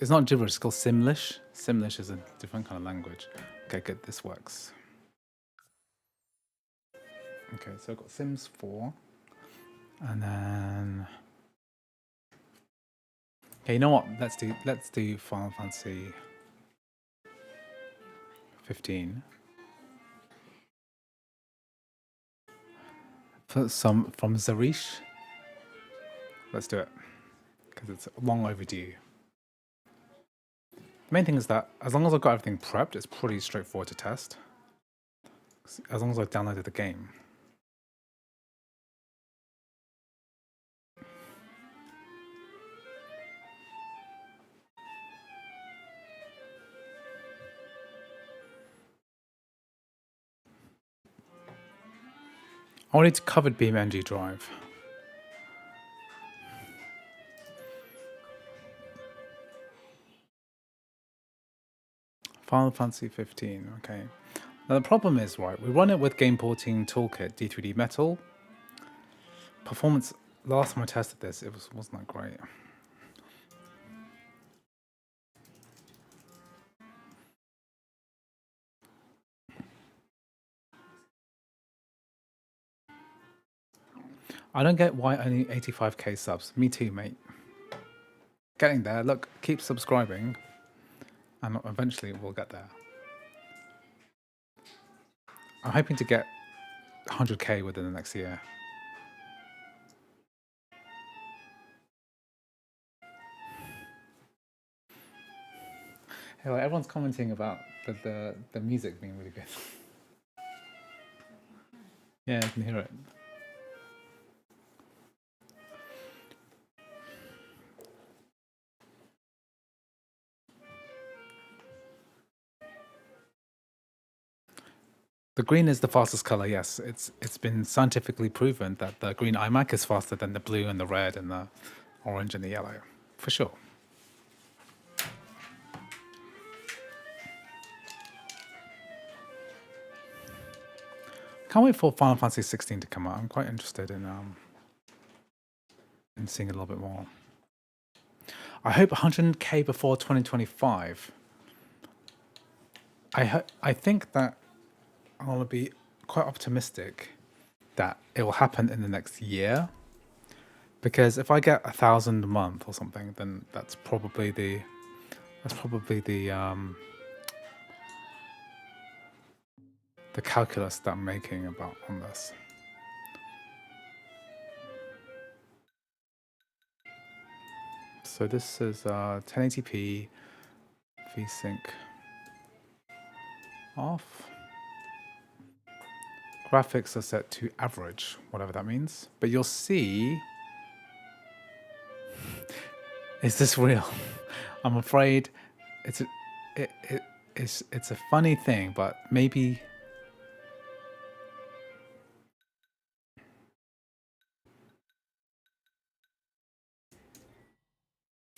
It's not gibberish, it's called Simlish. Simlish is a different kind of language. Okay, good, this works. Okay, so I've got Sims 4. And then... Okay, you know what? Let's do Final Fantasy 15. For some from Zarish. Let's do it. Because it's long overdue. The main thing is that as long as I've got everything prepped, it's pretty straightforward to test. As long as I've downloaded the game. I want it to covered BeamNG drive. Final Fantasy 15, okay. Now the problem is, right, we run it with Game Porting Toolkit, D3D Metal. Performance, last time I tested this, it wasn't that great. I don't get why only 85k subs. Me too, mate. Getting there. Look, keep subscribing. And eventually we'll get there. I'm hoping to get 100k within the next year. Hey, like, everyone's commenting about the music being really good. Yeah, I can hear it. The green is the fastest color, yes. It's been scientifically proven that the green iMac is faster than the blue and the red and the orange and the yellow, for sure. Can't wait for Final Fantasy 16 to come out. I'm quite interested in seeing a little bit more. I hope 100k before 2025. I think that I want to be quite optimistic that it will happen in the next year, because if I get 1,000 a month or something, then that's probably the calculus that I'm making about on this. So this is 1080p VSync off. Graphics are set to average, whatever that means. But you'll see... Is this real? I'm afraid it's a funny thing, but maybe...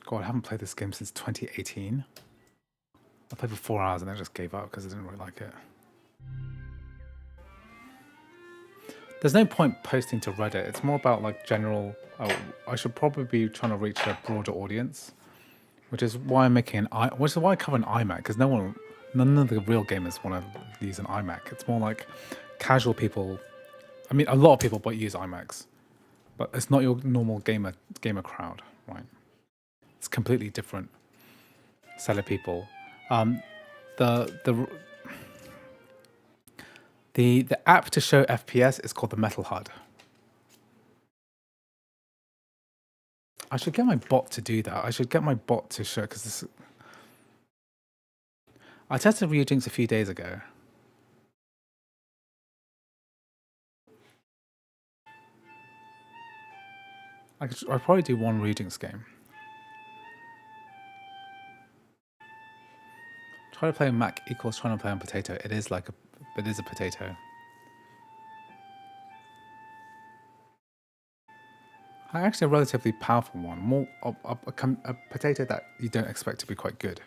God, I haven't played this game since 2018. I played for 4 hours and then I just gave up because I didn't really like it. There's no point posting to Reddit. It's more about like general. Oh, I should probably be trying to reach a broader audience, which is why I'm making which is why I cover an iMac, because none of the real gamers want to use an iMac. It's more like casual people. I mean, a lot of people but use iMacs, but it's not your normal gamer crowd, right? It's completely different set of people. The app to show FPS is called the Metal HUD. I should get my bot to do that. I should get my bot to show, because this. I tested Ryujinx a few days ago. I'd probably do one Ryujinx game. Try to play on Mac equals trying to play on potato. It is a potato. Actually, a relatively powerful one. More a potato that you don't expect to be quite good.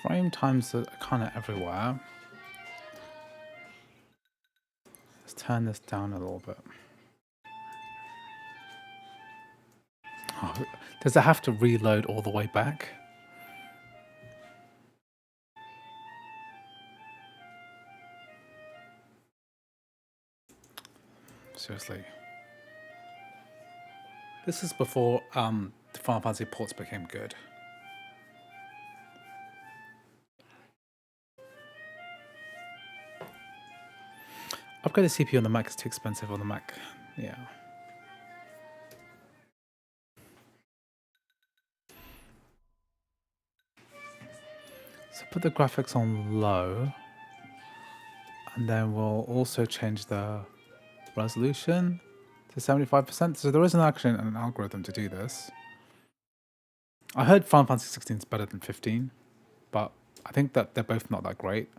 Frame times are kind of everywhere. Let's turn this down a little bit. Oh, does it have to reload all the way back? Seriously. This is before the Final Fantasy ports became good. Upgrade the CPU on the Mac is too expensive on the Mac. Yeah. So put the graphics on low. And then we'll also change the resolution to 75%. So there isn't actually an algorithm to do this. I heard Final Fantasy 16 is better than 15, but I think that they're both not that great.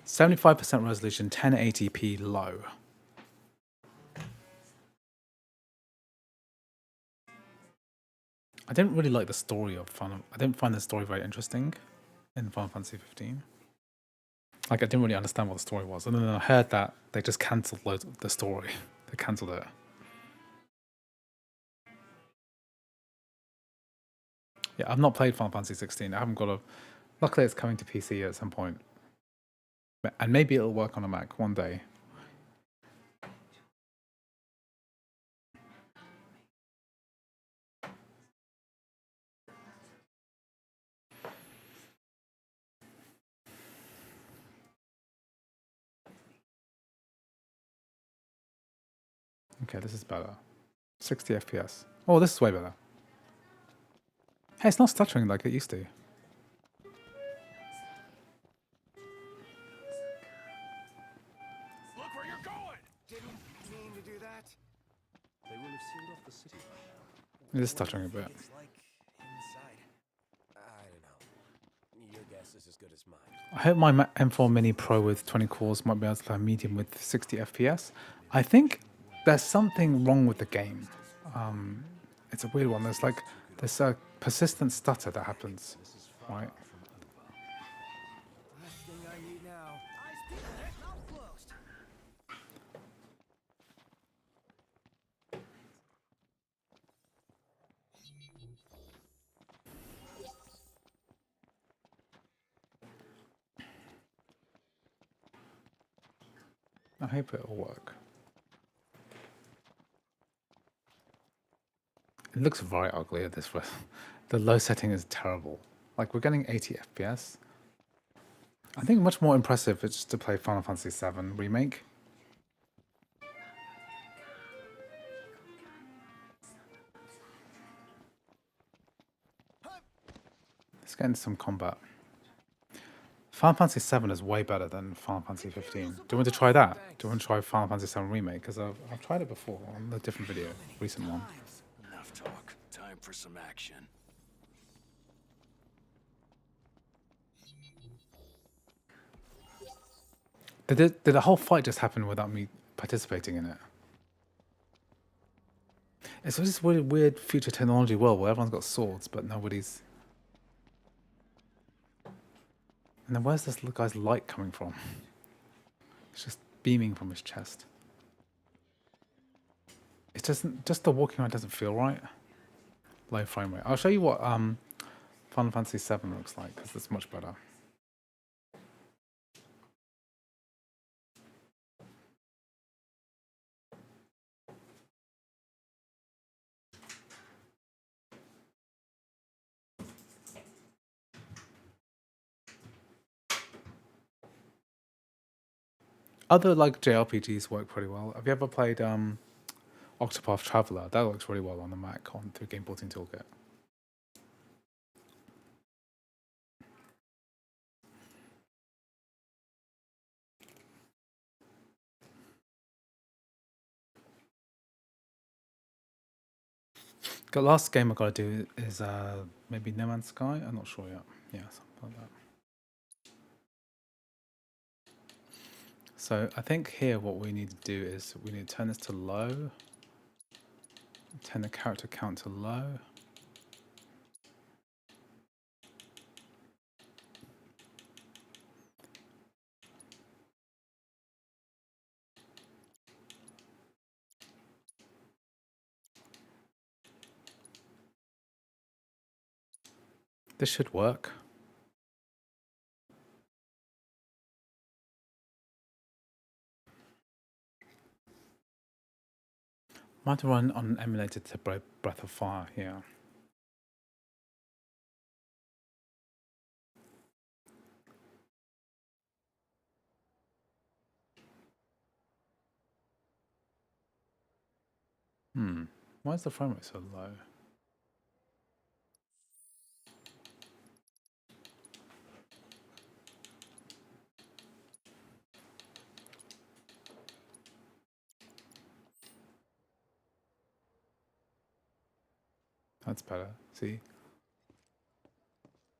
%75% resolution, 1080p low. I didn't really like the story of I didn't find the story very interesting in Final Fantasy 15. Like, I didn't really understand what the story was. And then I heard that they just cancelled the story. They cancelled it. Yeah, I've not played Final Fantasy 16. I haven't got a... Luckily, it's coming to PC at some point. And maybe it'll work on a Mac one day. Okay, this is better. 60 FPS. Oh, this is way better. Hey, it's not stuttering like it used to. Look where you're going! Didn't mean to do that. They will have sealed off the city. It is stuttering a bit. It's like inside. I don't know. Your guess is as good as mine. I hope my M4 Mini Pro with 20 cores might be able to play medium with 60 FPS. I think there's something wrong with the game. It's a weird one. There's a persistent stutter that happens, right? Last thing I need now. Eyes peeled, mouth closed. I hope it'll work. It looks very ugly at this. The low setting is terrible. Like, we're getting 80 FPS. I think much more impressive is just to play Final Fantasy VII Remake. Let's get into some combat. Final Fantasy VII is way better than Final Fantasy 15. Do you want to try that? Do you want to try Final Fantasy VII Remake? Because I've tried it before on a different video, recent one. Enough talk. Time for some action. Did the whole fight just happen without me participating in it? It's this weird future technology world where everyone's got swords, but nobody's... And then where's this guy's light coming from? It's just beaming from his chest. It doesn't... Just the walking around doesn't feel right. Low frame rate. I'll show you what Final Fantasy VII looks like, because it's much better. Other like JRPGs work pretty well. Have you ever played Octopath Traveler? That works really well on the Mac through Game Porting Toolkit. The last game I got to do is maybe No Man's Sky. I'm not sure yet. Yeah, something like that. So I think here what we need to do is we need to turn this to low, turn the character count to low. This should work. Might run on an emulator to Breath of Fire here. Why is the frame rate so low? That's better. See?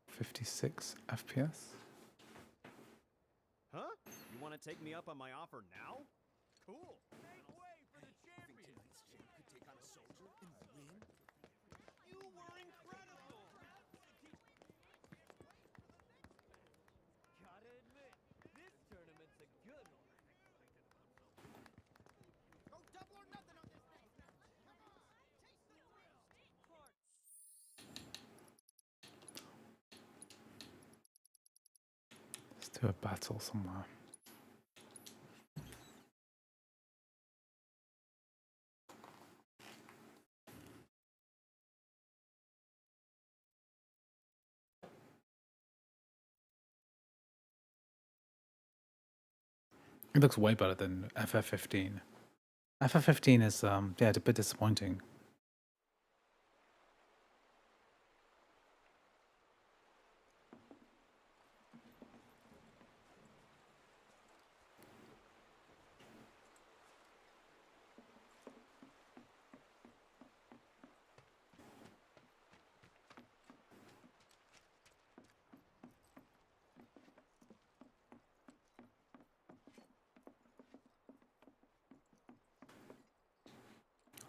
56 FPS. Huh? You want to take me up on my offer now? Cool. Make way for the champion. Could take on a soldier and win. You were incredible. Gotta admit, this tournament's a good one. Go double or nothing on this thing. Come on, taste the thrill. Let's do a battle somewhere. It looks way better than FF15. FF15 is yeah, it's a bit disappointing.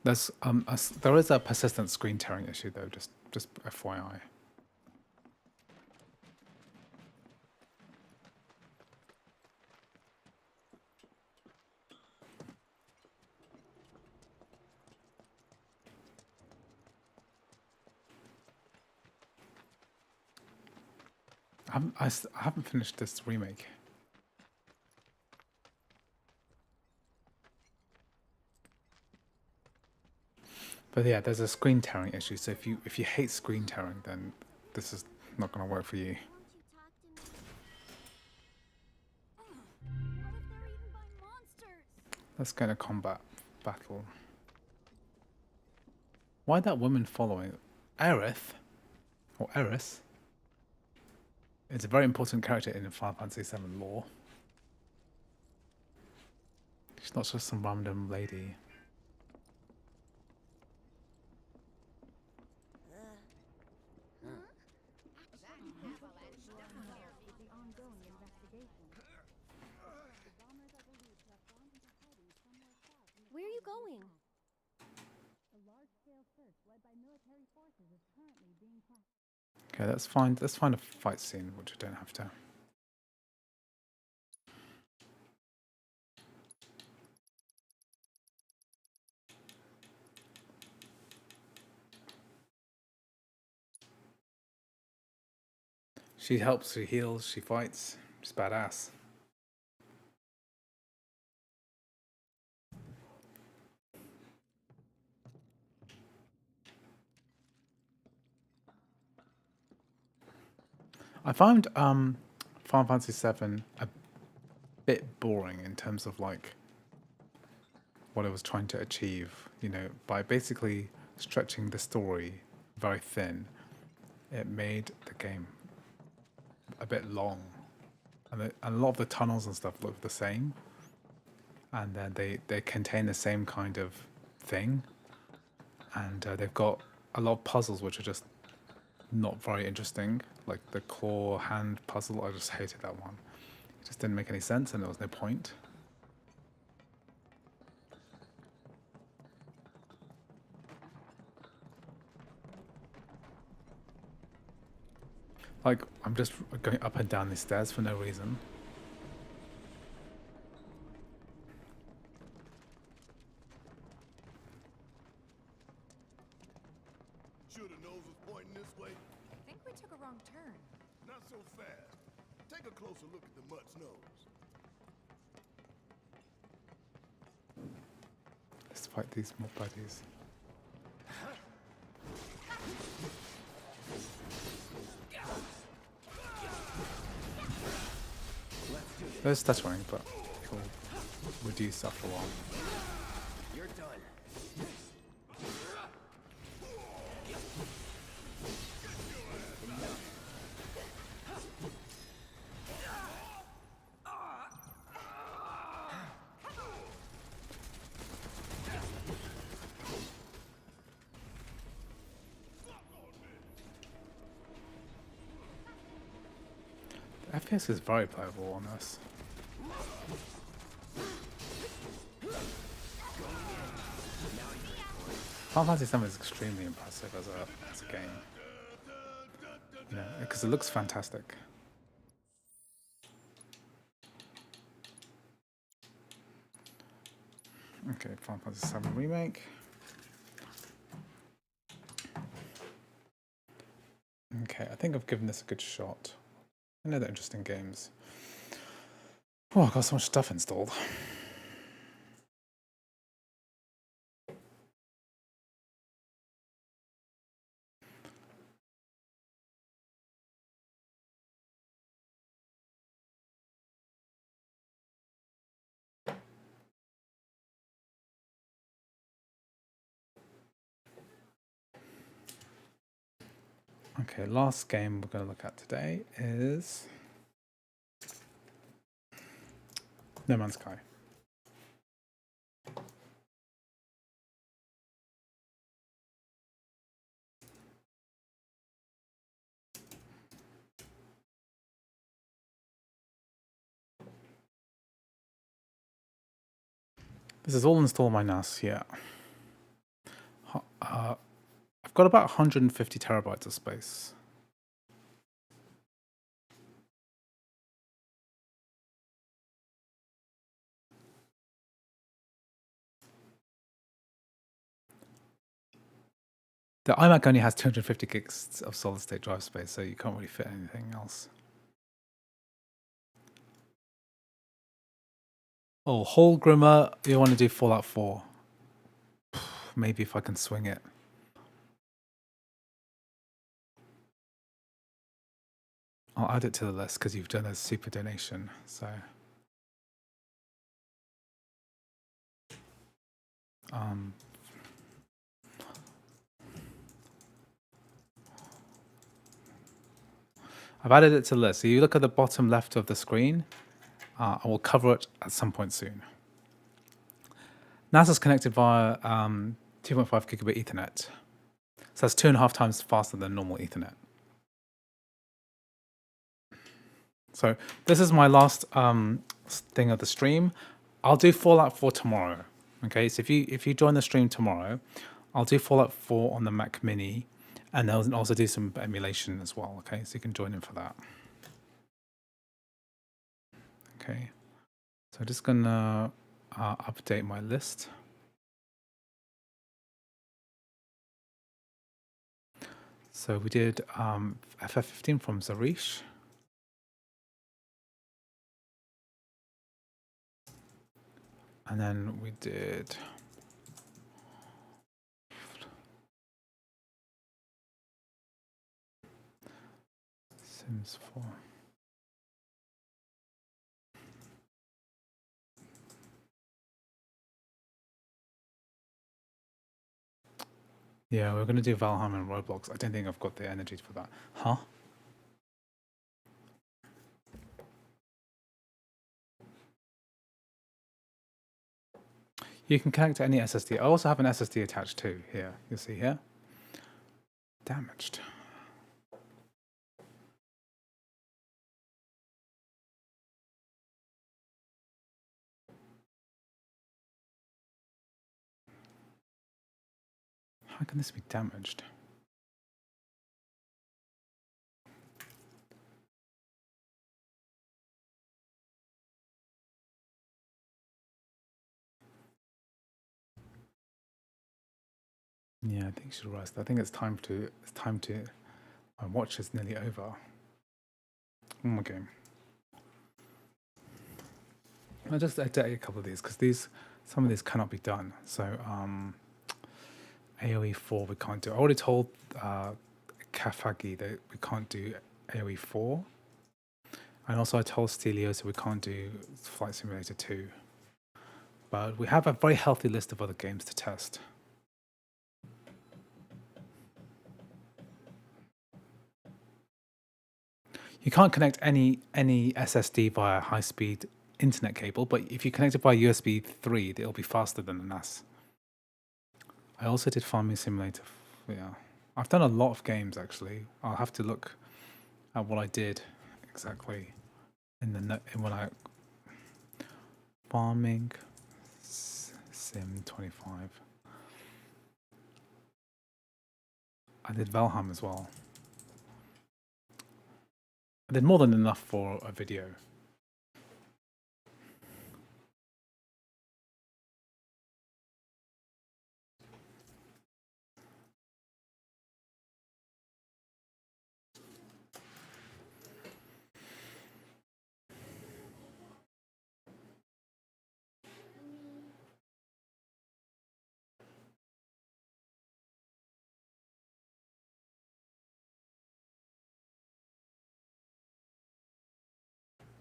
There's there is a persistent screen tearing issue though, just FYI. I haven't finished this remake. But yeah, there's a screen tearing issue. So if you hate screen tearing, then this is not going to work for you. Let's get a combat battle. Why that woman following? Aerith? Or Eris? It's a very important character in Final Fantasy VII lore. She's not just some random lady. Where are you going? Okay, let's find a fight scene, which I don't have to. She helps, she heals, she fights. She's badass. I found Final Fantasy VII a bit boring in terms of like what it was trying to achieve, you know, by basically stretching the story very thin. It made the game a bit long, and a lot of the tunnels and stuff look the same, and then they contain the same kind of thing, and they've got a lot of puzzles which are just not very interesting, like the claw hand puzzle. I just hated that one. It just didn't make any sense, and there was no point. Like, I'm just going up and down these stairs for no reason. Sure the nose was pointing this way? I think we took a wrong turn. Not so fast. Take a closer look at the mutt's nose. Let's fight these more buddies. There's stuttering, but it'll reduce after a while. You're done. The FPS is very playable on this. Final Fantasy VII is extremely impressive as a game, you know, because it looks fantastic. Okay, Final Fantasy VII Remake. Okay, I think I've given this a good shot. I know they're interesting games. Oh, I've got so much stuff installed. Okay, last game we're going to look at today is No Man's Sky. This is all installed on my NAS here. I've got about 150 terabytes of space. The iMac only has 250 gigs of solid state drive space, so you can't really fit anything else. Oh, Holgrimmer, you want to do Fallout 4? Maybe if I can swing it. I'll add it to the list because you've done a super donation, so. I've added it to the list. So you look at the bottom left of the screen. I will cover it at some point soon. NASA's connected via 2.5 gigabit Ethernet. So that's 2.5 times faster than normal Ethernet. So this is my last thing of the stream. I'll do Fallout 4 tomorrow. Okay, so if you join the stream tomorrow, I'll do Fallout 4 on the Mac Mini, and I'll also do some emulation as well. Okay, so you can join in for that. Okay, so I'm just gonna update my list. So we did FF15 from Zarish. And then we did Sims 4. Yeah, we're going to do Valheim and Roblox. I don't think I've got the energy for that. Huh? You can connect to any SSD. I also have an SSD attached too here. You'll see here. Damaged. How can this be damaged? Yeah, I think you should rest. I think it's time to. My watch is nearly over. One more game. I'll just edit a couple of these because some of these cannot be done. So AOE 4 we can't do. I already told Kafagi that we can't do AOE 4. And also I told Stelio we can't do Flight Simulator 2. But we have a very healthy list of other games to test. You can't connect any SSD via high-speed internet cable, but if you connect it via USB 3, it'll be faster than the NAS. I also did Farming Simulator. Yeah, I've done a lot of games actually. I'll have to look at what I did exactly in when I Farming Sim 25. I did Valheim as well. I did more than enough for a video.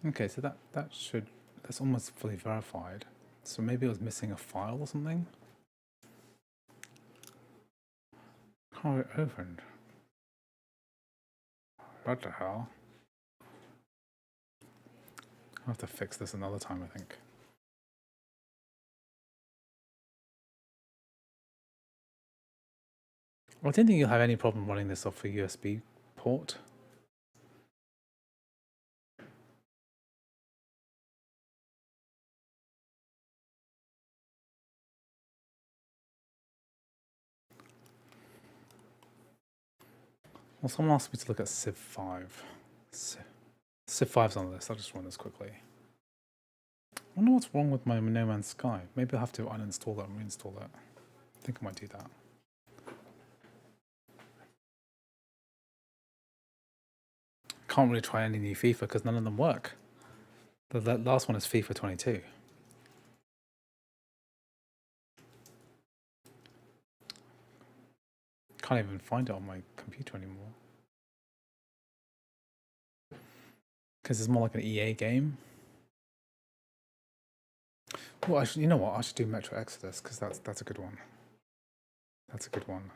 Okay, so that's almost fully verified. So maybe I was missing a file or something. How it opened? What the hell? I'll have to fix this another time, I think. I don't think you'll have any problem running this off a USB port. Well, someone asked me to look at Civ 5. Civ 5's on the list. I'll just run this quickly. I wonder what's wrong with my No Man's Sky. Maybe I'll have to uninstall that and reinstall it. I think I might do that. Can't really try any new FIFA because none of them work. The last one is FIFA 22. Can't even find it on my computer anymore. Because it's more like an EA game. Well, you know what? I should do Metro Exodus because that's a good one. That's a good one.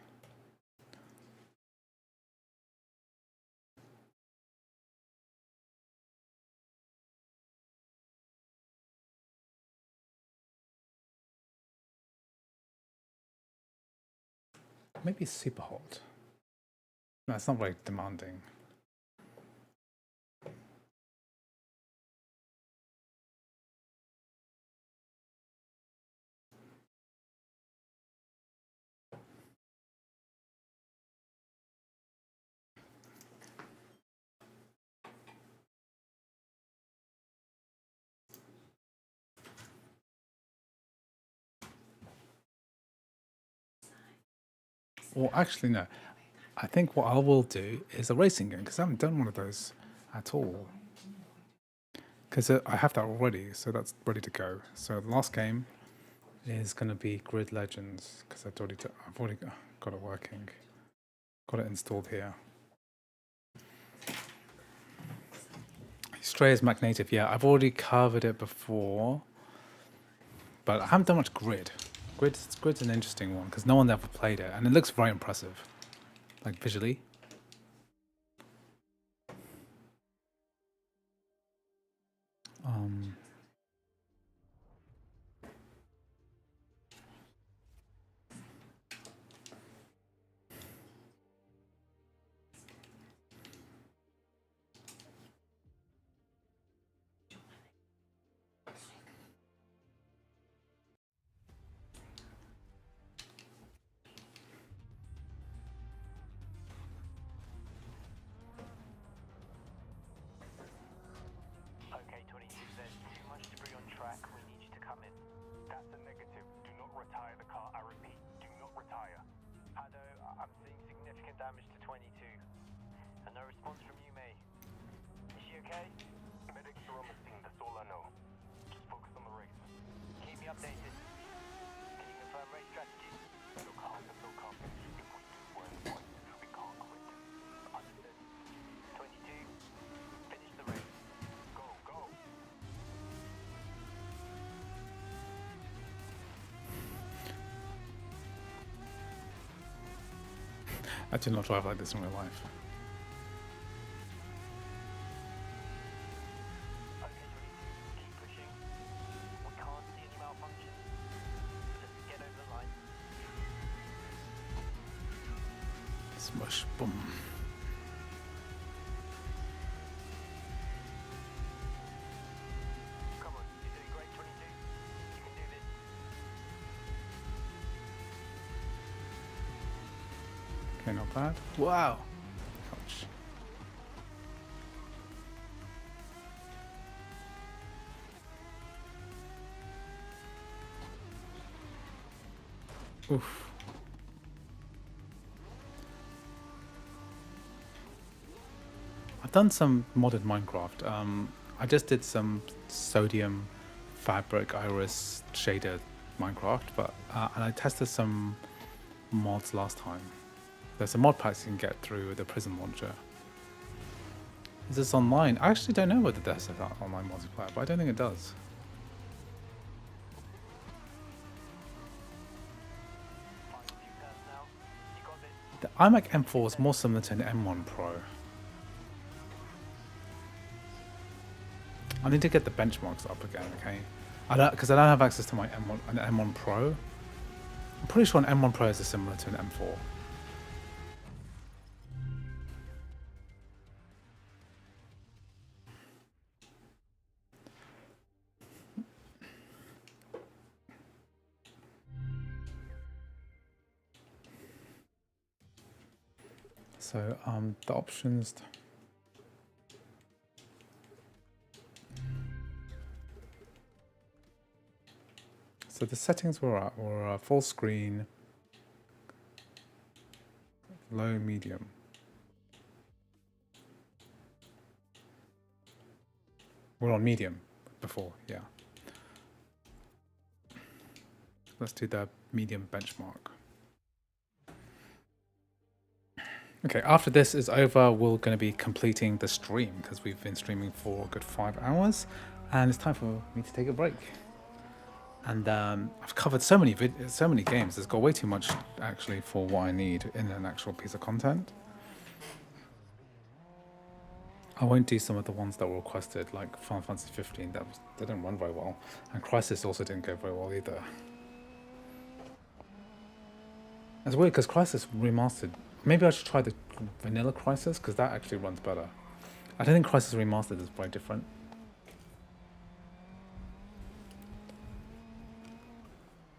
maybe super hot. No, it's not very demanding. Well, actually, no. I think what I will do is a racing game, because I haven't done one of those at all. Because I have that already, so that's ready to go. So the last game is going to be Grid Legends, because I've already got it working. Got it installed here. Stray is Mac native, yeah. I've already covered it before, but I haven't done much Grid. Grid's an interesting one, because no one ever played it, and it looks very impressive, like visually. Okay, 22, there's too much debris on track. We need you to come in. That's a negative. Do not retire the car. I repeat, do not retire. Hado, I'm seeing significant damage to 22. And no response from you, May. Is she okay? Medics are on the scene, that's all I know. Just focus on the race. Keep me updated. Can you confirm race strategy? So calm, so calm. If we do well, we can't quit. Understood. 22, finish the race. Go, go. I did not drive like this in real life. Okay, 22, keep pushing. We can't see any malfunction. Just get over the line. Smush, boom. Come on, you're doing great, 22. You can do this. Okay, not bad. Wow. Ouch. Oof. I've done some modded Minecraft. I just did some sodium fabric iris shader Minecraft, but and I tested some mods last time. There's some mod packs you can get through the prison launcher. Is this online? I actually don't know whether there's that online multiplayer, but I don't think it does. The iMac M4 is more similar to an M1 Pro. I need to get the benchmarks up again, okay? Because I don't have access to my an M1 Pro. I'm pretty sure an M1 Pro is similar to an M4. So the options. So the settings were full screen, low, medium. We're on medium before, yeah. Let's do the medium benchmark. Okay, after this is over, we're going to be completing the stream because we've been streaming for a good 5 hours, and it's time for me to take a break. And I've covered so many games. It's got way too much actually for what I need in an actual piece of content. I won't do some of the ones that were requested, like Final Fantasy 15. They didn't run very well, and Crysis also didn't go very well either. It's weird because Crysis remastered. Maybe I should try the vanilla Crysis because that actually runs better. I don't think Crysis remastered is very different.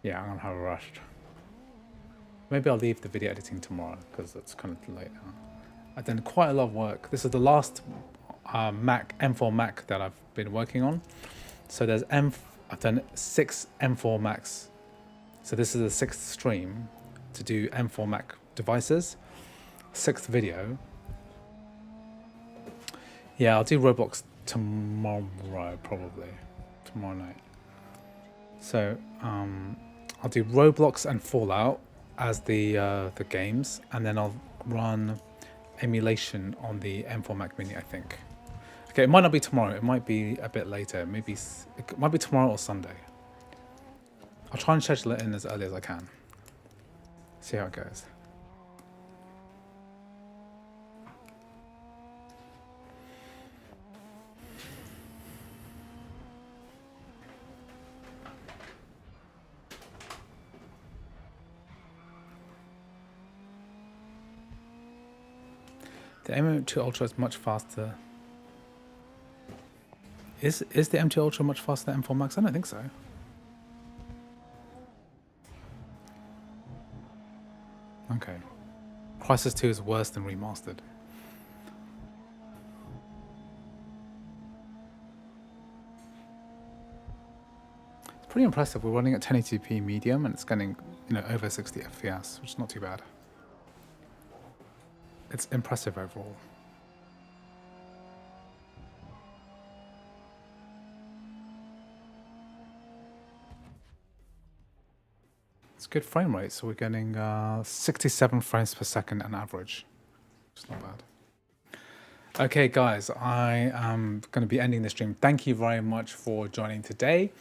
Yeah, I'm gonna have a rushed. Maybe I'll leave the video editing tomorrow because it's kind of late now. I've done quite a lot of work. This is the last Mac M4 Mac that I've been working on. So there's I've done 6 M4 Macs. So this is the 6th stream to do M4 Mac devices. 6th video. Yeah, I'll do Roblox tomorrow probably. Tomorrow night. So I'll do Roblox and Fallout as the games, and then I'll run Emulation on the M4 Mac Mini, I think. Okay, it might not be tomorrow. It might be a bit later. Maybe it might be tomorrow or Sunday. I'll try and schedule it in as early as I can. See how it goes. The M2 Ultra is much faster. Is the M2 Ultra much faster than M4 Max? I don't think so. Okay. Crysis 2 is worse than remastered. It's pretty impressive. We're running at 1080p medium and it's getting, over 60 FPS, which is not too bad. It's impressive overall. It's good frame rate, so we're getting 67 frames per second on average. It's not bad. Okay, guys, I am going to be ending the stream. Thank you very much for joining today.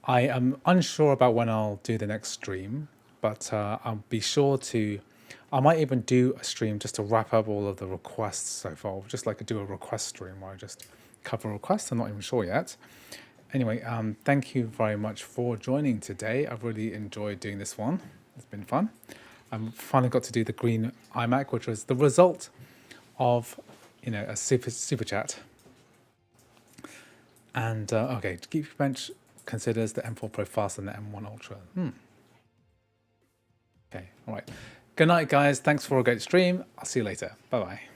I am unsure about when I'll do the next stream, but I'll be sure to... I might even do a stream just to wrap up all of the requests so far. Just like do a request stream where I just cover requests. I'm not even sure yet. Anyway, thank you very much for joining today. I've really enjoyed doing this one. It's been fun. I finally got to do the green iMac, which was the result of, a super chat. And okay, Geekbench considers the M4 Pro faster than the M1 Ultra. Okay, all right. Good night, guys. Thanks for a great stream. I'll see you later. Bye-bye.